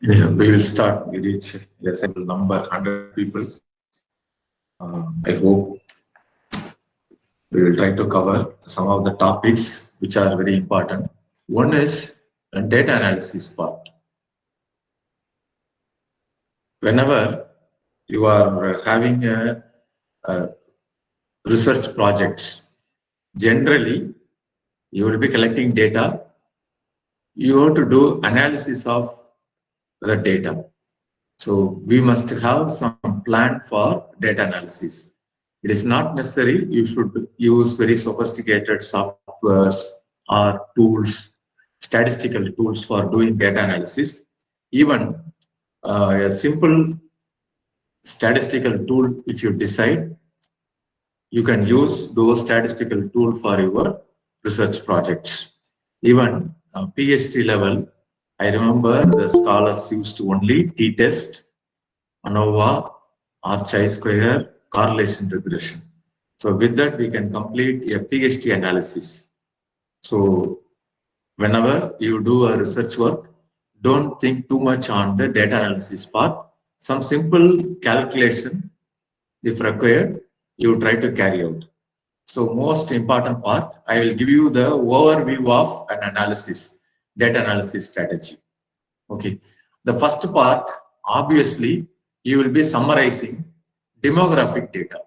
Yeah, we will start. We reach a single number, 100 people. I hope we will try to cover some of the topics which are very important. One is the data analysis part. Whenever you are having a research projects, generally you will be collecting data. You have to do analysis of the data. So we must have some plan for data analysis. It is not necessary you should use very sophisticated softwares or tools, statistical tools for doing data analysis. Even a simple statistical tool, if you decide, you can use those statistical tool for your research projects. Even PhD level, I remember the scholars used to only t-test, ANOVA, or chi-square correlation regression. So with that, we can complete a PhD analysis. So whenever you do a research work, don't think too much on the data analysis part. Some simple calculation, if required, you try to carry out. So most important part, I will give you the overview of an analysis, data analysis strategy. Okay. The first part, obviously, you will be summarizing demographic data.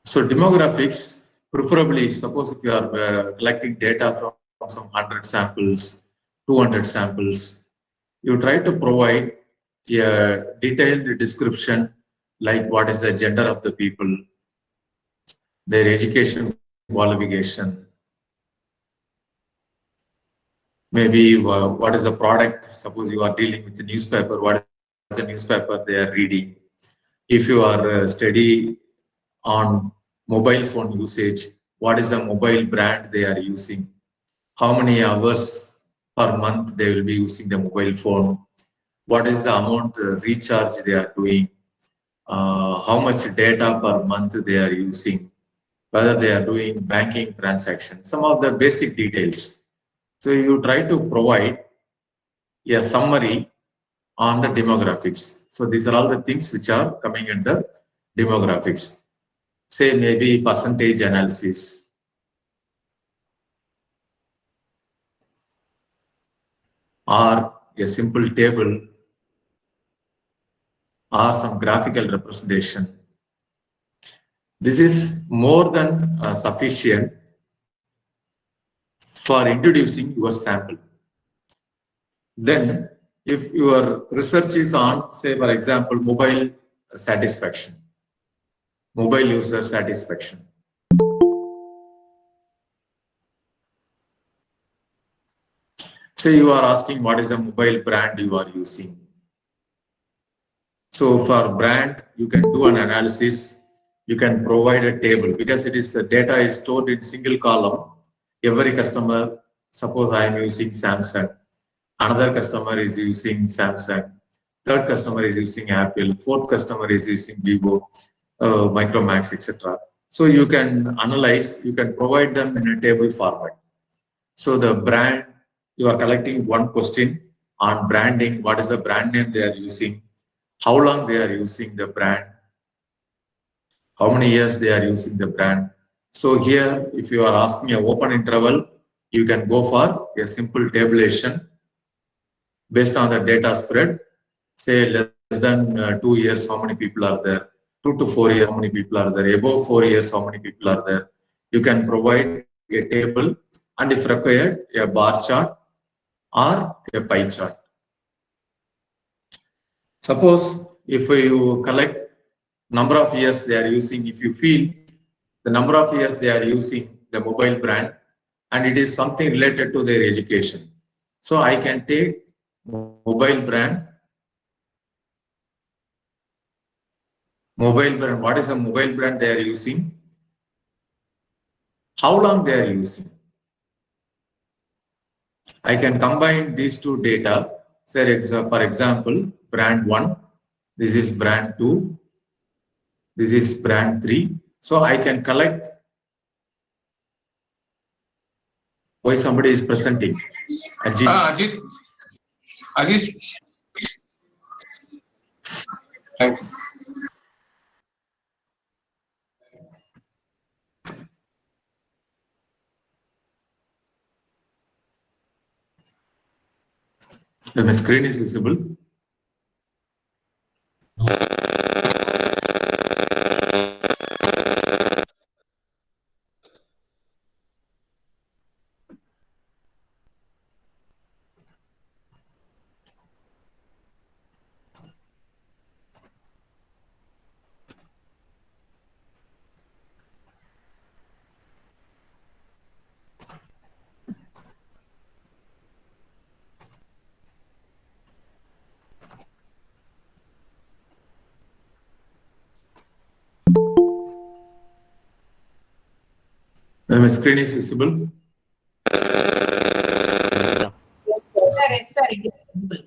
So demographics, preferably, suppose if you are collecting data from some 100 samples, 200 samples, you try to provide a detailed description like what is the gender of the people, their education qualification, maybe what is the product. Suppose you are dealing with the newspaper, what is the newspaper they are reading. If you are study on mobile phone usage, what is the mobile brand they are using, how many hours per month they will be using the mobile phone, what is the amount recharge they are doing, how much data per month they are using, whether they are doing banking transactions, some of the basic details. So you try to provide a summary on the demographics. So these are all the things which are coming under demographics. Say maybe percentage analysis, or a simple table, or some graphical representation. This is more than sufficient for introducing your sample. Then, if your research is on, say, for example, mobile satisfaction, mobile user satisfaction. Say you are asking what is the mobile brand you are using. So for brand, you can do an analysis. You can provide a table because it is data is stored in single column. Every customer, suppose I am using Samsung, another customer is using Samsung, third customer is using Apple, fourth customer is using Vivo, Micromax, etc. So you can analyze, you can provide them in a table format. So the brand, you are collecting one question on branding. What is the brand name they are using? How long they are using the brand? How many years they are using the brand? So here, if you are asking an open interval, you can go for a simple tabulation based on the data spread. Say less than 2 years, how many people are there? 2 to 4 years, how many people are there? Above 4 years, how many people are there? You can provide a table, and if required, a bar chart or a pie chart. Suppose if you collect number of years they are using, if you feel the number of years they are using the mobile brand and it is something related to their education. So I can take mobile brand. What is the mobile brand they are using? How long they are using? I can combine these two data. Say, for example, brand 1, this is brand 2, this is brand 3. So I can collect. Why somebody is presenting? Ajit. Ajit. Thank you. My screen is visible. My screen is visible. Yes, sir, it is visible.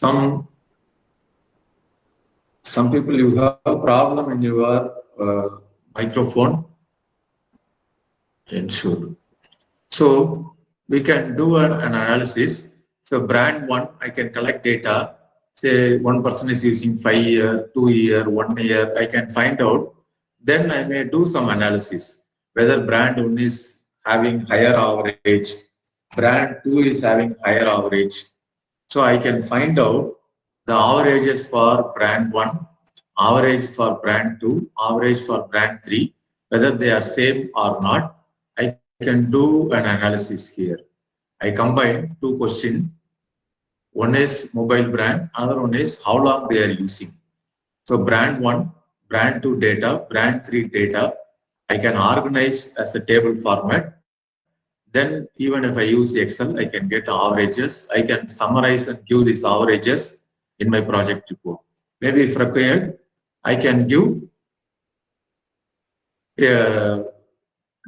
some people you have a problem in your microphone. Ensure. So we can do an analysis. So brand 1, I can collect data. Say one person is using 5 year, 2 year, 1 year. I can find out. Then I may do some analysis whether brand 1 is having higher average, brand 2 is having higher average. So I can find out the averages for brand 1, average for brand 2, average for brand 3, whether they are same or not. I can do an analysis here. I combine 2 questions. One is mobile brand, another one is how long they are using. So brand 1, brand 2 data, brand 3 data, I can organize as a table format. Then even if I use Excel, I can get averages. I can summarize and give these averages in my project report. Maybe if required, I can give a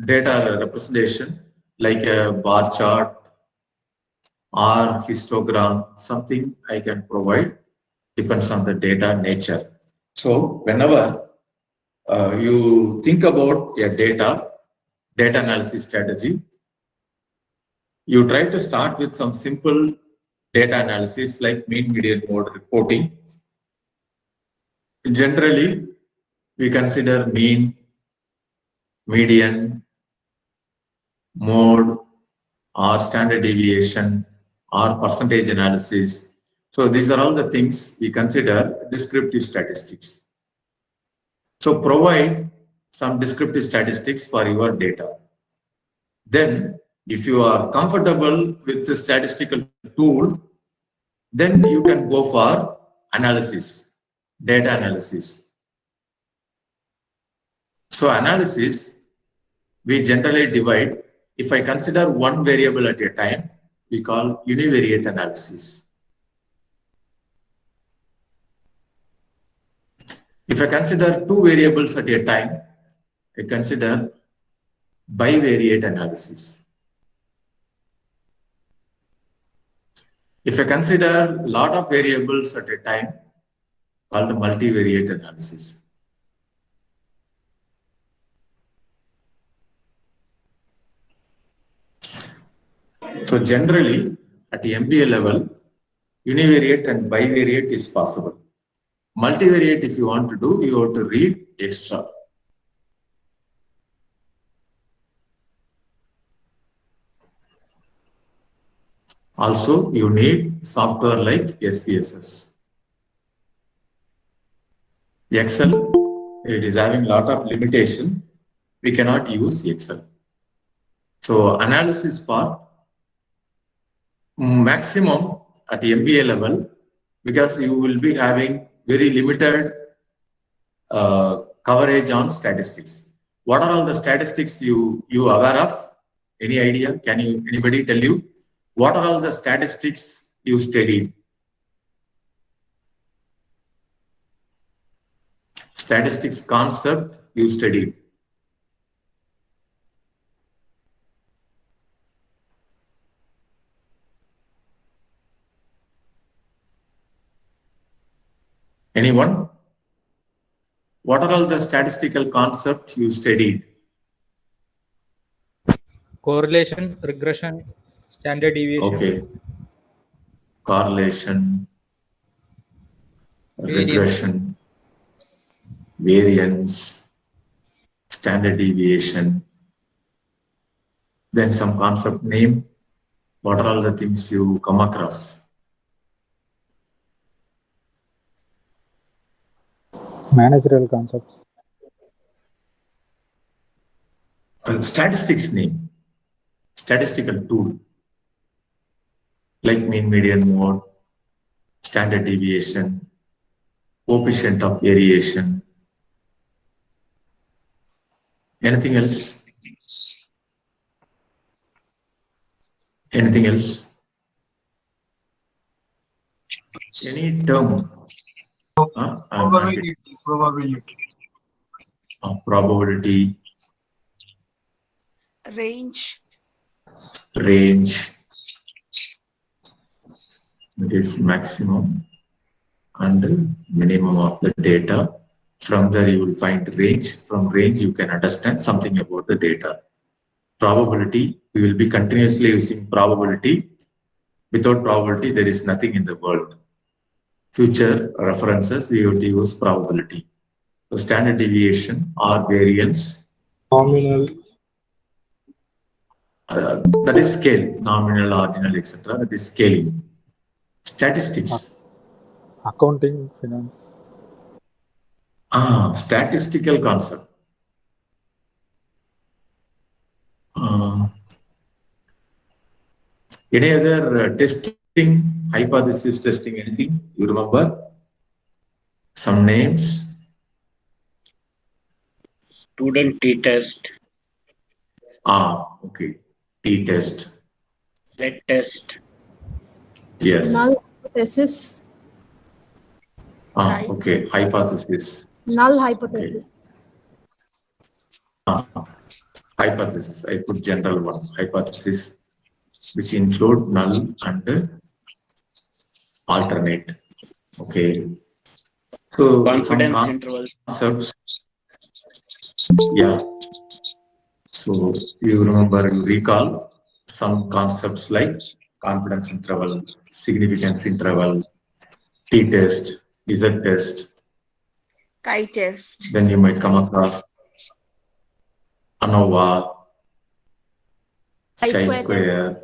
data representation like a bar chart or histogram, something I can provide, depends on the data nature. So whenever you think about a data analysis strategy, you try to start with some simple data analysis like mean, median, mode reporting. Generally, we consider mean, median, mode, or standard deviation, or percentage analysis. So these are all the things we consider descriptive statistics. So provide some descriptive statistics for your data. Then if you are comfortable with the statistical tool, then you can go for analysis, data analysis. So analysis, we generally divide. If I consider one variable at a time, we call univariate analysis. If I consider 2 variables at a time, I consider bivariate analysis. If I consider a lot of variables at a time, called multivariate analysis. So generally, at the MBA level, univariate and bivariate is possible. Multivariate, if you want to do, you have to read extra. Also, you need software like SPSS. Excel, it is having a lot of limitation. We cannot use Excel. So analysis part, maximum at the MBA level, because you will be having very limited coverage on statistics. What are all the statistics you aware of? Any idea? Can anybody tell you? What are all the statistics you studied? Statistics concept you studied. Anyone? What are all the statistical concepts you studied? Correlation, regression, standard deviation. Okay. Correlation, regression, variance, standard deviation. Then some concept name. What are all the things you come across? Managerial concepts. Statistics name. Statistical tool. Like mean, median, mode, standard deviation, coefficient of variation. Anything else? Anything else? Any term? Probability. Range. Range. It is maximum and minimum of the data. From there you will find range. From range you can understand something about the data. Probability, we will be continuously using probability. Without probability, there is nothing in the world. Future references, we have to use probability. So standard deviation or variance. Nominal. That is scale, nominal, ordinal, etc. That is scaling. Statistics. Accounting, finance. Statistical concept. Any other testing, hypothesis testing, anything you remember? Some names. Student t-test. Okay. T-test. Z-test. Yes. Null hypothesis. Right. Okay. Hypothesis. Null hypothesis. Hypothesis. I put general one. Hypothesis, which include null and alternate. Okay. So Confidence some interval. concepts. Yeah. So you remember, you recall some concepts like confidence interval, significance interval, t-test, z-test. Chi-test. Then you might come across ANOVA, chi-square,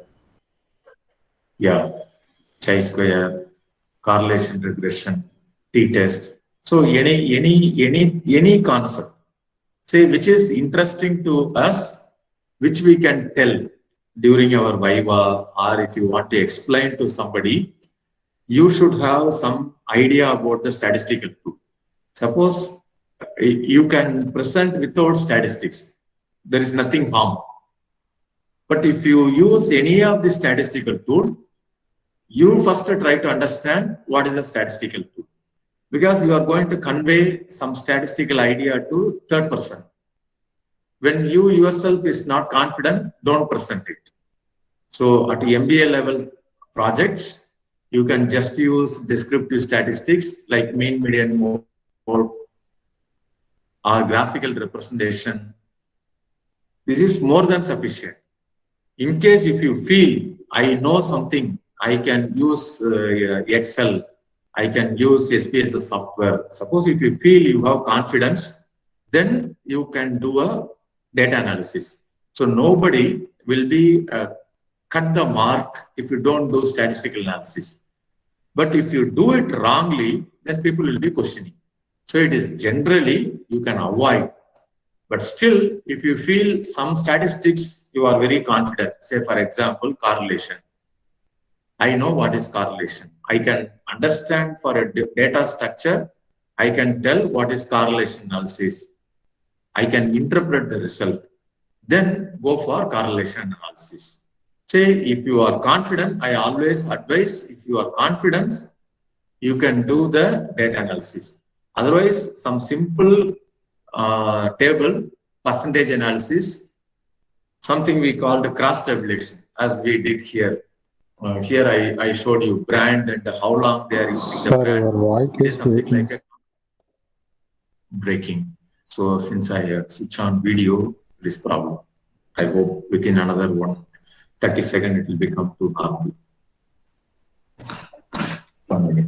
chi-square, correlation regression, t-test. So any concept, say, which is interesting to us, which we can tell during our viva, or if you want to explain to somebody, you should have some idea about the statistical tool. Suppose you can present without statistics, there is nothing harm. But if you use any of the statistical tool, you first try to understand what is a statistical tool, because you are going to convey some statistical idea to third person. When you yourself is not confident, don't present it. So at the MBA level projects, you can just use descriptive statistics like mean, median, mode, or graphical representation. This is more than sufficient. In case if you feel, I know something, I can use Excel, I can use SPSS software. Suppose if you feel you have confidence, then you can do a data analysis. So nobody will be cut the mark if you don't do statistical analysis. But if you do it wrongly, then people will be questioning. So it is generally you can avoid. But still, if you feel some statistics, you are very confident. Say, for example, correlation. I know what is correlation. I can understand for a data structure. I can tell what is correlation analysis. I can interpret the result. Then go for correlation analysis. Say, if you are confident, I always advise, if you are confident, you can do the data analysis. Otherwise, some simple table, percentage analysis, something we call the cross tabulation, as we did here. Here I showed you brand and how long they are using the brand. It is something like a breaking. So since I switch on video, this problem. I hope within another 30 seconds it will become too normal. 1 minute.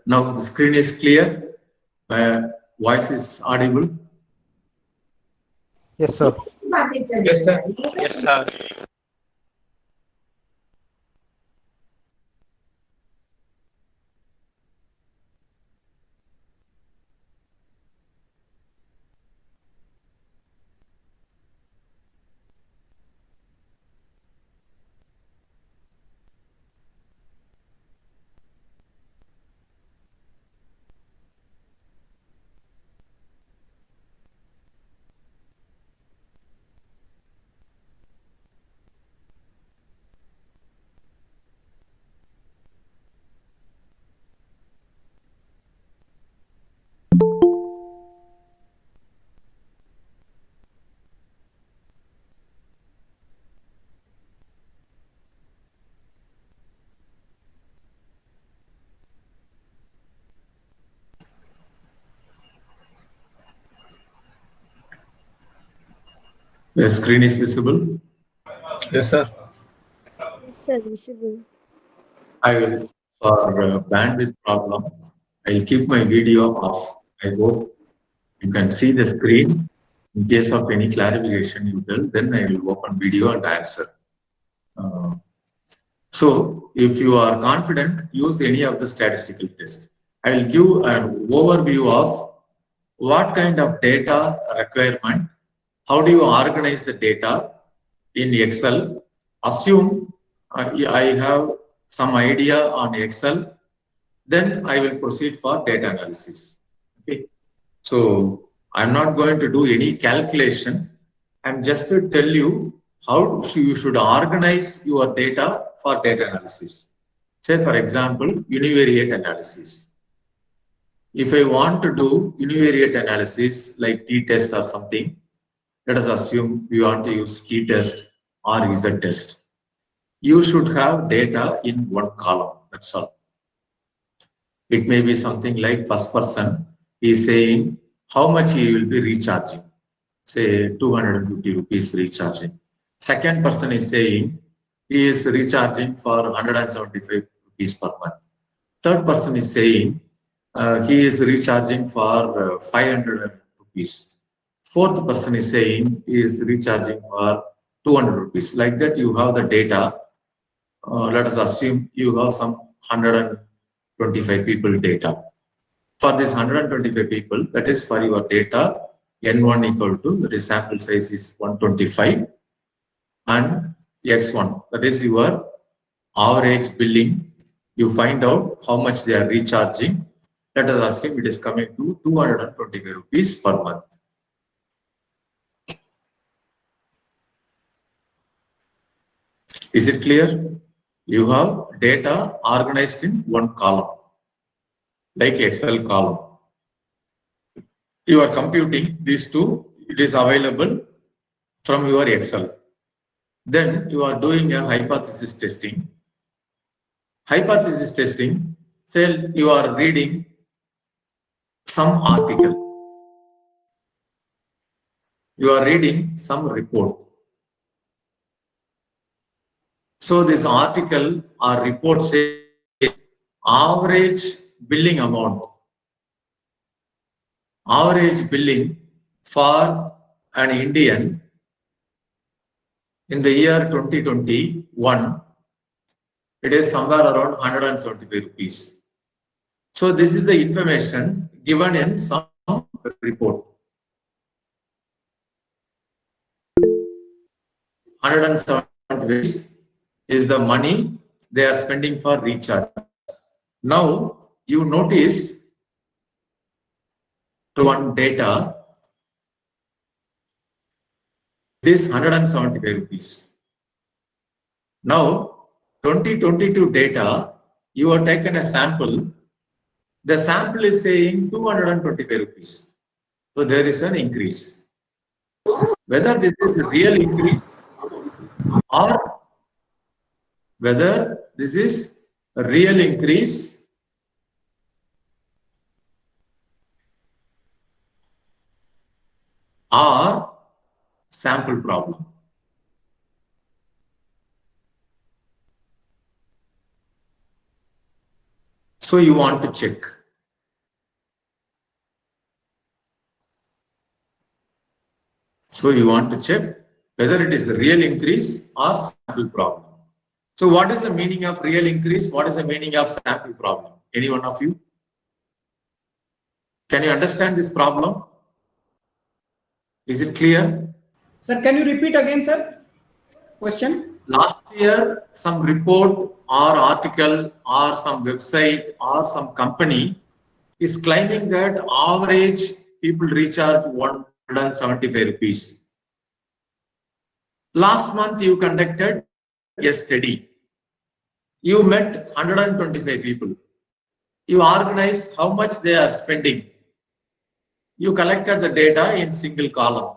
Now the screen is clear. Voice is audible. Yes, sir. Yes, sir. Yes, sir. The screen is visible. Yes, sir. Sir, visible. I will, for bandwidth problem, I'll keep my video off. I hope you can see the screen. In case of any clarification you will, then I will open video and answer. So if you are confident, use any of the statistical tests. I will give an overview of what kind of data requirement, how do you organize the data in Excel. Assume I have some idea on Excel, then I will proceed for data analysis. Okay. So I'm not going to do any calculation. I'm just to tell you how you should organize your data for data analysis. Say, for example, univariate analysis. If I want to do univariate analysis like t-test or something, let us assume we want to use t-test or z-test. You should have data in one column, that's all. It may be something like first person is saying how much he will be recharging, say 250 rupees recharging. Second person is saying he is recharging for 175 rupees per month. Third person is saying he is recharging for 500 rupees. Fourth person is saying he is recharging for 200 rupees. Like that, you have the data. Let us assume you have some 125 people data. For this 125 people, that is for your data, N1 equal to, the sample size is 125, and X1, that is your average billing. You find out how much they are recharging. Let us assume it is coming to 225 rupees per month. Is it clear? You have data organized in one column, like Excel column. You are computing these two, it is available from your Excel. Then you are doing a hypothesis testing. Hypothesis testing, say you are reading some article. You are reading some report. So this article or report says average billing amount. Average billing for an Indian in the year 2021, it is somewhere around 175 rupees. So this is the information given in some report. 175 is the money they are spending for recharge. Now you notice to one data, this 175 rupees. Now 2022 data, you have taken a sample. The sample is saying 225 rupees. So there is an increase. Whether this is a real increase or whether this is a real increase or sample problem. So you want to check. So you want to check whether it is a real increase or sample problem. So what is the meaning of real increase? What is the meaning of sample problem? Any one of you? Can you understand this problem? Is it clear? Sir, can you repeat again, sir? Question? Last year, some report or article or some website or some company is claiming that average people recharge 175 rupees. Last month, you conducted a study. You met 125 people. You organized how much they are spending. You collected the data in single column.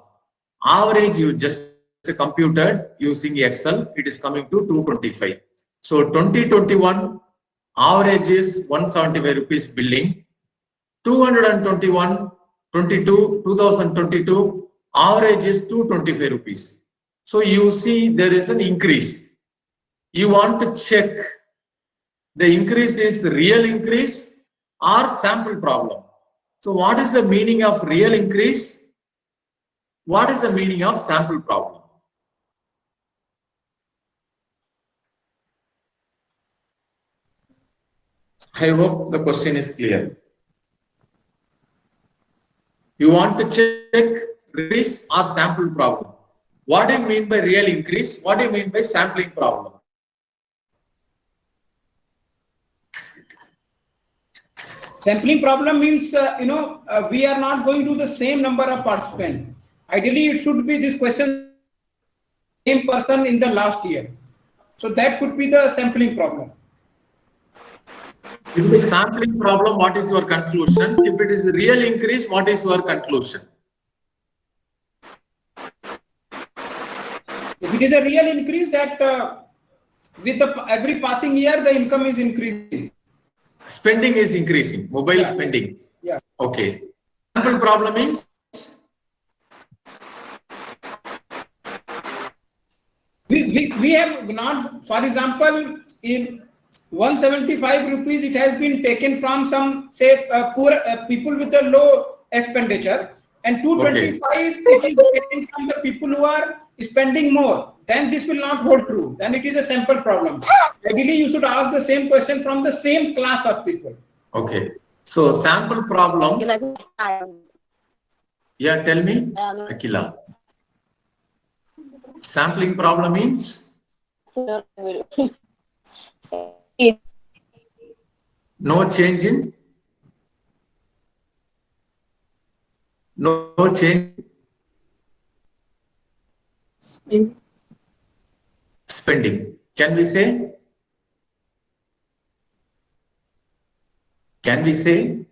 Average you just computed using Excel, it is coming to 225. So 2021 average is 175 rupees billing. 2022 average is 225 rupees. So you see there is an increase. You want to check the increase is real increase or sample problem. So what is the meaning of real increase? What is the meaning of sample problem? I hope the question is clear. You want to check increase or sample problem. What do you mean by real increase? What do you mean by sampling problem? Sampling problem means, we are not going to the same number of participants. Ideally, it should be this question, same person in the last year. So that could be the sampling problem. If it is sampling problem, what is your conclusion? If it is the real increase, what is your conclusion? If it is a real increase, that with every passing year, the income is increasing. Spending is increasing, mobile spending. Yeah. Okay. Sample problem means? We have not, for example, in 175 rupees, it has been taken from some, say, poor people with a low expenditure, and 225 it is taken from the people who are spending more. Then this will not hold true. Then it is a sample problem. Ideally, you should ask the same question from the same class of people. Okay. So sample problem. Yeah, tell me, Akila. Sampling problem means? No change in? No change. Spending. Can we say? Can we say?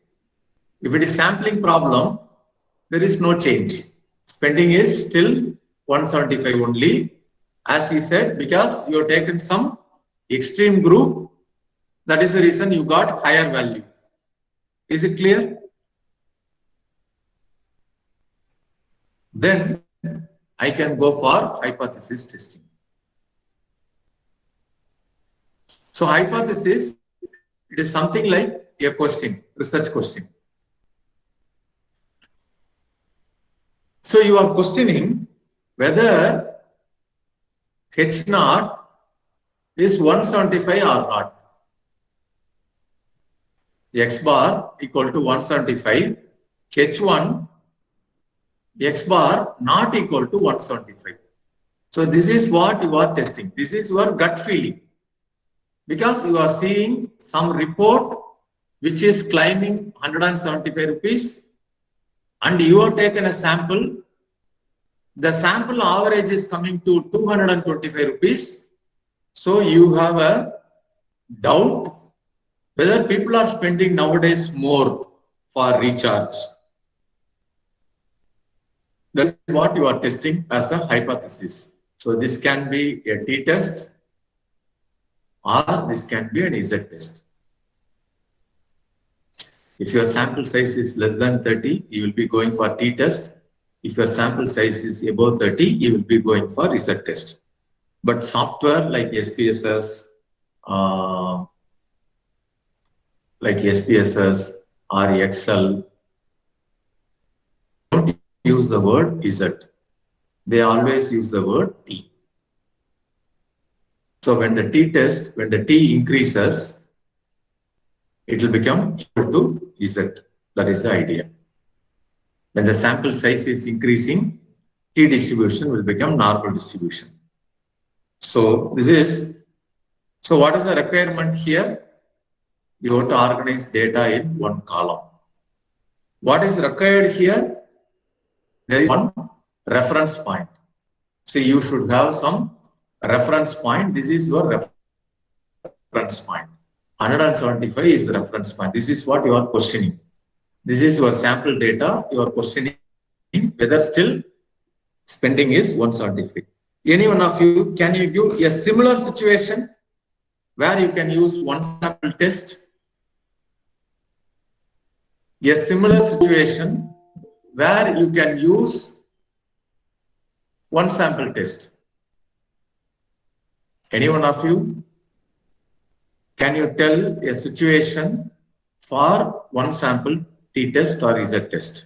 If it is sampling problem, there is no change. Spending is still 175 only. As we said, because you have taken some extreme group, that is the reason you got higher value. Is it clear? Then I can go for hypothesis testing. So hypothesis, it is something like a question, research question. So you are questioning whether H0 is 175 or not. X bar equal to 175, H1 X bar not equal to 175. So this is what you are testing. This is your gut feeling. Because you are seeing some report which is claiming 175 rupees and you have taken a sample. The sample average is coming to 225 rupees. So you have a doubt whether people are spending nowadays more for recharge. That is what you are testing as a hypothesis. So this can be a t-test or this can be an z-test. If your sample size is less than 30, you will be going for t-test. If your sample size is above 30, you will be going for z-test. But software like SPSS, or Excel don't use the word Z. They always use the word T. So when the t-test, when the T increases, it will become equal to Z. That is the idea. When the sample size is increasing, T distribution will become normal distribution. So this is, so what is the requirement here? You have to organize data in one column. What is required here? There is one reference point. So you should have some reference point. This is your reference point. 175 is the reference point. This is what you are questioning. This is your sample data. You are questioning whether still spending is 175. Any one of you, can you give a similar situation where you can use one sample test? A similar situation where you can use one sample test. Any one of you, can you tell a situation for one sample t-test or z-test?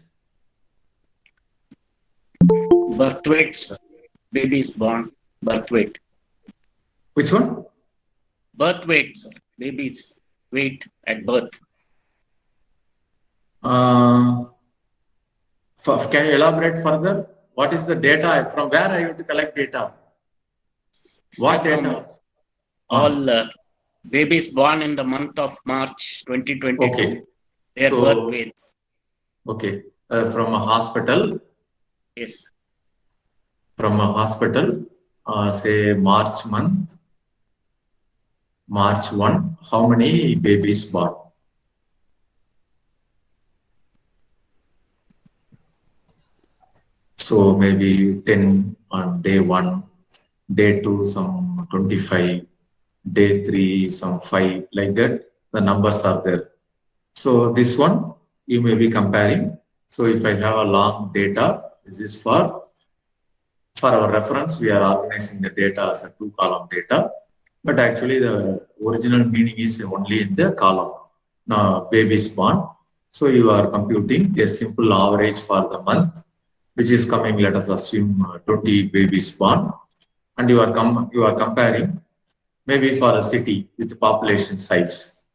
Birth weight, babies born, birth weight. Which one? Birth weight, sir. Babies weight at birth. Can you elaborate further? What is the data? From where are you to collect data? What data? All babies born in the month of March 2022. Okay. Their So, birth weights. Okay. From a hospital? Yes. From a hospital, say March month, March 1, how many babies born? So maybe 10 on day 1, day 2 some 25, day 3 some 5, like that. The numbers are there. So this one you may be comparing. So if I have a long data, this is for our reference. We are organizing the data as a 2-column data, but actually the original meaning is only in the column. Now babies born. So you are computing a simple average for the month, which is coming, let us assume 20 babies born, and you are comparing maybe for a city with population size.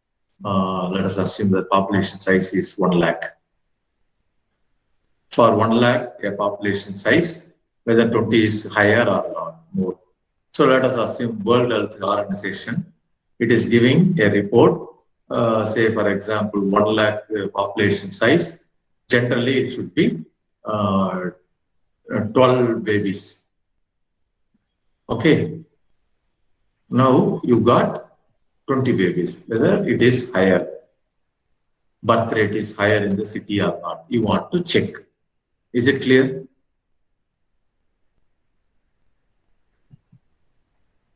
Let us assume the population size is 1 lakh. For 1 lakh, a population size, whether 20 is higher or more. So let us assume World Health Organization, it is giving a report, say for example, 1 lakh population size. Generally, it should be 12 babies. Okay. Now you got 20 babies, whether it is higher, birth rate is higher in the city or not. You want to check. Is it clear?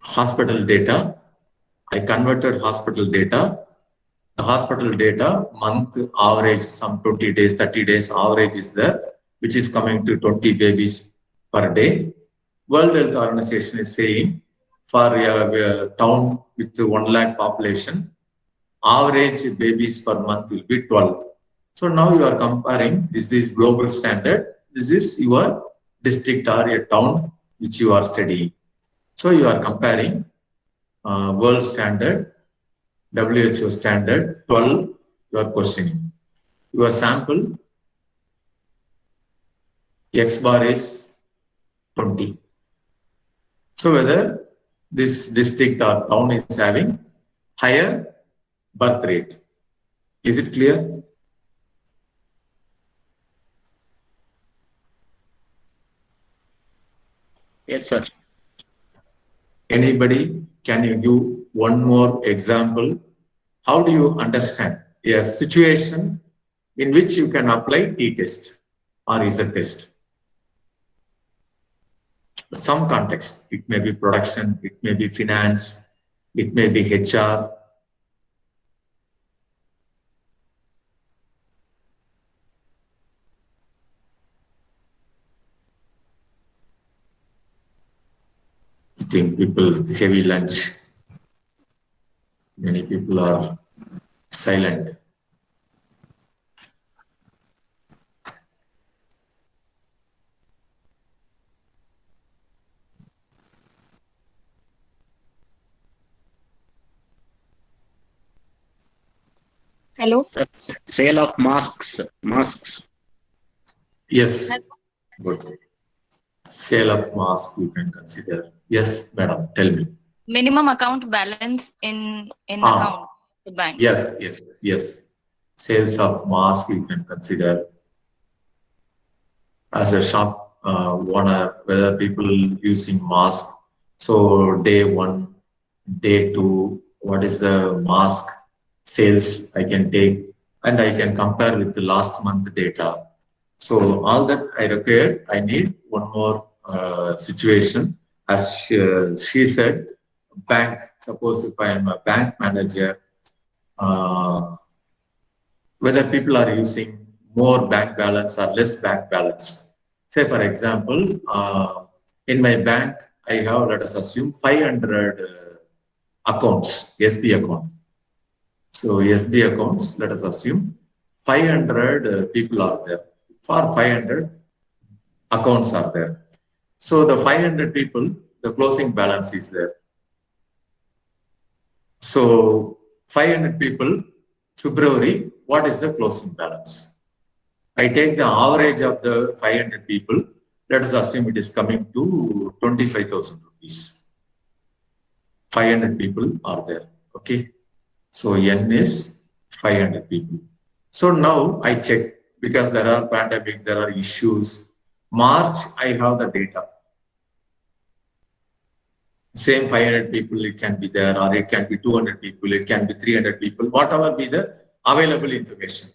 Hospital data. I converted hospital data. The hospital data, month average, some 20 days, 30 days average is there, which is coming to 20 babies per day. World Health Organization is saying for a town with 1 lakh population, average babies per month will be 12. So now you are comparing, this is global standard, this is your district or a town which you are studying. So you are comparing world standard, WHO standard, 12, you are questioning. Your sample, X bar is 20. So whether this district or town is having higher birth rate. Is it clear? Yes, sir. Anybody, can you give one more example? How do you understand a situation in which you can apply t-test or z-test? Some context, it may be production, it may be finance, it may be HR. I think people with heavy lunch. Many people are silent. Hello? Sale of masks. Yes, good. Sale of mask you can consider. Yes, madam, tell me. Minimum account balance in account to bank. Yes. Sales of mask you can consider. As a shop owner, whether people using mask. So day 1, day 2, what is the mask sales I can take, and I can compare with the last month data. So all that I required, I need one more situation. As she said, bank. Suppose if I am a bank manager, whether people are using more bank balance or less bank balance. Say for example, in my bank, I have, let us assume, 500 accounts, SB account. So SB accounts, let us assume 500 people are there. For 500 accounts are there. So the 500 people, the closing balance is there. So 500 people, February, what is the closing balance? I take the average of the 500 people. Let us assume it is coming to 25,000 rupees. 500 people are there. Okay. So N is 500 people. So now I check, because there are pandemic, there are issues. March, I have the data. Same 500 people, it can be there, or it can be 200 people, it can be 300 people, whatever be the available information.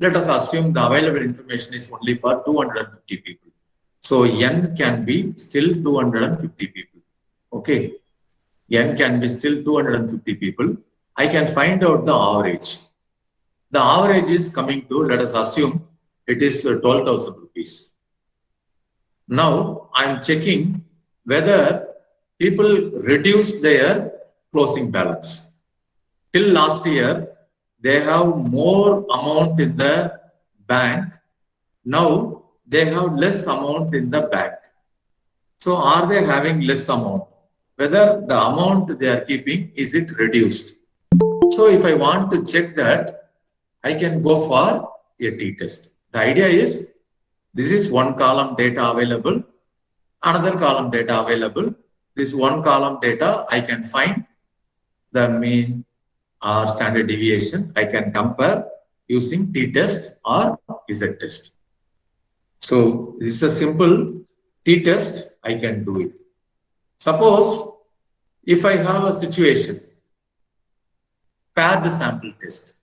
Let us assume the available information is only for 250 people. So N can be still 250 people. Okay. N can be still 250 people. I can find out the average. The average is coming to, let us assume it is 12,000 rupees. Now I'm checking whether people reduce their closing balance. Till last year, they have more amount in the bank. Now they have less amount in the bank. So are they having less amount? Whether the amount they are keeping, is it reduced? So if I want to check that, I can go for a t-test. The idea is, this is one column data available, another column data available. This one column data, I can find the mean or standard deviation. I can compare using t-test or z-test. So this is a simple t-test, I can do it. Suppose if I have a situation, paired sample test.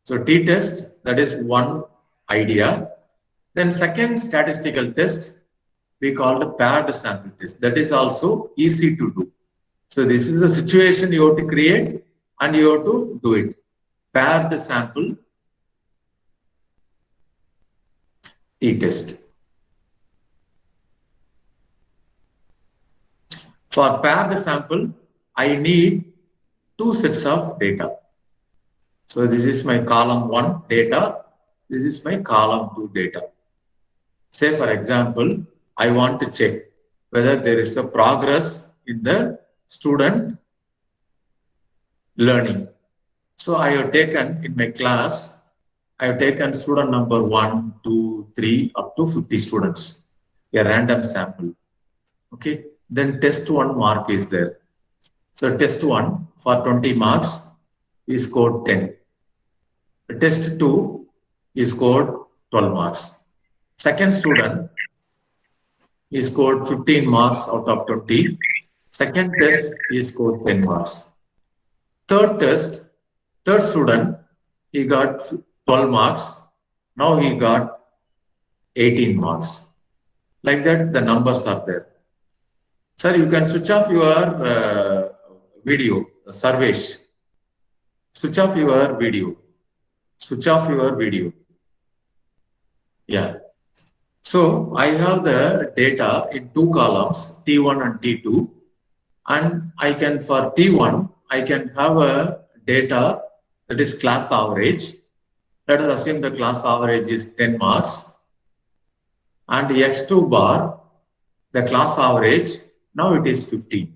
So t-test, that is one idea. Then second statistical test, we call the paired sample test. That is also easy to do. So this is a situation you have to create and you have to do it. Paired sample t-test. For paired sample, I need two sets of data. So this is my column 1 data. This is my column 2 data. Say for example, I want to check whether there is a progress in the student learning. So I have taken in my class, I have taken student number 1, 2, 3 up to 50 students, a random sample. Okay. Then test 1 mark is there. So test 1 for 20 marks is scored 10. Test 2 is scored 12 marks. Second student is scored 15 marks out of 20. Second test is scored 10 marks. Third test, third student, he got 12 marks. Now he got 18 marks. Like that, the numbers are there. Sir, you can switch off your video, Sarvesh. Switch off your video. Switch off your video. Yeah. So I have the data in two columns, T1 and T2. And I can, for T1, I can have a data that is class average. Let us assume the class average is 10 marks. And X2 bar, the class average, now it is 15.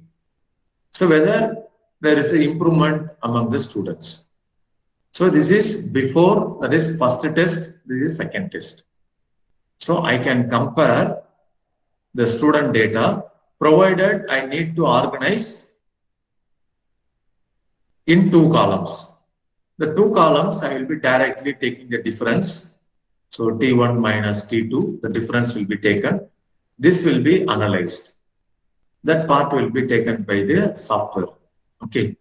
So whether there is an improvement among the students. So this is before, that is first test, this is second test. So I can compare the student data, provided I need to organize in two columns. The two columns, I will be directly taking the difference. So T1 minus T2, the difference will be taken. This will be analyzed. That part will be taken by the software. Okay.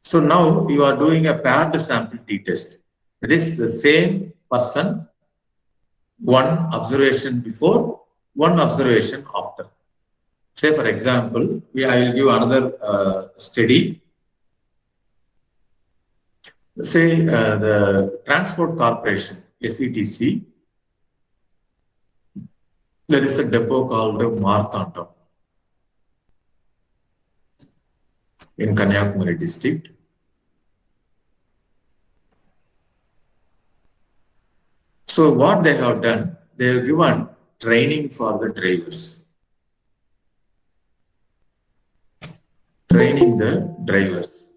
So now you are doing a paired sample t-test. It is the same person, one observation before, one observation after. Say for example, I will give another study. Say the Transport Corporation, SETC, there is a depot called Marthantam. in Kanyakumari district. So what they have done, they have given training for the drivers. Training the drivers.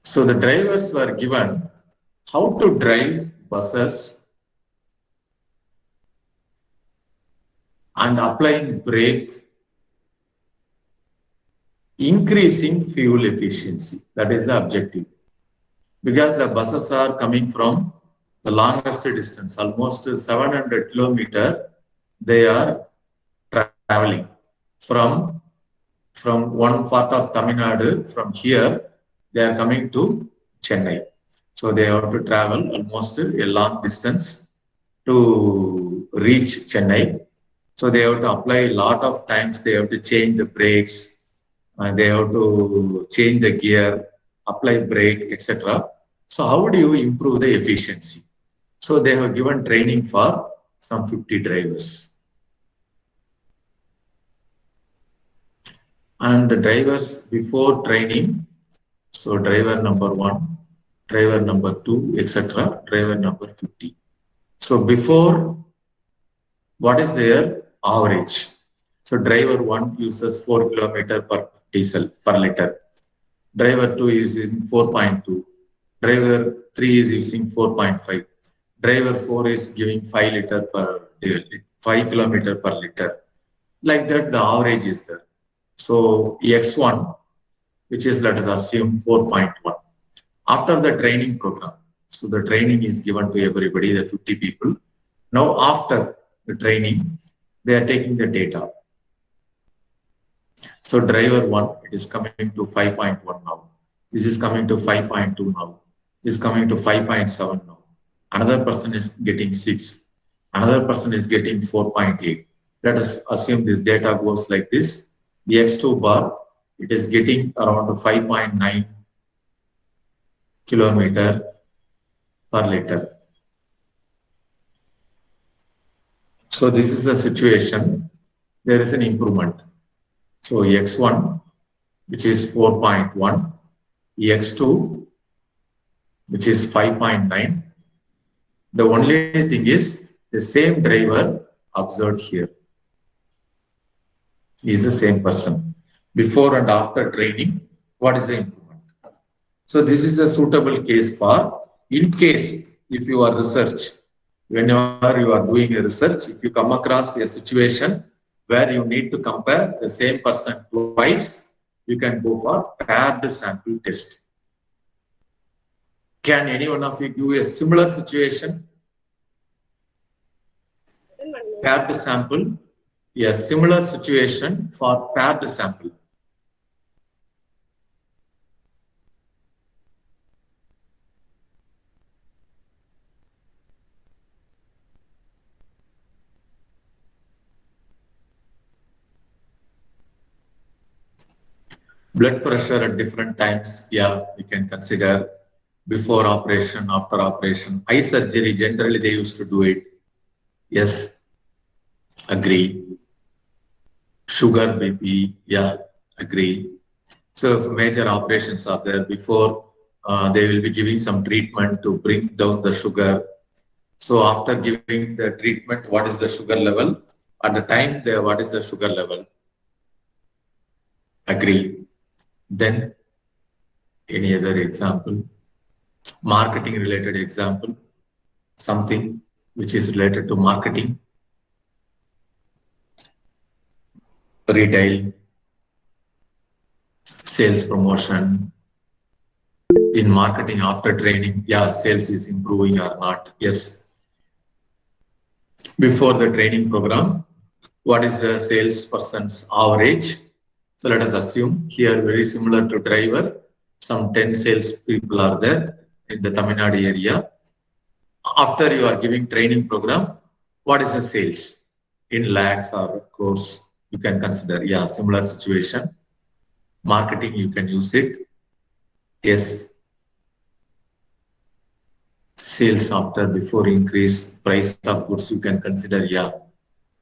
So the drivers were given how to drive buses and applying brake, increasing fuel efficiency. That is the objective. Because the buses are coming from the longest distance, almost 700 kilometers, they are traveling from one part of Tamil Nadu. From here, they are coming to Chennai. So they have to travel almost a long distance to reach Chennai. So they have to apply a lot of times, they have to change the brakes, they have to change the gear, apply brake, etc. So how do you improve the efficiency? So they have given training for some 50 drivers. And the drivers before training, so driver number 1, driver number 2, etc., driver number 50. So before, what is their average? So driver 1 uses 4 km per diesel per liter. Driver 2 is using 4.2. Driver 3 is using 4.5. Driver 4 is giving 5 km per liter. Like that, the average is there. So X1, which is, let us assume, 4.1. After the training program, so the training is given to everybody, the 50 people. Now after the training, they are taking the data. So driver 1, it is coming to 5.1 now. This is coming to 5.2 now. This is coming to 5.7 now. Another person is getting 6. Another person is getting 4.8. Let us assume this data goes like this. The X2 bar, it is getting around 5.9 km per liter. So this is the situation. There is an improvement. So X1, which is 4.1, X2, which is 5.9. The only thing is the same driver observed here. He is the same person. Before and after training, what is the improvement? So this is a suitable case for, in case if you are research, whenever you are doing a research, if you come across a situation where you need to compare the same person twice, you can go for paired sample test. Can any one of you give a similar situation? Paired sample, a similar situation for paired sample. Blood pressure at different times, yeah, we can consider before operation, after operation. Eye surgery, generally they used to do it. Yes, agree. Sugar, BP, yeah, agree. So major operations are there. Before, they will be giving some treatment to bring down the sugar. So after giving the treatment, what is the sugar level? At the time, what is the sugar level? Agree. Then, any other example? Marketing related example, something which is related to marketing, retail, sales promotion. In marketing after training, yeah, sales is improving or not, yes. Before the training program, what is the salesperson's average? So let us assume here very similar to driver, some 10 sales people are there in the Tamil Nadu area. After you are giving training program, what is the sales? In lakhs or crores, you can consider, yeah, similar situation. Marketing, you can use it. Yes. Sales after, before increase, price of goods, you can consider, yeah.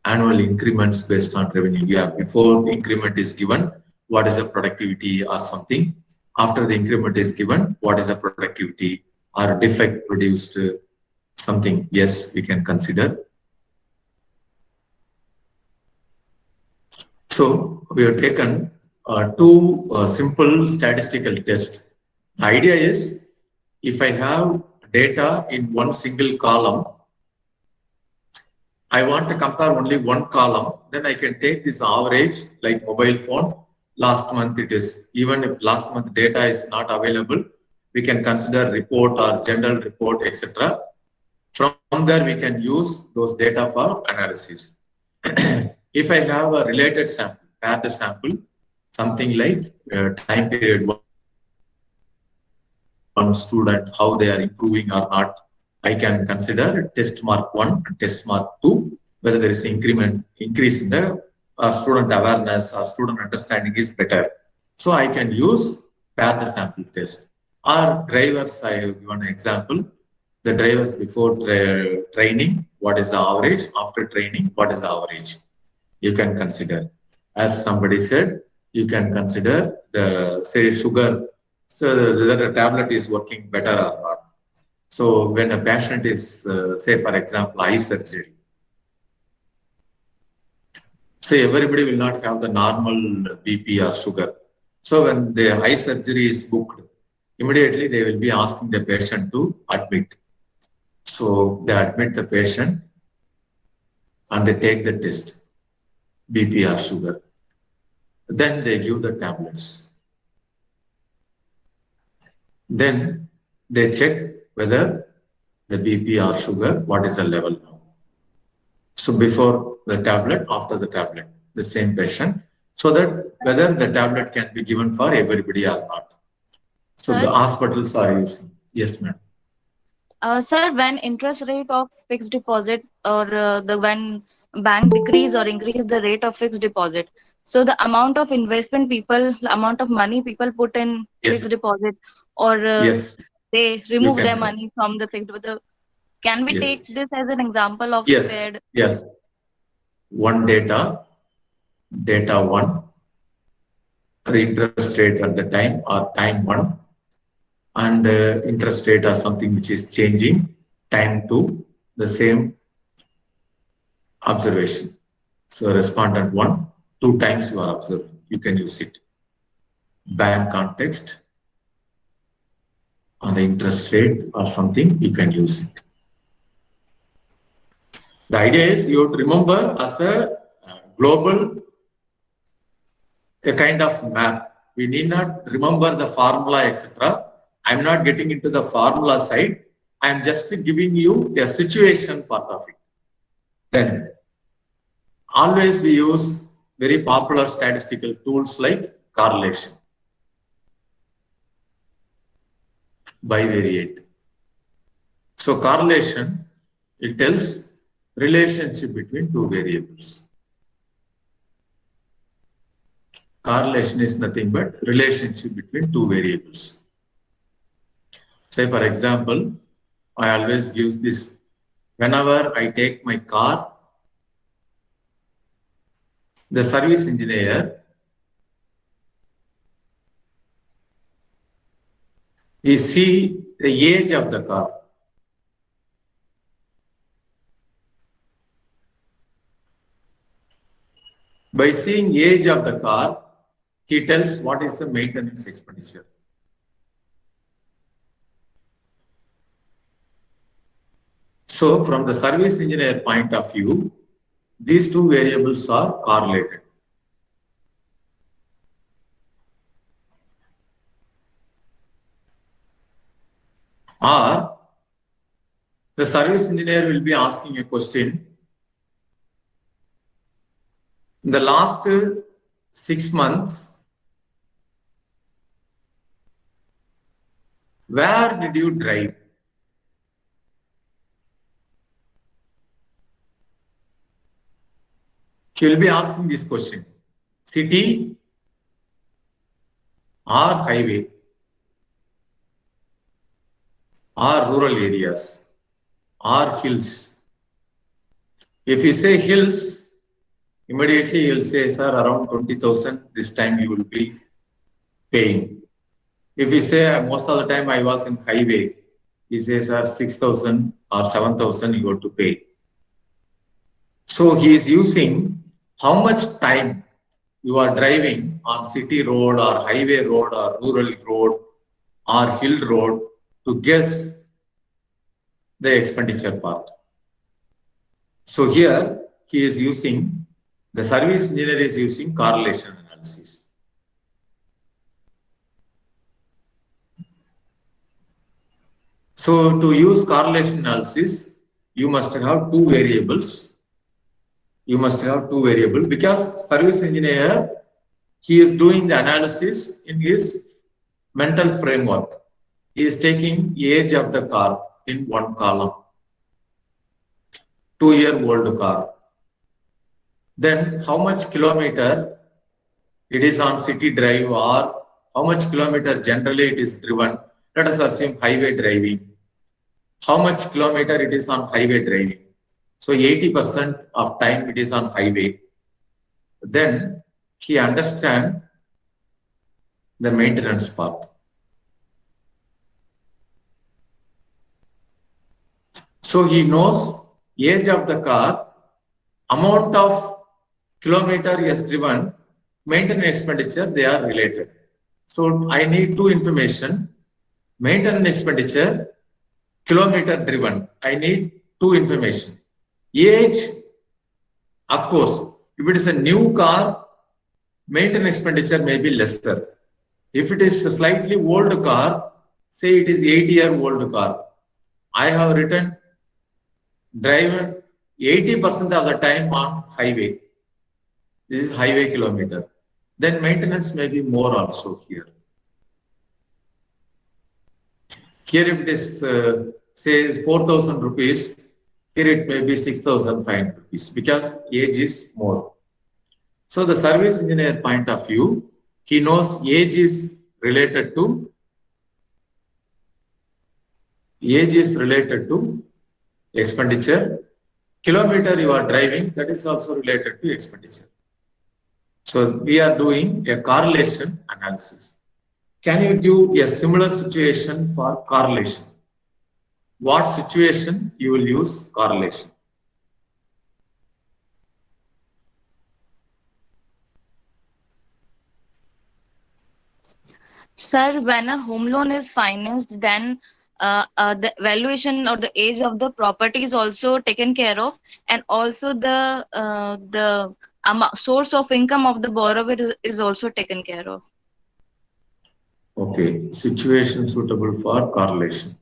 Annual increments based on revenue, yeah. Before the increment is given, what is the productivity or something. After the increment is given, what is the productivity or defect produced, something. Yes, we can consider. So we have taken two simple statistical tests. The idea is, if I have data in one single column, I want to compare only one column, then I can take this average like mobile phone. Last month it is, even if last month data is not available, we can consider report or general report, etc. From there, we can use those data for analysis. If I have a related sample, paired sample, something like time period one student, how they are improving or not, I can consider test mark 1 and test mark 2, whether there is increase in the student awareness or student understanding is better. So I can use paired sample test. Or drivers, I have given an example. The drivers before training, what is the average? After training, what is the average? You can consider. As somebody said, you can consider the, say, sugar, so whether a tablet is working better or not. So when a patient is, say, for example, eye surgery, say everybody will not have the normal BP or sugar. So when the eye surgery is booked, immediately they will be asking the patient to admit. So they admit the patient and they take the test, BP or sugar. Then they give the tablets. Then they check whether the BP or sugar, what is the level now. So before the tablet, after the tablet, the same patient, so that whether the tablet can be given for everybody or not. So the hospitals are using. Yes, ma'am. Sir, when interest rate of fixed deposit or when bank decrease or increase the rate of fixed deposit, so the amount of investment people, the amount of money people put in fixed deposit, or Yes. they remove can their have. money from the fixed deposit. Can we Yes. take this as an example of Yes. paired? Yeah. One data one, the interest rate at the time or time one, and interest rate or something which is changing, time two, the same observation. So respondent one, 2 times you are observing, you can use it. Bank context on the interest rate or something, you can use it. The idea is you have to remember as a global, a kind of map. We need not remember the formula, etc. I'm not getting into the formula side. I'm just giving you a situation part of it. Then, always we use very popular statistical tools like correlation, bivariate. So correlation, it tells relationship between two variables. Correlation is nothing but relationship between two variables. Say, for example, I always use this. Whenever I take my car, the service engineer is see the age of the car. By seeing age of the car, he tells what is the maintenance expenditure. So from the service engineer point of view, these two variables are correlated. Or the service engineer will be asking a question. In the last 6 months, where did you drive? He will be asking this question. City or highway or rural areas or hills. If you say hills, immediately you will say, sir, around 20,000 this time you will be paying. If you say most of the time I was in highway, he says, sir, 6,000 or 7,000 you got to pay. So he is using how much time you are driving on city road or highway road or rural road or hill road to guess the expenditure part. So here he is using, the service engineer is using correlation analysis. So to use correlation analysis, you must have two variables. You must have two variables because service engineer, he is doing the analysis in his mental framework. He is taking age of the car in one column, 2-year-old car. Then how much kilometer it is on city drive or how much kilometer generally it is driven. Let us assume highway driving. How much kilometer it is on highway driving. So 80% of time it is on highway. Then he understands the maintenance part. So he knows age of the car, amount of kilometer he has driven, maintenance expenditure, they are related. So I need two information, maintenance expenditure, kilometer driven. I need two information. Age, of course, if it is a new car, maintenance expenditure may be lesser. If it is a slightly old car, say it is 8-year-old car, I have driven 80% of the time on highway. This is highway kilometer. Then maintenance may be more also here. Here if it is say 4,000 rupees, here it may be 6,500 rupees because age is more. So the service engineer point of view, he knows age is related to expenditure. Kilometer you are driving, that is also related to expenditure. So we are doing a correlation analysis. Can you give a similar situation for correlation? What situation you will use correlation? Sir, when a home loan is financed, then the valuation or the age of the property is also taken care of, and also the source of income of the borrower is also taken care of. Okay, situation suitable for correlation.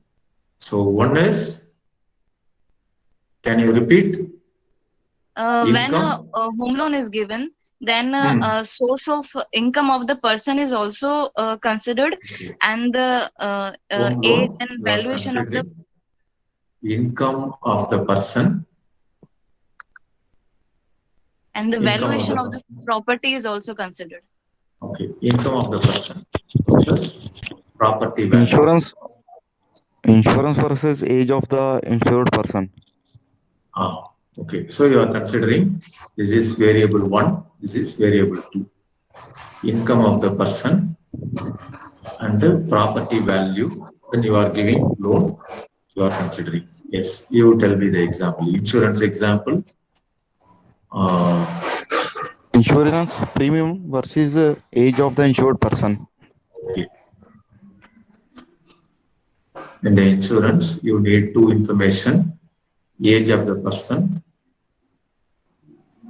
So one is, can you repeat? When a home loan is given, then a source of income of the person is also considered, and the age and valuation of the income of the person and the valuation of the property is also considered. Okay, income of the person versus property value. Insurance versus age of the insured person. Okay, so you are considering this is variable 1, this is variable 2. Income of the person and the property value. When you are giving loan, you are considering. Yes, you tell me the example. Insurance example. Insurance premium versus age of the insured person. Okay. In the insurance, you need two information, age of the person.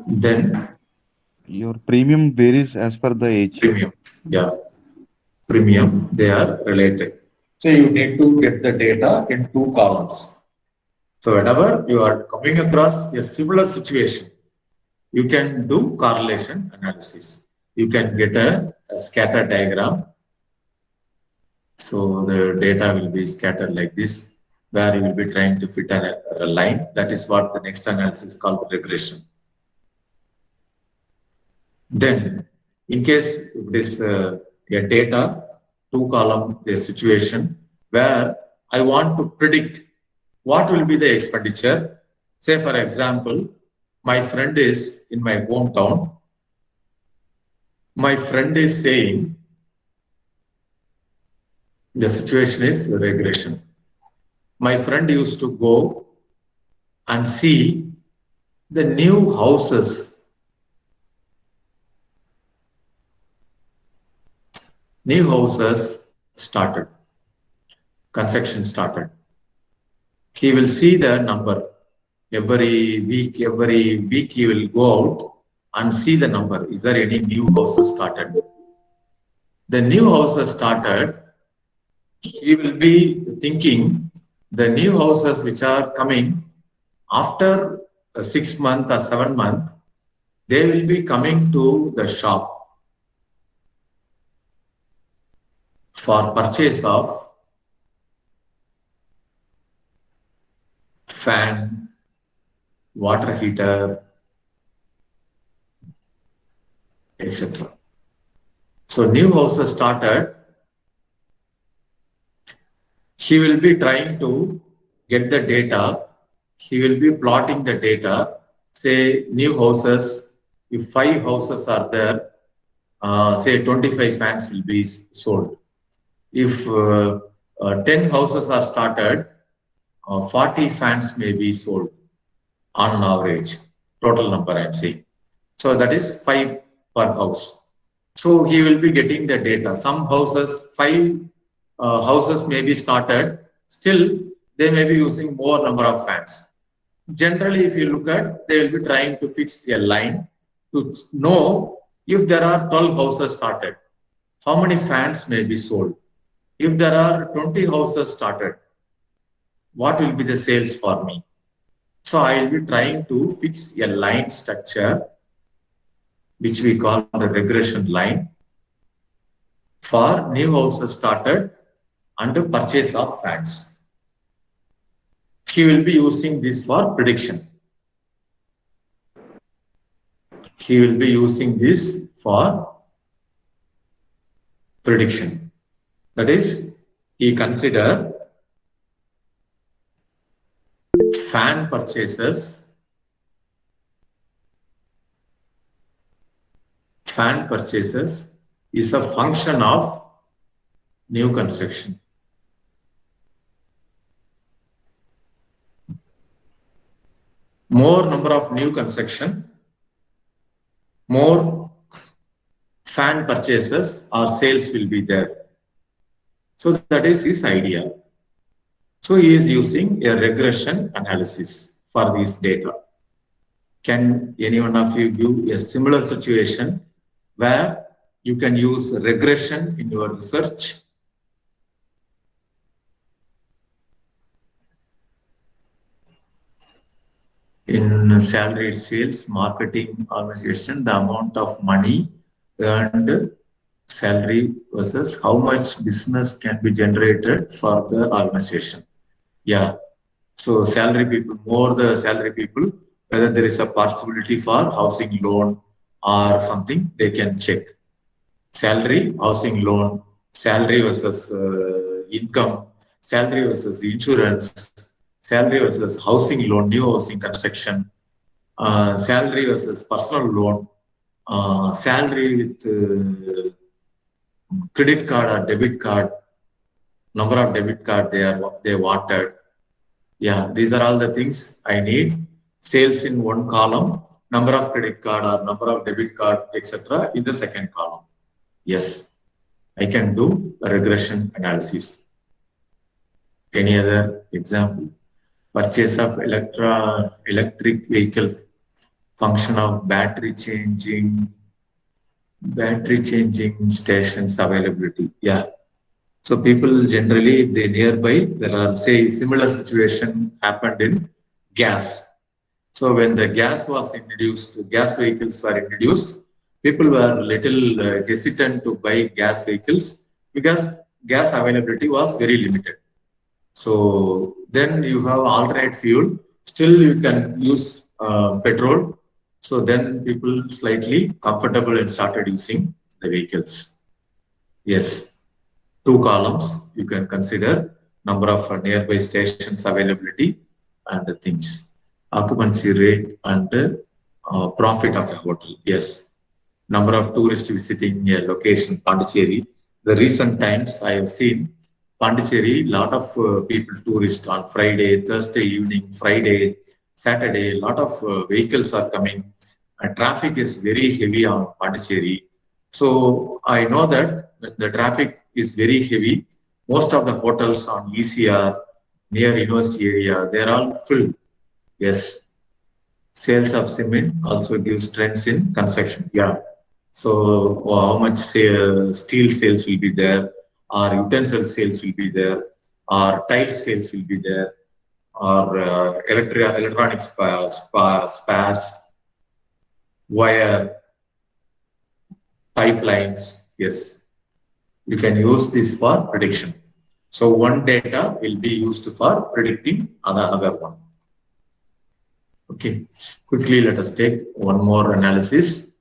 Then your premium varies as per the age. Premium, yeah. Premium, they are related. So you need to get the data in 2 columns. So whenever you are coming across a similar situation, you can do correlation analysis. You can get a scatter diagram. So the data will be scattered like this, where you will be trying to fit a line. That is what the next analysis is called regression. Then, in case it is a data, 2 column situation, where I want to predict what will be the expenditure. Say, for example, my friend is in my hometown. My friend is saying the situation is regression. My friend used to go and see the new houses. New houses started. Construction started. He will see the number every week. Every week he will go out and see the number. Is there any new houses started? The new houses started. He will be thinking the new houses which are coming after 6 months or 7 months, they will be coming to the shop for purchase of fan, water heater, etc. So new houses started. He will be trying to get the data. He will be plotting the data. Say new houses, if 5 houses are there, say 25 fans will be sold. If 10 houses are started, 40 fans may be sold on an average. Total number I am saying. So that is 5 per house. So he will be getting the data. Some houses, 5 houses may be started. Still, they may be using more number of fans. Generally, if you look at, they will be trying to fix a line to know if there are 12 houses started, how many fans may be sold. If there are 20 houses started, what will be the sales for me? So I will be trying to fix a line structure, which we call the regression line, for new houses started and the purchase of fans. He will be using this for prediction. He will be using this for prediction. That is, he consider fan purchases, is a function of new construction. More number of new construction, more fan purchases or sales will be there. So that is his idea. So he is using a regression analysis for this data. Can any one of you give a similar situation where you can use regression in your research? In salary, sales, marketing, organization, the amount of money earned, salary versus how much business can be generated for the organization. Yeah. So salary people, more the salary people, whether there is a possibility for housing loan or something, they can check. Salary, housing loan, salary versus income, salary versus insurance, salary versus housing loan, new housing construction, salary versus personal loan, salary with credit card or debit card, number of debit card they wanted. Yeah, these are all the things I need. Sales in one column, number of credit card or number of debit card, etc. in the second column. Yes, I can do a regression analysis. Any other example? Purchase of electric vehicle, function of battery changing stations availability. Yeah. So people generally, if they nearby, there are, say, similar situation happened in gas. So when the gas was introduced, gas vehicles were introduced, people were little hesitant to buy gas vehicles because gas availability was very limited. So then you have alternate fuel, still you can use petrol. So then people slightly comfortable and started using the vehicles. Yes. 2 columns, you can consider number of nearby stations availability and the things. Occupancy rate and profit of a hotel. Yes. Number of tourists visiting a location, Pondicherry. The recent times I have seen Pondicherry, lot of people, tourists on Friday, Thursday evening, Friday, Saturday, lot of vehicles are coming. And traffic is very heavy on Pondicherry. So I know that when the traffic is very heavy, most of the hotels on ECR, near university area, they're all full. Yes. Sales of cement also gives trends in construction. Yeah. So how much steel sales will be there, or utensil sales will be there, or tile sales will be there, or electronics spares, wire, pipelines. Yes, you can use this for prediction. So one data will be used for predicting another one. Okay, quickly let us take one more analysis.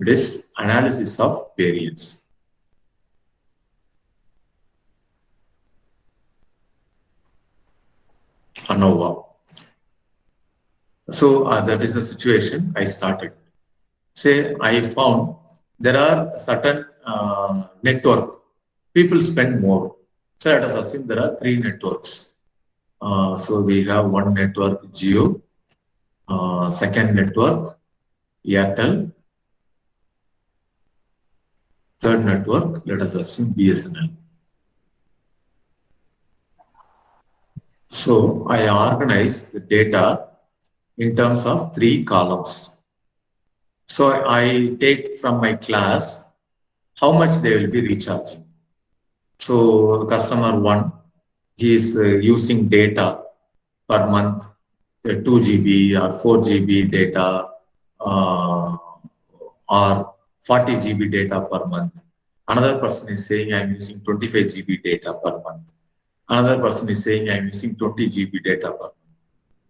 It is analysis of variance. ANOVA. So that is the situation I started. Say I found there are certain network. People spend more. So let us assume there are 3 networks. So we have one network Jio, second network Airtel, third network, let us assume BSNL. So I organize the data in terms of 3 columns. So I take from my class how much they will be recharging. So customer 1, he is using data per month, 2 GB or 4 GB data or 40 GB data per month. Another person is saying I'm using 25 GB data per month. Another person is saying I'm using 20 GB data per month.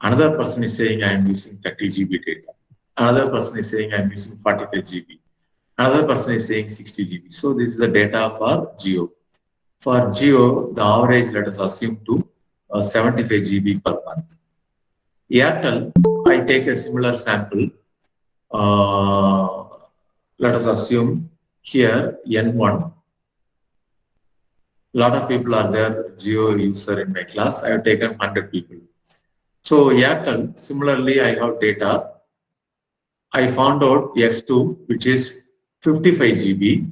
Another person is saying I'm using 30 GB data. Another person is saying I'm using 45 GB. Another person is saying 60 GB. So this is the data for Jio. For Jio, the average, let us assume to 75 GB per month. Airtel, I take a similar sample. Let us assume here N1. A lot of people are there, Jio user in my class. I have taken 100 people. So Airtel, similarly, I have data. I found out X2, which is 55 GB.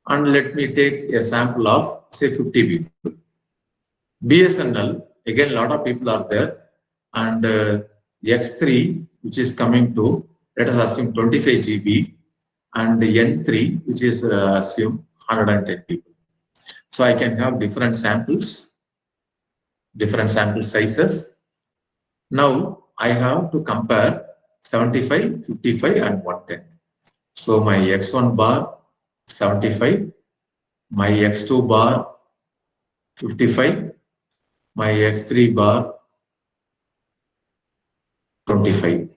And let me take a sample of, say, 50 people. BSNL, again, a lot of people are there. And X3, which is coming to, let us assume 25 GB. And the N3, which is assume 110 people. So I can have different samples, different sample sizes. Now I have to compare 75, 55 and 110. So my X1 bar 75, my X2 bar 55, my X3 bar 25.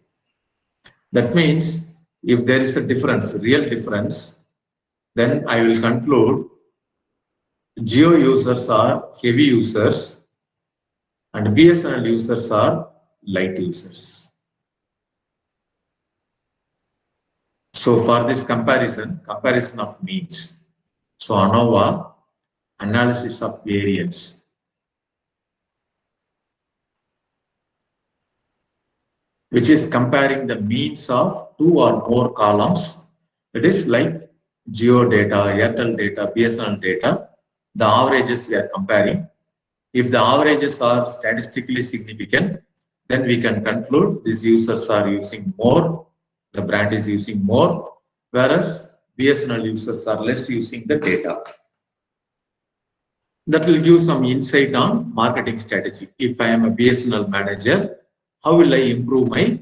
That means if there is a difference, real difference, then I will conclude Jio users are heavy users and BSNL users are light users. So for this comparison of means. So ANOVA, analysis of variance. Which is comparing the means of 2 or more columns. It is like Jio data, Airtel data, BSNL data. The averages we are comparing. If the averages are statistically significant, then we can conclude these users are using more, the brand is using more, whereas BSNL users are less using the data. That will give some insight on marketing strategy. If I am a BSNL manager, how will I improve my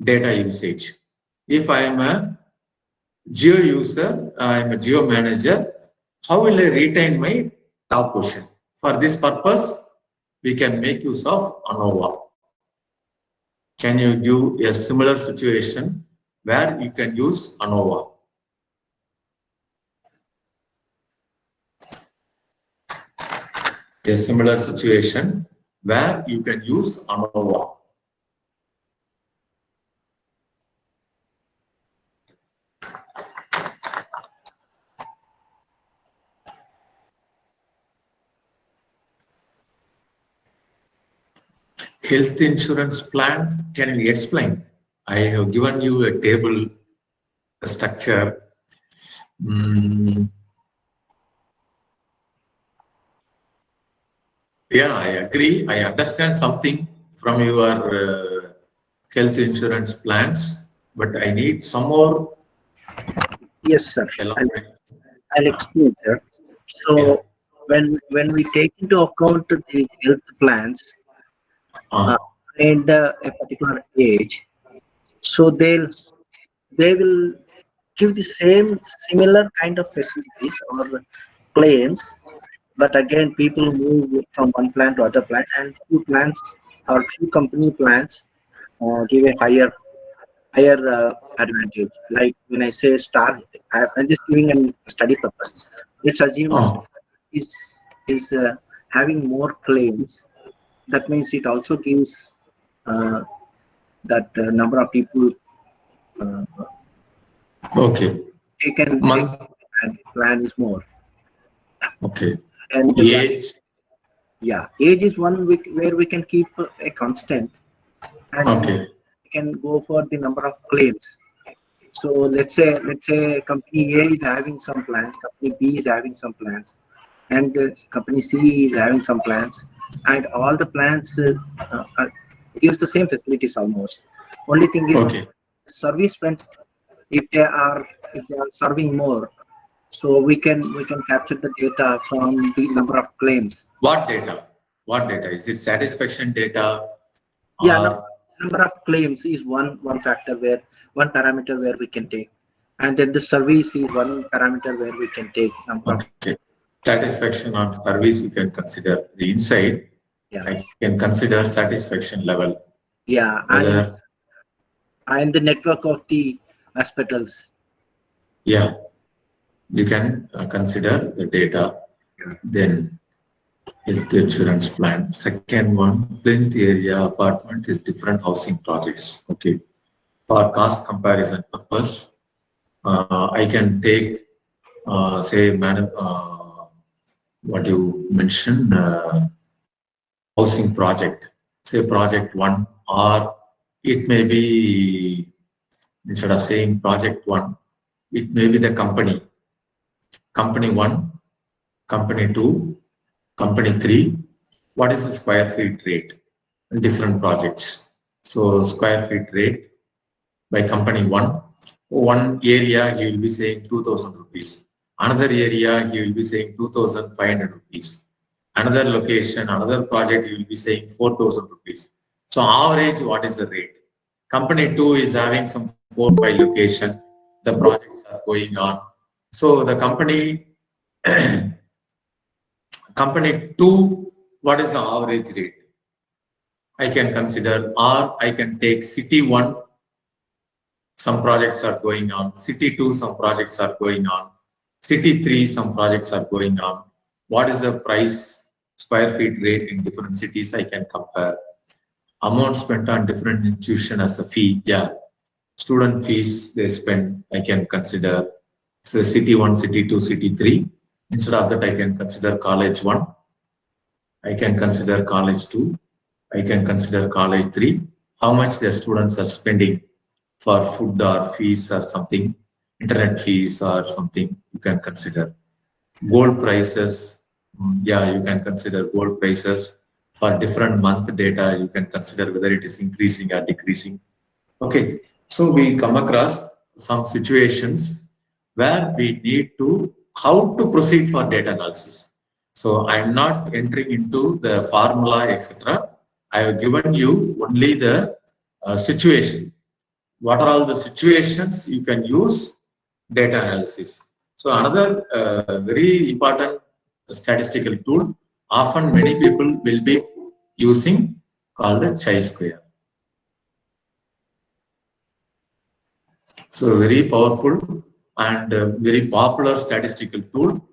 data usage? If I am a Jio user, I am a Jio manager, how will I retain my top position? For this purpose, we can make use of ANOVA. Can you give a similar situation where you can use ANOVA? A similar situation where you can use ANOVA. Health insurance plan, can you explain? I have given you a table, a structure. Yeah, I agree. I understand something from your health insurance plans, but I need some more. Yes, sir. I'll explain, sir. So when we take into account the health plans and a particular age, so they will give the similar kind of facilities or claims, but again people move from one plan to other plan, and few plans or few company plans give a higher advantage. Like when I say star, I'm just giving a study purpose. Let's assume is having more claims. That means it also gives that number of people taken plan is more. Okay. And age. Yeah, age is one where we can keep a constant, and we can go for the number of claims. So let's say company A is having some plans, company B is having some plans, and company C is having some plans, and all the plans gives the same facilities almost. Only thing is service spent, if they are serving more, so we can capture the data from the number of claims. What data? What data? Is it satisfaction data? Yeah, number of claims is one factor, where one parameter where we can take, and then the service is one parameter where we can take number of. Satisfaction on service you can consider. The inside, I can consider satisfaction level. Yeah, and the network of the hospitals. Yeah, you can consider the data. Then health insurance plan. Second one, plinth area apartment is different housing projects. Okay, for cost comparison purpose, I can take say what you mentioned, housing project, say project 1, or it may be, instead of saying project 1, it may be the company 1, company 2, company 3. What is the square feet rate in different projects? So square feet rate by company 1, one area he will be saying 2,000 rupees. Another area he will be saying 2,500 rupees. Another location, another project he will be saying 4,000 rupees. So average, what is the rate? Company 2 is having some 4-5 location. The projects are going on. So the company 2, what is the average rate? I can consider, or I can take city 1, some projects are going on. City 2, some projects are going on. City 3, some projects are going on. What is the price square feet rate in different cities? I can compare. Amount spent on different institution as a fee. Yeah, student fees they spend, I can consider. So city 1, city 2, city 3. Instead of that, I can consider college 1. I can consider college 2. I can consider college 3. How much the students are spending for food or fees or something, internet fees or something, you can consider. Gold prices, yeah, you can consider gold prices for different month data. You can consider whether it is increasing or decreasing. Okay, so we come across some situations where we need to how to proceed for data analysis. So I'm not entering into the formula, etc. I have given you only the situation. What are all the situations you can use data analysis? So another very important statistical tool, often many people will be using, called the chi-square. So very powerful and very popular statistical tool.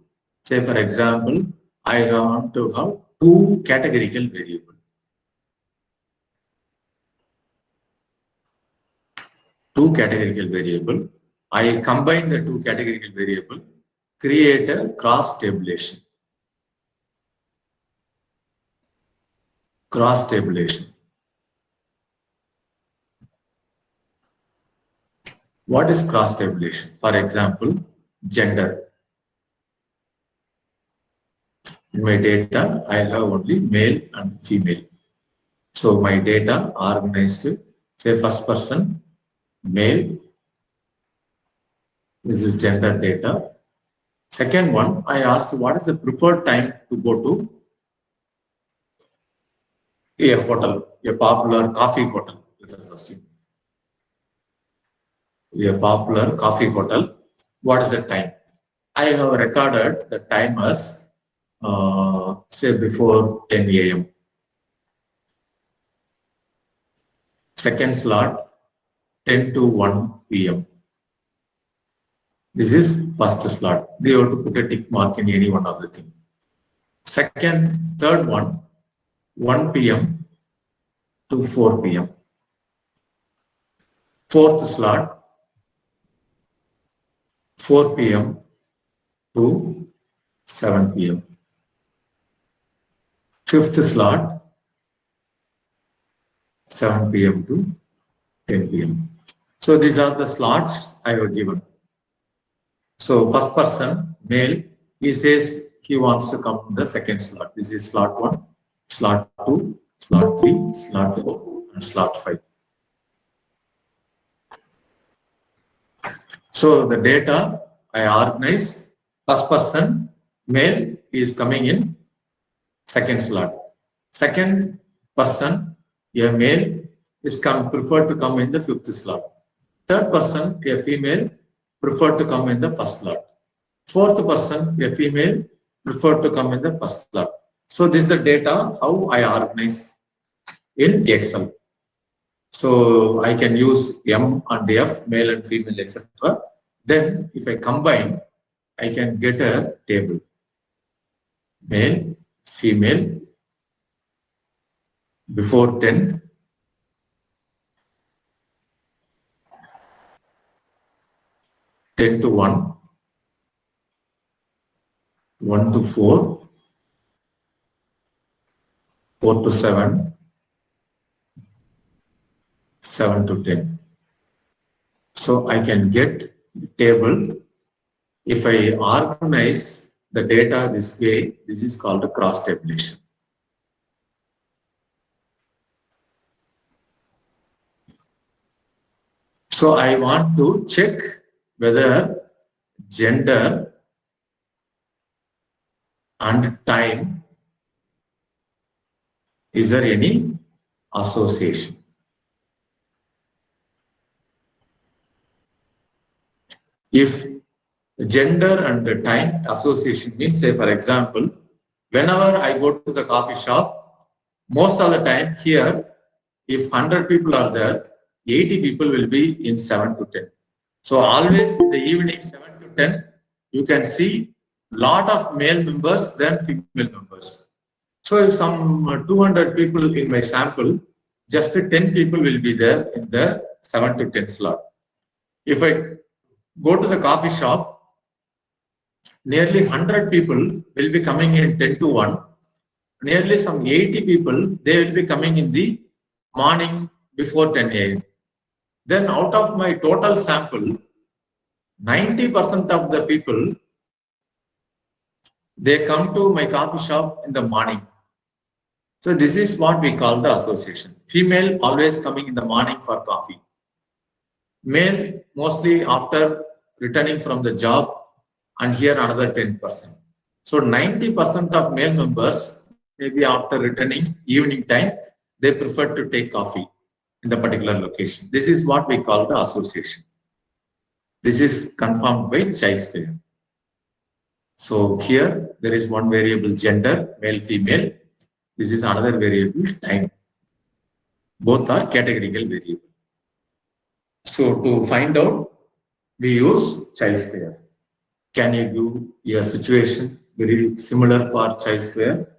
Say for example, I want to have 2 categorical variables. I combine the 2 categorical variable, create a cross tabulation. What is cross tabulation? For example, gender. In my data, I have only male and female. So my data organized, say first person, male. This is gender data. Second one, I asked what is the preferred time to go to a hotel, a popular coffee hotel. Let us assume. A popular coffee hotel. What is the time? I have recorded the time as say before 10 a.m. Second slot 10 to 1 p.m. This is first slot. They have to put a tick mark in any one of the things. Third one, 1 p.m. to 4 p.m. Fourth slot, 4 p.m. to 7 p.m. Fifth slot, 7 p.m. to 10 p.m. So these are the slots I have given. So first person, male, he says he wants to come in the second slot. This is slot 1, slot 2, slot 3, slot 4, and slot 5. So the data I organize, first person, male, is coming in second slot. Second person, a male, is preferred to come in the fifth slot. Third person, a female, preferred to come in the first slot. Fourth person, a female, preferred to come in the first slot. So this is the data how I organize in Excel. So I can use M and F, male and female, etc. Then if I combine, I can get a table. Male, female, before 10, to 1, 1 to 4, 4 to 7, 7 to 10. So I can get the table. If I organize the data this way, this is called a cross tabulation. So I want to check whether gender and time, is there any association? If gender and the time association means, say for example, whenever I go to the coffee shop, most of the time here, if 100 people are there, 80 people will be in 7 to 10. So always in the evening 7 to 10, you can see lot of male members than female members. So if some 200 people in my sample, just 10 people will be there in the 7 to 10 slot. If I go to the coffee shop, nearly 100 people will be coming in 10 to 1. Nearly some 80 people, they will be coming in the morning before 10 a.m. Then out of my total sample, 90% of the people, they come to my coffee shop in the morning. So this is what we call the association. Female always coming in the morning for coffee. Male mostly after returning from the job, and here another 10%. So 90% of male members, maybe after returning evening time, they prefer to take coffee in the particular location. This is what we call the association. This is confirmed by chi-square. So here there is one variable gender, male, female. This is another variable time. Both are categorical variable. So to find out, we use chi-square. Can you give a situation very similar for chi-square?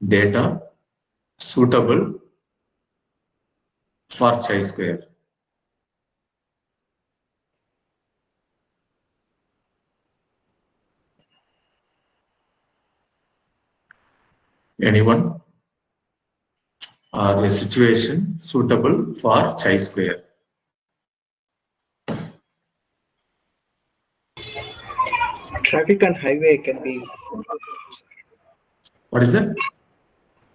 Data suitable for chi-square. Anyone? or a situation suitable for chi-square? Traffic on highway can be. What is it?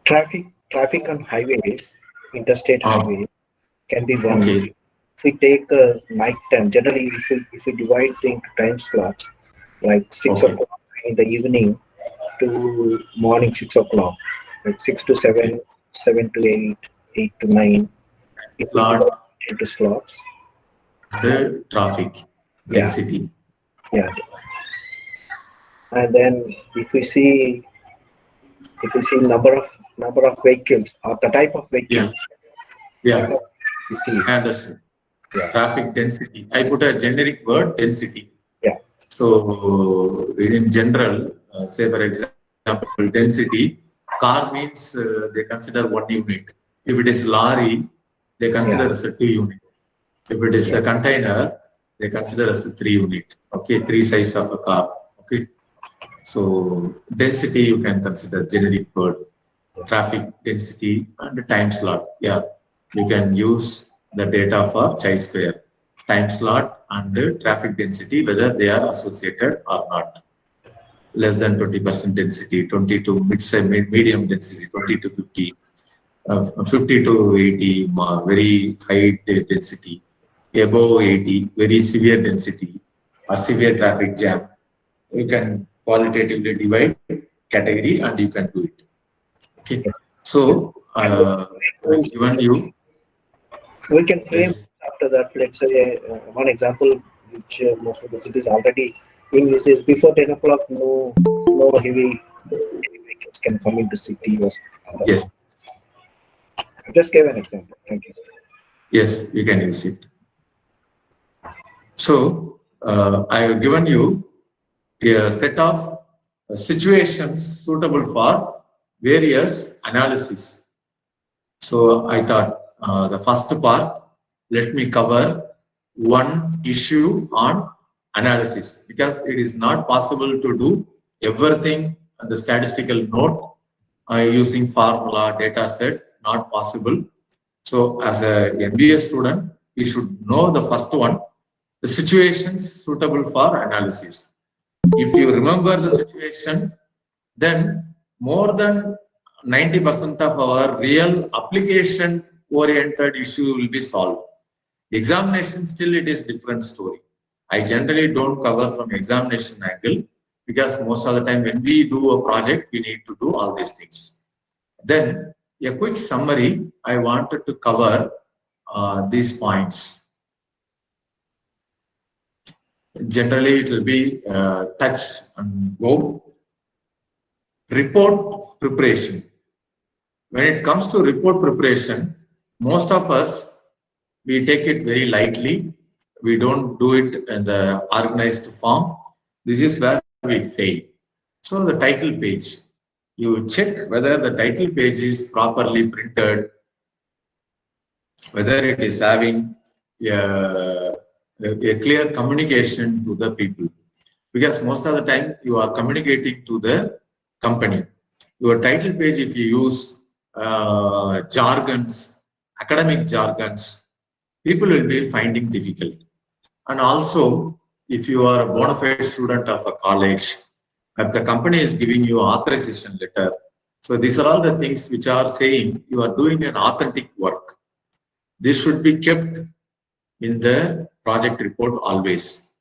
Traffic on highways, interstate highways, can be one. Okay. If we take night time, generally, if we divide into time slots, like 6 o'clock in the evening to morning 6 o'clock, like 6 to 7, 7 to 8, 8 to 9. If we divide into slots. The traffic density. Yeah. And then if we see number of vehicles or the type of vehicle. Yeah. You see. I understood. Yeah. Traffic density. I put a generic word, density. Yeah. So in general, say for example, density, car means they consider 1 unit. If it is lorry, they consider as a 2 unit. If it is a container, they consider as a 3 unit. Okay, 3 size of a car. Okay. So density you can consider generic word. Traffic density and time slot. Yeah, you can use the data for chi-square. Time slot and traffic density, whether they are associated or not. Less than 20% density, 20 to medium density, 20 to 50, 50 to 80, very high density, above 80, very severe density or severe traffic jam. You can qualitatively divide category and you can do it. Okay. So, given you. We can frame after that, let's say one example which most of the cities already in use is before 10 o'clock, no heavy vehicles can come into city. Yes. I just gave an example. Thank you. Yes, you can use it. So, I have given you a set of situations suitable for various analysis. So I thought the first part, let me cover one issue on analysis, because it is not possible to do everything on the statistical note using formula, data set, not possible. So as a MBA student, you should know the first one, the situations suitable for analysis. If you remember the situation, then more than 90% of our real application oriented issue will be solved. Examination, still it is different story. I generally don't cover from examination angle, because most of the time when we do a project, we need to do all these things. Then a quick summary, I wanted to cover these points. Generally, it will be touch and go. Report preparation. When it comes to report preparation, most of us, we take it very lightly. We don't do it in the organized form. This is where we fail. So the title page, you check whether the title page is properly printed, whether it is having a clear communication to the people. Because most of the time you are communicating to the company. Your title page, if you use jargons, academic jargons, people will be finding difficult. And also, if you are a bona fide student of a college, if the company is giving you authorization letter, so these are all the things which are saying you are doing an authentic work. This should be kept in the project report always.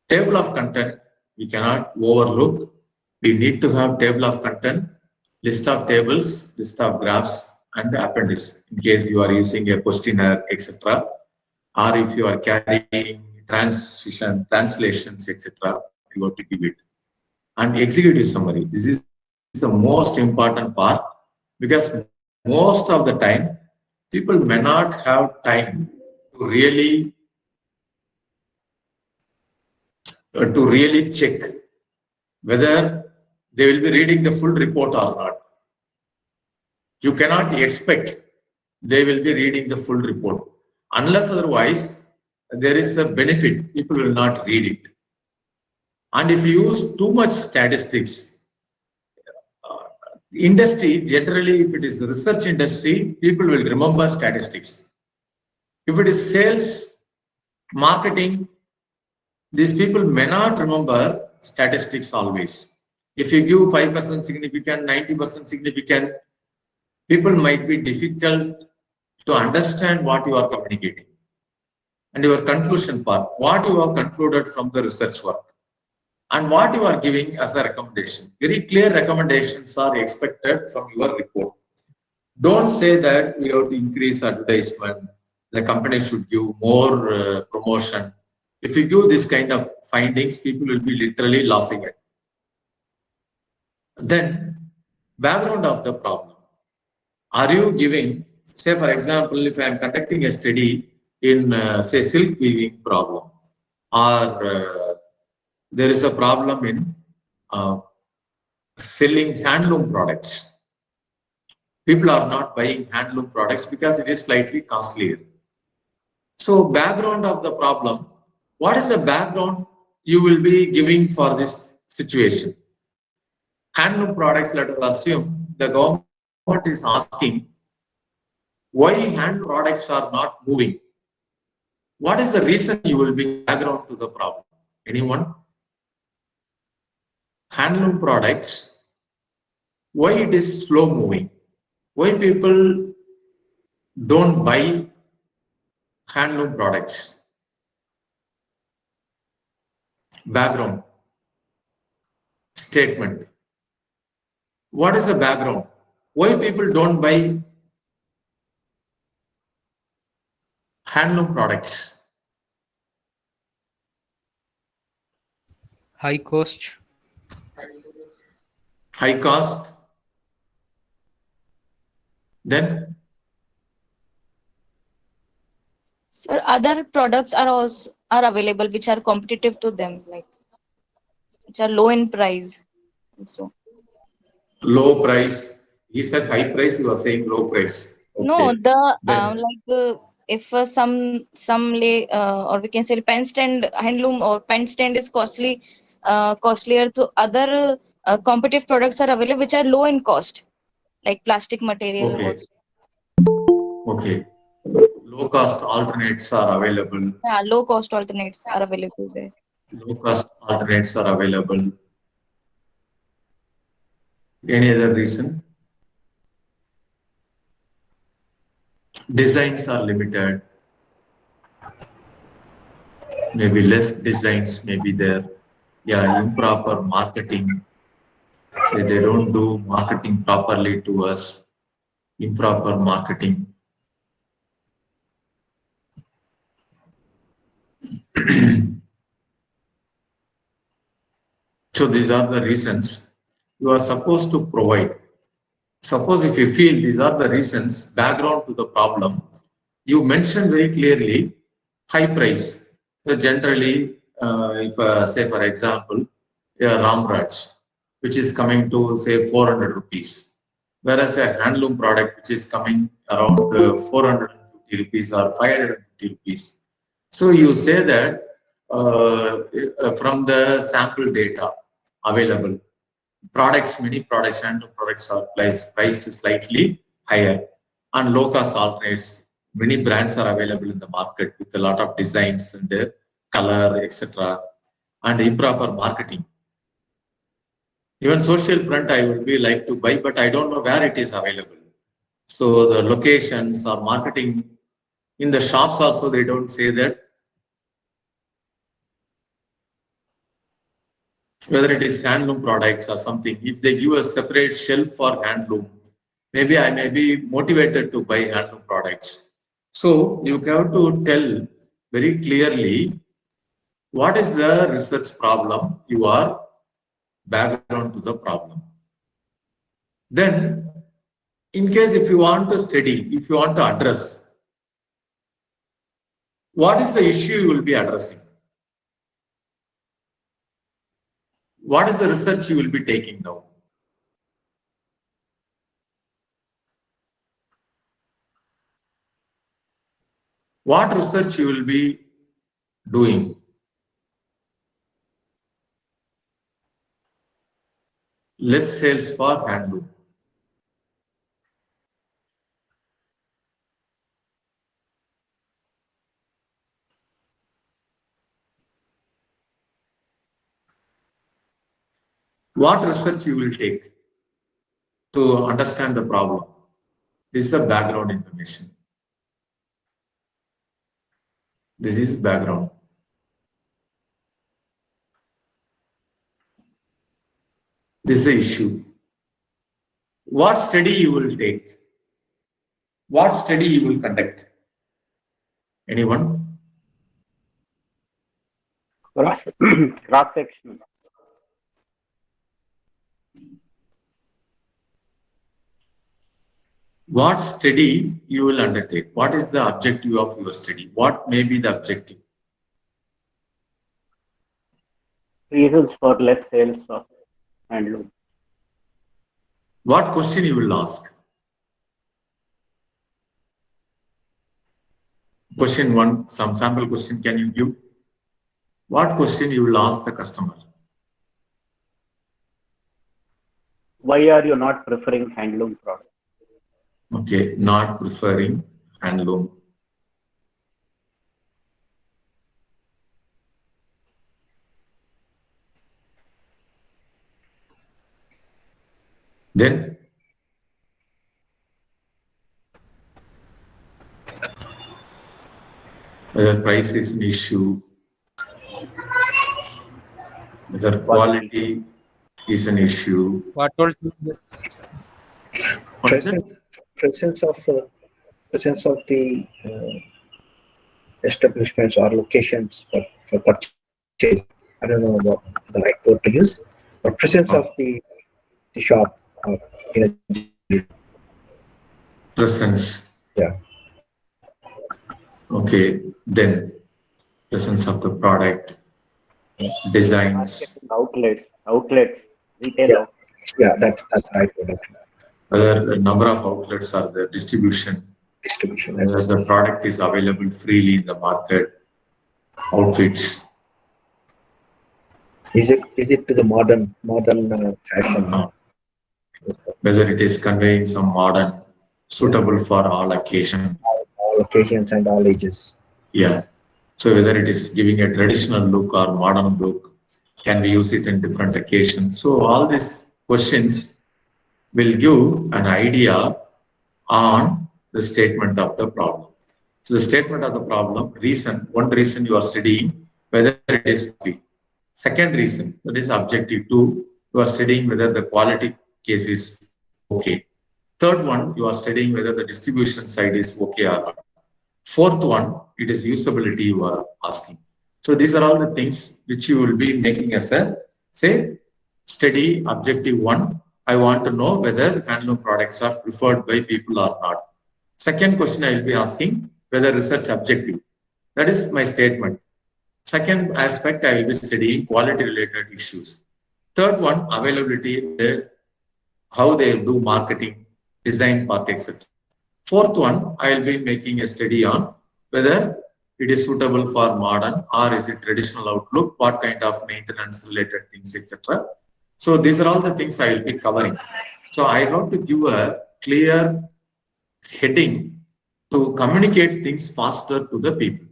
Table of content, we cannot overlook. We need to have table of content, list of tables, list of graphs, and the appendice in case you are using a questionnaire, etc. Or if you are carrying translations, etc., you have to give it. And executive summary. This is the most important part, because most of the time people may not have time to really check whether they will be reading the full report or not. You cannot expect they will be reading the full report. Unless otherwise, there is a benefit, people will not read it. And if you use too much statistics, Industry, generally, if it is research industry, people will remember statistics. If it is sales, marketing, these people may not remember statistics always. If you give 5% significant, 90% significant, people might be difficult to understand what you are communicating. And your conclusion part, what you have concluded from the research work, and what you are giving as a recommendation. Very clear recommendations are expected from your report. Don't say that we have to increase advertisement, the company should give more promotion. If you give this kind of findings, people will be literally laughing at. Then, background of the problem. Are you giving, say for example, if I am conducting a study in say silk weaving problem, or there is a problem in selling handloom products. People are not buying handloom products because it is slightly costlier. So background of the problem, what is the background you will be giving for this situation? Handloom products, let us assume the government is asking why hand products are not moving. What is the reason you will be background to the problem? Anyone? Handloom products, why it is slow moving? Why people don't buy handloom products? Background statement. What is the background? Why people don't buy handloom products? High cost. High cost. Then? Sir, other products are also available which are competitive to them, like which are low in price. So Low price. He said high price. He was saying low price. Okay. no, the Then, if some lay or we can say pen stand handloom or pen stand is costlier to other competitive products are available which are low in cost, like plastic material okay. also. Okay. Low cost alternates are available. Yeah, low cost alternates are available there. Low cost alternates are available. Any other reason? Designs are limited. Maybe less designs may be there. Yeah, improper marketing. Say they don't do marketing properly to us. Improper marketing. So these are the reasons you are supposed to provide. Suppose if you feel these are the reasons, background to the problem, you mention very clearly high price. So generally, if say for example, a Ramraj, which is coming to say 400 rupees, whereas a handloom product which is coming around 450 rupees or 550 rupees. So you say that from the sample data available, products, many products, handloom products are priced slightly higher, and low cost alternates. Many brands are available in the market with a lot of designs and color, etc., and improper marketing. Even social front, I would be like to buy, but I don't know where it is available. So the locations or marketing in the shops also, they don't say that. Whether it is handloom products or something, if they give a separate shelf for handloom, maybe I may be motivated to buy handloom products. So you have to tell very clearly what is the research problem, you are background to the problem. Then, in case if you want to study, if you want to address, what is the issue you will be addressing? What is the research you will be taking now? What research you will be doing? Less sales for handloom. What research you will take to understand the problem? This is the background information. This is background. This is the issue. What study you will take? What study you will conduct? Anyone? Cross section. What study you will undertake? What is the objective of your study? What may be the objective? Reasons for less sales of handloom. What question you will ask? Question 1, some sample question can you give? What question you will ask the customer? Why are you not preferring handloom products? Okay, not preferring handloom. Then whether price is an issue, whether quality is an issue. What told you? Presence of the establishments or locations for purchase. I don't know what the right word to use, but presence of the shop or presence. Yeah. Okay, then presence of the product, designs. Outlets, retail. Yeah, yeah, that's right. Whether the number of outlets are there, distribution, whether the product is available freely in the market, outfits. Is it to the modern fashion? Whether it is conveying some modern, suitable for all occasions. All occasions and all ages. Yeah. So whether it is giving a traditional look or modern look, can we use it in different occasions? So all these questions will give an idea on the statement of the problem. So the statement of the problem, one reason you are studying whether it is free. Second reason, that is objective 2, you are studying whether the quality case is okay. Third one, you are studying whether the distribution side is okay or not. Fourth one, it is usability you are asking. So these are all the things which you will be making as a, say, study objective 1. I want to know whether handloom products are preferred by people or not. Second question I will be asking whether research objective. That is my statement. Second aspect, I will be studying quality related issues. Third one, availability, how they do marketing, design part, etc. Fourth one, I will be making a study on whether it is suitable for modern or is it traditional outlook, what kind of maintenance related things, etc. So these are all the things I will be covering. So I have to give a clear heading to communicate things faster to the people.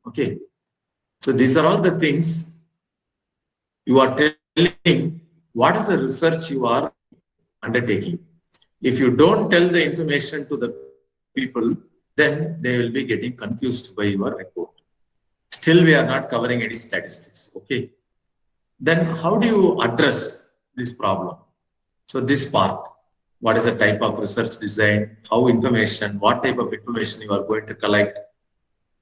Okay. So these are all the things you are telling what is the research you are undertaking. If you don't tell the information to the people, then they will be getting confused by your report. Still, we are not covering any statistics. Okay. Then how do you address this problem? So this part, what is the type of research design, how information, what type of information you are going to collect,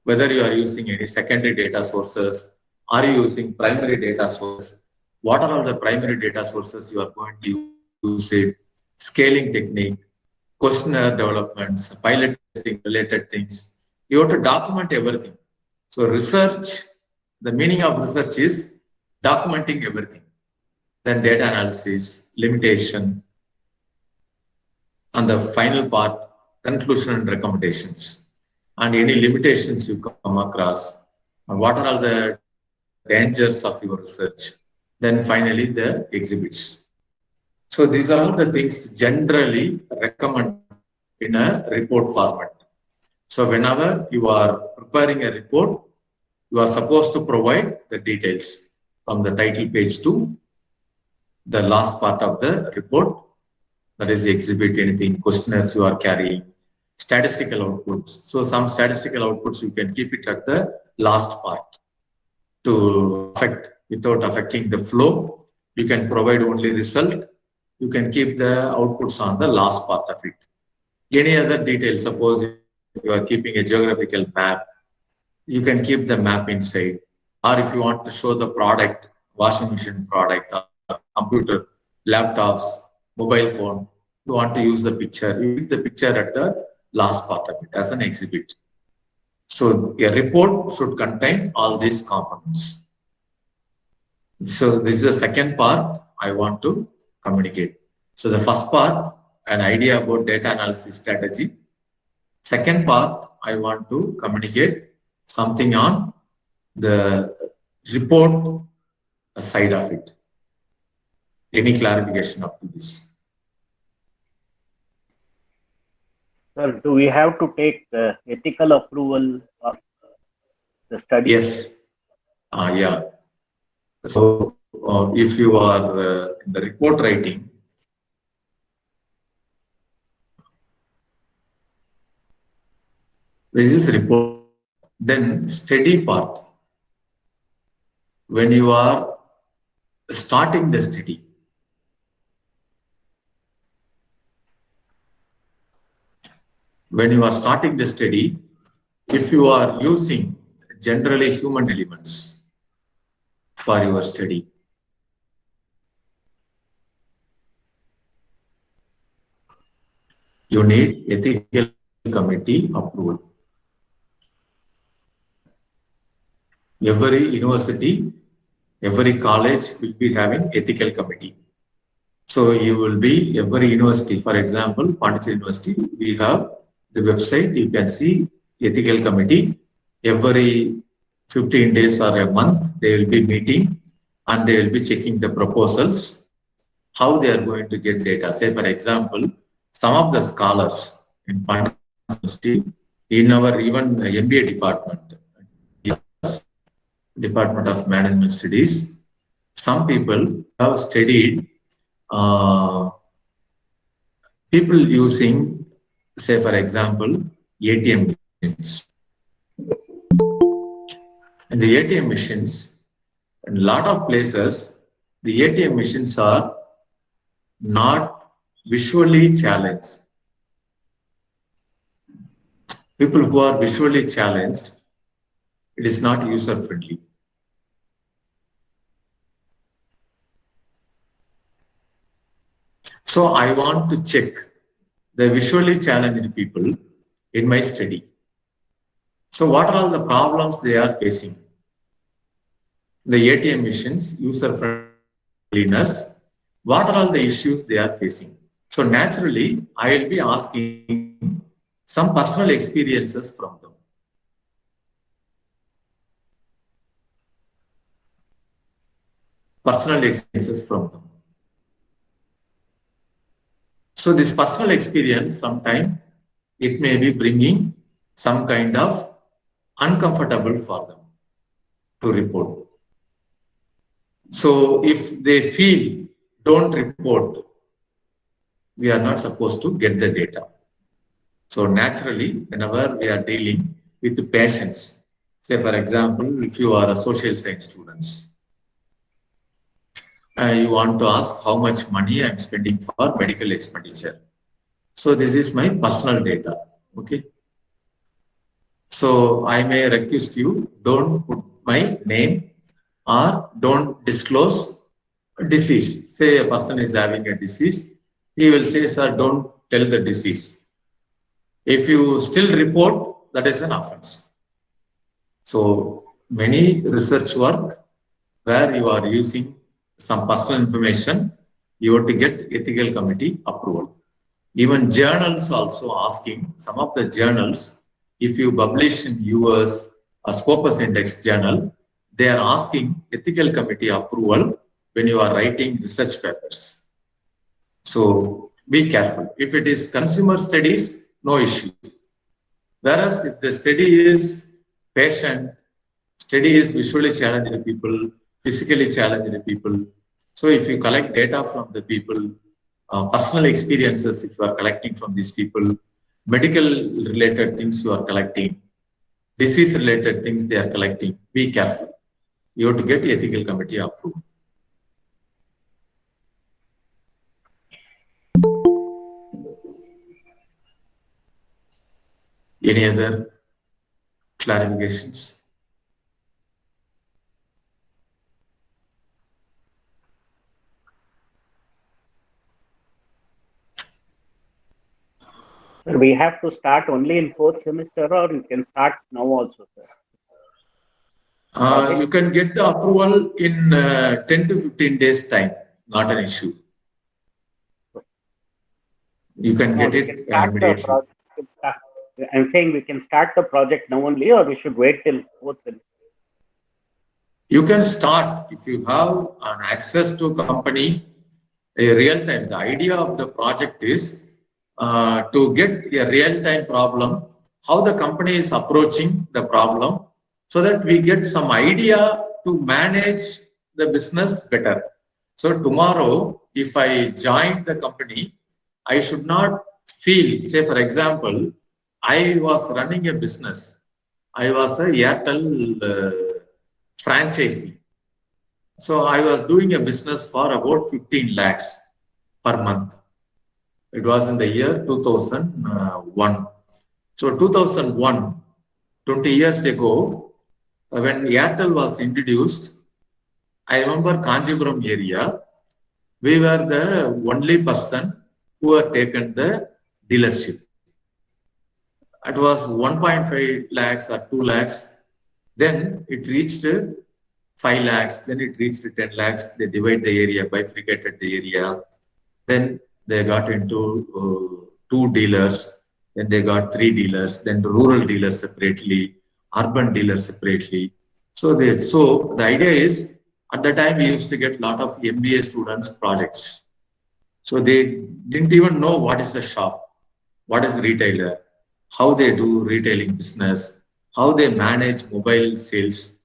whether you are using any secondary data sources, are you using primary data sources, what are all the primary data sources you are going to use it, scaling technique, questionnaire developments, pilot testing related things. You have to document everything. So research, the meaning of research is documenting everything. Then data analysis, limitation, and the final part, conclusion and recommendations. And any limitations you come across, and what are all the dangers of your research. Then finally, the exhibits. So these are all the things generally recommended in a report format. So whenever you are preparing a report, you are supposed to provide the details from the title page to the last part of the report, that is exhibit anything, questionnaires you are carrying, statistical outputs. So some statistical outputs you can keep it at the last part to affect without affecting the flow. You can provide only result. You can keep the outputs on the last part of it. Any other details, suppose if you are keeping a geographical map, you can keep the map inside. Or if you want to show the product, washing machine product, computer, laptops, mobile phone, you want to use the picture, you keep the picture at the last part of it as an exhibit. So a report should contain all these components. So this is the second part I want to communicate. So the first part, an idea about data analysis strategy. Second part, I want to communicate something on the report side of it. Any clarification up to this? Sir, do we have to take ethical approval of the study? Yes. Yeah. So if you are in the report writing, this is report, then study part. When you are starting the study, if you are using generally human elements for your study, you need ethical committee approval. Every university, every college will be having ethical committee. So you will be every university, for example, Pondicherry University, we have the website, you can see ethical committee. Every 15 days or a month, they will be meeting and they will be checking the proposals, how they are going to get data. Say, for example, some of the scholars in Pondicherry University, in our even MBA department, Department of Management Studies, some people have studied people using, say for example, ATM machines. And the ATM machines, in a lot of places, the ATM machines are not visually challenged. People who are visually challenged, it is not user-friendly. So I want to check the visually challenged people in my study. So what are all the problems they are facing? The ATM machines, user-friendliness, what are all the issues they are facing? So naturally, I will be asking some personal experiences from them. Personal experiences from them. So this personal experience, sometimes it may be bringing some kind of uncomfortable for them to report. So if they feel don't report, we are not supposed to get the data. So naturally, whenever we are dealing with the patients, say for example, if you are a social science students, you want to ask how much money I'm spending for medical expenditure. So this is my personal data, okay? So I may request you, don't put my name or don't disclose a disease. Say a person is having a disease, he will say, sir, don't tell the disease. If you still report, that is an offense. So many research work where you are using some personal information, you have to get ethical committee approval. Even journals also asking, some of the journals, if you publish in US a Scopus Index journal, they are asking ethical committee approval when you are writing research papers. So be careful. If it is consumer studies, no issue. Whereas if the study is patient, study is visually challenged people, physically challenged people, So if you collect data from the people, personal experiences, if you are collecting from these people, medical related things you are collecting, disease related things they are collecting, be careful. You have to get ethical committee approved. Any other clarifications? We have to start only in 4th semester, or you can start now also, sir? You can get the approval in 10 to 15 days time, not an issue. You can get it immediately. I'm saying we can start the project now only, or we should wait till 4th semester? You can start if you have an access to a company a real time. The idea of the project is to get a real time problem, how the company is approaching the problem, so that we get some idea to manage the business better. So tomorrow, if I join the company, I should not feel, say for example, I was running a business. I was a Airtel franchisee. So I was doing a business for about 15 lakhs per month. It was in the year 2001. So 2001, 20 years ago, when Airtel was introduced, I remember Kanjipuram area, we were the only person who had taken the dealership. It was 1.5 lakhs or 2 lakhs. Then it reached 5 lakhs, then it reached 10 lakhs. They divide the area, bifurcated the area. Then they got into 2 dealers, then they got 3 dealers, then rural dealers separately, urban dealers separately. So the idea is, at the time we used to get a lot of MBA students projects. So they didn't even know what is a shop, what is retailer, how they do retailing business, how they manage mobile sales,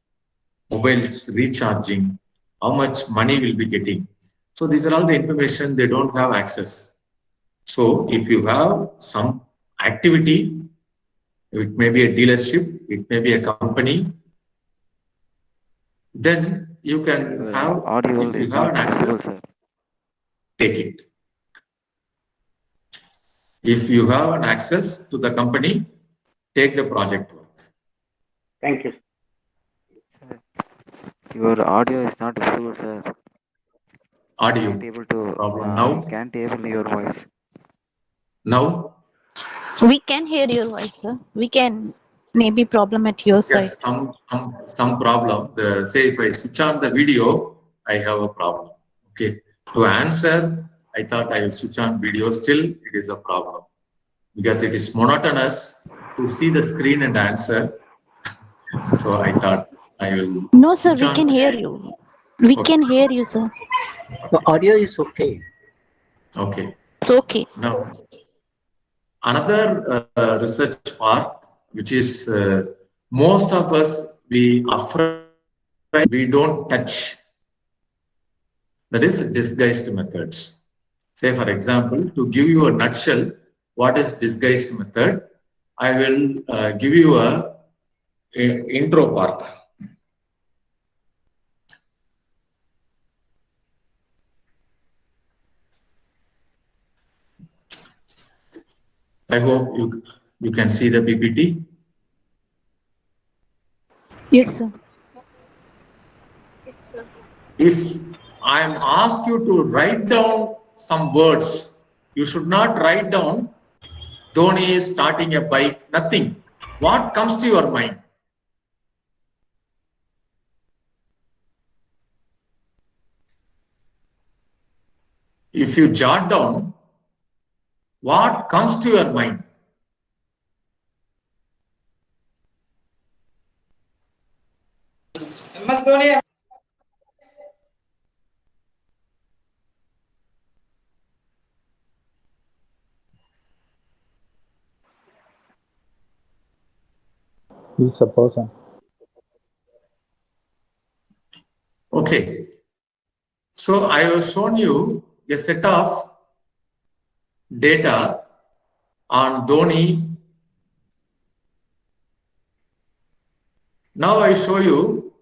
mobile recharging, how much money will be getting. So these are all the information they don't have access. So if you have some activity, it may be a dealership, it may be a company, then you can have, if you have an access, take it. If you have an access to the company, take the project work. Thank you. Your audio is not visible, sir. Audio Can't able to problem now. Can't able your voice. Now? We can hear your voice, sir. We can. Maybe problem at your side. Yes, some problem. Say if I switch on the video, I have a problem. Okay. To answer, I thought I will switch on video. Still, it is a problem because it is monotonous to see the screen and answer. So I thought I will. No, sir. We can hear you. We can hear you, sir. The audio is okay. Okay. It's okay. Now, another research part, which is most of us, we don't touch. That is disguised methods. Say, for example, to give you a nutshell, what is disguised method? I will give you a intro part. I hope you can see the PPT. Yes, sir. If I am asked you to write down some words, you should not write down Dhoni is starting a bike, nothing. What comes to your mind? If you jot down, what comes to your mind? MS Dhoni. He's a person. Okay. So I have shown you a set of data on Dhoni. Now I show you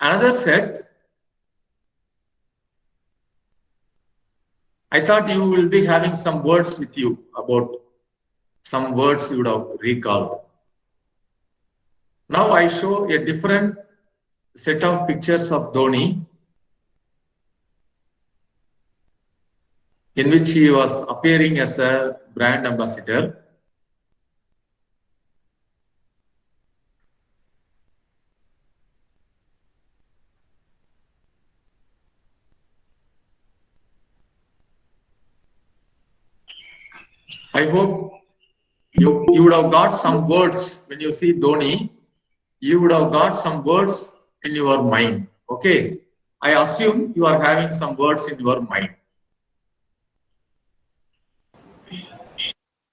another set. I thought you will be having some words with you about some words you would have recalled. Now I show a different set of pictures of Dhoni in which he was appearing as a brand ambassador. I hope you would have got some words when you see Dhoni. You would have got some words in your mind. Okay. I assume you are having some words in your mind.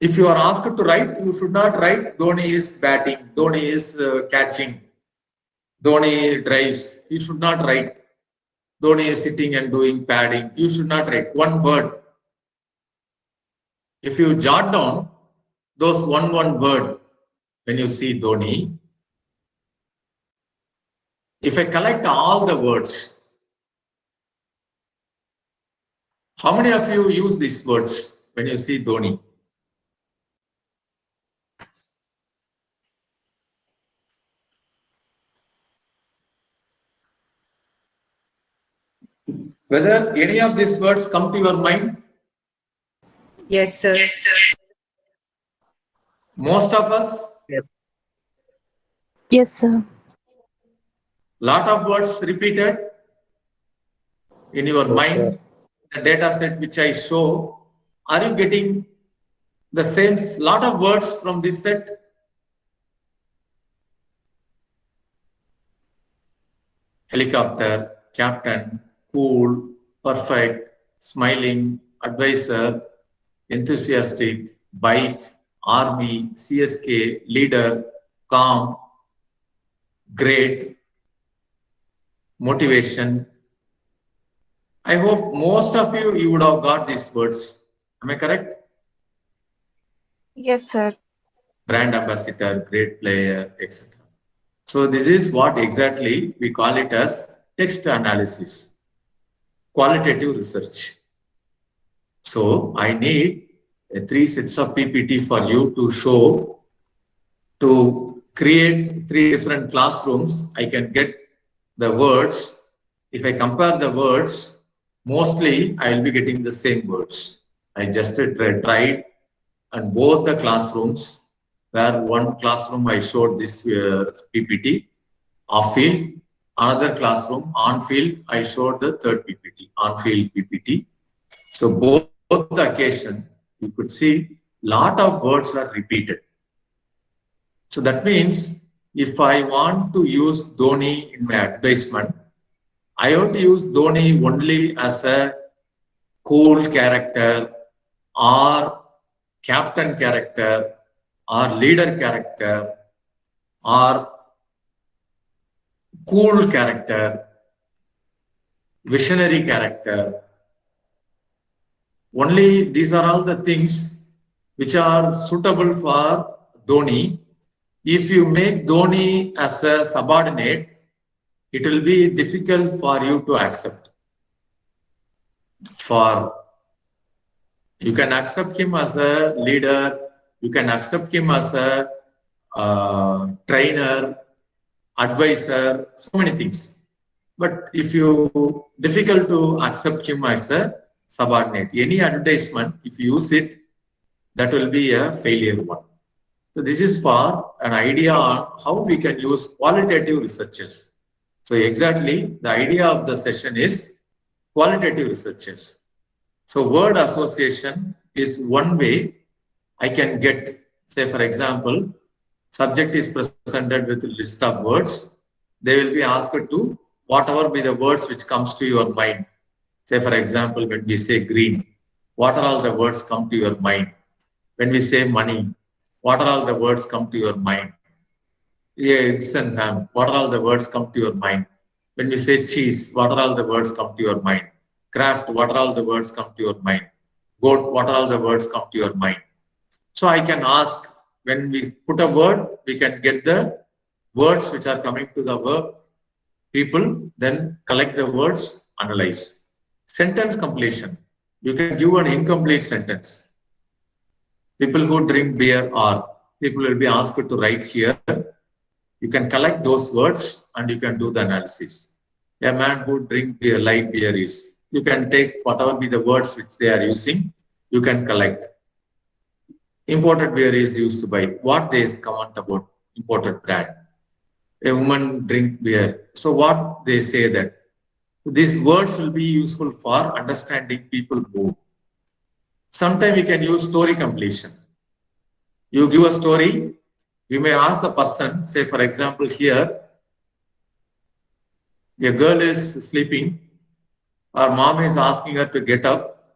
If you are asked to write, you should not write Dhoni is batting, Dhoni is catching, Dhoni drives. You should not write Dhoni is sitting and doing padding. You should not write one word. If you jot down those one word when you see Dhoni, if I collect all the words, how many of you use these words when you see Dhoni? Whether any of these words come to your mind? Yes, sir. Yes, sir. Most of us? Yes, sir. Lot of words repeated in your mind. The data set which I show, are you getting the same lot of words from this set? Helicopter, captain, cool, perfect, smiling, advisor, enthusiastic, bike, army, CSK, leader, calm, great, motivation. I hope most of you would have got these words. Am I correct? Yes, sir. Brand ambassador, great player, etc. So this is what exactly we call it as text analysis, qualitative research. So I need 3 sets of PPT for you to show, to create 3 different classrooms. I can get the words. If I compare the words, mostly I will be getting the same words. I just tried and both the classrooms, where one classroom I showed this PPT, off field, another classroom on field, I showed the third PPT, on field PPT. So both the occasion, you could see lot of words are repeated. So that means if I want to use Dhoni in my advertisement, I have to use Dhoni only as a cool character or captain character or leader character or cool character, visionary character. Only these are all the things which are suitable for Dhoni. If you make Dhoni as a subordinate, it will be difficult for you to accept. You can accept him as a leader, you can accept him as a trainer, advisor, so many things. But if you difficult to accept him as a subordinate, any advertisement, if you use it, that will be a failure one. So this is for an idea on how we can use qualitative researches. So exactly the idea of the session is qualitative researches. So word association is one way I can get, say for example, subject is presented with a list of words. They will be asked to whatever be the words which comes to your mind. Say for example, when we say green, what are all the words come to your mind? When we say money, what are all the words come to your mind? Eggs and ham, what are all the words come to your mind? When we say cheese, what are all the words come to your mind? Craft, what are all the words come to your mind? Goat, what are all the words come to your mind? So I can ask, when we put a word, we can get the words which are coming to the verb people, then collect the words, analyze. Sentence completion. You can give an incomplete sentence. People who drink beer are, people will be asked to write here. You can collect those words and you can do the analysis. A man who drink beer, light beer is, you can take whatever be the words which they are using, you can collect. Imported beer is used to buy. What they comment about imported brand? A woman drink beer. So what they say that these words will be useful for understanding people mood. Sometimes we can use story completion. You give a story, you may ask the person, say for example here, a girl is sleeping, her mom is asking her to get up,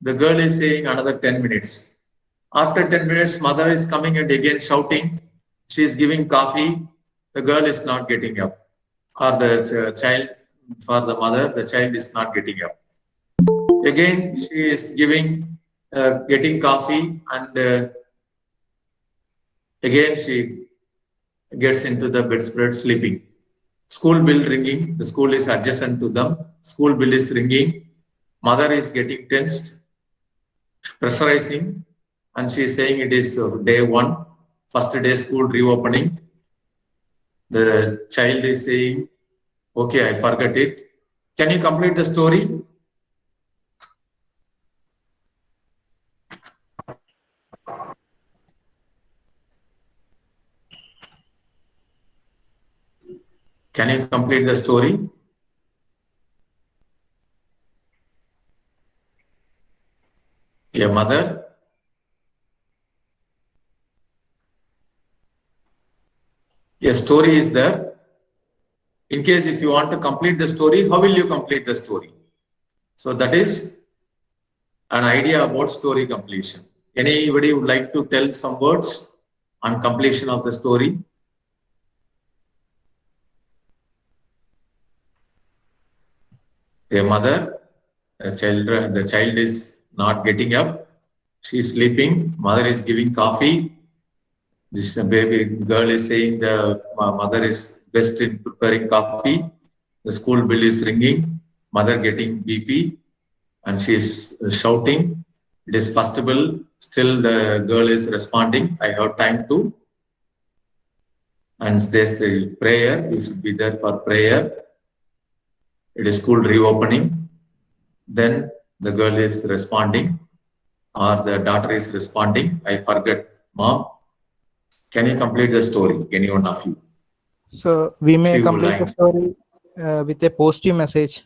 the girl is saying another 10 minutes. After 10 minutes, mother is coming and again shouting, she is giving coffee, the girl is not getting up. Or the child, for the mother, the child is not getting up. Again, she is getting coffee and again she gets into the bedspread sleeping. School bell ringing, the school is adjacent to them, school bell is ringing, mother is getting tensed, pressurizing, and she is saying it is day one, first day school reopening. The child is saying, okay, I forgot it. Can you complete the story? Can you complete the story? A mother. A story is there. In case if you want to complete the story, how will you complete the story? So that is an idea about story completion. Anybody would like to tell some words on completion of the story? A mother, the child is not getting up. She is sleeping. Mother is giving coffee. This baby girl is saying the mother is best in preparing coffee. The school bell is ringing. Mother getting BP, and she is shouting. It is first bell. Still the girl is responding. I have time to. And there's a prayer. You should be there for prayer. It is school reopening. Then the girl is responding, or the daughter is responding. I forget, mom. Can you complete the story? Any one of you? So we may Few complete the lines. story with a positive message,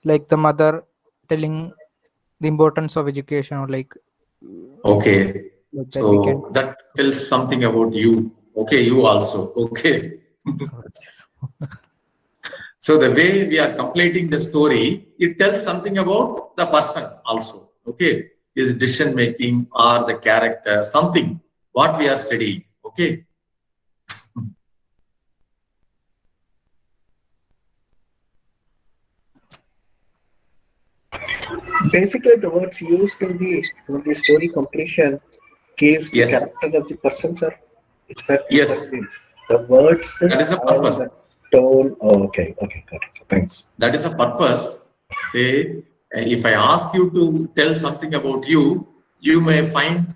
like the mother telling the importance of education, or like Okay. that So we can. that tells something about you. Okay, you also. Okay. So the way we are completing the story, it tells something about the person also. Okay. His decision making or the character, something what we are studying. Okay. Basically, the words used in the story completion gives the Yes. character of the person, sir. It's that. Yes. The words That is a and purpose. the tone. Oh, okay, got it. Thanks. That is a purpose. Say, if I ask you to tell something about you, you may find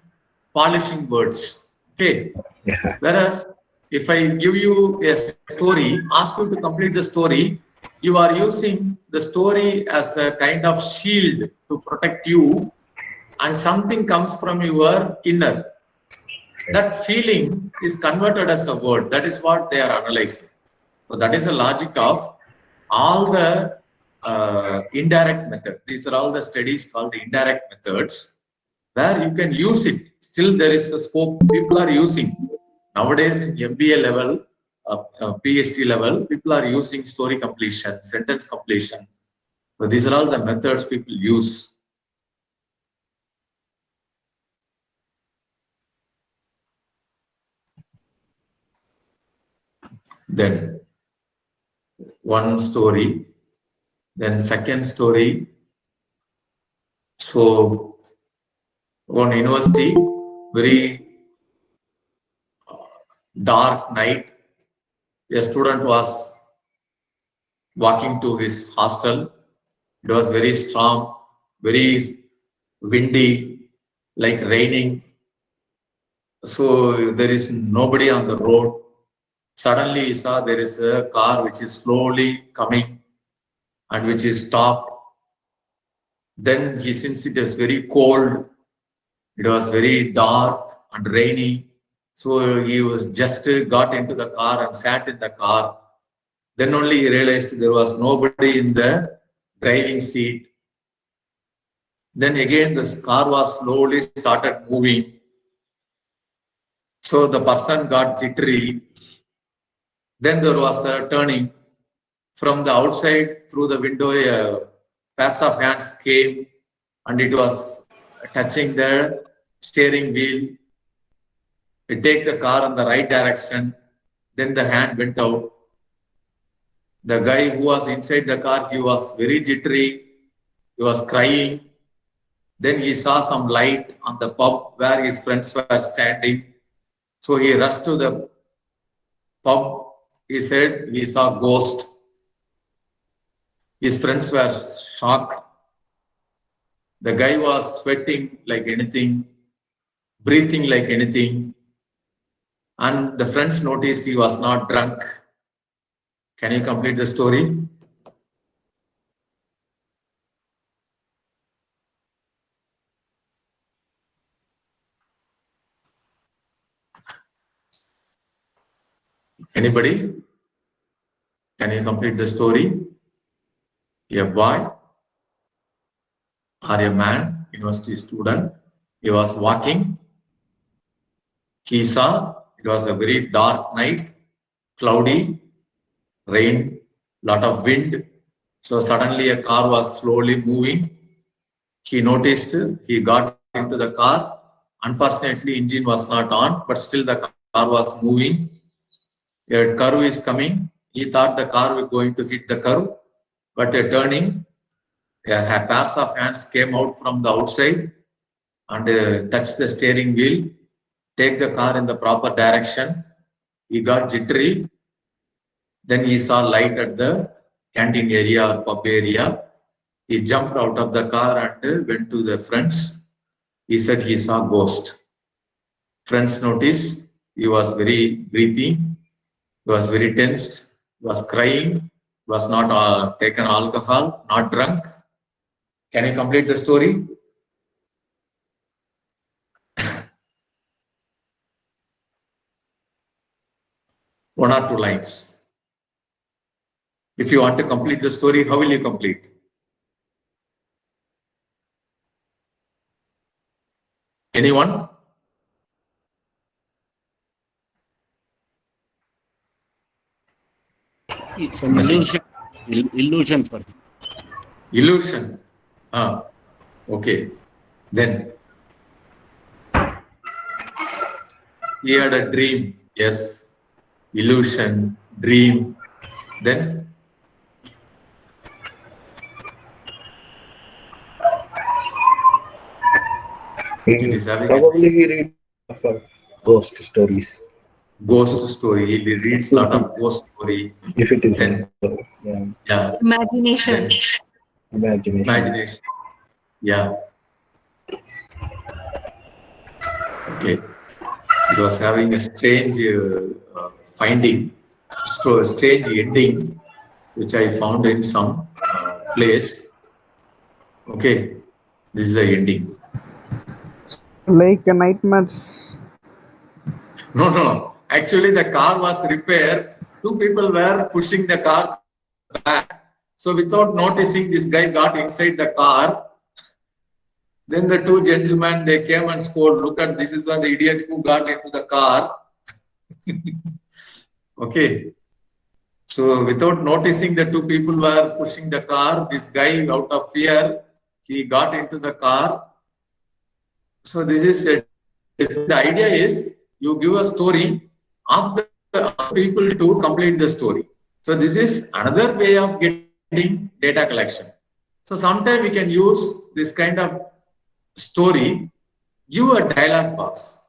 polishing words. Okay. Yeah. Whereas if I give you a story, ask you to complete the story, you are using the story as a kind of shield to protect you, and something comes from your inner. That feeling is converted as a word. That is what they are analyzing. So that is the logic of all the indirect method. These are all the studies called the indirect methods, where you can use it. Still there is a scope. People are using. Nowadays in MBA level, PhD level, people are using story completion, sentence completion. So these are all the methods people use. Then one story. Then second story. So one university, very dark night, a student was walking to his hostel. It was very strong, very windy, like raining. So there is nobody on the road. Suddenly he saw there is a car which is slowly coming and which is stopped. Then he, since it was very cold, it was very dark and rainy, so he was just got into the car and sat in the car. Then only he realized there was nobody in the driving seat. Then again the car was slowly started moving. So the person got jittery. Then there was a turning. From the outside through the window, a pair of hands came and it was touching the steering wheel. It take the car in the right direction. Then the hand went out. The guy who was inside the car, he was very jittery. He was crying. Then he saw some light on the pub where his friends were standing. So he rushed to the pub. He said he saw ghost. His friends were shocked. The guy was sweating like anything, breathing like anything. And the friends noticed he was not drunk. Can you complete the story? Anybody? Can you complete the story? A boy or a man, university student, he was walking. He saw it was a very dark night, cloudy, rain, lot of wind. So suddenly a car was slowly moving. He noticed, he got into the car. Unfortunately, engine was not on, but still the car was moving. A curve is coming. He thought the car was going to hit the curve, but a turning, a pair of hands came out from the outside and touched the steering wheel, take the car in the proper direction. He got jittery. Then he saw light at the canteen area or pub area. He jumped out of the car and went to the friends. He said he saw ghost. Friends noticed he was very breathing. He was very tensed. He was crying. He was not taken alcohol, not drunk. Can you complete the story? One or two lines. If you want to complete the story, how will you complete? Anyone? It's an illusion for him. Illusion. Okay. Then he had a dream. Yes. Illusion, dream. Then probably he read ghost stories. Ghost story. He reads a lot of ghost story. If it is then, yeah. Imagination. Imagination. Yeah. Okay. It was having a strange finding, strange ending, which I found in some place. Okay. This is the ending. Like a nightmare. No. Actually, the car was repaired. Two people were pushing the car back. So without noticing, this guy got inside the car. Then the two gentlemen, they came and scored. Look at, this is the idiot who got into the car. Okay. So without noticing, the two people were pushing the car. This guy, out of fear, he got into the car. So this is it. The idea is you give a story, ask the people to complete the story. So this is another way of getting data collection. So sometimes we can use this kind of story, give a dialog box.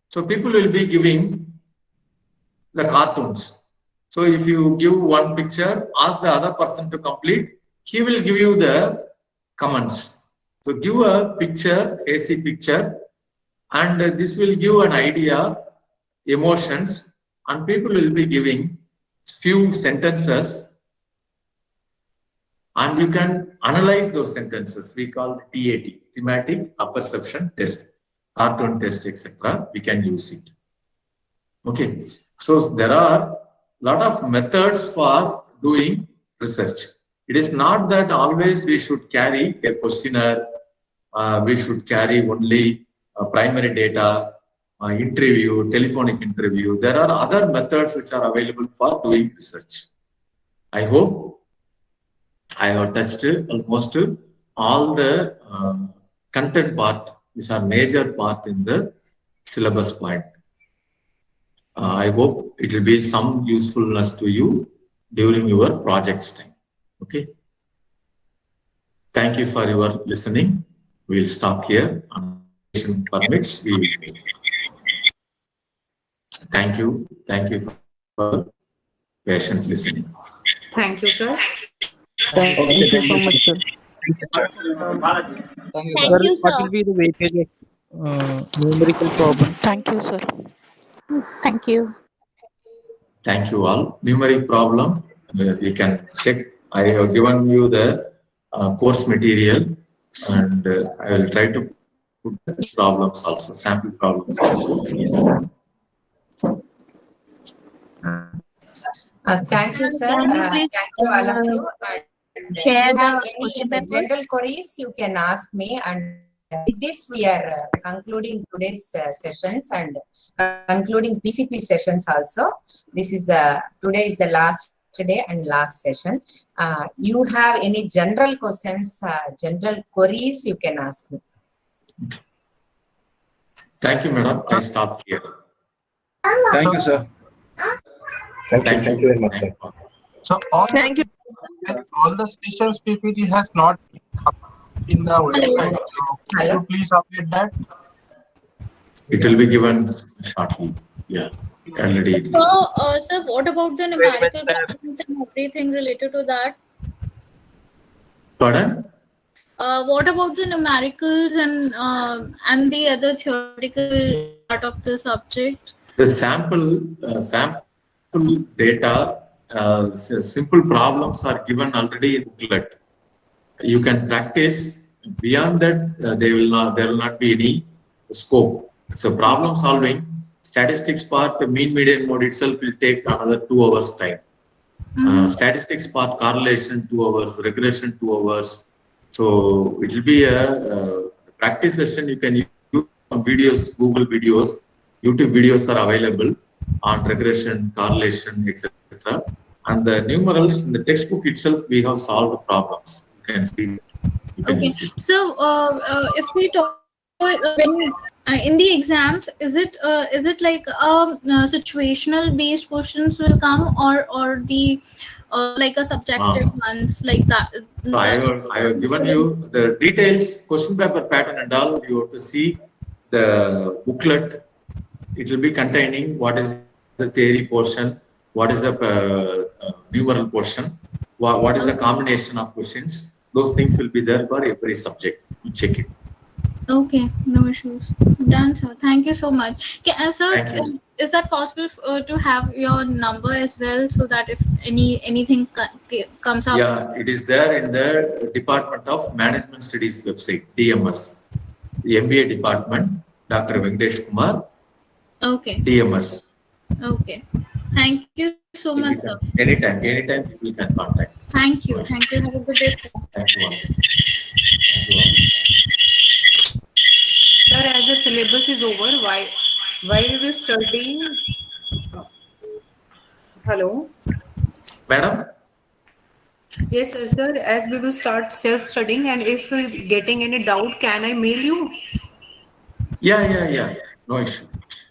So people will be giving the cartoons. So if you give one picture, ask the other person to complete, he will give you the comments. So give a picture, AC picture, and this will give an idea, emotions, and people will be giving few sentences, and you can analyze those sentences. We call it TAT, thematic apperception test, cartoon test, etc. We can use it. Okay, so there are a lot of methods for doing research. It is not that always we should carry a questionnaire, we should carry only primary data, interview, telephonic interview. There are other methods which are available for doing research. I hope I have touched almost all the content part, which are major part in the syllabus point. I hope it will be some usefulness to you during your projects time. Okay. Thank you for your listening. We'll stop here. Permits. Thank you. Thank you for patient listening. Thank you, sir. Thank you so much, sir. Thank you, sir. What will be the weightage of numerical problem? Thank you, sir. Thank you. Thank you all. Numeric problem, you can check. I have given you the course material, and I will try to put the problems also, sample problems also. Thank you, sir. Thank you, all of you. Share the general queries you can ask me, and with this we are concluding today's sessions and concluding PCP sessions also. This is today is the last day and last session. You have any general questions, general queries, you can ask me. Thank you, madam. I stop here. Thank you, sir. Thank you very much, sir. So all the sessions PPT has not up in the website. So can you please update that? It will be given shortly. Yeah, already it is. So, sir, what about the numerical problems and everything related to that? Pardon? What about the numericals and the other theoretical part of the subject? The sample data, simple problems are given already in the booklet. You can practice. Beyond that, there will not be any scope. So problem solving, statistics part, the mean median mode itself will take another 2 hours time. Statistics part, correlation 2 hours, regression 2 hours. So it will be a practice session. You can use some videos, Google videos, YouTube videos are available on regression, correlation, etc. And the numerals in the textbook itself, we have solved the problems. You can see. Okay. So if we talk when in the exams, is it like situational based questions will come, or the like a subjective ones like that? So I have given you the details, question paper pattern and all. You have to see the booklet. It will be containing what is the theory portion, what is the numeral portion, what is the combination of questions. Those things will be there for every subject. You check it. Okay, no issues. Done, sir. Thank you so much. Sir, is that possible to have your number as well, so that if anything comes up? Yeah, it is there in the Department of Management Studies website, DMS, the MBA department, Dr. Venkatesh Kumar. Okay. DMS. Okay. Thank you so much, sir. Anytime people can contact. Thank you. Thank you. Have a good day, sir. Thank you. Sir, as the syllabus is over, why we will studying? Hello. Madam? Yes, sir. As we will start self-studying, and if getting any doubt, can I mail you? Yeah. No issue.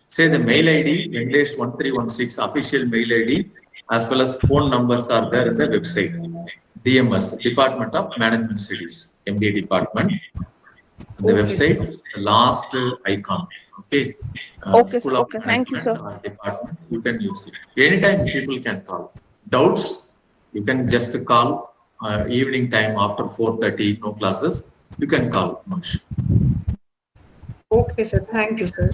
Say the mail ID, English 1316 official mail ID, as well as phone numbers are there in the website. DMS, Department of Management Studies, MBA department. The website, the last icon. Okay. Okay, School sir. of Okay, thank you, sir. Management department. You can use it. Anytime people can call. Doubts, you can just call. Evening time after 4:30, no classes. You can call. Okay, sir. Thank you, sir.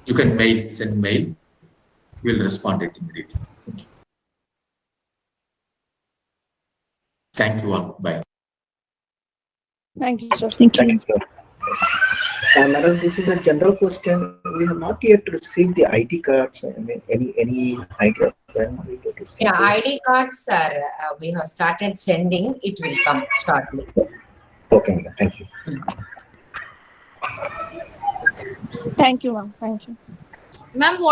You can send mail. We'll respond it immediately. Thank you all. Bye. Thank you, sir. Thank you, sir. Madam, this is a general question. We have not yet received the ID cards. I mean, any idea when we will receive? Yeah, ID cards are, we have started sending. It will come shortly. Okay, thank you. Thank you, ma'am. Thank you. Ma'am,